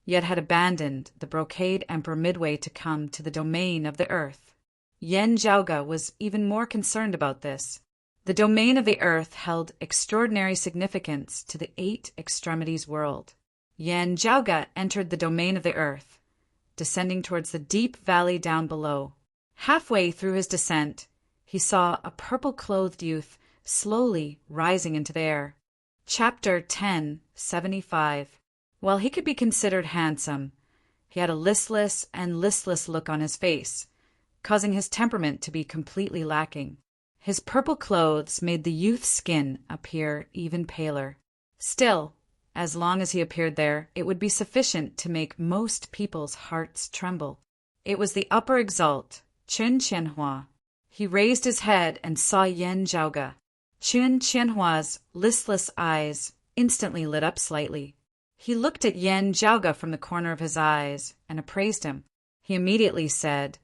yet had abandoned the Brocade Emperor midway to come to the domain of the earth. Yen Zhaoga was even more concerned about this. The domain of the earth held extraordinary significance to the Eight Extremities world. Yen Zhaoga entered the domain of the earth, descending towards the deep valley down below. Halfway through his descent, he saw a purple-clothed youth slowly rising into the air. Chapter 1075. While he could be considered handsome, he had a listless look on his face, causing his temperament to be completely lacking. His purple clothes made the youth's skin appear even paler. Still, as long as he appeared there, it would be sufficient to make most people's hearts tremble. It was the upper exalt, Chun Qianhua. He raised his head and saw Yen Zhaoga. Chun Qianhua's listless eyes instantly lit up slightly. He looked at Yen Zhaoga from the corner of his eyes and appraised him. He immediately said,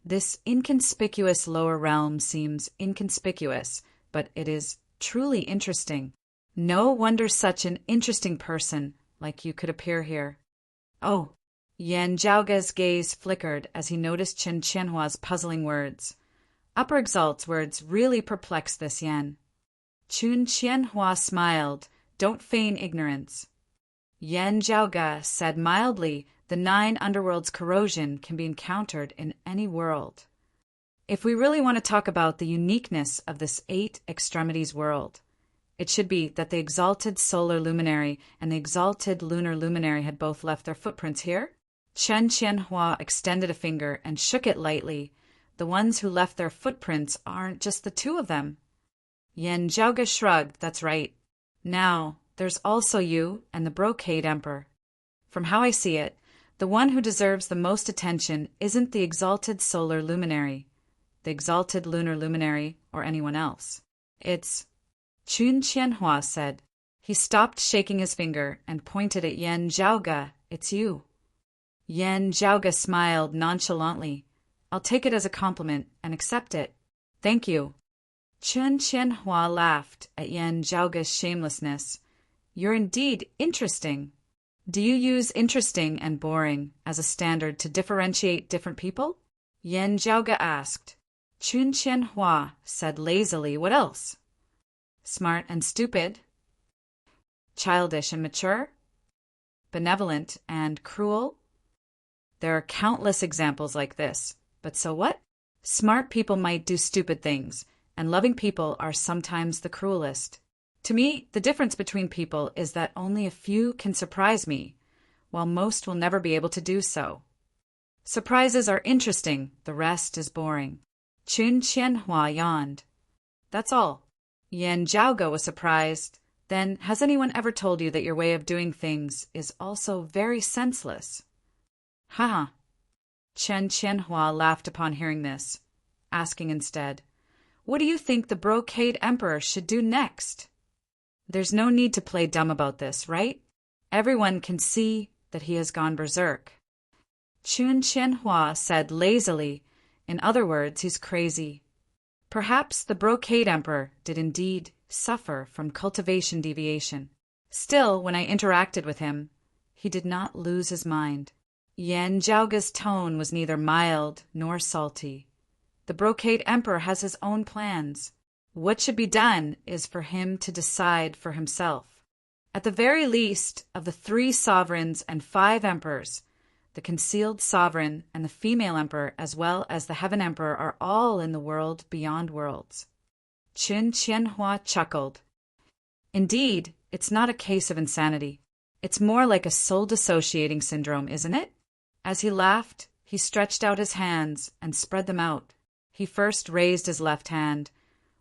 "This inconspicuous lower realm seems inconspicuous, but it is truly interesting. No wonder such an interesting person like you could appear here." "Oh." Yen Zhaoga's gaze flickered as he noticed Chen Qianhua's puzzling words. Upper Exalt's words really perplexed this Yen. Chun Qianhua smiled. "Don't feign ignorance." Yen Zhaoga said mildly, "The 9 underworld's corrosion can be encountered in any world." If we really want to talk about the uniqueness of this 8 Extremities world, it should be that the exalted solar luminary and the exalted lunar luminary had both left their footprints here. Chen Qianhua extended a finger and shook it lightly. The ones who left their footprints aren't just the 2 of them. Yen Zhaoga shrugged. "That's right. Now, there's also you and the Brocade Emperor. From how I see it, the one who deserves the most attention isn't the exalted solar luminary, the exalted lunar luminary, or anyone else. It's Chun Qianhua said. He stopped shaking his finger and pointed at Yan Zhaoge. It's you. Yan Zhaoge smiled nonchalantly. I'll take it as a compliment and accept it. Thank you. Chun Qianhua laughed at Yan Zhaoge's shamelessness. You're indeed interesting. Do you use interesting and boring as a standard to differentiate different people? Yan Zhaoge asked. Chun Qianhua said lazily, what else? Smart and stupid. Childish and mature. Benevolent and cruel. There are countless examples like this, but so what? Smart people might do stupid things, and loving people are sometimes the cruelest. To me, the difference between people is that only a few can surprise me, while most will never be able to do so. Surprises are interesting, the rest is boring. Chun Qianhua yawned. That's all. Yan Zhaoge was surprised. Then, has anyone ever told you that your way of doing things is also very senseless? Haha. Chen Qianhua laughed upon hearing this, asking instead, what do you think the Brocade Emperor should do next? There's no need to play dumb about this, right? Everyone can see that he has gone berserk. Chun Qianhua said lazily, in other words, he's crazy. Perhaps the Brocade Emperor did indeed suffer from cultivation deviation. Still, when I interacted with him, he did not lose his mind. Yan Zhaoge's tone was neither mild nor salty. The Brocade Emperor has his own plans. What should be done is for him to decide for himself. At the very least, of the 3 sovereigns and 5 emperors, the concealed sovereign and the female emperor as well as the heaven emperor are all in the world beyond worlds. Chun Qianhua chuckled. Indeed, it's not a case of insanity. It's more like a soul-dissociating syndrome, isn't it? As he laughed, he stretched out his hands and spread them out. He first raised his left hand.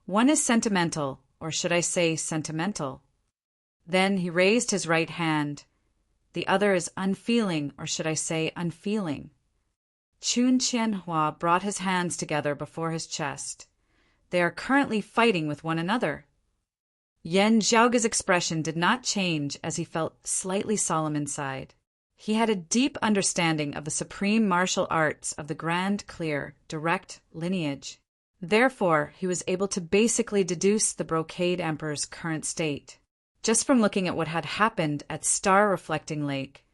One is sentimental, or should I say sentimental. Then he raised his right hand. The other is unfeeling, or should I say unfeeling. Chun Qianhua brought his hands together before his chest. They are currently fighting with one another. Yan Zhaoge's expression did not change as he felt slightly solemn inside. He had a deep understanding of the supreme martial arts of the grand, clear, direct lineage. Therefore, he was able to basically deduce the Brocade Emperor's current state. Just from looking at what had happened at Star Reflecting Lake,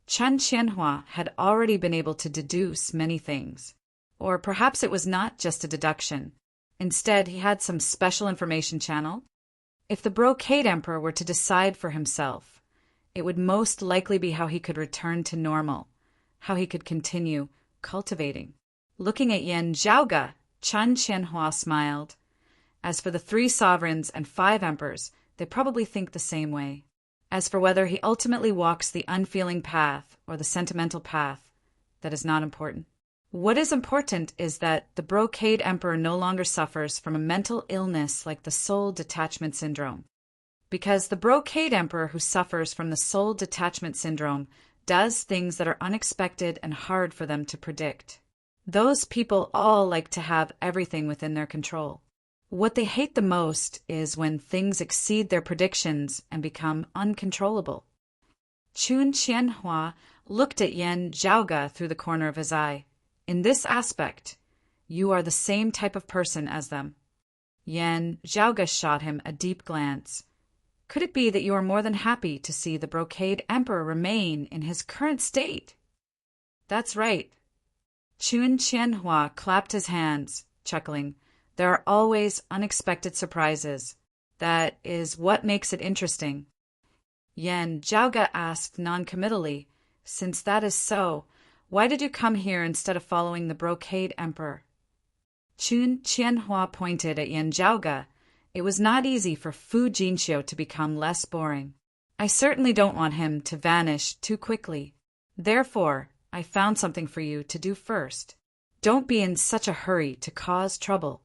Chun Qianhua had already been able to deduce many things. Or perhaps it was not just a deduction. Instead, he had some special information channel. If the Brocade Emperor were to decide for himself, it would most likely be how he could return to normal, how he could continue cultivating. Looking at Yan Zhaoge, Chun Qianhua smiled. As for the 3 sovereigns and 5 emperors, they probably think the same way. As for whether he ultimately walks the unfeeling path or the sentimental path, that is not important. What is important is that the Brocade Emperor no longer suffers from a mental illness like the soul detachment syndrome. Because the Brocade Emperor who suffers from the soul detachment syndrome does things that are unexpected and hard for them to predict. Those people all like to have everything within their control. What they hate the most is when things exceed their predictions and become uncontrollable. Chun Qianhua looked at Yan Zhaoge through the corner of his eye. In this aspect, you are the same type of person as them. Yan Zhaoge shot him a deep glance. Could it be that you are more than happy to see the Brocade Emperor remain in his current state? That's right. Chun Qianhua clapped his hands, chuckling. There are always unexpected surprises. That is what makes it interesting. Yan Zhaoge asked noncommittally, since that is so, why did you come here instead of following the Brocade Emperor? Chun Qianhua pointed at Yan Zhaoge. It was not easy for Fu Jinxiu to become less boring. I certainly don't want him to vanish too quickly. Therefore, I found something for you to do first. Don't be in such a hurry to cause trouble.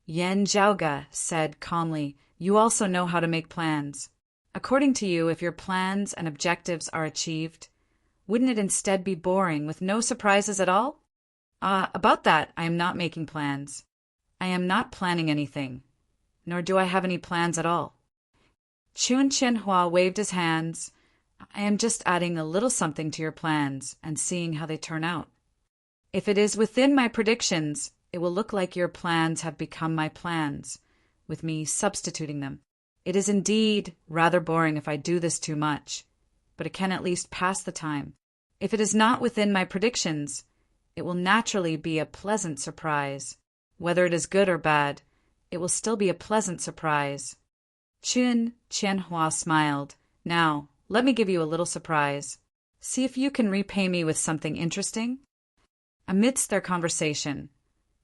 Yan Zhaoge said calmly, you also know how to make plans. According to you, if your plans and objectives are achieved, wouldn't it instead be boring with no surprises at all? About that, I am not making plans. I am not planning anything, nor do I have any plans at all. Chun Qianhua waved his hands. I am just adding a little something to your plans and seeing how they turn out. If it is within my predictions, it will look like your plans have become my plans, with me substituting them. It is indeed rather boring if I do this too much, but it can at least pass the time. If it is not within my predictions, it will naturally be a pleasant surprise. Whether it is good or bad, it will still be a pleasant surprise. Chun Qianhua smiled. Now, let me give you a little surprise. See if you can repay me with something interesting. Amidst their conversation,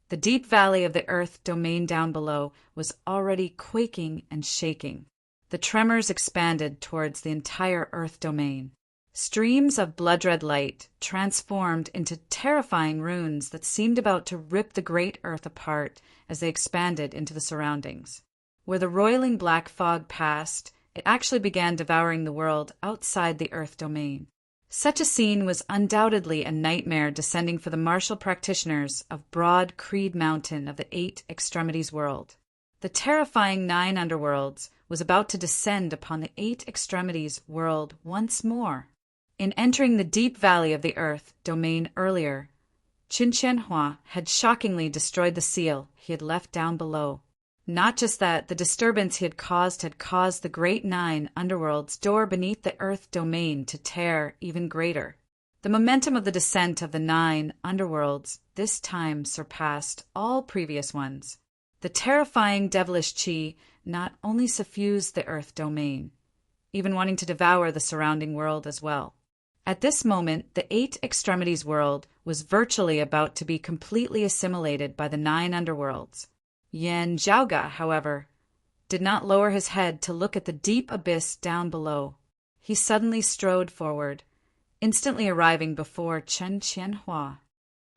the deep valley of the earth domain down below was already quaking and shaking. The tremors expanded towards the entire earth domain. Streams of blood-red light transformed into terrifying runes that seemed about to rip the great earth apart as they expanded into the surroundings. Where the roiling black fog passed, it actually began devouring the world outside the earth domain. Such a scene was undoubtedly a nightmare descending for the martial practitioners of Broad Creed Mountain of the Eight Extremities world. The terrifying 9 underworlds was about to descend upon the Eight Extremities world once more. In entering the deep valley of the earth domain earlier, Chun Qianhua had shockingly destroyed the seal he had left down below. Not just that, the disturbance he had caused the great 9 underworlds door beneath the earth domain to tear even greater. The momentum of the descent of the 9 underworlds this time surpassed all previous ones. The terrifying devilish qi not only suffused the earth domain, even wanting to devour the surrounding world as well. At this moment, the Eight Extremities world was virtually about to be completely assimilated by the 9 underworlds. Yan Zhaoga, however, did not lower his head to look at the deep abyss down below. He suddenly strode forward, instantly arriving before Chun Qianhua.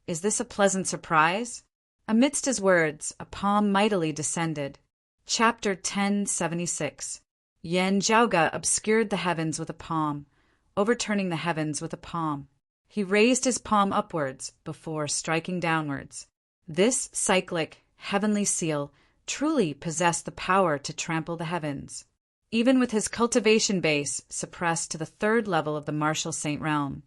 Is this a pleasant surprise? Amidst his words, a palm mightily descended. Chapter 1076. Yan Zhaoga obscured the heavens with a palm, overturning the heavens with a palm. He raised his palm upwards before striking downwards. This cyclic, heavenly seal truly possessed the power to trample the heavens. Even with his cultivation base suppressed to the 3rd level of the martial saint realm,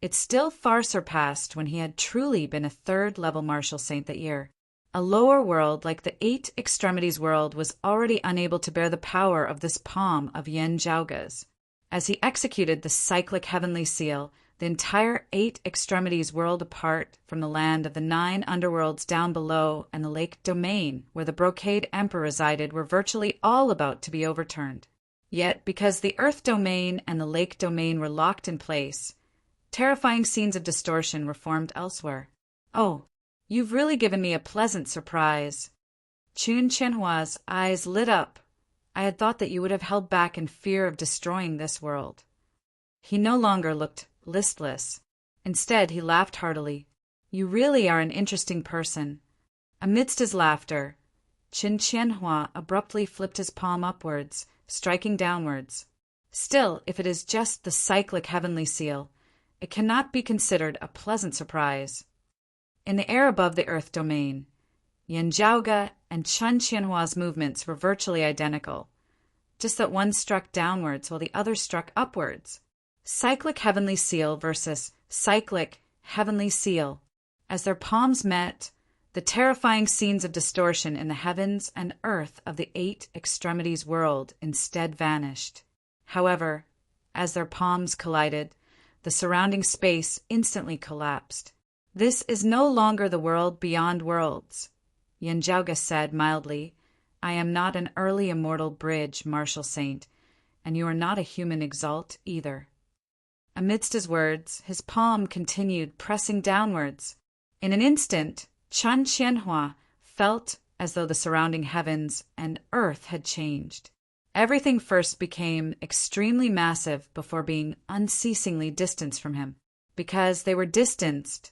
it still far surpassed when he had truly been a 3rd level martial saint that year. A lower world like the Eight Extremities world was already unable to bear the power of this palm of Yan Zhaoga's. As he executed the cyclic heavenly seal, the entire Eight Extremities world apart from the land of the 9 underworlds down below and the lake domain where the Brocade Emperor resided were virtually all about to be overturned. Yet, because the earth domain and the lake domain were locked in place, terrifying scenes of distortion were formed elsewhere. Oh, you've really given me a pleasant surprise. Chun Qianhua's eyes lit up. I had thought that you would have held back in fear of destroying this world. He no longer looked listless. Instead, he laughed heartily. You really are an interesting person. Amidst his laughter, Chun Qianhua abruptly flipped his palm upwards, striking downwards. Still, if it is just the cyclic heavenly seal, it cannot be considered a pleasant surprise. In the air above the earth domain, Yan Zhaoga and Chun Qianhua's movements were virtually identical, just that one struck downwards while the other struck upwards. Cyclic heavenly seal versus cyclic heavenly seal. As their palms met, the terrifying scenes of distortion in the heavens and earth of the Eight Extremities world instead vanished. However, as their palms collided, the surrounding space instantly collapsed. This is no longer the world beyond worlds. Yan Zhaoga said mildly, I am not an early immortal bridge, martial saint, and you are not a human exalt either. Amidst his words, his palm continued pressing downwards. In an instant, Chun Qianhua felt as though the surrounding heavens and earth had changed. Everything first became extremely massive before being unceasingly distanced from him. Because they were distanced,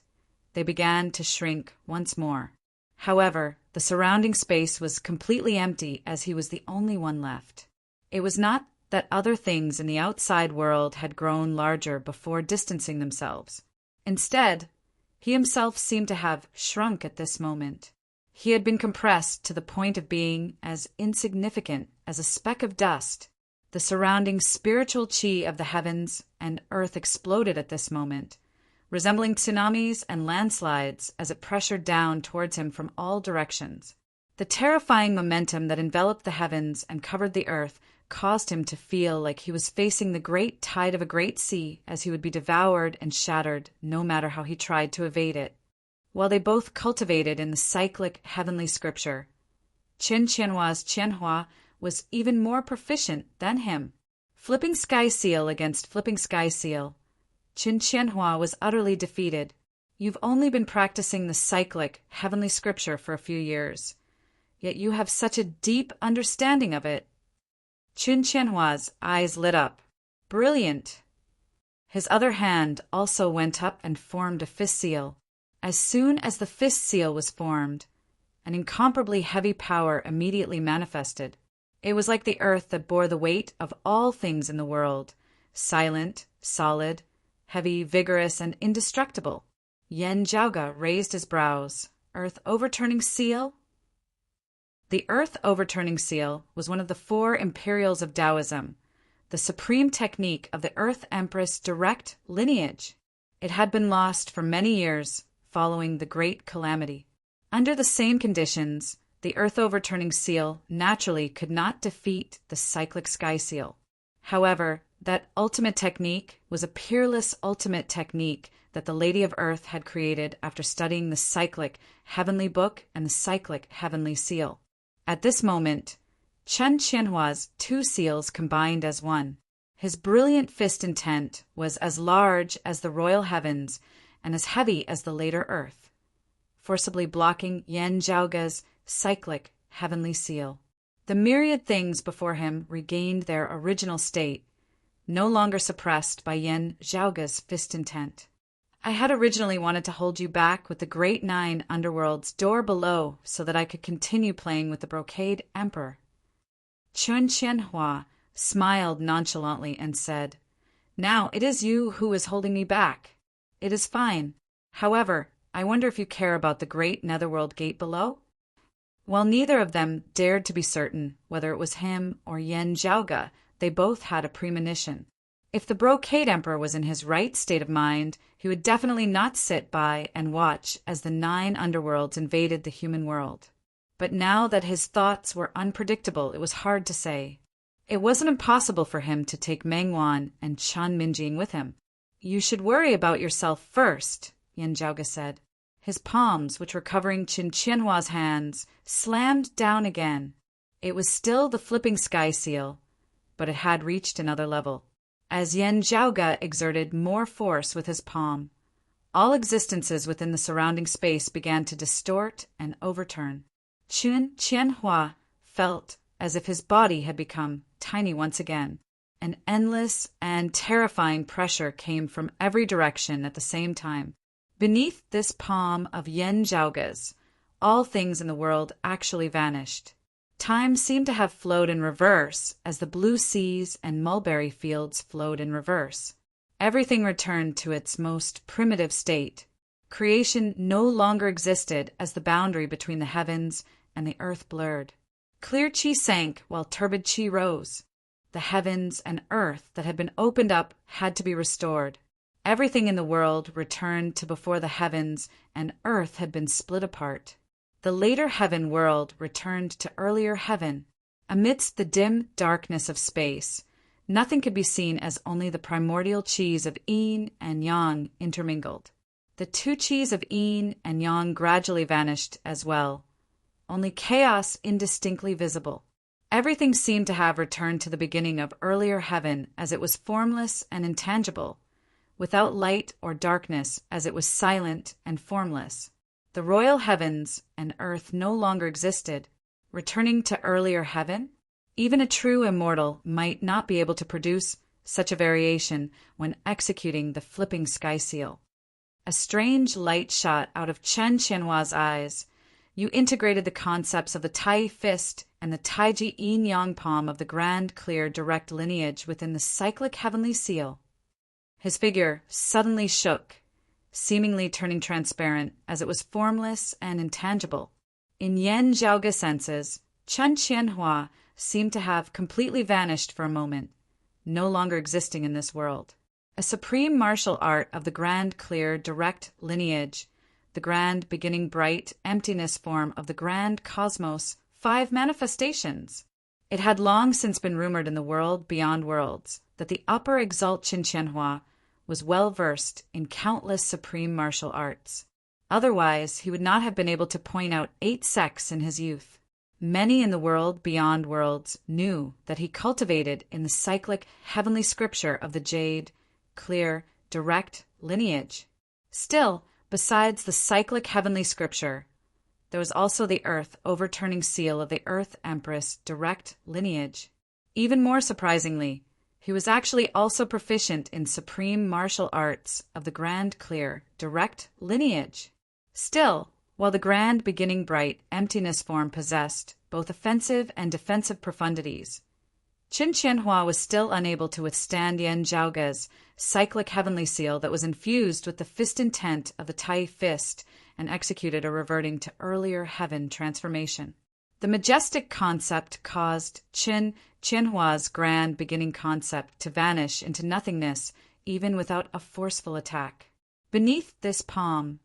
they began to shrink once more. However, the surrounding space was completely empty as he was the only one left. It was not that other things in the outside world had grown larger before distancing themselves. Instead, he himself seemed to have shrunk at this moment. He had been compressed to the point of being as insignificant as a speck of dust. The surrounding spiritual chi of the heavens and earth exploded at this moment, resembling tsunamis and landslides as it pressured down towards him from all directions. The terrifying momentum that enveloped the heavens and covered the earth caused him to feel like he was facing the great tide of a great sea, as he would be devoured and shattered no matter how he tried to evade it. While they both cultivated in the cyclic heavenly scripture, Qin Qianhua's Qianhua was even more proficient than him. Flipping sky seal against flipping sky seal, Qin Qianhua was utterly defeated. You've only been practicing the cyclic heavenly scripture for a few years, yet you have such a deep understanding of it. Qin Qianhua's eyes lit up. Brilliant! His other hand also went up and formed a fist seal. As soon as the fist seal was formed, an incomparably heavy power immediately manifested. It was like the earth that bore the weight of all things in the world, silent, solid, heavy, vigorous, and indestructible. Yan Zhaoge raised his brows. Earth overturning seal? The earth overturning seal was one of the 4 imperials of Taoism, the supreme technique of the Earth Empress direct lineage. It had been lost for many years following the Great Calamity. Under the same conditions, the earth overturning seal naturally could not defeat the cyclic sky seal. However, that ultimate technique was a peerless ultimate technique that the Lady of Earth had created after studying the cyclic heavenly book and the cyclic heavenly seal. At this moment, Qin Qianhua's 2 seals combined as one. His brilliant fist intent was as large as the royal heavens and as heavy as the later earth, forcibly blocking Yan Zhaoge's cyclic heavenly seal. The myriad things before him regained their original state, no longer suppressed by Yan Zhaoge's fist intent. I had originally wanted to hold you back with the great 9 underworld's door below so that I could continue playing with the brocade emperor. Qin Qianhua smiled nonchalantly and said, "Now it is you who is holding me back. It is fine. However, I wonder if you care about the great netherworld gate below?" While neither of them dared to be certain whether it was him or Yan Zhaoge, they both had a premonition. If the brocade emperor was in his right state of mind, he would definitely not sit by and watch as the 9 underworlds invaded the human world. But now that his thoughts were unpredictable, it was hard to say. It wasn't impossible for him to take Meng Wan and Chan Minjing with him. "You should worry about yourself first," Yan Zhaoge said. His palms, which were covering Qin Qianhua's hands, slammed down again. It was still the flipping sky seal, but it had reached another level. As Yan Zhaoge exerted more force with his palm, all existences within the surrounding space began to distort and overturn. Qin Qianhua felt as if his body had become tiny once again. An endless and terrifying pressure came from every direction at the same time. Beneath this palm of Yan Zhaoge's, all things in the world actually vanished. Time seemed to have flowed in reverse as the blue seas and mulberry fields flowed in reverse. Everything returned to its most primitive state. Creation no longer existed as the boundary between the heavens and the earth blurred. Clear chi sank while turbid chi rose. The heavens and earth that had been opened up had to be restored. Everything in the world returned to before the heavens and earth had been split apart. The later heaven world returned to earlier heaven. Amidst the dim darkness of space, nothing could be seen as only the primordial chis of yin and yang intermingled. The 2 chis of yin and yang gradually vanished as well, only chaos indistinctly visible. Everything seemed to have returned to the beginning of earlier heaven as it was formless and intangible, without light or darkness as it was silent and formless. The royal heavens and earth no longer existed, returning to earlier heaven. Even a true immortal might not be able to produce such a variation when executing the flipping sky seal. A strange light shot out of Qin Qianhua's eyes. you integrated the concepts of the Tai fist and the Taiji Yin Yang palm of the grand, clear, direct lineage within the cyclic heavenly seal. His figure suddenly shook, seemingly turning transparent as it was formless and intangible. In Yan Zhaoge senses, Chen Qianhua seemed to have completely vanished for a moment, no longer existing in this world. A supreme martial art of the grand, clear, direct lineage, the grand, beginning, bright, emptiness form of the grand cosmos, 5 manifestations. It had long since been rumored in the world beyond worlds that the upper exalt Qin Qianhua was well versed in countless supreme martial arts. Otherwise, he would not have been able to point out 8 sects in his youth. Many in the world beyond worlds knew that he cultivated in the cyclic heavenly scripture of the jade, clear, direct lineage. Still, besides the cyclic heavenly scripture, there was also the earth overturning seal of the Earth Empress direct lineage. Even more surprisingly, he was actually also proficient in supreme martial arts of the grand, clear, direct lineage. Still, while the grand, beginning, bright, emptiness form possessed both offensive and defensive profundities, Qin Qianhua was still unable to withstand Yan Zhaoge's cyclic heavenly seal that was infused with the fist intent of the Tai fist and executed a reverting to earlier heaven transformation. The majestic concept caused Qin Qianhua's grand beginning concept to vanish into nothingness even without a forceful attack. Beneath this palm,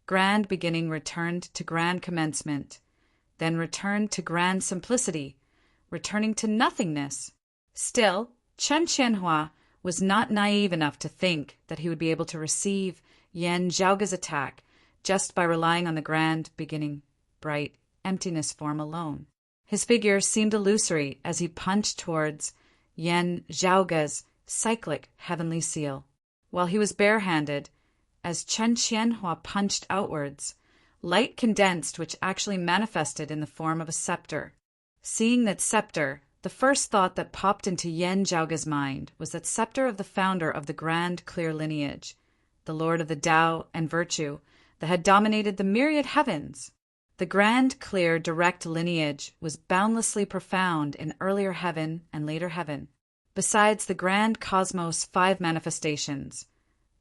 grand beginning returned to grand commencement, then returned to grand simplicity, returning to nothingness. Still, Chen Qianhua was not naive enough to think that he would be able to receive Yan Zhaoge's attack just by relying on the grand, beginning, bright, emptiness form alone. His figure seemed illusory as he punched towards Yan Zhaoge's cyclic heavenly seal. While he was barehanded, as Chen Qianhua punched outwards, light condensed which actually manifested in the form of a scepter. Seeing that scepter, the first thought that popped into Yan Zhaoge's mind was that scepter of the founder of the grand clear lineage, the lord of the Tao and virtue, that had dominated the myriad heavens. The grand clear direct lineage was boundlessly profound in earlier heaven and later heaven. Besides the grand cosmos 5 manifestations,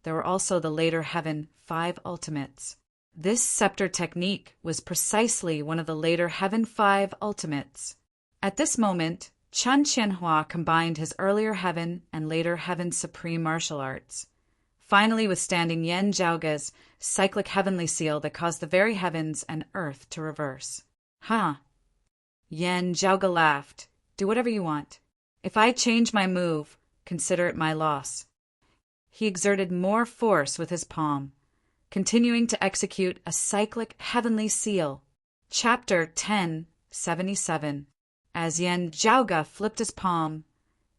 there were also the later heaven 5 ultimates. This scepter technique was precisely one of the later heaven 5 ultimates. At this moment, Chen Qianhua combined his earlier heaven and later heaven supreme martial arts, finally withstanding Yan Zhaoge's cyclic heavenly seal that caused the very heavens and earth to reverse. Yan Zhaoge laughed. Do whatever you want. If I change my move, consider it my loss. He exerted more force with his palm, continuing to execute a cyclic heavenly seal. Chapter 1077. As Yan Zhaoge flipped his palm,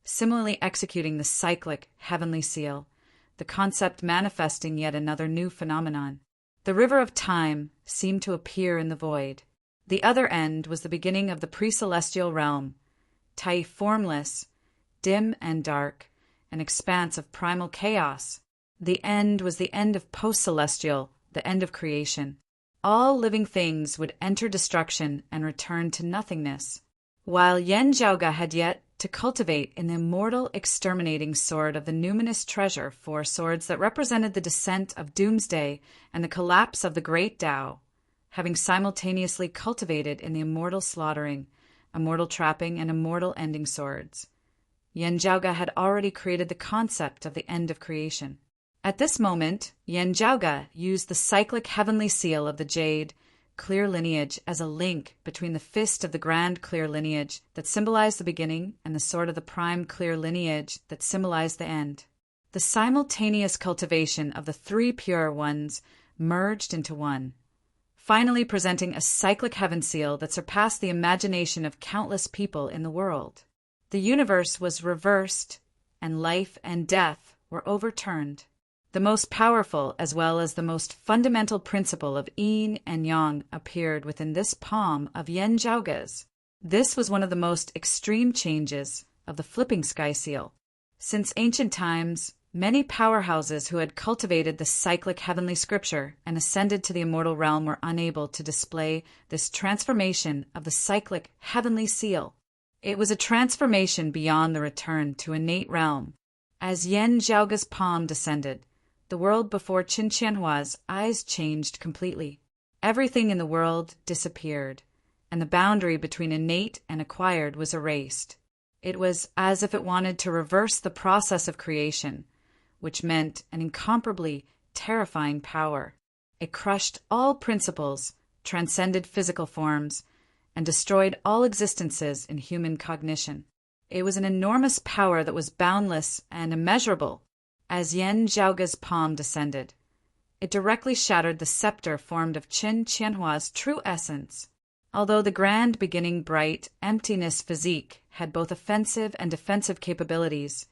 similarly executing the cyclic heavenly seal, the concept manifesting yet another new phenomenon. The river of time seemed to appear in the void. The other end was the beginning of the pre-celestial realm, Tai formless, dim and dark, an expanse of primal chaos. The end was the end of post-celestial, the end of creation. All living things would enter destruction and return to nothingness. While Yan Zhaoge had yet to cultivate in the immortal exterminating sword of the numinous treasure 4 swords that represented the descent of doomsday and the collapse of the great Tao, having simultaneously cultivated in the immortal slaughtering, immortal trapping, and immortal ending swords, Yan Zhaoge had already created the concept of the end of creation. At this moment, Yan Zhaoge used the cyclic heavenly seal of the jade, clear lineage as a link between the fist of the grand clear lineage that symbolized the beginning and the sword of the prime clear lineage that symbolized the end. The simultaneous cultivation of the 3 pure ones merged into one, finally presenting a cyclic heaven seal that surpassed the imagination of countless people in the world. The universe was reversed, and life and death were overturned. The most powerful as well as the most fundamental principle of yin and yang appeared within this palm of Yan Zhaoge's. This was one of the most extreme changes of the flipping sky seal. Since ancient times, Many powerhouses who had cultivated the cyclic heavenly scripture and ascended to the immortal realm were unable to display this transformation of the cyclic heavenly seal. It was a transformation beyond the return to innate realm. As Yen Zhaoge's palm descended, the world before Qin Qianhua's eyes changed completely. Everything in the world disappeared, and the boundary between innate and acquired was erased. It was as if it wanted to reverse the process of creation, which meant an incomparably terrifying power. It crushed all principles, transcended physical forms, and destroyed all existences in human cognition. It was an enormous power that was boundless and immeasurable. As Yen Zhaoge's palm descended, it directly shattered the scepter formed of Qin Qianhua's true essence. Although the grand beginning bright emptiness physique had both offensive and defensive capabilities,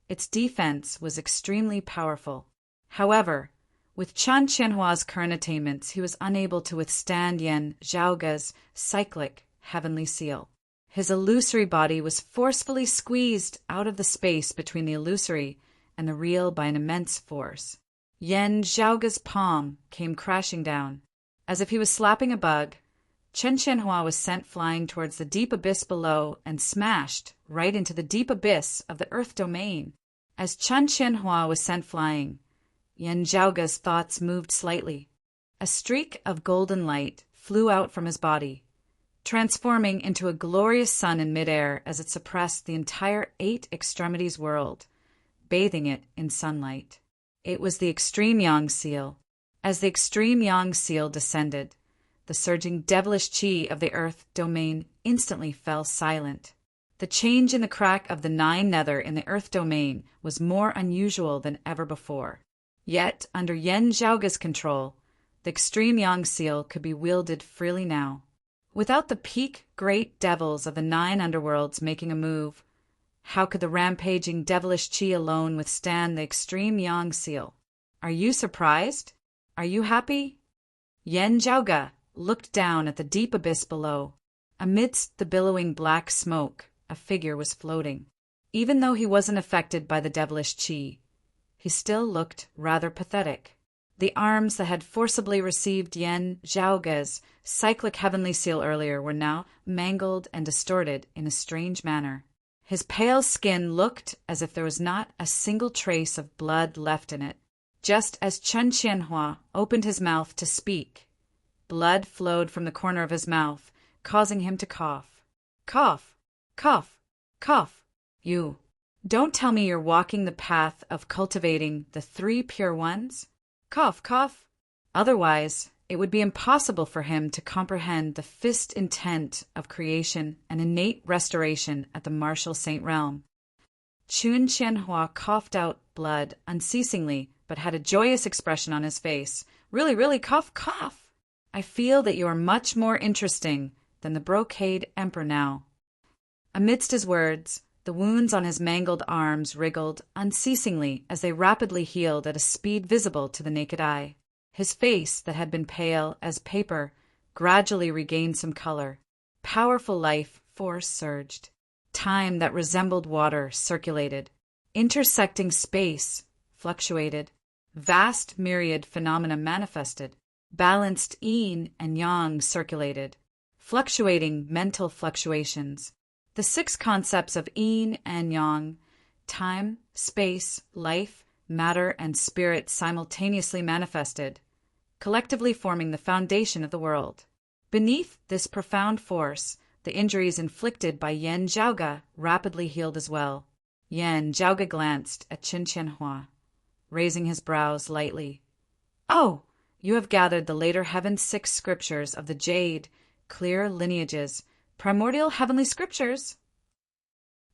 its defense was extremely powerful. However, with Qin Qianhua's current attainments, he was unable to withstand Yen Zhaoge's cyclic heavenly seal. His illusory body was forcefully squeezed out of the space between the illusory and the real by an immense force. Yen Zhaoge's palm came crashing down. As if he was slapping a bug, Qin Qianhua was sent flying towards the deep abyss below and smashed right into the deep abyss of the earth domain. As Qin Qianhua was sent flying, Yen Zhaoge's thoughts moved slightly. A streak of golden light flew out from his body, transforming into a glorious sun in midair as it suppressed the entire 8 extremities world, bathing it in sunlight. It was the extreme yang seal. As the extreme yang seal descended, the surging devilish qi of the earth domain instantly fell silent. The change in the crack of the 9 nether in the earth domain was more unusual than ever before. Yet, under Yen Zhaoge's control, the extreme yang seal could be wielded freely now. Without the peak great devils of the 9 underworlds making a move, how could the rampaging devilish qi alone withstand the extreme yang seal? Are you surprised? Are you happy? Yen Zhaoge looked down at the deep abyss below. Amidst the billowing black smoke, a figure was floating. Even though he wasn't affected by the devilish qi, he still looked rather pathetic. The arms that had forcibly received Yen Zhaoge's cyclic heavenly seal earlier were now mangled and distorted in a strange manner. His pale skin looked as if there was not a single trace of blood left in it. Just as Qin Qianhua opened his mouth to speak, blood flowed from the corner of his mouth, causing him to cough. Cough, cough, cough. You don't tell me you're walking the path of cultivating the 3 pure ones? Cough, cough. Otherwise, it would be impossible for him to comprehend the fist intent of creation and innate restoration at the martial saint realm. Qin Qianhua coughed out blood unceasingly, but had a joyous expression on his face. Really, really, cough, cough. I feel that you are much more interesting than the brocade emperor now. Amidst his words, the wounds on his mangled arms wriggled unceasingly as they rapidly healed at a speed visible to the naked eye. His face, that had been pale as paper, gradually regained some color. Powerful life force surged. Time that resembled water circulated. Intersecting space fluctuated. Vast myriad phenomena manifested. Balanced yin and yang circulated. Fluctuating mental fluctuations. The 6 concepts of yin and yang, time, space, life, matter, and spirit simultaneously manifested, collectively forming the foundation of the world. Beneath this profound force, the injuries inflicted by Yen Zhaoge rapidly healed as well. Yen Zhaoge glanced at Qin Qianhua, raising his brows lightly. Oh, you have gathered the later heaven 6 scriptures of the jade, clear lineages, primordial heavenly scriptures.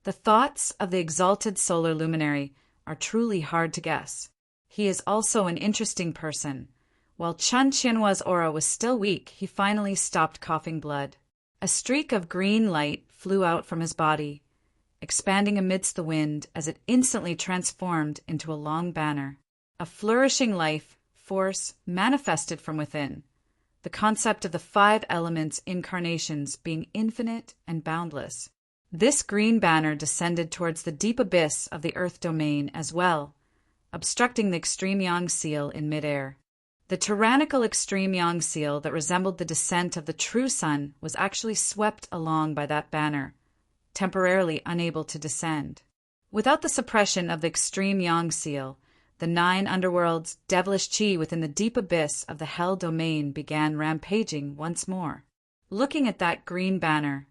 The thoughts of the exalted solar luminary are truly hard to guess. He is also an interesting person. While Qin Qianhua's aura was still weak, he finally stopped coughing blood. A streak of green light flew out from his body, expanding amidst the wind as it instantly transformed into a long banner. A flourishing life force manifested from within, the concept of the 5 elements incarnations being infinite and boundless. This green banner descended towards the deep abyss of the earth domain as well, obstructing the extreme yang seal in midair. The tyrannical extreme yang seal that resembled the descent of the true sun was actually swept along by that banner, temporarily unable to descend. Without the suppression of the extreme yang seal, the 9 underworlds' devilish chi within the deep abyss of the hell domain began rampaging once more. Looking at that green banner,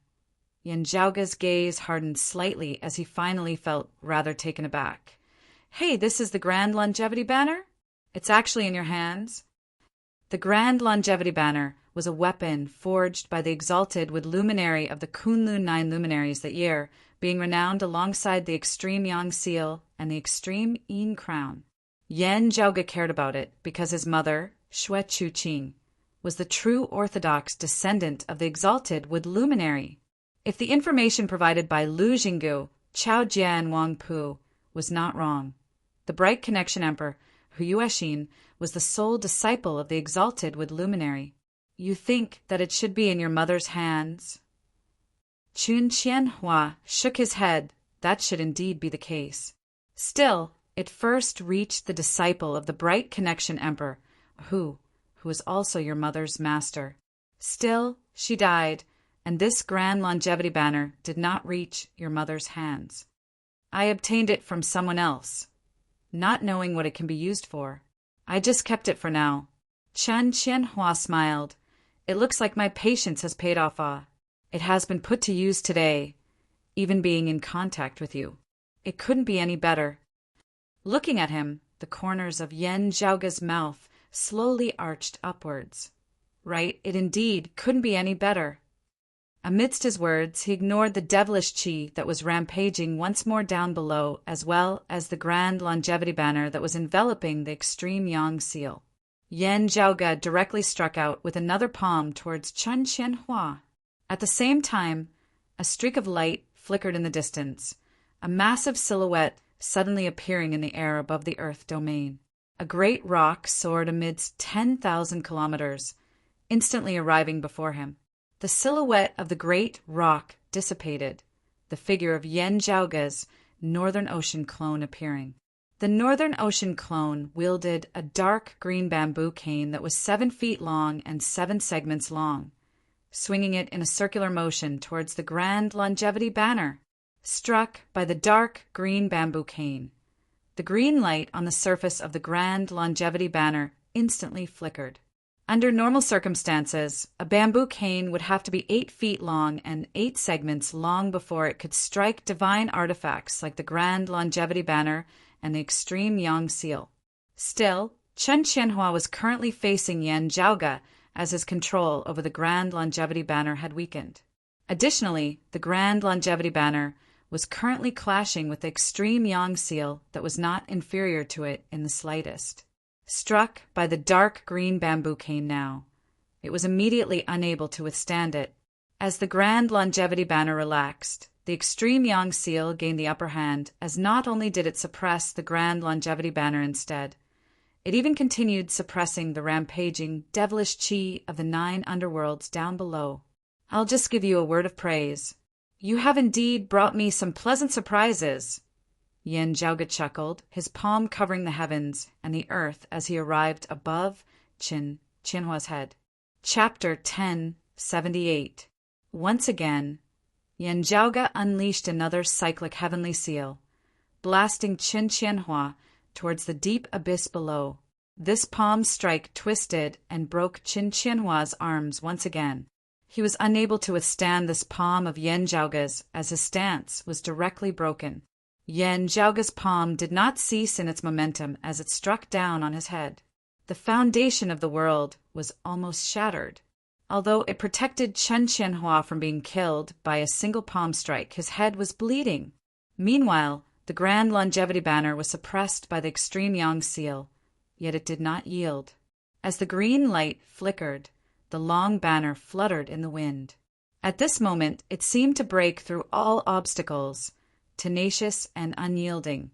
Yanjiaoge's gaze hardened slightly as he finally felt rather taken aback. "Hey, this is the Grand Longevity Banner? It's actually in your hands?" The Grand Longevity Banner was a weapon forged by the exalted with luminary of the Kunlun 9 luminaries that year, being renowned alongside the extreme Yang seal and the extreme Yin crown. Yan Zhaoge cared about it because his mother, Xue Chuqing, was the true orthodox descendant of the exalted with luminary. If the information provided by Lu Jinggu, Chao Jie, and Wang Pu was not wrong, the bright connection emperor, Hu Yuexin, was the sole disciple of the exalted with luminary. "You think that it should be in your mother's hands?" Chun Qianhua shook his head. That should indeed be the case. Still, it first reached the disciple of the bright connection emperor, who is also your mother's master. Still, she died, and this Grand Longevity Banner did not reach your mother's hands. I obtained it from someone else, not knowing what it can be used for. I just kept it for now. Chen Qianhua smiled. "It looks like my patience has paid off. It has been put to use today, even being in contact with you. It couldn't be any better." Looking at him, the corners of Yan Zhaoge's mouth slowly arched upwards. Right, it indeed couldn't be any better. Amidst his words, he ignored the devilish chi that was rampaging once more down below, as well as the Grand Longevity Banner that was enveloping the extreme Yang seal. Yan Zhaoge directly struck out with another palm towards Chen Qianhua. At the same time, a streak of light flickered in the distance, a massive silhouette suddenly appearing in the air above the Earth domain. A great rock soared amidst 10,000 kilometers, instantly arriving before him. The silhouette of the great rock dissipated, the figure of Yan Zhaoge's Northern Ocean clone appearing. The Northern Ocean clone wielded a dark green bamboo cane that was 7 feet long and 7 segments long, swinging it in a circular motion towards the Grand Longevity Banner. Struck by the dark green bamboo cane, the green light on the surface of the Grand Longevity Banner instantly flickered. Under normal circumstances, a bamboo cane would have to be 8 feet long and 8 segments long before it could strike divine artifacts like the Grand Longevity Banner and the extreme Yang seal. Still, Chen Qianhua was currently facing Yan Zhaoge as his control over the Grand Longevity Banner had weakened. Additionally, the Grand Longevity Banner was currently clashing with the extreme Yang seal that was not inferior to it in the slightest. Struck by the dark green bamboo cane now, it was immediately unable to withstand it. As the Grand Longevity Banner relaxed, the extreme Yang seal gained the upper hand, as not only did it suppress the Grand Longevity Banner instead, it even continued suppressing the rampaging, devilish chi of the 9 underworlds down below. "I'll just give you a word of praise. You have indeed brought me some pleasant surprises." Yan Zhaoge chuckled, his palm covering the heavens and the earth as he arrived above Qianhua's head. Chapter 1078. Once again, Yan Zhaoge unleashed another cyclic heavenly seal, blasting Qianhua towards the deep abyss below. This palm strike twisted and broke Qianhua's arms once again. He was unable to withstand this palm of Yan Zhaoge's, as his stance was directly broken. Yan Zhaoge's palm did not cease in its momentum as it struck down on his head. The foundation of the world was almost shattered. Although it protected Chen Qianhua from being killed by a single palm strike, his head was bleeding. Meanwhile, the Grand Longevity Banner was suppressed by the extreme Yang seal, yet it did not yield. As the green light flickered, the long banner fluttered in the wind. At this moment, it seemed to break through all obstacles, tenacious and unyielding,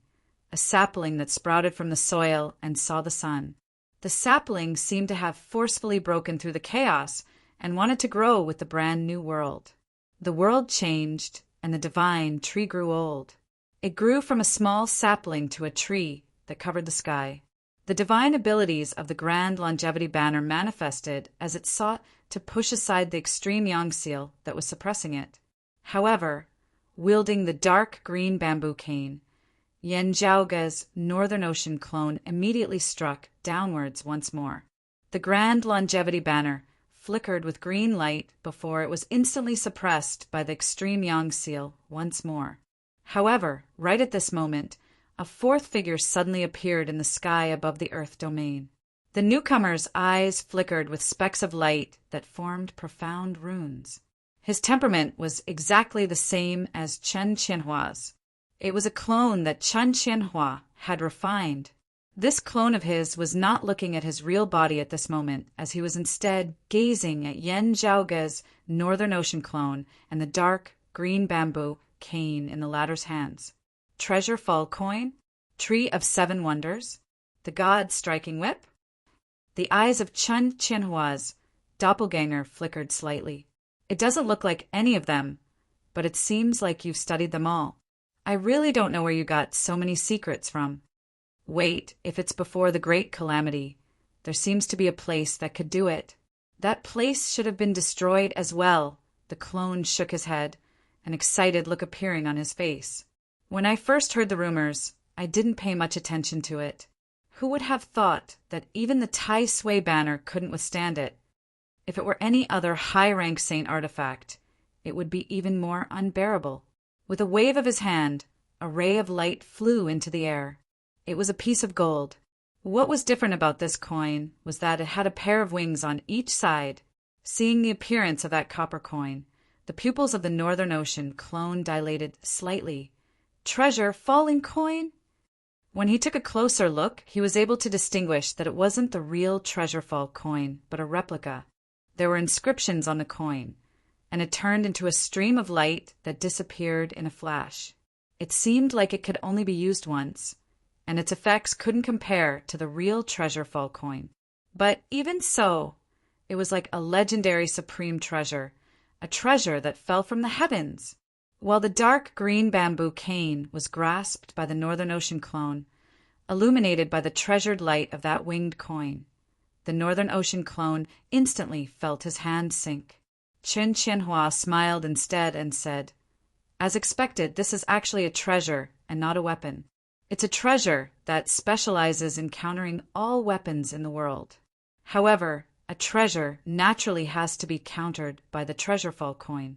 a sapling that sprouted from the soil and saw the sun. The sapling seemed to have forcefully broken through the chaos and wanted to grow with the brand new world. The world changed, and the divine tree grew old. It grew from a small sapling to a tree, that covered the sky. The divine abilities of the Grand Longevity Banner manifested as it sought to push aside the extreme yang seal that was suppressing it. However, wielding the dark green bamboo cane, Yen Zhaoge's Northern Ocean clone immediately struck downwards once more. The Grand Longevity Banner flickered with green light before it was instantly suppressed by the extreme yang seal once more. However, right at this moment, a fourth figure suddenly appeared in the sky above the Earth domain. The newcomer's eyes flickered with specks of light that formed profound runes. His temperament was exactly the same as Chen Qianhua's. It was a clone that Chen Qianhua had refined. This clone of his was not looking at his real body at this moment, as he was instead gazing at Yen Zhaoge's Northern Ocean clone and the dark green bamboo cane in the latter's hands. Treasure Fall coin? Tree of Seven Wonders? The god's striking whip? The eyes of Chen Qianhua's doppelganger flickered slightly. It doesn't look like any of them, but it seems like you've studied them all. I really don't know where you got so many secrets from. Wait, if it's before the great calamity, there seems to be a place that could do it. That place should have been destroyed as well. The clone shook his head, an excited look appearing on his face. When I first heard the rumors, I didn't pay much attention to it. Who would have thought that even the Tai Sui banner couldn't withstand it? If it were any other high-rank saint artifact, it would be even more unbearable. With a wave of his hand, a ray of light flew into the air. It was a piece of gold. What was different about this coin was that it had a pair of wings on each side. Seeing the appearance of that copper coin, the pupils of the Northern Ocean clone dilated slightly. Treasure falling coin? When he took a closer look, he was able to distinguish that it wasn't the real Treasure Fall coin, but a replica. There were inscriptions on the coin, and it turned into a stream of light that disappeared in a flash. It seemed like it could only be used once, and its effects couldn't compare to the real Treasure Fall coin. But even so, it was like a legendary supreme treasure, a treasure that fell from the heavens. While the dark green bamboo cane was grasped by the Northern Ocean clone, illuminated by the treasured light of that winged coin, the Northern Ocean clone instantly felt his hand sink. Chen Qianhua smiled instead and said, "As expected, this is actually a treasure and not a weapon. It's a treasure that specializes in countering all weapons in the world. However, a treasure naturally has to be countered by the Treasure Fall coin."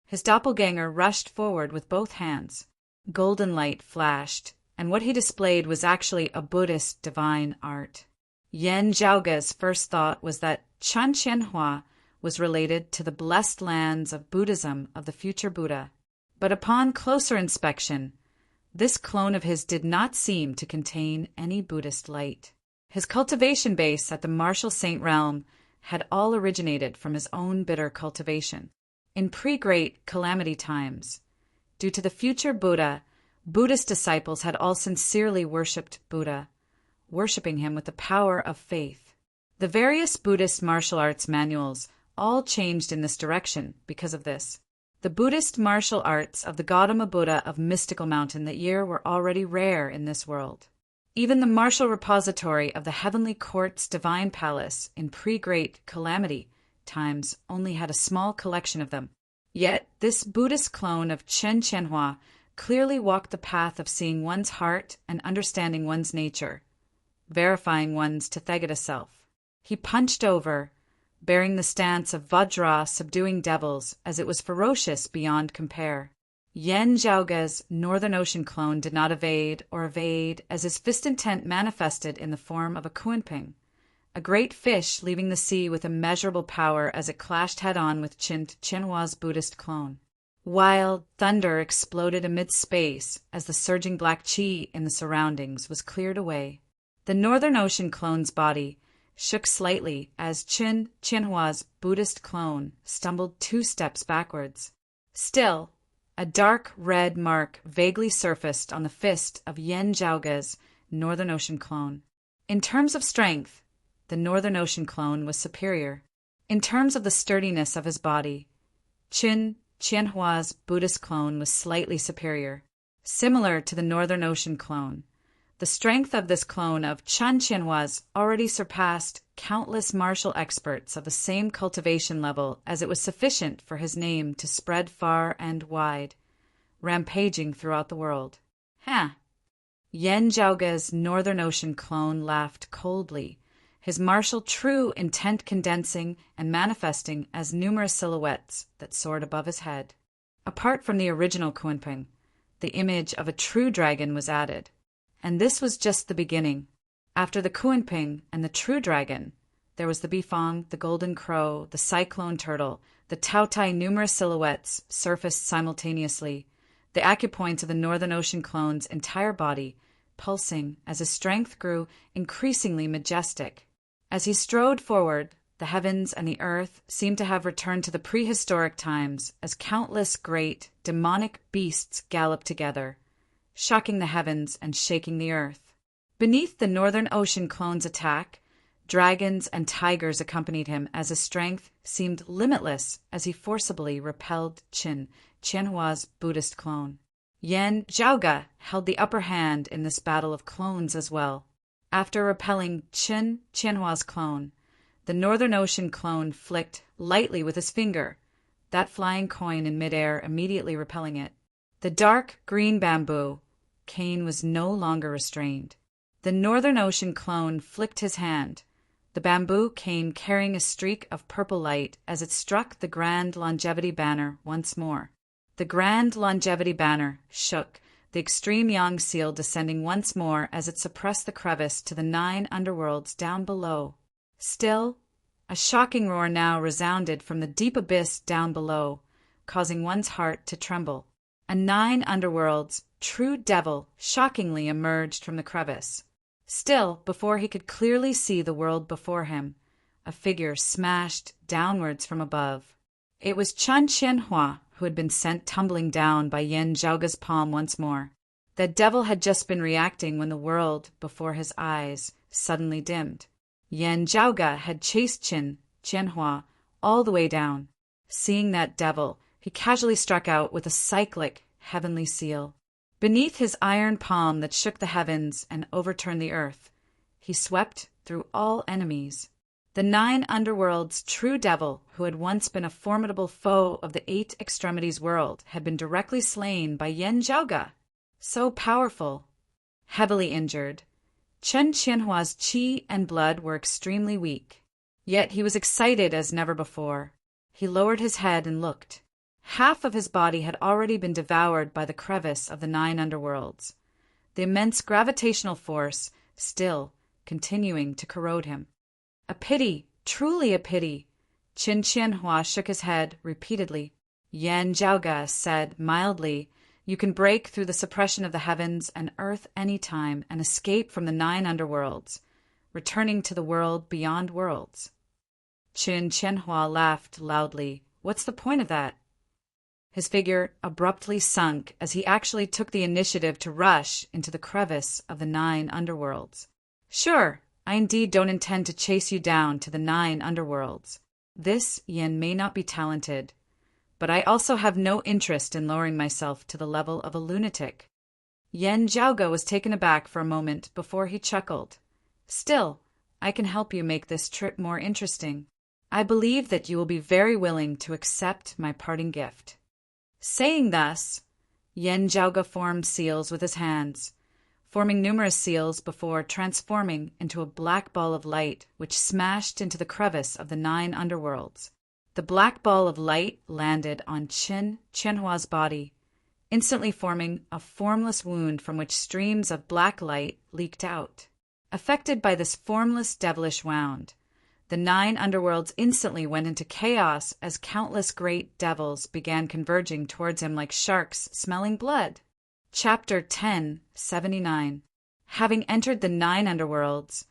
His doppelganger rushed forward with both hands. Golden light flashed, and what he displayed was actually a Buddhist divine art. Yen Zhaoge's first thought was that Chen Qianhua was related to the blessed lands of Buddhism of the future Buddha. But upon closer inspection, this clone of his did not seem to contain any Buddhist light. His cultivation base at the martial saint realm had all originated from his own bitter cultivation. In pre-great calamity times, due to the future Buddha, Buddhist disciples had all sincerely worshipped Buddha, worshipping him with the power of faith. The various Buddhist martial arts manuals all changed in this direction because of this. The Buddhist martial arts of the Gautama Buddha of Mystical Mountain that year were already rare in this world. Even the martial repository of the Heavenly Court's Divine Palace in pre-great calamity times only had a small collection of them. Yet this Buddhist clone of Chen Qianhua clearly walked the path of seeing one's heart and understanding one's nature, verifying one's Tathagata self. He punched over, bearing the stance of Vajra subduing devils, as it was ferocious beyond compare. Yen Zhaoge's Northern Ocean clone did not evade, as his fist intent manifested in the form of a kunping, a great fish leaving the sea with immeasurable power as it clashed head-on with Chen Qianhua's Buddhist clone. Wild thunder exploded amid space as the surging black qi in the surroundings was cleared away. The Northern Ocean clone's body shook slightly as Chen Qianhua's Buddhist clone stumbled 2 steps backwards. Still, a dark red mark vaguely surfaced on the fist of Yen Zhaoge's Northern Ocean clone. In terms of strength, the Northern Ocean clone was superior. In terms of the sturdiness of his body, Chen Qianhua's Buddhist clone was slightly superior. Similar to the Northern Ocean clone, The strength of this clone of Chen Qianhua's already surpassed countless martial experts of the same cultivation level, as it was sufficient for his name to spread far and wide, rampaging throughout the world. Yan Zhaoge's Northern Ocean clone laughed coldly, his martial true intent condensing and manifesting as numerous silhouettes that soared above his head. Apart from the original Kunping, the image of a true dragon was added. And this was just the beginning. After the Kunping and the true dragon, there was the Bifang, the golden crow, the cyclone turtle, the Taotai. Numerous silhouettes surfaced simultaneously, the acupoints of the Northern Ocean clone's entire body pulsing as his strength grew increasingly majestic. As he strode forward, the heavens and the earth seemed to have returned to the prehistoric times as countless great, demonic beasts galloped together, shocking the heavens and shaking the earth. Beneath the Northern Ocean clone's attack, dragons and tigers accompanied him as his strength seemed limitless as he forcibly repelled Qin Qianhua's Buddhist clone. Yan Zhaoge held the upper hand in this battle of clones as well. After repelling Qin Qianhua's clone, the Northern Ocean clone flicked lightly with his finger, that flying coin in midair immediately repelling it. The dark green bamboo cane was no longer restrained. The Northern Ocean clone flicked his hand, the bamboo cane carrying a streak of purple light as it struck the Grand Longevity banner once more. The Grand Longevity banner shook, the extreme Yang seal descending once more as it suppressed the crevice to the 9 underworlds down below. Still, a shocking roar now resounded from the deep abyss down below, causing one's heart to tremble. A 9 underworlds true devil shockingly emerged from the crevice. Still, before he could clearly see the world before him, a figure smashed downwards from above. It was Chen Qianhua, who had been sent tumbling down by Yan Zhaoge's palm once more. The devil had just been reacting when the world before his eyes suddenly dimmed. Yan Zhaoge had chased Qin Qianhua all the way down. Seeing that devil, he casually struck out with a cyclic heavenly seal. Beneath his iron palm that shook the heavens and overturned the earth, he swept through all enemies. The 9 underworlds' true devil, who had once been a formidable foe of the 8 extremities world, had been directly slain by Yan Zhaoge. So powerful, heavily injured, Chen Qianhua's qi and blood were extremely weak. Yet he was excited as never before. He lowered his head and looked. Half of his body had already been devoured by the crevice of the 9 underworlds, the immense gravitational force still continuing to corrode him. A pity, truly a pity. Qin Qianhua shook his head repeatedly. Yan Zhaoge said mildly, "You can break through the suppression of the heavens and earth any time and escape from the 9 underworlds, returning to the world beyond worlds." Qin Qianhua laughed loudly. "What's the point of that?" His figure abruptly sunk as he actually took the initiative to rush into the crevice of the 9 underworlds. "Sure, I indeed don't intend to chase you down to the 9 underworlds. This Yan may not be talented, but I also have no interest in lowering myself to the level of a lunatic." Yan Zhaoge was taken aback for a moment before he chuckled. "Still, I can help you make this trip more interesting. I believe that you will be very willing to accept my parting gift." Saying thus, Yan Zhaoge formed seals with his hands, forming numerous seals before transforming into a black ball of light which smashed into the crevice of the 9 underworlds. The black ball of light landed on Qin Qianhua's body, instantly forming a formless wound from which streams of black light leaked out. Affected by this formless devilish wound, the 9 underworlds instantly went into chaos as countless great devils began converging towards him like sharks smelling blood. Chapter 1079. Having entered the 9 underworlds,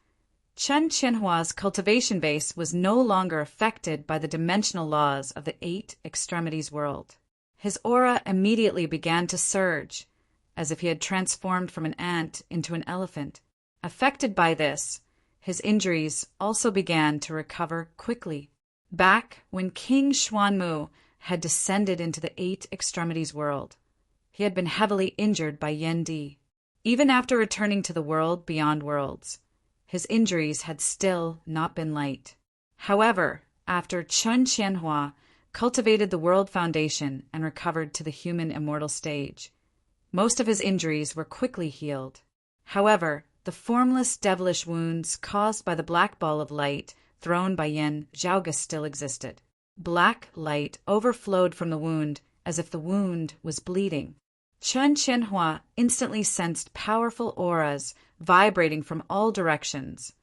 Chen Qianhua's cultivation base was no longer affected by the dimensional laws of the 8 extremities world. His aura immediately began to surge, as if he had transformed from an ant into an elephant. Affected by this, his injuries also began to recover quickly. Back when King Xuanmu had descended into the 8 extremities world, he had been heavily injured by Yan Di. Even after returning to the world beyond worlds, his injuries had still not been light. However, after Chen Qianhua cultivated the world foundation and recovered to the human immortal stage, most of his injuries were quickly healed. However, the formless devilish wounds caused by the black ball of light thrown by Yan Zhaoge still existed. Black light overflowed from the wound as if the wound was bleeding. Chen Qianhua instantly sensed powerful auras vibrating from all directions,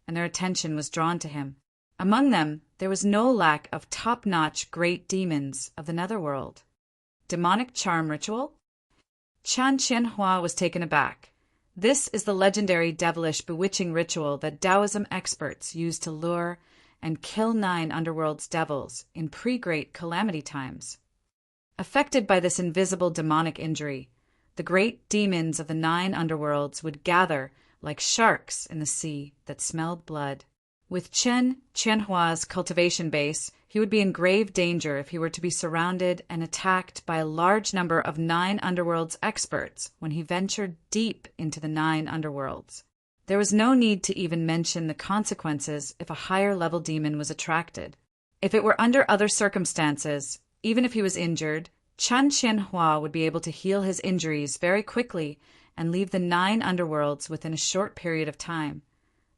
and their attention was drawn to him. Among them, there was no lack of top-notch great demons of the netherworld. Demonic charm ritual? Chen Qianhua was taken aback. This is the legendary devilish bewitching ritual that Taoism experts use to lure and kill 9 underworld's devils in pre-great calamity times. Affected by this invisible demonic injury, the great demons of the 9 underworlds would gather like sharks in the sea that smelled blood. With Chen Qianhua's cultivation base, he would be in grave danger if he were to be surrounded and attacked by a large number of 9 underworlds experts when he ventured deep into the 9 underworlds. There was no need to even mention the consequences if a higher-level demon was attracted. If it were under other circumstances, even if he was injured, Chen Qianhua would be able to heal his injuries very quickly and leave the 9 underworlds within a short period of time,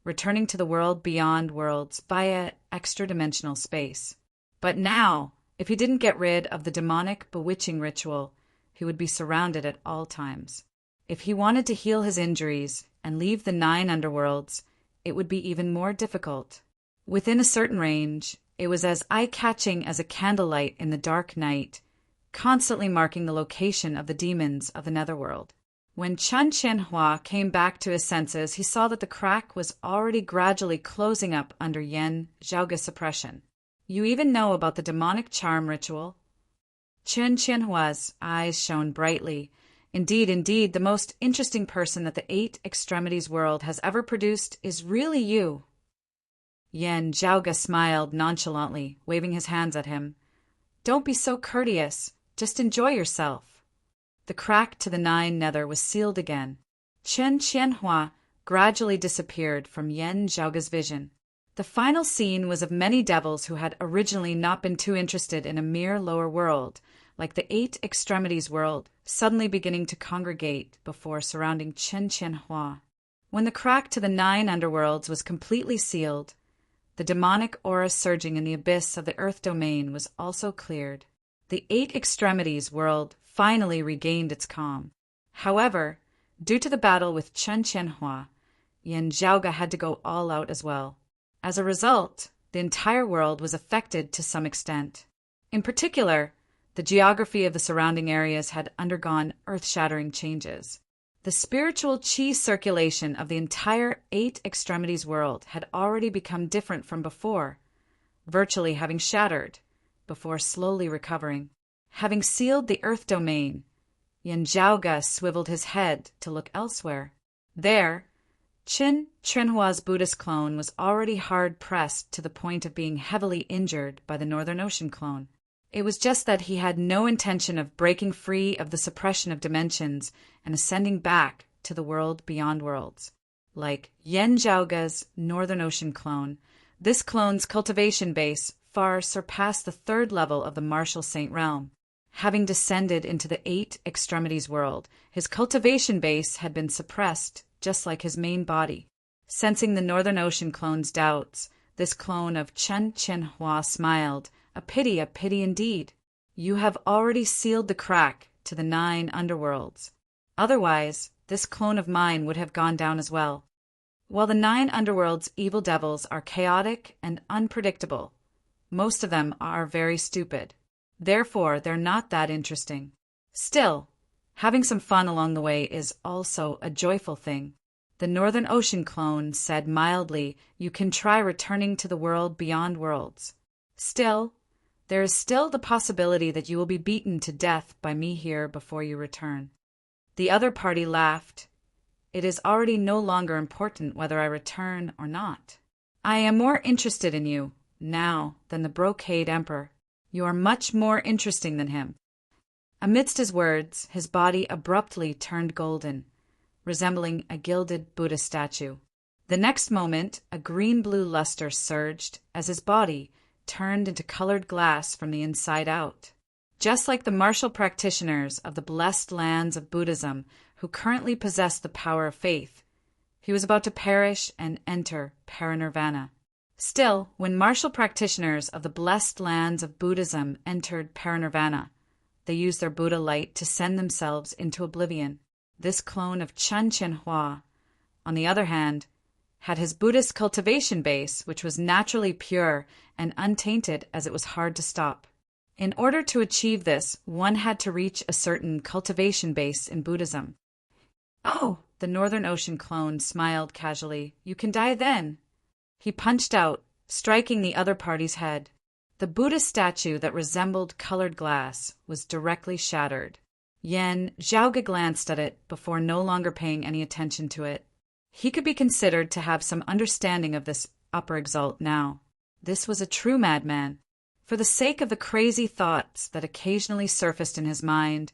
returning to the world beyond worlds via extra-dimensional space. But now, if he didn't get rid of the demonic bewitching ritual, he would be surrounded at all times. If he wanted to heal his injuries and leave the 9 underworlds, it would be even more difficult. Within a certain range, it was as eye-catching as a candlelight in the dark night, constantly marking the location of the demons of the netherworld. When Chen Qianhua came back to his senses, he saw that the crack was already gradually closing up under Yan Zhaoge's suppression. You even know about the demonic charm ritual? Chen Qianhua's eyes shone brightly. Indeed, the most interesting person that the 8 extremities world has ever produced is really you. Yan Zhaoge smiled nonchalantly, waving his hands at him. Don't be so courteous. Just enjoy yourself. The crack to the 9 nether was sealed again. Chen Qianhua gradually disappeared from Yan Zhaoge's vision. The final scene was of many devils who had originally not been too interested in a mere lower world, like the 8 extremities world, suddenly beginning to congregate before surrounding Chen Qianhua. When the crack to the 9 underworlds was completely sealed, the demonic aura surging in the abyss of the earth domain was also cleared. The 8 extremities world finally regained its calm. However, due to the battle with Chen Qianhua, Yan Zhaoge had to go all out as well. As a result, the entire world was affected to some extent. In particular, the geography of the surrounding areas had undergone earth-shattering changes. The spiritual qi circulation of the entire 8 extremities world had already become different from before, virtually having shattered, before slowly recovering. Having sealed the earth domain, Yan Zhaoge swiveled his head to look elsewhere. There, Chen Qianhua's Buddhist clone was already hard-pressed to the point of being heavily injured by the Northern Ocean clone. It was just that he had no intention of breaking free of the suppression of dimensions and ascending back to the world beyond worlds. Like Yan Zhaoge's Northern Ocean clone, this clone's cultivation base far surpassed the 3rd level of the Martial Saint realm. Having descended into the 8 extremities world, his cultivation base had been suppressed, just like his main body. Sensing the Northern Ocean clone's doubts, this clone of Chen Qianhua smiled. A pity indeed. You have already sealed the crack to the 9 underworlds. Otherwise, this clone of mine would have gone down as well. While the 9 underworld's evil devils are chaotic and unpredictable, most of them are very stupid. Therefore, they're not that interesting. Still, having some fun along the way is also a joyful thing. The Northern Ocean clone said mildly, you can try returning to the world beyond worlds. Still, there is still the possibility that you will be beaten to death by me here before you return. The other party laughed. It is already no longer important whether I return or not. I am more interested in you now than the Brocade Emperor. You are much more interesting than him. Amidst his words, his body abruptly turned golden. resembling a gilded Buddha statue. The next moment, a green-blue luster surged as his body turned into colored glass from the inside out. Just like the martial practitioners of the blessed lands of Buddhism who currently possess the power of faith, he was about to perish and enter parinirvana. Still, when martial practitioners of the blessed lands of Buddhism entered parinirvana, they used their Buddha light to send themselves into oblivion. This clone of Chen Qianhua, on the other hand, had his Buddhist cultivation base, which was naturally pure and untainted as it was hard to stop. In order to achieve this, one had to reach a certain cultivation base in Buddhism. "Oh," the Northern Ocean clone smiled casually, "you can die then." He punched out, striking the other party's head. The Buddha statue that resembled colored glass was directly shattered. Yan Zhaoge glanced at it before no longer paying any attention to it. He could be considered to have some understanding of this upper exalt now. This was a true madman. For the sake of the crazy thoughts that occasionally surfaced in his mind,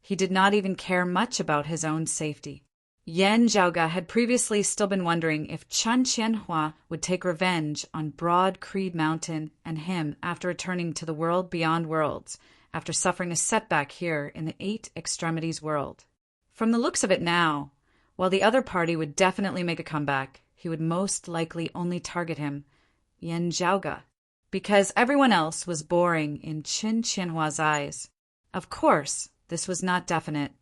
he did not even care much about his own safety. Yan Zhaoge had previously still been wondering if Chen Qianhua would take revenge on Broad Creed Mountain and him after returning to the world beyond worlds, after suffering a setback here in the Eight Extremities world. From the looks of it now, while the other party would definitely make a comeback, he would most likely only target him, Yan Zhaoge, because everyone else was boring in Chen Qianhua's eyes. Of course, this was not definite.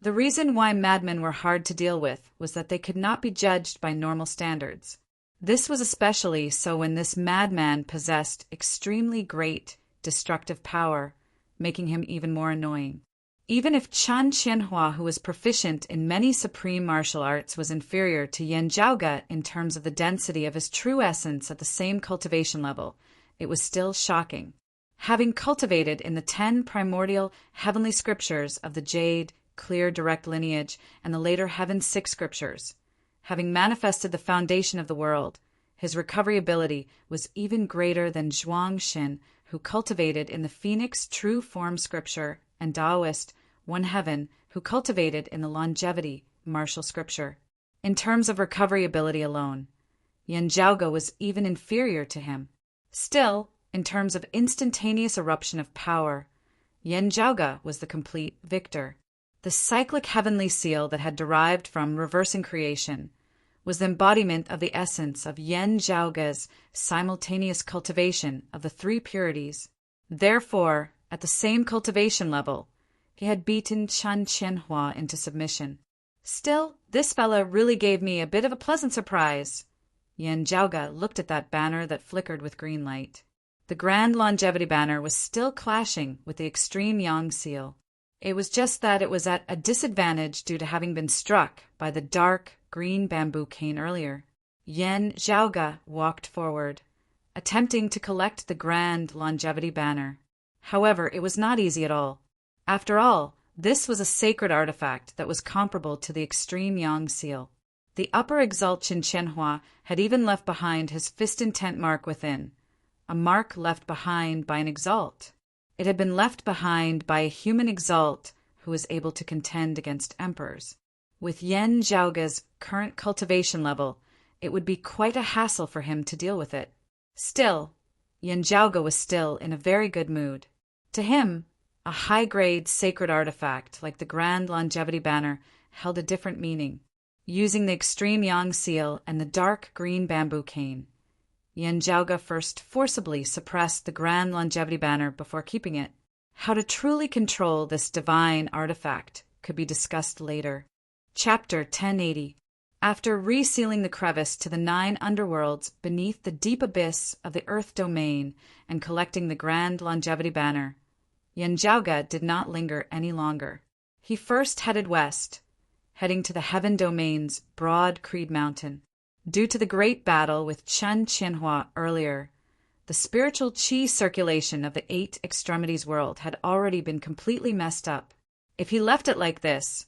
The reason why madmen were hard to deal with was that they could not be judged by normal standards. This was especially so when this madman possessed extremely great destructive power, making him even more annoying. Even if Chen Qianhua, who was proficient in many supreme martial arts, was inferior to Yan Zhaoge in terms of the density of his true essence at the same cultivation level, it was still shocking. Having cultivated in the 10 primordial heavenly scriptures of the Jade, Clear Direct lineage, and the later Heaven 6 scriptures, having manifested the foundation of the world, his recovery ability was even greater than Zhuang Xin, who cultivated in the Phoenix True Form scripture, and Taoist One Heaven, who cultivated in the Longevity martial scripture. In terms of recovery ability alone, Yan Zhaoge was even inferior to him. Still, in terms of instantaneous eruption of power, Yan Zhaoge was the complete victor. The cyclic heavenly seal that had derived from reversing creation was the embodiment of the essence of Yan Zhaoge's simultaneous cultivation of the 3 purities. Therefore, at the same cultivation level, he had beaten Chen Qianhua into submission. Still, this fella really gave me a bit of a pleasant surprise. Yan Zhaoge looked at that banner that flickered with green light. The Grand Longevity banner was still clashing with the Extreme Yang seal. It was just that it was at a disadvantage due to having been struck by the dark green bamboo cane earlier. Yan Zhaoge walked forward, attempting to collect the Grand Longevity banner. However, it was not easy at all. After all, this was a sacred artifact that was comparable to the Extreme Yang seal. The upper exalt Chen Qianhua had even left behind his fist intent mark within, a mark left behind by an exalt. It had been left behind by a human exalt who was able to contend against emperors. With Yan Zhaoge's current cultivation level, it would be quite a hassle for him to deal with it. Still, Yan Zhaoge was still in a very good mood. To him, a high-grade sacred artifact like the Grand Longevity banner held a different meaning. Using the Extreme Yang seal and the dark green bamboo cane, Yan Zhaoge first forcibly suppressed the Grand Longevity banner before keeping it. How to truly control this divine artifact could be discussed later. Chapter 1080. After resealing the crevice to the 9 underworlds beneath the deep abyss of the Earth domain and collecting the Grand Longevity banner, Yan Zhaoge did not linger any longer. He first headed west, heading to the Heaven domain's Broad Creed Mountain. Due to the great battle with Chen Qianhua earlier, the spiritual qi circulation of the 8 extremities world had already been completely messed up. If he left it like this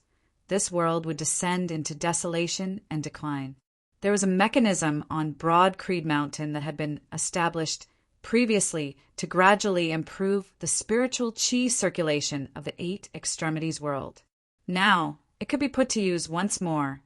world would descend into desolation and decline. There was a mechanism on Broad Creed Mountain that had been established previously to gradually improve the spiritual qi circulation of the 8 extremities world. Now, it could be put to use once more,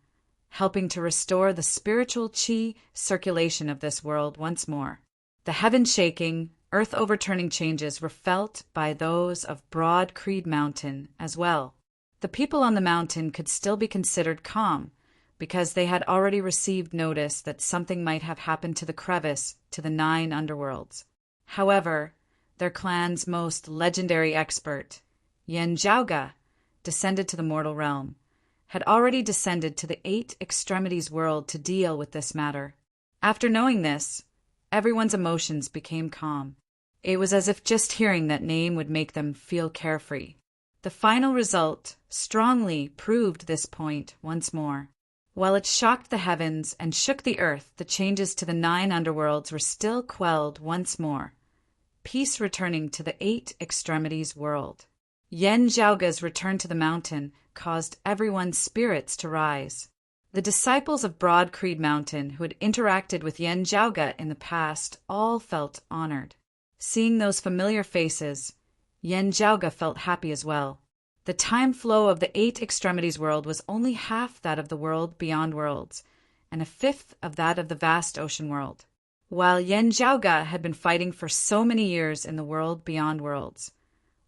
helping to restore the spiritual qi circulation of this world once more. The heaven-shaking, earth-overturning changes were felt by those of Broad Creed Mountain as well. The people on the mountain could still be considered calm, because they had already received notice that something might have happened to the crevice to the 9 underworlds. However, their clan's most legendary expert, Yen Zhaoga, descended to the mortal realm, had already descended to the 8 extremities world to deal with this matter. After knowing this, everyone's emotions became calm. It was as if just hearing that name would make them feel carefree. The final result strongly proved this point once more. While it shocked the heavens and shook the earth, the changes to the 9 underworlds were still quelled once more, peace returning to the 8 extremities world. Yen Zhaoga's return to the mountain caused everyone's spirits to rise. The disciples of Broad Creed Mountain who had interacted with Yen Zhaoga in the past all felt honored. Seeing those familiar faces, Yen Zhaoga felt happy as well. The time flow of the 8 extremities world was only half that of the world beyond worlds, and a fifth of that of the vast ocean world. While Yen Zhaoga had been fighting for so many years in the world beyond worlds,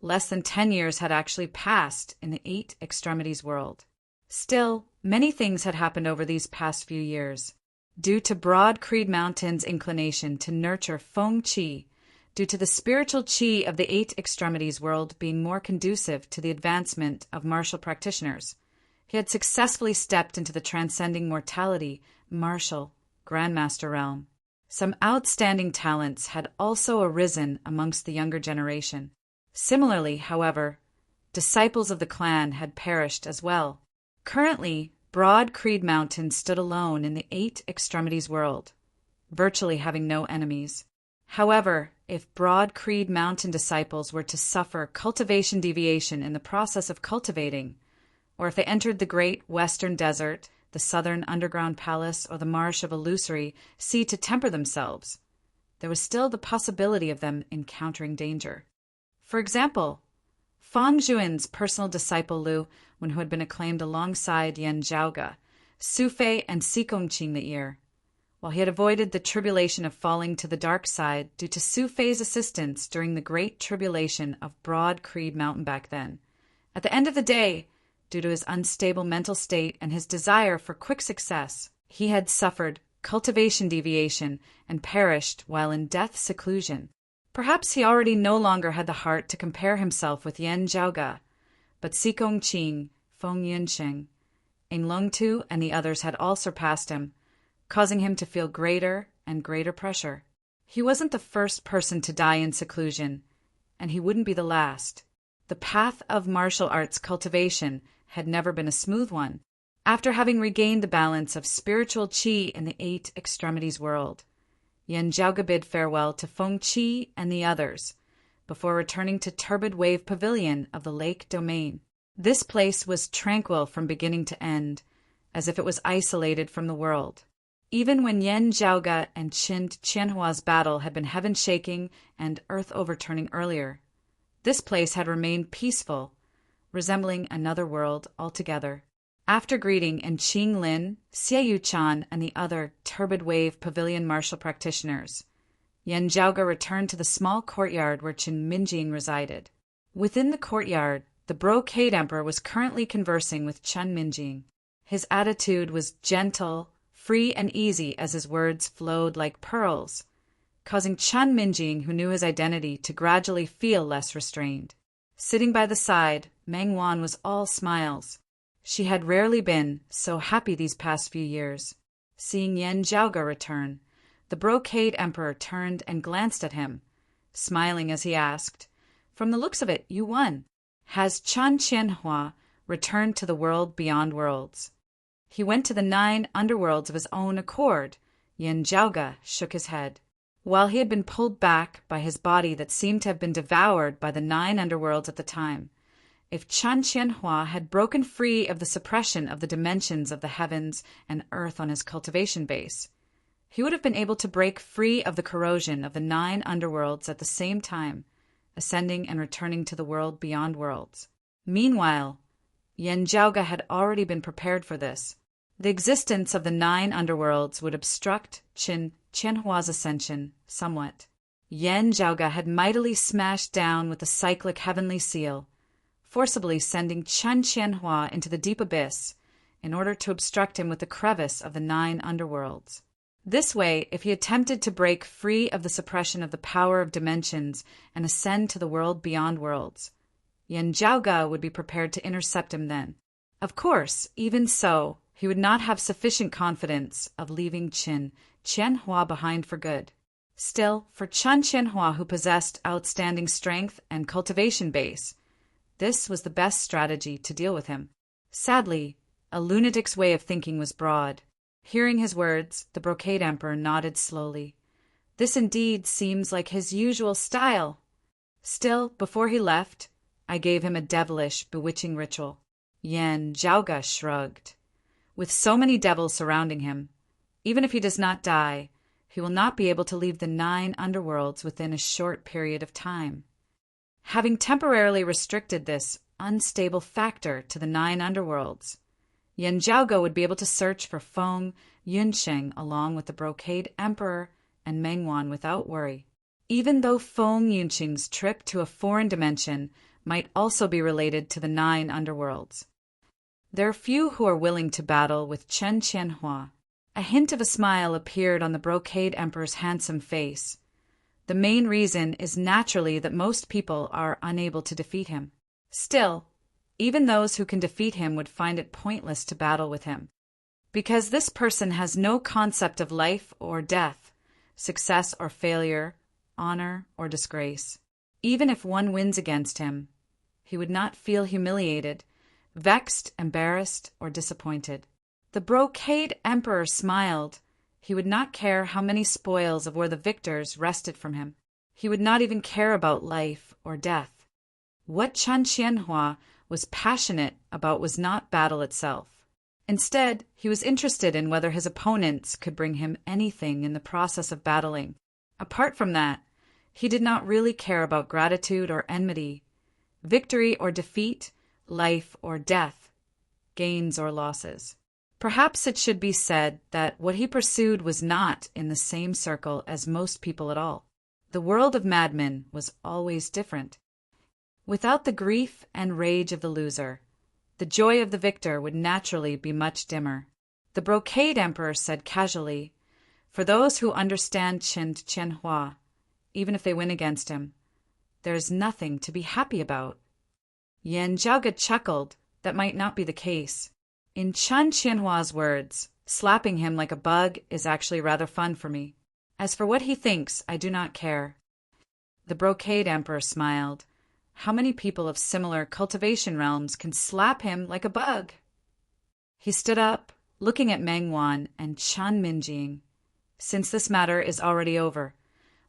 less than 10 years had actually passed in the 8 extremities world. Still, many things had happened over these past few years. Due to Broad Creed Mountain's inclination to nurture Feng Qi, due to the spiritual qi of the 8 extremities world being more conducive to the advancement of martial practitioners, he had successfully stepped into the transcending mortality, martial, grandmaster realm. Some outstanding talents had also arisen amongst the younger generation. Similarly, however, disciples of the clan had perished as well. Currently, Broad Creed Mountain stood alone in the 8 extremities world, virtually having no enemies. However, if Broad Creed Mountain disciples were to suffer cultivation deviation in the process of cultivating, or if they entered the great western desert, the southern underground palace, or the marsh of Illusory Sea to temper themselves, there was still the possibility of them encountering danger. For example, Fang Zhuin's personal disciple Lu, who had been acclaimed alongside Yen Zhaoga, Su Fei, and Si Gongqing that year, while he had avoided the tribulation of falling to the dark side due to Su Fei's assistance during the great tribulation of Broad Creed Mountain back then. At the end of the day, due to his unstable mental state and his desire for quick success, he had suffered cultivation deviation and perished while in death seclusion. Perhaps he already no longer had the heart to compare himself with Yen Zhaoga, but Si Gongqing, Feng Yunsheng, Eng Longtu, and the others had all surpassed him, causing him to feel greater and greater pressure. He wasn't the first person to die in seclusion, and he wouldn't be the last. The path of martial arts cultivation had never been a smooth one. After having regained the balance of spiritual qi in the 8 extremities world, Yen Zhaoga bid farewell to Feng Qi and the others, before returning to Turbid Wave Pavilion of the Lake Domain. This place was tranquil from beginning to end, as if it was isolated from the world. Even when Yen Zhaoga and Qin Qianhua's battle had been heaven-shaking and earth-overturning earlier, this place had remained peaceful, resembling another world altogether. After greeting in Qing Lin, Xie Yu-chan, and the other Turbid Wave Pavilion martial practitioners, Yen Zhaoga returned to the small courtyard where Qin Minjing resided. Within the courtyard, the Brocade Emperor was currently conversing with Chen Minjing. His attitude was gentle, free and easy as his words flowed like pearls, causing Chen Minjing, who knew his identity, to gradually feel less restrained. Sitting by the side, Meng Wan was all smiles. She had rarely been so happy these past few years. Seeing Yen Zhaoga return, the Brocade Emperor turned and glanced at him, smiling as he asked, "From the looks of it, you won. Has Chan Qianhua returned to the world beyond worlds?" He went to the 9 underworlds of his own accord. Yen Zhaoga shook his head. While he had been pulled back by his body that seemed to have been devoured by the 9 underworlds at the time, if Chan Qianhua had broken free of the suppression of the dimensions of the heavens and earth on his cultivation base, he would have been able to break free of the corrosion of the 9 underworlds at the same time, ascending and returning to the world beyond worlds. Meanwhile, Yan Zhaoga had already been prepared for this. The existence of the 9 underworlds would obstruct Qin Qianhua's ascension somewhat. Yan Zhaoga had mightily smashed down with the cyclic heavenly seal, forcibly sending Chen Qianhua into the deep abyss in order to obstruct him with the crevice of the 9 underworlds. This way, if he attempted to break free of the suppression of the power of dimensions and ascend to the world beyond worlds, Yan Zhaoga would be prepared to intercept him then. Of course, even so, he would not have sufficient confidence of leaving Qin Qianhua behind for good. Still, for Chen Qianhua, who possessed outstanding strength and cultivation base, this was the best strategy to deal with him. Sadly, a lunatic's way of thinking was broad. Hearing his words, the Brocade Emperor nodded slowly. This indeed seems like his usual style. Still, before he left, I gave him a devilish, bewitching ritual. Yan Zhaoga shrugged. With so many devils surrounding him, even if he does not die, he will not be able to leave the 9 underworlds within a short period of time. Having temporarily restricted this unstable factor to the 9 underworlds, Yan Zhaoga would be able to search for Feng Yunsheng along with the Brocade Emperor and Mengwan without worry, even though Feng Yunsheng's trip to a foreign dimension might also be related to the 9 underworlds. There are few who are willing to battle with Chen Qianhua. A hint of a smile appeared on the Brocade Emperor's handsome face. The main reason is naturally that most people are unable to defeat him. Still, even those who can defeat him would find it pointless to battle with him, because this person has no concept of life or death, success or failure, honor or disgrace. Even if one wins against him, he would not feel humiliated, vexed, embarrassed, or disappointed. The Brocade Emperor smiled. He would not care how many spoils of war the victors wrested from him. He would not even care about life or death. What Chen Qianhua was passionate about was not battle itself. Instead, he was interested in whether his opponents could bring him anything in the process of battling. Apart from that, he did not really care about gratitude or enmity, victory or defeat, life or death, gains or losses. Perhaps it should be said that what he pursued was not in the same circle as most people at all. The world of madmen was always different. Without the grief and rage of the loser, the joy of the victor would naturally be much dimmer. The Brocade Emperor said casually, "For those who understand Chen Qianhua, even if they win against him, there is nothing to be happy about." Yan Zhaoga chuckled. That might not be the case. In Chen Qianhua's words, slapping him like a bug is actually rather fun for me. As for what he thinks, I do not care. The Brocade Emperor smiled. How many people of similar cultivation realms can slap him like a bug? He stood up, looking at Mengwan and Chan Minjing. Since this matter is already over,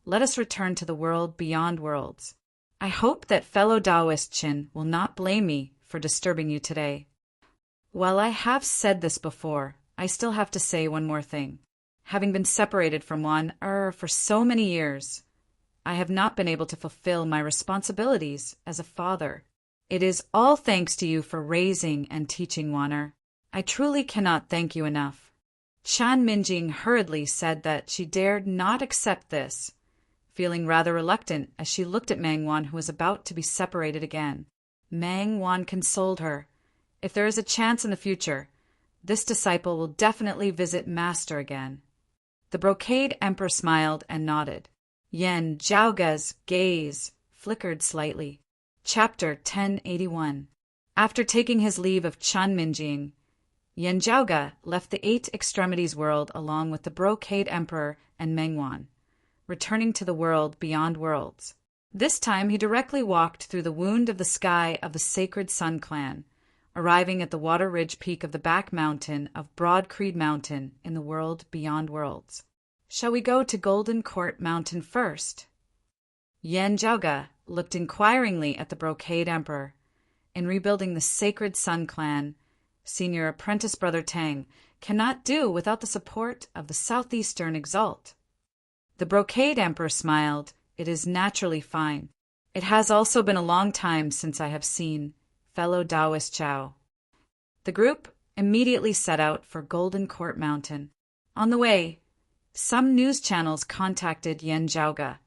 let us return to the world beyond worlds. I hope that fellow Taoist Qin will not blame me for disturbing you today. While I have said this before, I still have to say one more thing. Having been separated from Wan for so many years, I have not been able to fulfill my responsibilities as a father. It is all thanks to you for raising and teaching Wan. I truly cannot thank you enough. Chan Minjing hurriedly said that she dared not accept this, feeling rather reluctant as she looked at Mengwan, who was about to be separated again. Mengwan consoled her. If there is a chance in the future, this disciple will definitely visit Master again. The Brocade Emperor smiled and nodded. Yan Zhaoga's gaze flickered slightly. Chapter 1081. After taking his leave of Chan Minjing, Yan Zhaoga left the 8 Extremities world along with the Brocade Emperor and Mengwan, returning to the world beyond worlds. This time he directly walked through the wound of the sky of the Sacred Sun Clan, arriving at the Water Ridge peak of the back mountain of Broad Creed Mountain in the world beyond worlds. Shall we go to Golden Court Mountain first? Yan Zhaoga looked inquiringly at the Brocade Emperor. In rebuilding the Sacred Sun Clan, Senior Apprentice Brother Tang cannot do without the support of the Southeastern Exalt. The Brocade Emperor smiled. It is naturally fine. It has also been a long time since I have seen fellow Taoist Chao. The group immediately set out for Golden Court Mountain. On the way, some news channels contacted Yen Zhaoge,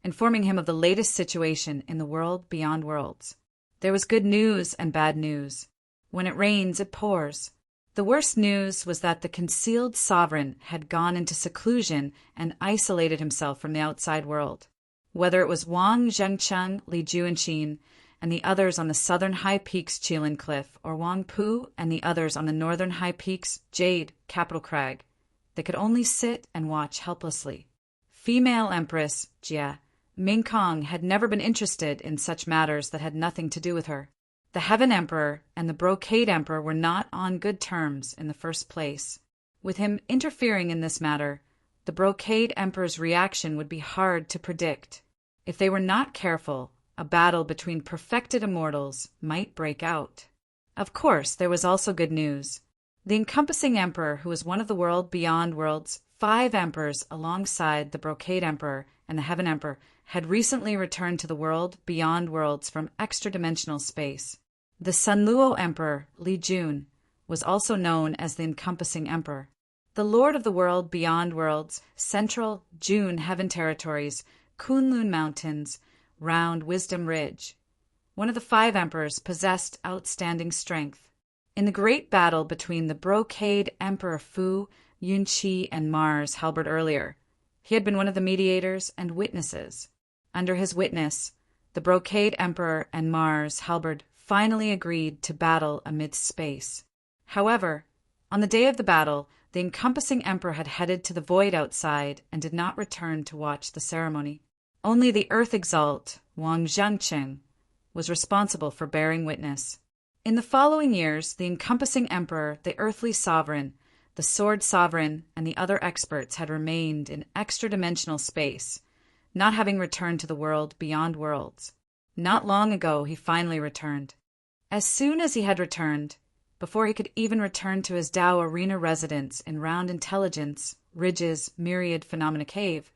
informing him of the latest situation in the world beyond worlds. There was good news and bad news. When it rains, it pours. The worst news was that the concealed sovereign had gone into seclusion and isolated himself from the outside world. Whether it was Wang Zhengcheng, Li Juanqin, and the others on the southern high peaks Qilin Cliff, or Wang Pu and the others on the northern high peaks Jade, Capital Crag, they could only sit and watch helplessly. Female Empress Jia Mingkong had never been interested in such matters that had nothing to do with her. The Heaven Emperor and the Brocade Emperor were not on good terms in the first place. With him interfering in this matter, the Brocade Emperor's reaction would be hard to predict. If they were not careful, a battle between perfected immortals might break out. Of course, there was also good news. The Encompassing Emperor, who was one of the world beyond worlds' 5 emperors alongside the Brocade Emperor and the Heaven Emperor, had recently returned to the world beyond worlds from extra-dimensional space. The Sunluo Emperor, Li Jun, was also known as the Encompassing Emperor. The Lord of the World Beyond Worlds, Central June Heaven Territories, Kunlun Mountains, Round Wisdom Ridge. One of the 5 emperors possessed outstanding strength. In the great battle between the Brocade Emperor Fu, Yunqi, and Mars halberd earlier, he had been one of the mediators and witnesses. Under his witness, the Brocade Emperor and Mars halberd finally agreed to battle amidst space. However, on the day of the battle, the Encompassing Emperor had headed to the void outside and did not return to watch the ceremony. Only the Earth Exalt, Wang Zhengcheng, was responsible for bearing witness. In the following years, the Encompassing Emperor, the Earthly Sovereign, the Sword Sovereign, and the other experts had remained in extra-dimensional space, not having returned to the world beyond worlds. Not long ago, he finally returned. As soon as he had returned, before he could even return to his Dao Arena residence in Round Intelligence, Ridge's Myriad Phenomena Cave,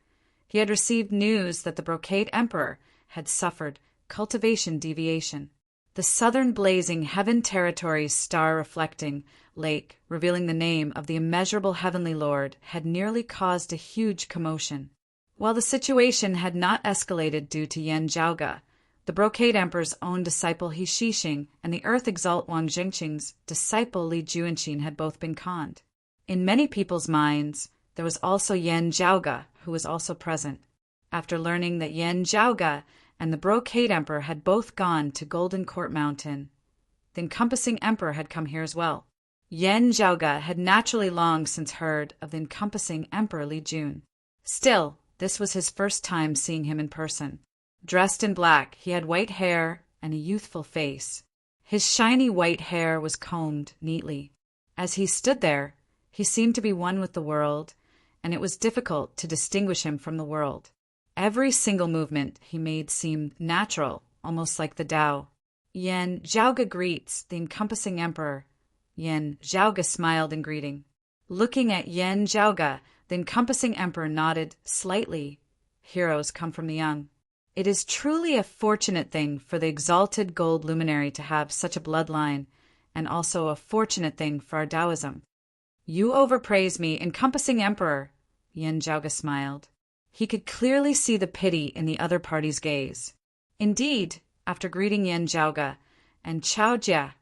he had received news that the Brocade Emperor had suffered cultivation deviation. The southern blazing Heaven Territories star-reflecting lake, revealing the name of the immeasurable Heavenly Lord, had nearly caused a huge commotion. While the situation had not escalated due to Yen Zhaoge, the Brocade Emperor's own disciple He Shixing and the Earth Exalt Wang Zhengqing's disciple Li Juanqin had both been conned. In many people's minds, there was also Yen Zhaoge, who was also present. After learning that Yen Zhaoge and the Brocade Emperor had both gone to Golden Court Mountain, the Encompassing Emperor had come here as well. Yen Zhaoge had naturally long since heard of the Encompassing Emperor Li Jun. Still, this was his first time seeing him in person. Dressed in black, he had white hair and a youthful face. His shiny white hair was combed neatly. As he stood there, he seemed to be one with the world, and it was difficult to distinguish him from the world. Every single movement he made seemed natural, almost like the Tao. Yen Zhaoge greets the Encompassing Emperor. Yen Zhaoge smiled in greeting. Looking at Yen Zhaoge, the Encompassing Emperor nodded slightly. Heroes come from the young. It is truly a fortunate thing for the exalted gold luminary to have such a bloodline, and also a fortunate thing for our Taoism. You overpraise me, Encompassing Emperor, Yen Zhaoge smiled. He could clearly see the pity in the other party's gaze. Indeed, after greeting Yen Zhaoge and Chao Jia,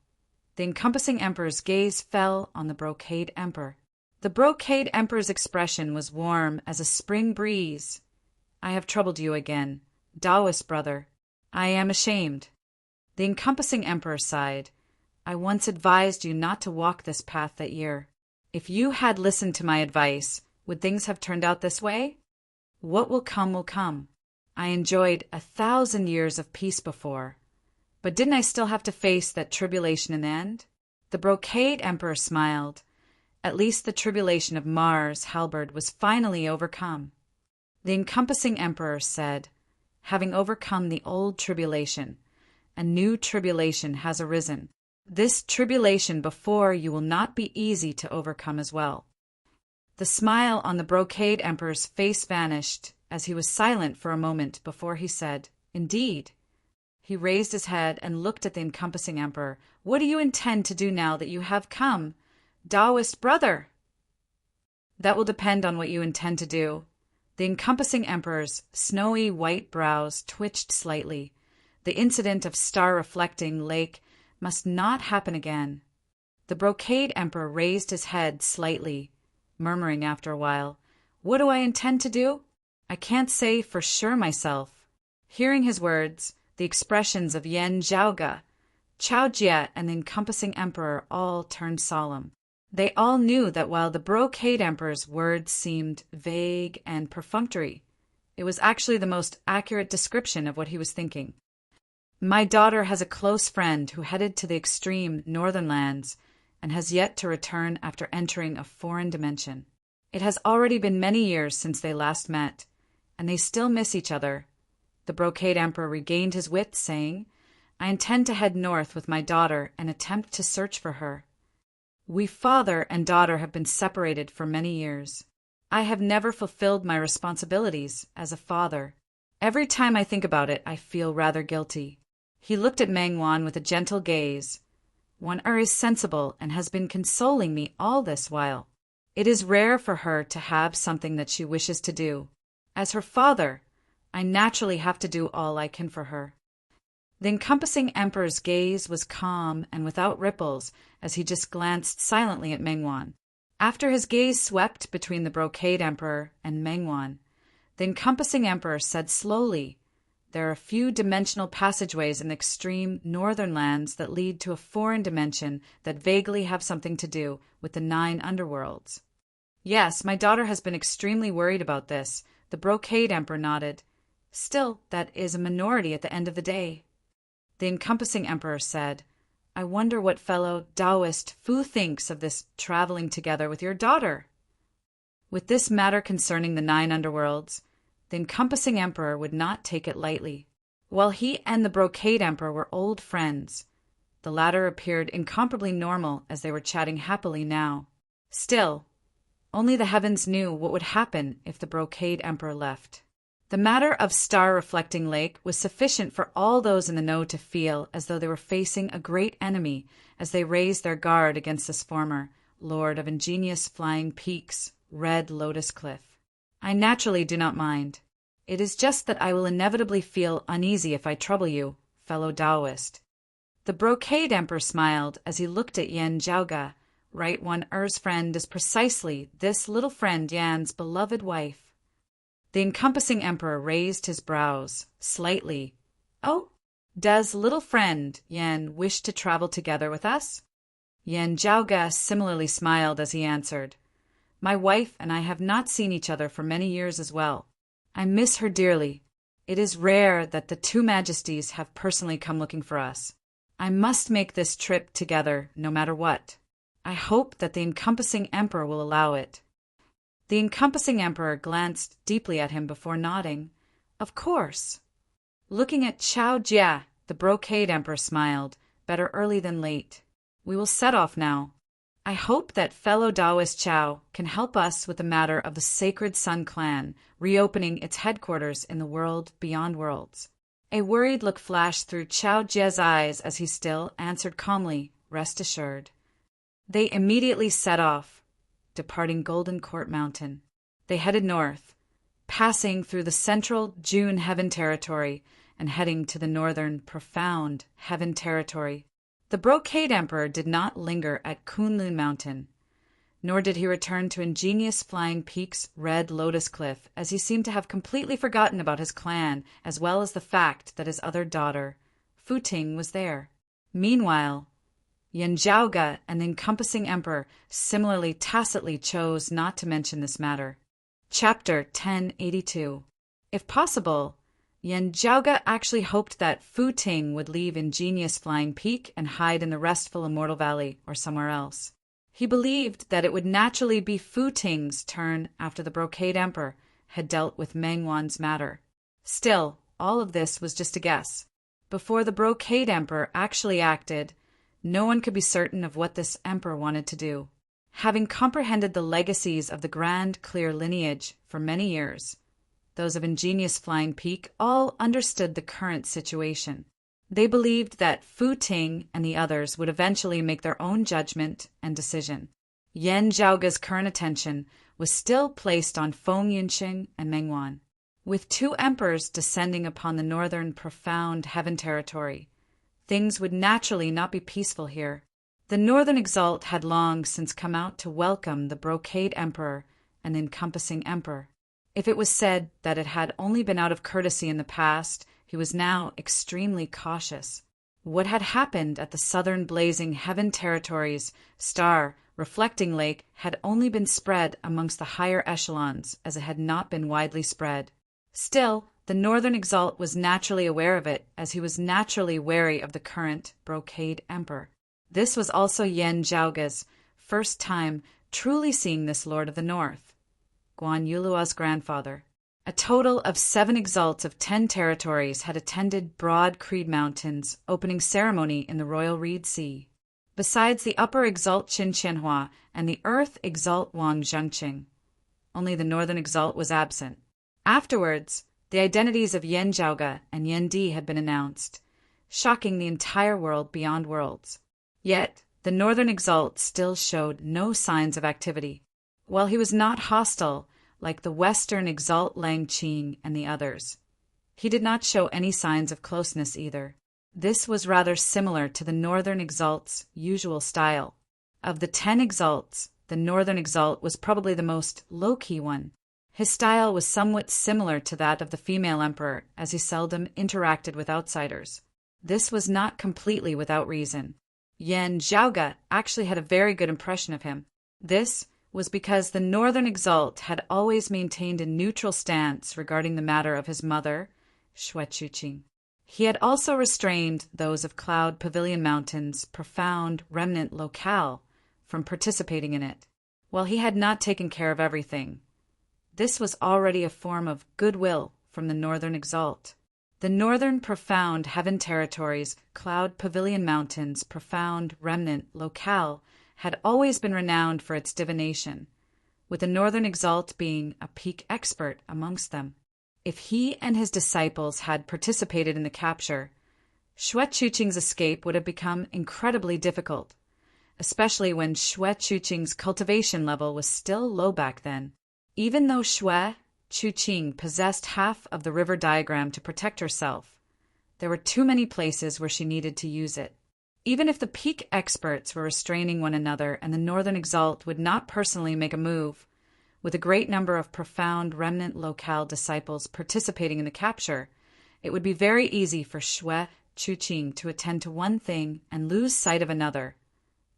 the Encompassing Emperor's gaze fell on the Brocade Emperor. The Brocade Emperor's expression was warm as a spring breeze. I have troubled you again, Taoist brother. I am ashamed. The Encompassing Emperor sighed. I once advised you not to walk this path that year. If you had listened to my advice, would things have turned out this way? What will come will come. I enjoyed 1,000 years of peace before, but didn't I still have to face that tribulation in the end? The Brocade Emperor smiled. At least the tribulation of Mars halberd was finally overcome. The Encompassing Emperor said, having overcome the old tribulation, a new tribulation has arisen. This tribulation before you will not be easy to overcome as well. The smile on the Brocade Emperor's face vanished as he was silent for a moment before he said, Indeed. He raised his head and looked at the encompassing emperor. "What do you intend to do now that you have come, Taoist brother?" "That will depend on what you intend to do." The encompassing emperor's snowy white brows twitched slightly. The incident of star-reflecting lake must not happen again. The brocade emperor raised his head slightly, murmuring after a while, "What do I intend to do? I can't say for sure myself." Hearing his words, the expressions of Yan Zhaoge, Chao Jie, and the encompassing emperor all turned solemn. They all knew that while the brocade emperor's words seemed vague and perfunctory, it was actually the most accurate description of what he was thinking. "My daughter has a close friend who headed to the extreme northern lands and has yet to return after entering a foreign dimension. It has already been many years since they last met, and they still miss each other." The brocade emperor regained his wits, saying, "I intend to head north with my daughter and attempt to search for her. We father and daughter have been separated for many years. I have never fulfilled my responsibilities as a father. Every time I think about it, I feel rather guilty." He looked at Mengwan with a gentle gaze. "One is sensible and has been consoling me all this while. It is rare for her to have something that she wishes to do. As her father, I naturally have to do all I can for her." The encompassing emperor's gaze was calm and without ripples as he just glanced silently at Mengwan. After his gaze swept between the brocade emperor and Mengwan, the encompassing emperor said slowly, "There are a few dimensional passageways in the extreme northern lands that lead to a foreign dimension that vaguely have something to do with the 9 underworlds." "Yes, my daughter has been extremely worried about this." The brocade emperor nodded. "Still, that is a minority at the end of the day." The encompassing emperor said, "I wonder what fellow Taoist Fu thinks of this traveling together with your daughter." With this matter concerning the 9 underworlds, the encompassing emperor would not take it lightly. While he and the brocade emperor were old friends, the latter appeared incomparably normal as they were chatting happily now. Still, only the heavens knew what would happen if the brocade emperor left. The matter of star-reflecting lake was sufficient for all those in the know to feel as though they were facing a great enemy as they raised their guard against this former lord of ingenious flying peaks, Red Lotus Cliff. "I naturally do not mind. It is just that I will inevitably feel uneasy if I trouble you, fellow Taoist." The brocade emperor smiled as he looked at Yan Zhaoge. "Right One Er's friend is precisely this little friend Yan's beloved wife." The encompassing emperor raised his brows slightly. "Oh, does little friend Yan wish to travel together with us?" Yan Zhaoge similarly smiled as he answered, "My wife and I have not seen each other for many years as well. I miss her dearly. It is rare that the 2 majesties have personally come looking for us. I must make this trip together no matter what. I hope that the encompassing emperor will allow it." The encompassing emperor glanced deeply at him before nodding. "Of course." Looking at Chao Jie, the brocade emperor smiled. "Better early than late. We will set off now. I hope that fellow Taoist Chao can help us with the matter of the Sacred Sun clan reopening its headquarters in the world beyond worlds." A worried look flashed through Chao Jie's eyes as he still answered calmly, "Rest assured." They immediately set off, departing Golden Court Mountain. They headed north, passing through the central June Heaven territory and heading to the northern Profound Heaven territory. The brocade emperor did not linger at Kunlun Mountain, nor did he return to Ingenious Flying Peak's Red Lotus Cliff, as he seemed to have completely forgotten about his clan as well as the fact that his other daughter, Fu Ting, was there. Meanwhile, Yan Zhaoge and the encompassing emperor similarly tacitly chose not to mention this matter. Chapter 1082. If possible, Yan Zhaoge actually hoped that Fu Ting would leave Ingenious Flying Peak and hide in the restful Immortal Valley or somewhere else. He believed that it would naturally be Fu Ting's turn after the brocade emperor had dealt with Mengwan's matter. Still, all of this was just a guess. Before the brocade emperor actually acted, no one could be certain of what this emperor wanted to do. Having comprehended the legacies of the Grand Clear lineage for many years, those of Ingenious Flying Peak all understood the current situation. They believed that Fu Ting and the others would eventually make their own judgment and decision. Yan Zhaoge's current attention was still placed on Feng Yunqing and Mengwan. With two emperors descending upon the northern profound heaven territory, things would naturally not be peaceful here. The Northern Exalt had long since come out to welcome the Brocade Emperor and Encompassing Emperor. If it was said that it had only been out of courtesy in the past, he was now extremely cautious. What had happened at the southern blazing heaven territories, star, reflecting lake, had only been spread amongst the higher echelons, as it had not been widely spread. Still, the Northern Exalt was naturally aware of it, as he was naturally wary of the current Brocade Emperor. This was also Yan Zhaoge's first time truly seeing this Lord of the North, Guan Yuluo's grandfather. A total of 7 exalts of 10 territories had attended Broad Creed Mountain's opening ceremony in the Royal Reed Sea. Besides the Upper Exalt Qin Qianhua and the Earth Exalt Wang Zhengqing, only the Northern Exalt was absent. Afterwards, the identities of Yan Zhaoge and Yan Di had been announced, shocking the entire world beyond worlds. Yet, the Northern Exalt still showed no signs of activity. While he was not hostile, like the Western Exalt Lang Qing and the others, he did not show any signs of closeness either. This was rather similar to the Northern Exalt's usual style. Of the 10 Exalts, the Northern Exalt was probably the most low-key one. His style was somewhat similar to that of the female emperor, as he seldom interacted with outsiders. This was not completely without reason. Yan Zhaoge actually had a very good impression of him. This was because the Northern Exalt had always maintained a neutral stance regarding the matter of his mother, Xue Chuqing. He had also restrained those of Cloud Pavilion Mountain's profound remnant locale from participating in it. While he had not taken care of everything, this was already a form of goodwill from the Northern Exalt. The Northern Profound Heaven Territories, Cloud Pavilion Mountains' profound remnant locale had always been renowned for its divination, with the Northern Exalt being a peak expert amongst them. If he and his disciples had participated in the capture, Xue Chuqing's escape would have become incredibly difficult, especially when Xue Chuqing's cultivation level was still low back then. Even though Xue Chuqing possessed half of the river diagram to protect herself, there were too many places where she needed to use it. Even if the peak experts were restraining one another and the Northern Exalt would not personally make a move, with a great number of profound remnant locale disciples participating in the capture, it would be very easy for Xue Chuqing to attend to one thing and lose sight of another,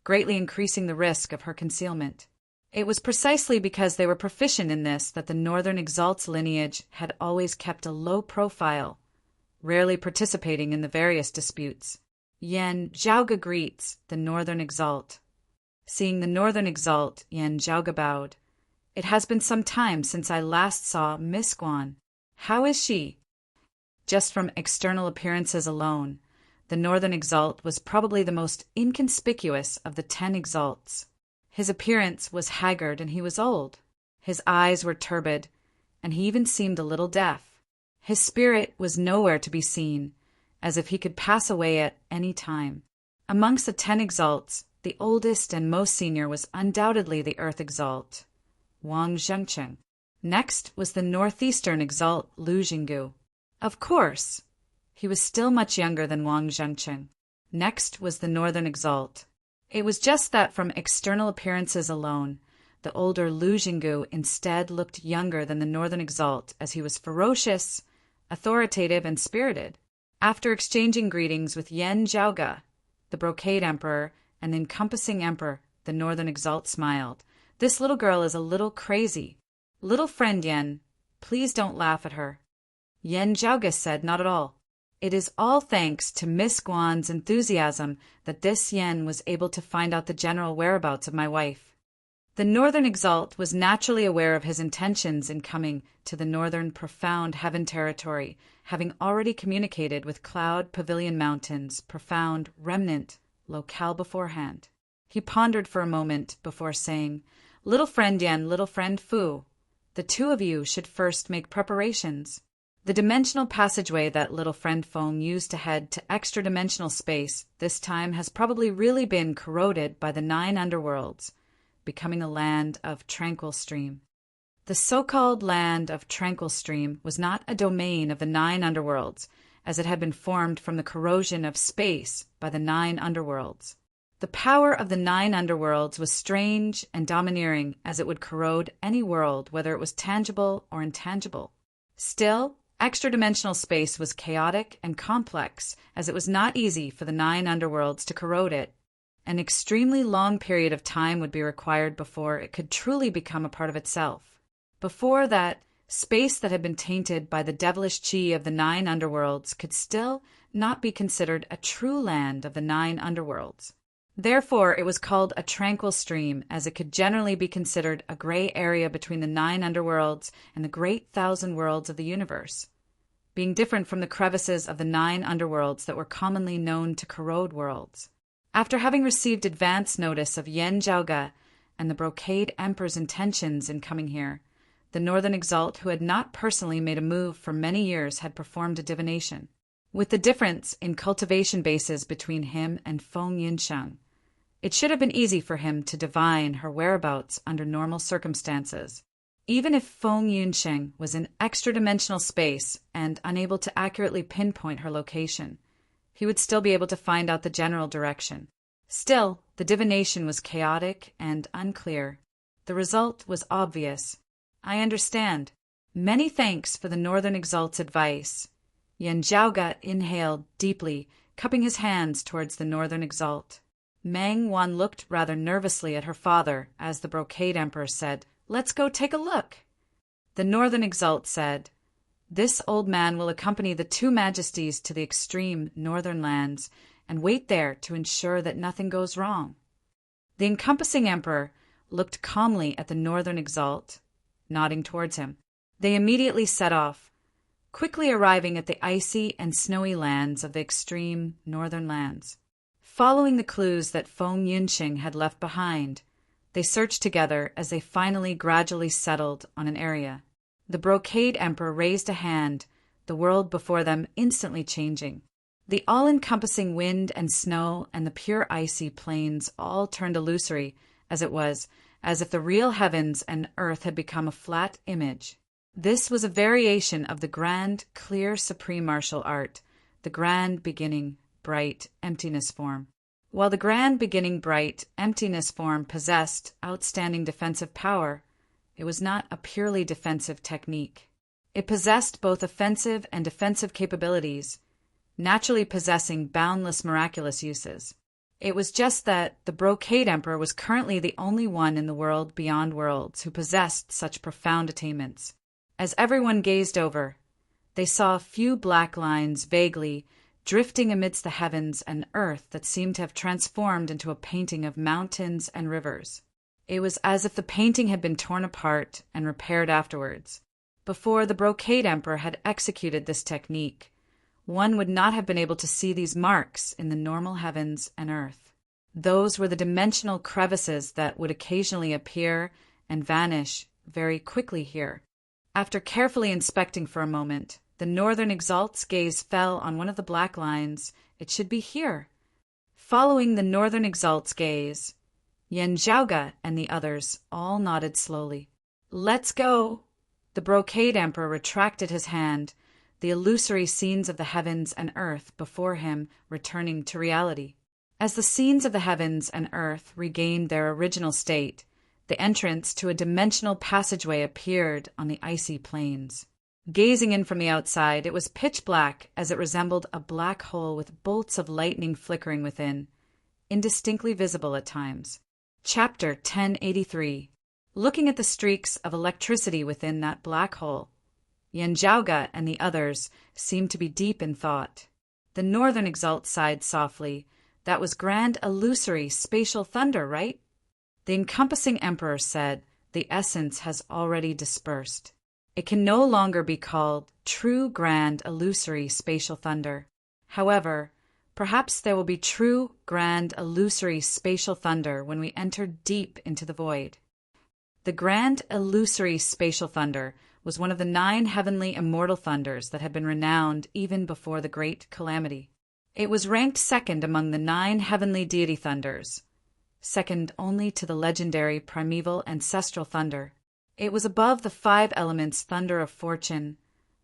greatly increasing the risk of her concealment. It was precisely because they were proficient in this that the Northern Exalt's lineage had always kept a low profile, rarely participating in the various disputes. Yan Zhaoge greets the Northern Exalt. Seeing the Northern Exalt, Yan Zhaoge bowed. It has been some time since I last saw Miss Guan. How is she? Just from external appearances alone, the Northern Exalt was probably the most inconspicuous of the 10 Exalts. His appearance was haggard and he was old. His eyes were turbid, and he even seemed a little deaf. His spirit was nowhere to be seen, as if he could pass away at any time. Amongst the 10 Exalts, the oldest and most senior was undoubtedly the Earth Exalt, Wang Zhengqing. Next was the Northeastern Exalt, Lu Jinggu. Of course, he was still much younger than Wang Zhengqing. Next was the Northern Exalt. It was just that from external appearances alone, the older Lu Jinggu instead looked younger than the Northern Exalt, as he was ferocious, authoritative, and spirited. After exchanging greetings with Yan Zhaoge, the Brocade Emperor, and the Encompassing Emperor, the Northern Exalt smiled. This little girl is a little crazy. Little friend Yan, please don't laugh at her. Yan Zhaoge said, not at all. It is all thanks to Miss Guan's enthusiasm that this Yan was able to find out the general whereabouts of my wife. The Northern Exalt was naturally aware of his intentions in coming to the Northern Profound Heaven Territory, having already communicated with Cloud Pavilion Mountain's profound remnant locale beforehand. He pondered for a moment before saying, Little friend Yan, little friend Fu, the two of you should first make preparations. The dimensional passageway that little friend Feng used to head to extra-dimensional space this time has probably really been corroded by the 9 underworlds, becoming a land of tranquil stream. The so-called land of tranquil stream was not a domain of the 9 underworlds, as it had been formed from the corrosion of space by the 9 underworlds. The power of the 9 underworlds was strange and domineering, as it would corrode any world, whether it was tangible or intangible. Still, extra-dimensional space was chaotic and complex, as it was not easy for the 9 underworlds to corrode it. An extremely long period of time would be required before it could truly become a part of itself. Before that, space that had been tainted by the devilish chi of the 9 underworlds could still not be considered a true land of the 9 underworlds. Therefore, it was called a tranquil stream, as it could generally be considered a gray area between the 9 underworlds and the great 1,000 worlds of the universe, being different from the crevices of the 9 underworlds that were commonly known to corrode worlds. After having received advance notice of Yen Zhaoge and the Brocade Emperor's intentions in coming here, the Northern Exalt, who had not personally made a move for many years, had performed a divination. With the difference in cultivation bases between him and Feng Yinsheng, it should have been easy for him to divine her whereabouts under normal circumstances. Even if Feng Yinsheng was in extra-dimensional space and unable to accurately pinpoint her location, he would still be able to find out the general direction. Still, the divination was chaotic and unclear. The result was obvious. I understand. Many thanks for the Northern Exalt's advice. Yen Zhaoge inhaled deeply, cupping his hands towards the Northern Exalt. Meng Wan looked rather nervously at her father as the Brocade Emperor said, "Let's go take a look." The Northern Exalt said, "This old man will accompany the 2 majesties to the extreme northern lands and wait there to ensure that nothing goes wrong." The encompassing Emperor looked calmly at the Northern Exalt, nodding towards him. They immediately set off, quickly arriving at the icy and snowy lands of the extreme northern lands. Following the clues that Feng Yinsheng had left behind, they searched together as they finally gradually settled on an area. The Brocade Emperor raised a hand, the world before them instantly changing. The all-encompassing wind and snow and the pure icy plains all turned illusory, as it was, as if the real heavens and earth had become a flat image. This was a variation of the grand, clear supreme martial art, the grand beginning, bright, emptiness form. While the grand beginning, bright, emptiness form possessed outstanding defensive power, it was not a purely defensive technique. It possessed both offensive and defensive capabilities, naturally possessing boundless miraculous uses. It was just that the Brocade Emperor was currently the only one in the world beyond worlds who possessed such profound attainments. As everyone gazed over, they saw a few black lines vaguely drifting amidst the heavens and earth that seemed to have transformed into a painting of mountains and rivers. It was as if the painting had been torn apart and repaired afterwards. Before the Brocade Emperor had executed this technique, one would not have been able to see these marks in the normal heavens and earth. Those were the dimensional crevices that would occasionally appear and vanish very quickly here. After carefully inspecting for a moment, the Northern Exalt's gaze fell on one of the black lines. It should be here. Following the Northern Exalt's gaze, Yen Zhaoge and the others all nodded slowly. "Let's go." The Brocade Emperor retracted his hand, the illusory scenes of the heavens and earth before him returning to reality. As the scenes of the heavens and earth regained their original state, the entrance to a dimensional passageway appeared on the icy plains. Gazing in from the outside, it was pitch black, as it resembled a black hole with bolts of lightning flickering within, indistinctly visible at times. Chapter 1083. Looking at the streaks of electricity within that black hole, Yen Zhaoge and the others seemed to be deep in thought. The Northern Exalt sighed softly. That was grand illusory spatial thunder, right? The encompassing Emperor said, "The essence has already dispersed. It can no longer be called true grand illusory spatial thunder. However, perhaps there will be true grand illusory spatial thunder when we enter deep into the void." The grand illusory spatial thunder was one of the 9 heavenly immortal thunders that had been renowned even before the great calamity. It was ranked second among the 9 heavenly deity thunders, second only to the legendary primeval ancestral thunder. It was above the 5 elements thunder of fortune,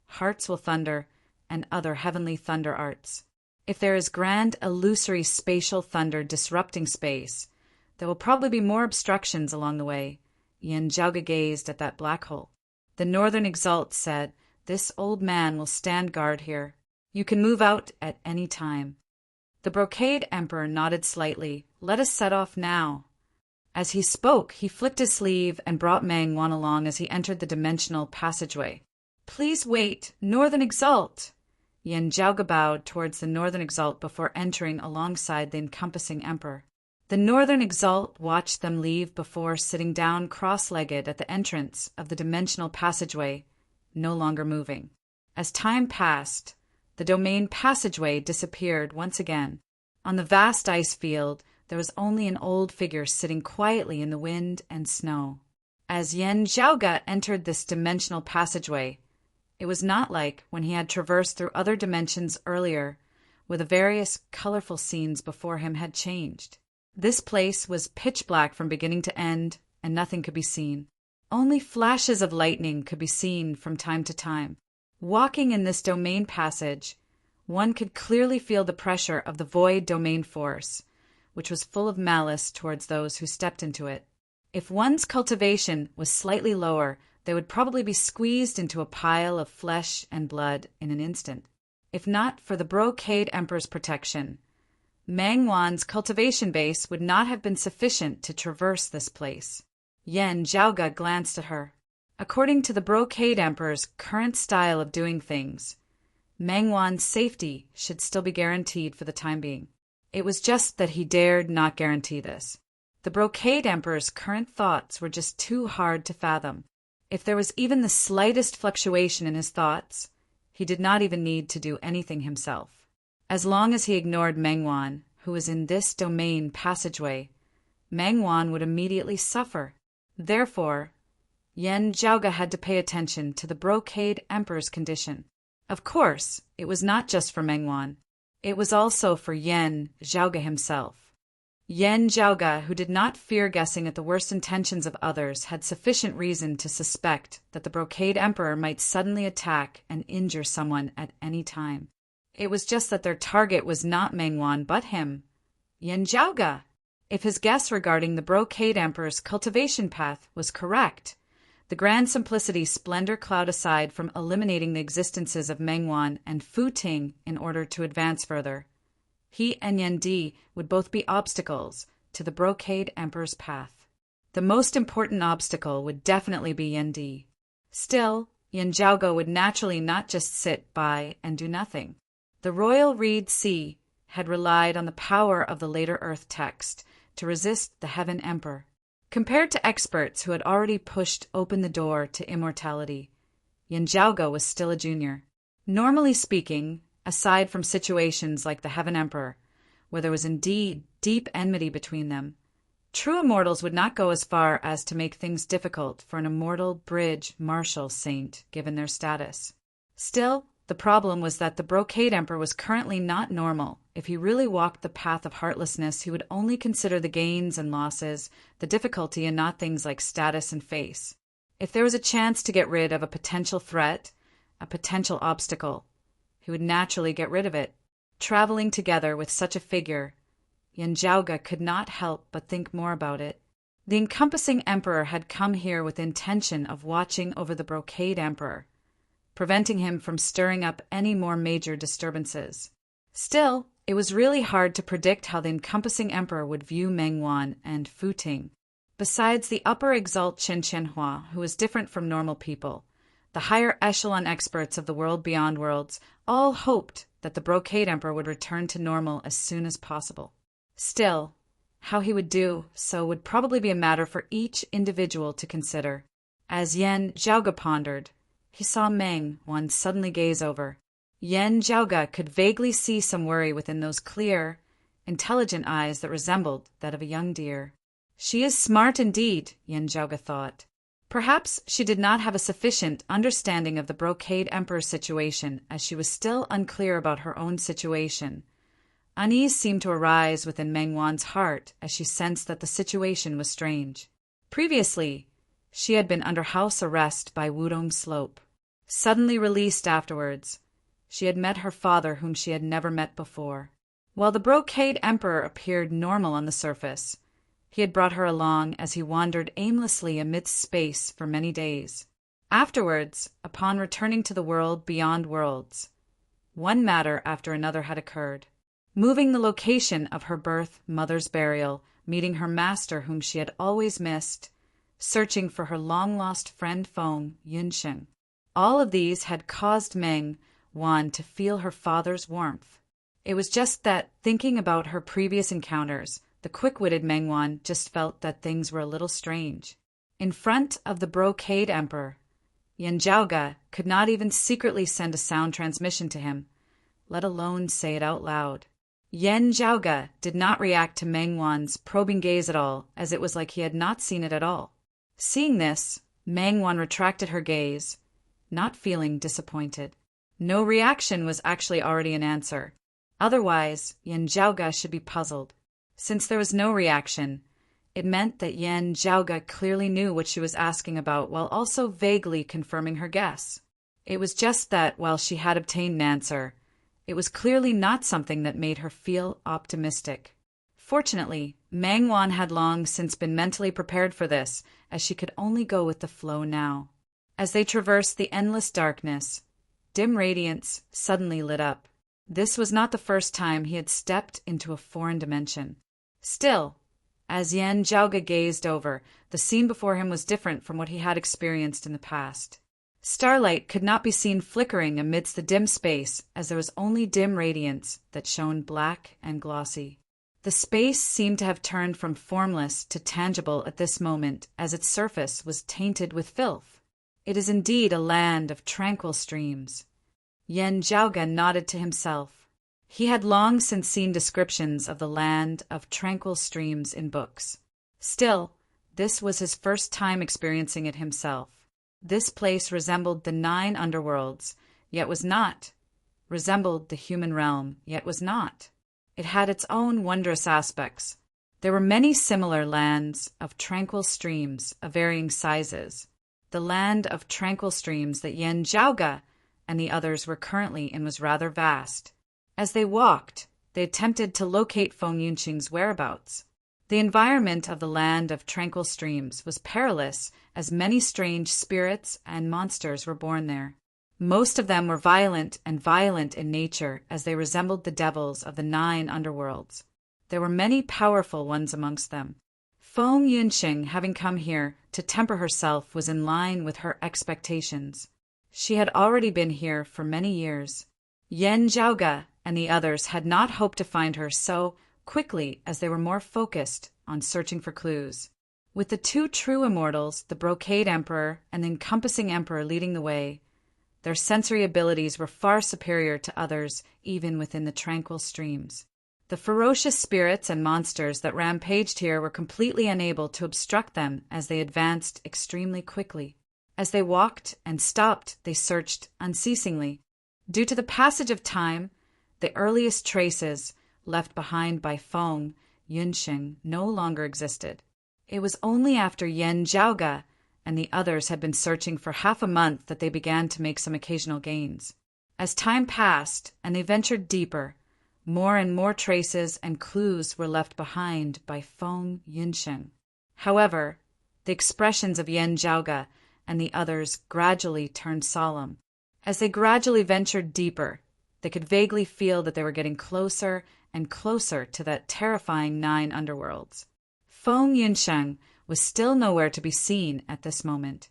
hearts will thunder, and other heavenly thunder arts. If there is grand illusory spatial thunder disrupting space, there will probably be more obstructions along the way. Yen Zhaoge gazed at that black hole. The Northern Exalt said, "This old man will stand guard here. You can move out at any time." The Brocade Emperor nodded slightly. "Let us set off now." As he spoke, he flicked his sleeve and brought Meng Wan along as he entered the dimensional passageway. "Please wait, Northern Exalt!" Yen Zhaoge bowed towards the Northern Exalt before entering alongside the encompassing Emperor. The Northern Exalt watched them leave before sitting down cross-legged at the entrance of the dimensional passageway, no longer moving. As time passed, the domain passageway disappeared once again. On the vast ice field, there was only an old figure sitting quietly in the wind and snow. As Yen Zhaoge entered this dimensional passageway, it was not like when he had traversed through other dimensions earlier, where the various colorful scenes before him had changed. This place was pitch black from beginning to end, and nothing could be seen. Only flashes of lightning could be seen from time to time. Walking in this domain passage, one could clearly feel the pressure of the void domain force, which was full of malice towards those who stepped into it. If one's cultivation was slightly lower, they would probably be squeezed into a pile of flesh and blood in an instant. If not for the Brocade Emperor's protection, Meng Wan's cultivation base would not have been sufficient to traverse this place. Yen Zhaoge glanced at her. According to the Brocade Emperor's current style of doing things, Meng Wan's safety should still be guaranteed for the time being. It was just that he dared not guarantee this. The Brocade Emperor's current thoughts were just too hard to fathom. If there was even the slightest fluctuation in his thoughts, he did not even need to do anything himself. As long as he ignored Meng Wan, who was in this domain passageway, Meng Wan would immediately suffer. Therefore, Yen Zhaoge had to pay attention to the Brocade Emperor's condition. Of course, it was not just for Meng Wan. It was also for Yen Zhaoge himself. Yen Zhaoge, who did not fear guessing at the worst intentions of others, had sufficient reason to suspect that the Brocade Emperor might suddenly attack and injure someone at any time. It was just that their target was not Meng Wan but him, Yen Zhaoge. If his guess regarding the Brocade Emperor's cultivation path was correct, the grand simplicity splendor cloud aside from eliminating the existences of Meng Wan and Fu Ting in order to advance further, he and Yen Di would both be obstacles to the Brocade Emperor's path. The most important obstacle would definitely be Yen Di. Still, Yen Zhaoge would naturally not just sit by and do nothing. The Royal Reed Sea had relied on the power of the later Earth text to resist the Heaven Emperor. Compared to experts who had already pushed open the door to immortality, Yen Zhaoge was still a junior. Normally speaking, aside from situations like the Heaven Emperor, where there was indeed deep enmity between them, true immortals would not go as far as to make things difficult for an immortal bridge marshal saint given their status. Still, the problem was that the Brocade Emperor was currently not normal. If he really walked the path of heartlessness, he would only consider the gains and losses, the difficulty, and not things like status and face. If there was a chance to get rid of a potential threat, a potential obstacle, he would naturally get rid of it. Traveling together with such a figure, Yen Zhaoge could not help but think more about it. The encompassing Emperor had come here with the intention of watching over the Brocade Emperor, preventing him from stirring up any more major disturbances. Still, it was really hard to predict how the encompassing Emperor would view Meng Wan and Fu Ting. Besides the upper exalt Chen Qianhua, who was different from normal people, the higher echelon experts of the world beyond worlds all hoped that the Brocade Emperor would return to normal as soon as possible. Still, how he would do so would probably be a matter for each individual to consider. As Yen Zhaoge pondered, he saw Meng Wan suddenly gaze over. Yen Zhaoge could vaguely see some worry within those clear, intelligent eyes that resembled that of a young deer. She is smart indeed, Yen Zhaoge thought. Perhaps she did not have a sufficient understanding of the Brocade Emperor's situation, as she was still unclear about her own situation. Unease seemed to arise within Meng Wan's heart as she sensed that the situation was strange. Previously, she had been under house arrest by Wudong Slope. Suddenly released afterwards, she had met her father, whom she had never met before. While the Brocade Emperor appeared normal on the surface, he had brought her along as he wandered aimlessly amidst space for many days. Afterwards, upon returning to the world beyond worlds, one matter after another had occurred. Moving the location of her birth, mother's burial, meeting her master whom she had always missed, searching for her long-lost friend Feng Yunsheng. All of these had caused Meng Wan to feel her father's warmth. It was just that, thinking about her previous encounters, the quick-witted Meng Wan just felt that things were a little strange. In front of the Brocade Emperor, Yan Zhaoga could not even secretly send a sound transmission to him, let alone say it out loud. Yan Zhaoga did not react to Meng Wan's probing gaze at all, as it was like he had not seen it at all. Seeing this, Meng Wan retracted her gaze, not feeling disappointed. No reaction was actually already an answer. Otherwise, Yan Zhaoga should be puzzled. Since there was no reaction, it meant that Yan Zhaoga clearly knew what she was asking about while also vaguely confirming her guess. It was just that, while she had obtained an answer, it was clearly not something that made her feel optimistic. Fortunately, Meng Wan had long since been mentally prepared for this, as she could only go with the flow now. As they traversed the endless darkness, dim radiance suddenly lit up. This was not the first time he had stepped into a foreign dimension. Still, as Yan Zhaoga gazed over, the scene before him was different from what he had experienced in the past. Starlight could not be seen flickering amidst the dim space, as there was only dim radiance that shone black and glossy. The space seemed to have turned from formless to tangible at this moment, as its surface was tainted with filth. It is indeed a land of tranquil streams. Yan Zhaoga nodded to himself. He had long since seen descriptions of the land of tranquil streams in books. Still, this was his first time experiencing it himself. This place resembled the 9 underworlds, yet was not. Resembled the human realm, yet was not. It had its own wondrous aspects. There were many similar lands of tranquil streams of varying sizes. The land of tranquil streams that Yan Zhaoga and the others were currently in was rather vast. As they walked, they attempted to locate Feng Yunqing's whereabouts. The environment of the land of tranquil streams was perilous, as many strange spirits and monsters were born there. Most of them were violent in nature, as they resembled the devils of the 9 underworlds. There were many powerful ones amongst them. Feng Yunqing, having come here to temper herself, was in line with her expectations. She had already been here for many years. Yan Zhaoga and the others had not hoped to find her so quickly, as they were more focused on searching for clues. With the 2 true immortals, the Brocade Emperor and the Encompassing Emperor leading the way, their sensory abilities were far superior to others even within the tranquil streams. The ferocious spirits and monsters that rampaged here were completely unable to obstruct them as they advanced extremely quickly. As they walked and stopped, they searched unceasingly. Due to the passage of time, the earliest traces left behind by Feng Yunqing no longer existed. It was only after Yan Zhaoga and the others had been searching for half a month that they began to make some occasional gains. As time passed and they ventured deeper, more and more traces and clues were left behind by Feng Yunqing. However, the expressions of Yan Zhaoga and the others gradually turned solemn. As they gradually ventured deeper, they could vaguely feel that they were getting closer and closer to that terrifying 9 underworlds. Feng Yunsheng was still nowhere to be seen at this moment.